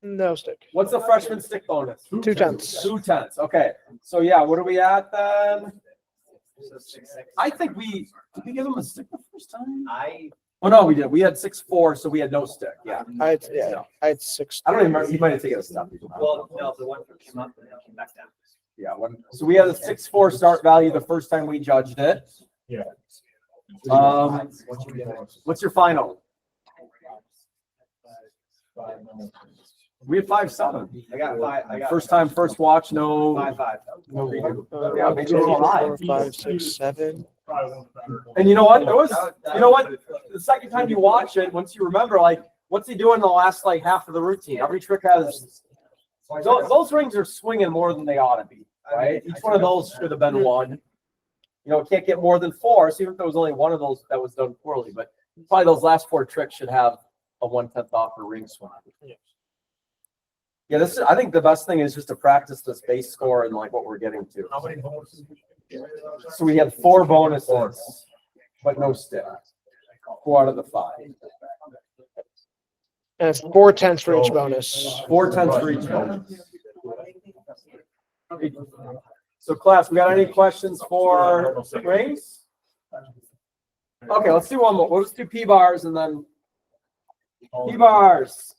No stick. What's the freshman stick bonus? 2 tenths. 2 tenths. Okay. So yeah, what are we at then? I think did we give him a stick the first time? Oh no, we did. We had 6.4, so we had no stick. Yeah. I had 6. I don't even remember. He might have taken a step. Well, no, the one came up and then came back down. Yeah. So we had a 6.4 start value the first time we judged it. Yeah. What's your final? We had 5.7. I got 5. First time, first watch, no. 5-5. No redo. Yeah, maybe it's a lot. 4, 5, 6, 7. And you know what? The second time you watch it, once you remember, like, what's he doing in the last like half of the routine? Every trick has those rings are swinging more than they ought to be, right? Each one of those should have been 1. You know, it can't get more than 4. So even if there was only one of those that was done poorly, but probably those last 4 tricks should have a 1/10 off for ring swing. Yeah, I think the best thing is just to practice this base score and like what we're getting to. How many bonuses? So we had 4 bonuses, but no stick. 4 out of the 5. And it's 4 tenths for each bonus. 4 tenths for each bonus. So class, we got any questions for rings? Okay, let's do one more. We'll just do P-bars and then P-bars.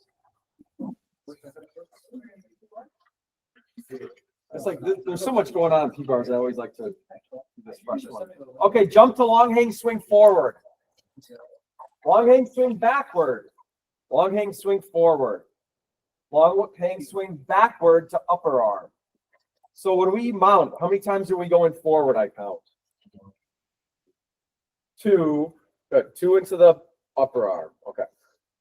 It's like there's so much going on in P-bars. I always like to do this fresh one. Okay, jump to long hang swing forward. Long hang swing backward. Long hang swing forward. Long hang swing backward to upper arm. So when we mount, how many times are we going forward? I count. 2. Good. 2 into the upper arm. Okay.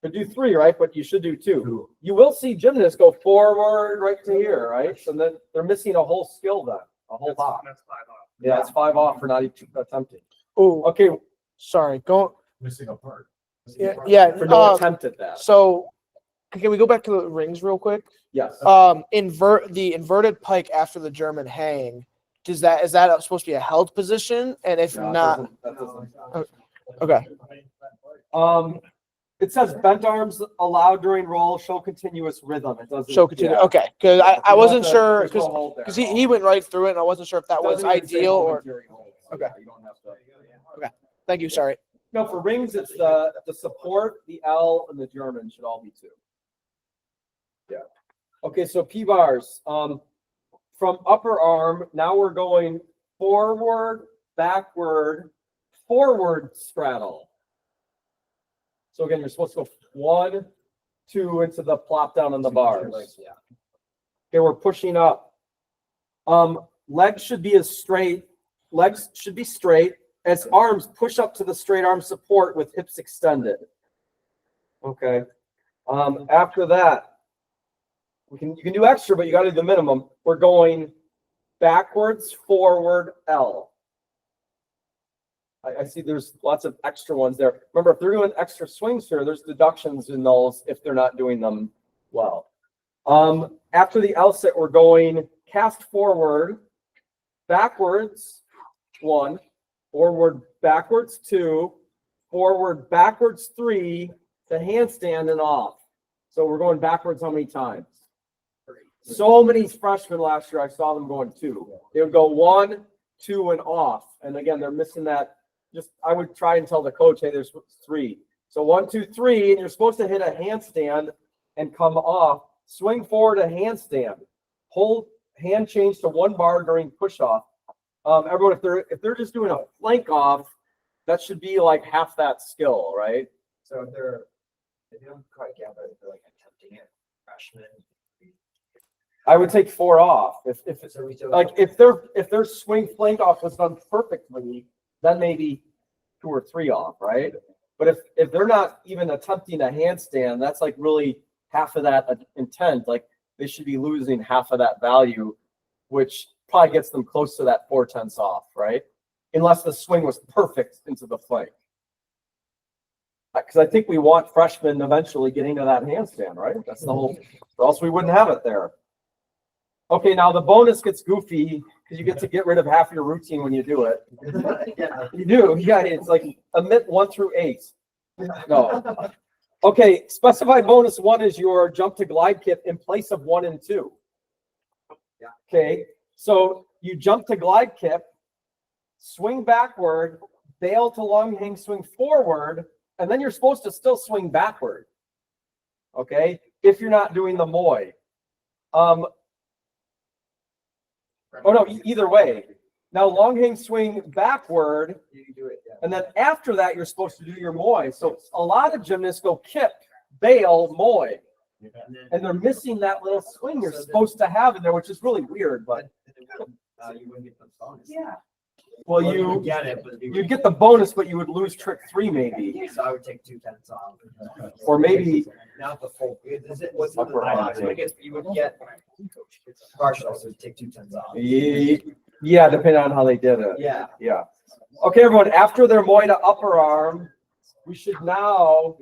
Could do 3, right? But you should do 2. You will see gymnasts go forward right to here, right? So then they're missing a whole skill then, a whole box. That's 5 off. Yeah, it's 5 off for not even attempting. Oh, Okay, sorry. Go. Missing a part. Yeah. for no attempt at that. So, can we go back to the rings real quick? Yes. Invert the inverted pike after the German hang. Is that supposed to be a held position? And if No, it not, doesn't. okay. It says bent arms allowed during roll, show continuous rhythm. It doesn't. So continue. yeah. Okay, because I wasn't sure There's no hold there. because he went right through it and I wasn't sure if that was Doesn't even say ideal or. momentary hold, so Okay. yeah, you don't have to. Thank you. Sorry. No, for rings, it's the support, the L, and the German should all be 2. Yeah. Okay, so P-bars. From upper arm, now we're going forward, backward, forward straddle. So again, you're supposed to go 1, 2 into the plop down on the bars. Okay, we're pushing up. Legs should be straight as arms push up to the straight arm support with hips extended. Okay. After that, you can do extra, but you got to do the minimum. We're going backwards, forward, L. I see there's lots of extra ones there. Remember, if they're doing extra swings here, there's deductions in those if they're not doing them well. After the L sit, we're going cast forward, backwards, 1, forward, backwards, 2, forward, backwards, 3, to handstand and off. So we're going backwards how many times? So many freshmen last year, I saw them going 2. They would go 1, 2, and off. And again, they're missing that. I would try and tell the coach, hey, there's 3. So 1, 2, 3, and you're supposed to hit a handstand and come off. Swing forward a handstand. Hold hand change to 1 bar during push off. Everyone, if they're just doing a flank off, that should be like half that skill, right? So if they don't quite get it, they're like attempting it, freshman. I would take 4 off. If their swing flank off was done perfectly, then maybe 2 or 3 off, right? But if they're not even attempting a handstand, that's like really half of that intent. Like they should be losing half of that value, which probably gets them close to that 4/10 off, right? Unless the swing was perfect into the flank. Because I think we want freshmen eventually getting to that handstand, right? That's the whole, or else we wouldn't have it there. Okay, now the bonus gets goofy because you get to get rid of half your routine when you do it. You do, yeah, it's like omit 1 through 8. No. Okay, specified bonus 1 is your jump to glide kip in place of 1 and 2. Okay, so you jump to glide kip, swing backward, bail to long hang swing forward, and then you're supposed to still swing backward. Okay, if you're not doing the moi. Oh no, either way. Now long hang swing backward, and then after that you're supposed to do your moi. So a lot of gymnasts go kip, bail, moi, and they're missing that little swing you're supposed to have in there, which is really weird. But yeah. Well, you get it, but you'd get the bonus, but you would lose trick 3 maybe. So I would take 2/10 off. Or maybe Not the full. Is it what's the you would get partial, so take 2/10 off. Yeah, depending on how they did it. Yeah. Yeah. Okay, everyone, after their moi to upper arm, we should now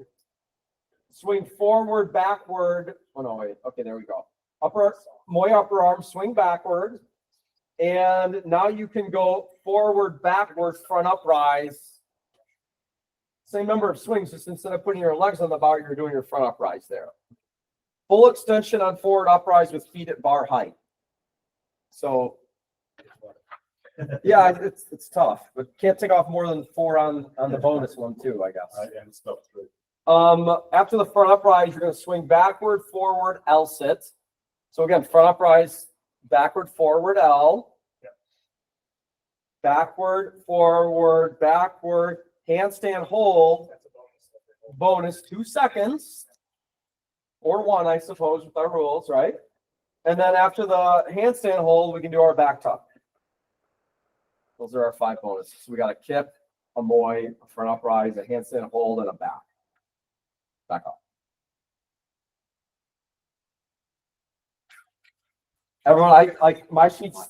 swing forward, backward. Oh no, wait. Okay, there we go. Moi upper arm, swing backward. And now you can go forward, backward, front uprise. Same number of swings, just instead of putting your legs on the bar, you're doing your front uprise there. Full extension on forward uprise with feet at bar height. So, yeah, it's tough, but can't take off more than 4 on the bonus one too, I guess. After the front uprise, you're going to swing backward, forward, L sit. So again, front uprise, backward, forward, L. Backward, forward, backward, handstand hold. Bonus 2 seconds. Or 1, I suppose, with our rules, right? And then after the handstand hold, we can do our back tuck. Those are our 5 bonuses. So we got a kip, a moi, a front uprise, a handstand hold, and a back. Back up. Everyone, I like my sheets.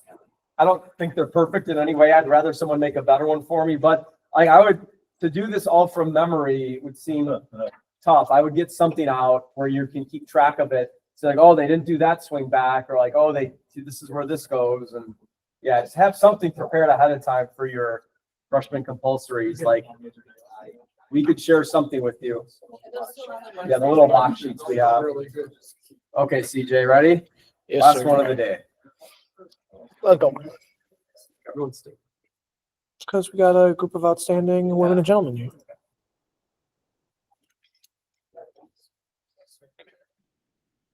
I don't think they're perfect in any way. I'd rather someone make a better one for me. But I would, to do this all from memory would seem tough. I would get something out where you can keep track of it. It's like, oh, they didn't do that swing back, or like, oh, this is where this goes, and yeah, just have something prepared ahead of time for your freshman compulsories. Like, we could share something with you. Yeah, the little box sheets we have. Okay, CJ, ready? Yes, Last sir. one of the day. Let's go. Everyone stay. Because we got a group of outstanding women and gentlemen here.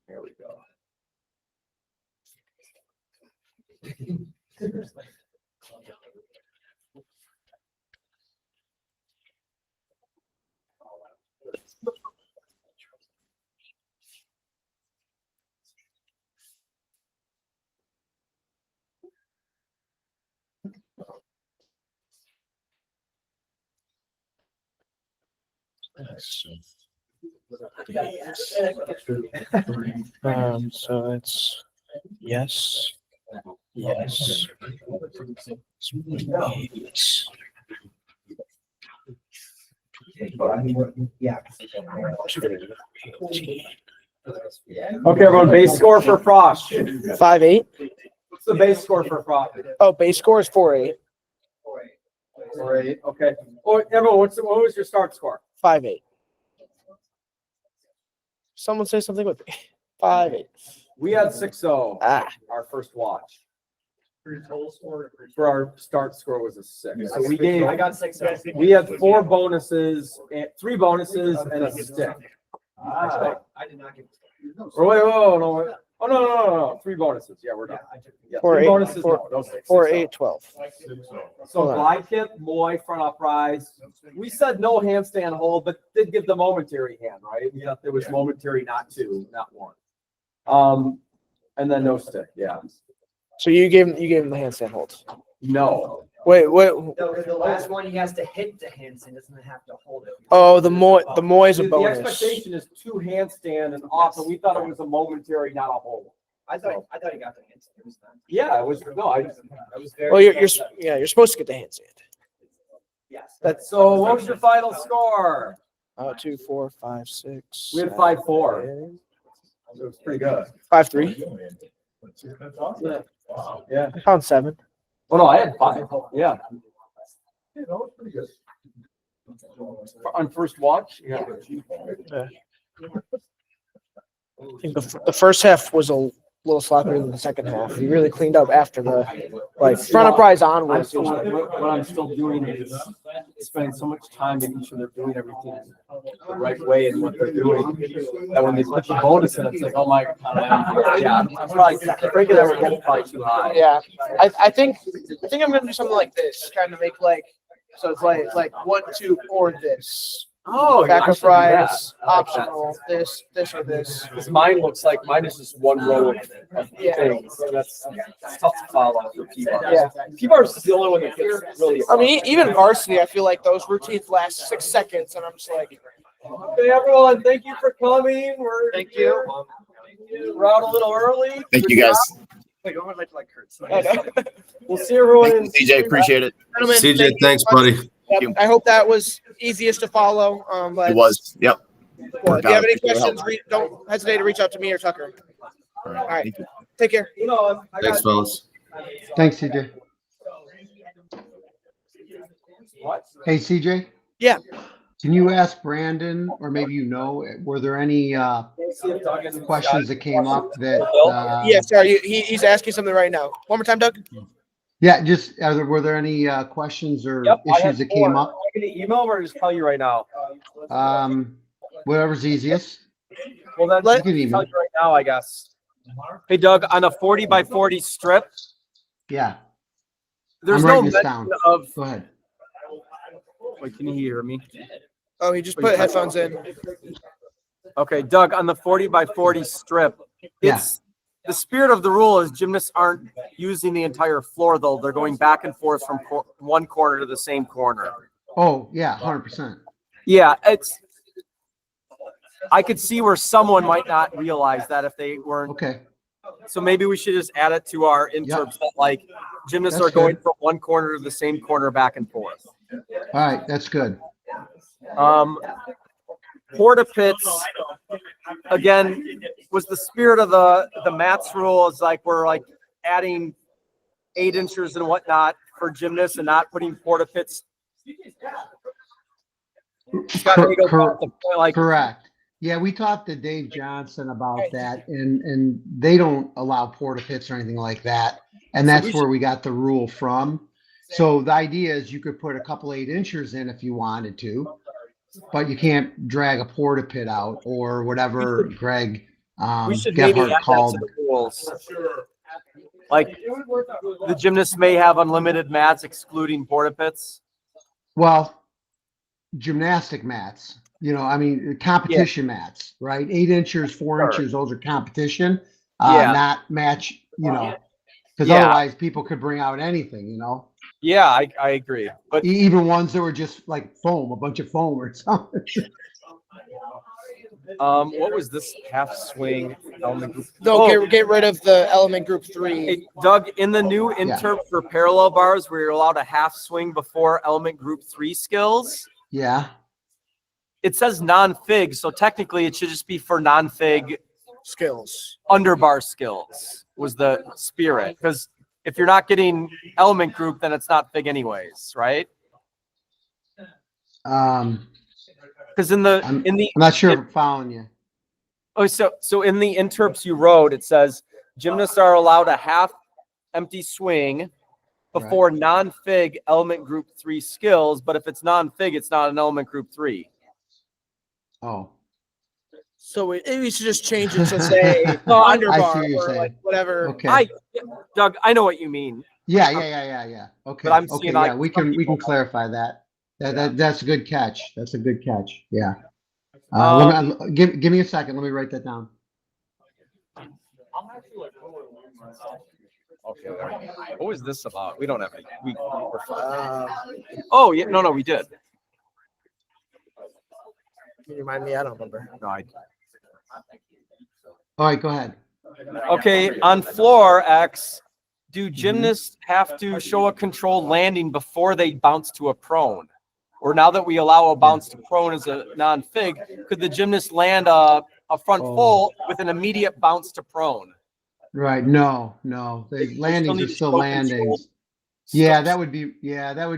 Here we go. So it's yes, yes, yes. Okay, everyone, base score for Frost. 5-8. What's the base score for Frost? Oh, base score is 4-8. 4-8, okay. Oh, everyone, what was your start score? 5-8. Someone say something with me. 5-8. We had 6-0, our first watch. For our start score was a 6. So we gave, I got 6. we had 4 bonuses, 3 bonuses and a stick. I did not get. Oh, wait, no. Oh, no. 3 bonuses. Yeah, we're done. Yeah, 4, 3 8, bonuses. 4, No, 6. 4, 8, 12. So glide kip, moi, front uprise. We said no handstand hold, but did give the momentary hand, right? Yeah, there was momentary, not 1. And then no stick, yeah. So you gave him the handstand holds. No. Wait, what? The last one, he has to hit the handstand, doesn't have to hold it. Oh, the Moy is a The bonus. expectation is 2 handstand and off, and we thought it was a momentary, not a hold. I thought he got the handstand. It was done. Yeah, it was, no, I was very. Well, you're supposed to get the handstand. Yes. so what was your final score? 2, 4, 5, 6. We had 5-4. It was pretty good. 5-3. Yeah. I found 7. Oh, no, I had 5. Yeah. Yeah, that was pretty good. On first watch? Yeah. I think the first half was a little sloppier than the second half. He really cleaned up after the front uprise onwards. What I'm still doing is spending so much time making sure they're doing everything the right way and what they're doing. That when they put the bonus in, it's like, oh my God, yeah, I'm probably breaking that was probably too high. Yeah, I think I'm gonna do something like this, kind of make so it's like 1, 2, or this. Oh, Back yeah, up rise, optional, this or this. Because mine looks like mine is just one row of things. So that's tough to follow for P-bar. Yeah. P-bar is the only one that gets really. I mean, even varsity, I feel like those routines last 6 seconds, and I'm just like, Okay, everyone, thank you for coming. thank you. We're out a little early. Thank you guys. Like, I would like Kurt's. We'll see everyone in. Thank you, CJ. Appreciate it. Gentlemen, CJ, thank you thanks, so much. buddy. Yep, I hope that was easiest to follow. But It was. Yep. well, if you have any Worked out. questions, don't hesitate to reach out to me or Tucker. All All right. right. Thank you. Take care. Thanks, fellas. Thanks, CJ. What? Hey, CJ? Yeah. Can you ask Brandon, or maybe were there any questions that came up that? Yeah, sorry, he's asking something right now. One more time, Doug. Yeah, just, were there any questions or Yep, I had issues that came 4. up? I'm gonna email them or just tell you right now. Whatever's easiest. Well, then You let can me email. tell you right now, I guess. Hey, Doug, on a 40 by 40 strip, Yeah, there's I'm no writing this mention down. of. Go ahead. Wait, can you hear me? Oh, he just put headphones in. Okay, Doug, on the 40 by 40 strip, Yeah. it's the spirit of the rule is gymnasts aren't using the entire floor, though. They're going back and forth from one corner to the same corner. Oh, yeah, 100%. Yeah, I could see where someone might not realize that if they weren't. Okay, So maybe we should just add it to our interps that like gymnasts That's are going good. from one corner to the same corner back and forth. all right, that's good. Porta pits, again, was the spirit of the mats rule is like we're like adding 8 inchers and whatnot for gymnasts and not putting porta pits. Scott Hagel's got the point, like, Correct. Yeah, we talked to Dave Johnson about that, and they don't allow porta pits or anything like that. And that's where we got the rule from. So the idea is you could put a couple 8 inchers in if you wanted to, but you can't drag a porta pit out or whatever Greg we should maybe add Gebhardt that called. to the rules. Like the gymnasts may have unlimited mats excluding porta pits. Well, gymnastic mats, I mean, competition mats, right? 8 inches, 4 Sure. inches, those are competition, Yeah. not match, because Yeah. otherwise people could bring out anything, Yeah, I agree. But even ones that were just like foam, a bunch of foam or something. what was this half swing element group? No, Oh, get rid of the element group 3. hey, Doug, in the new interp for parallel bars, where you're allowed a half swing before element group 3 skills, Yeah. it says non-fig, so technically it should just be for non-fig Skills. underbar skills was the spirit. Because if you're not getting element group, then it's not fig anyways, right? Because in the I'm not sure if I'm following you. Oh, so in the interps you wrote, it says gymnasts are allowed a half empty swing before non-fig element group 3 skills, but if it's non-fig, it's not an element group 3. Oh, So we should just change it to say I see underbar what you're or saying. like whatever. okay. Doug, I know what you mean. Yeah. Okay. But I'm Okay. seeing, Yeah, like, we some can people- clarify that. That's a good catch. That's a good catch. Yeah. Give me a second. Let me write that down. Okay. What was this about? We don't have any. Oh, yeah, no, we did. Can you remind me? I don't remember. No, All right, go ahead. Okay, on floor X, do gymnasts have to show a controlled landing before they bounce to a prone? Or now that we allow a bounce to prone as a non-fig, could the gymnast land a front full with an immediate bounce to prone? Right, no, the landings are still landings. Yeah, that would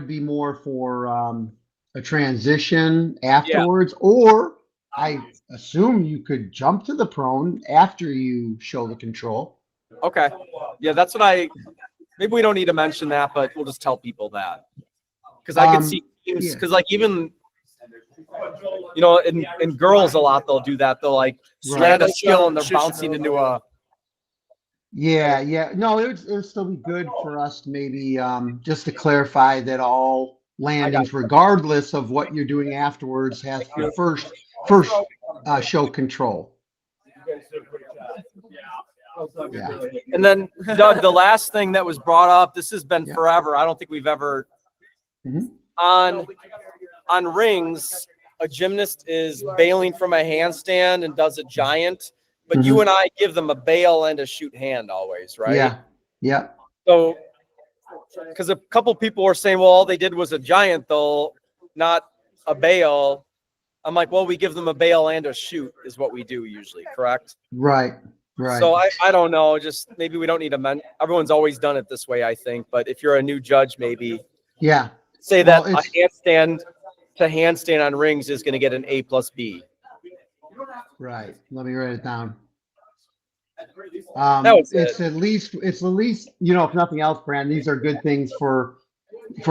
be more for a transition afterwards, or I assume you could jump to the prone after you show the control. Okay. Yeah, that's what maybe we don't need to mention that, but we'll just tell people that. Because I could see teams, because like even, you know, in girls a lot, they'll do that. They'll like land a skill and they're bouncing into a. Yeah. No, it would still be good for us to maybe just to clarify that all landings, regardless of what you're doing afterwards, has to first show control. Yeah. And then Doug, the last thing that was brought up, this has been forever. I don't think we've ever on rings, a gymnast is bailing from a handstand and does a giant, but you and I give them a bail and a shoot hand always, right? Yeah. So, because a couple people were saying, well, all they did was a giant though, not a bail. I'm like, well, we give them a bail and a shoot is what we do usually, correct? Right. So I don't know, just maybe we don't need to everyone's always done it this way, I think, but if you're a new judge, maybe say that a handstand to handstand on rings is going to get an A plus B. Right. Let me write it down. It's at least, you know, if nothing else, Brandon, these are good things for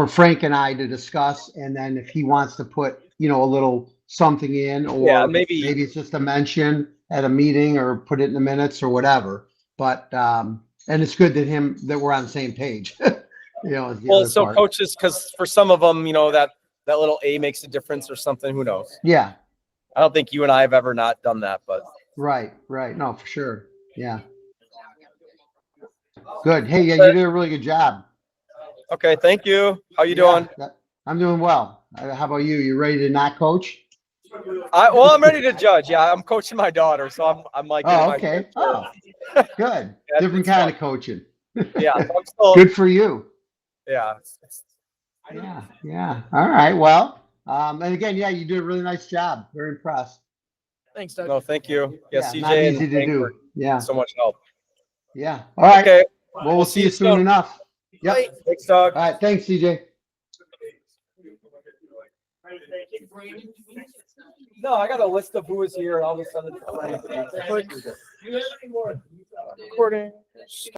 Frank and I to discuss. And then if he wants to put, you know, a little something in, or maybe it's just a mention at a meeting or put it in the minutes or whatever. But, and it's good that we're on the same page. You know, is the well, other so part. coaches, because for some of them, you know, that little A makes a difference or something. Who knows? Yeah. I don't think you and I have ever not done that, but. Right. No, for sure. Yeah. Good. Hey, yeah, you did a really good job. Okay. Thank you. How you doing? I'm doing well. How about you? You ready to not coach? Well, I'm ready to judge. Yeah, I'm coaching my daughter, so I'm like. Oh, okay. Oh, good. Different kind of coaching. Yeah. I'm still, good for you. Yeah. Yeah. All right. Well, and again, you did a really nice job. Very impressed. Thanks, Doug. No, thank you. Yeah, CJ. Not easy to do. Yeah. So much help. Yeah. All right. Okay. Well, we'll see you soon enough. Yep. Thanks, Doug. All right. Thanks, CJ. No, I got a list of who is here. I'll just send it to Recording.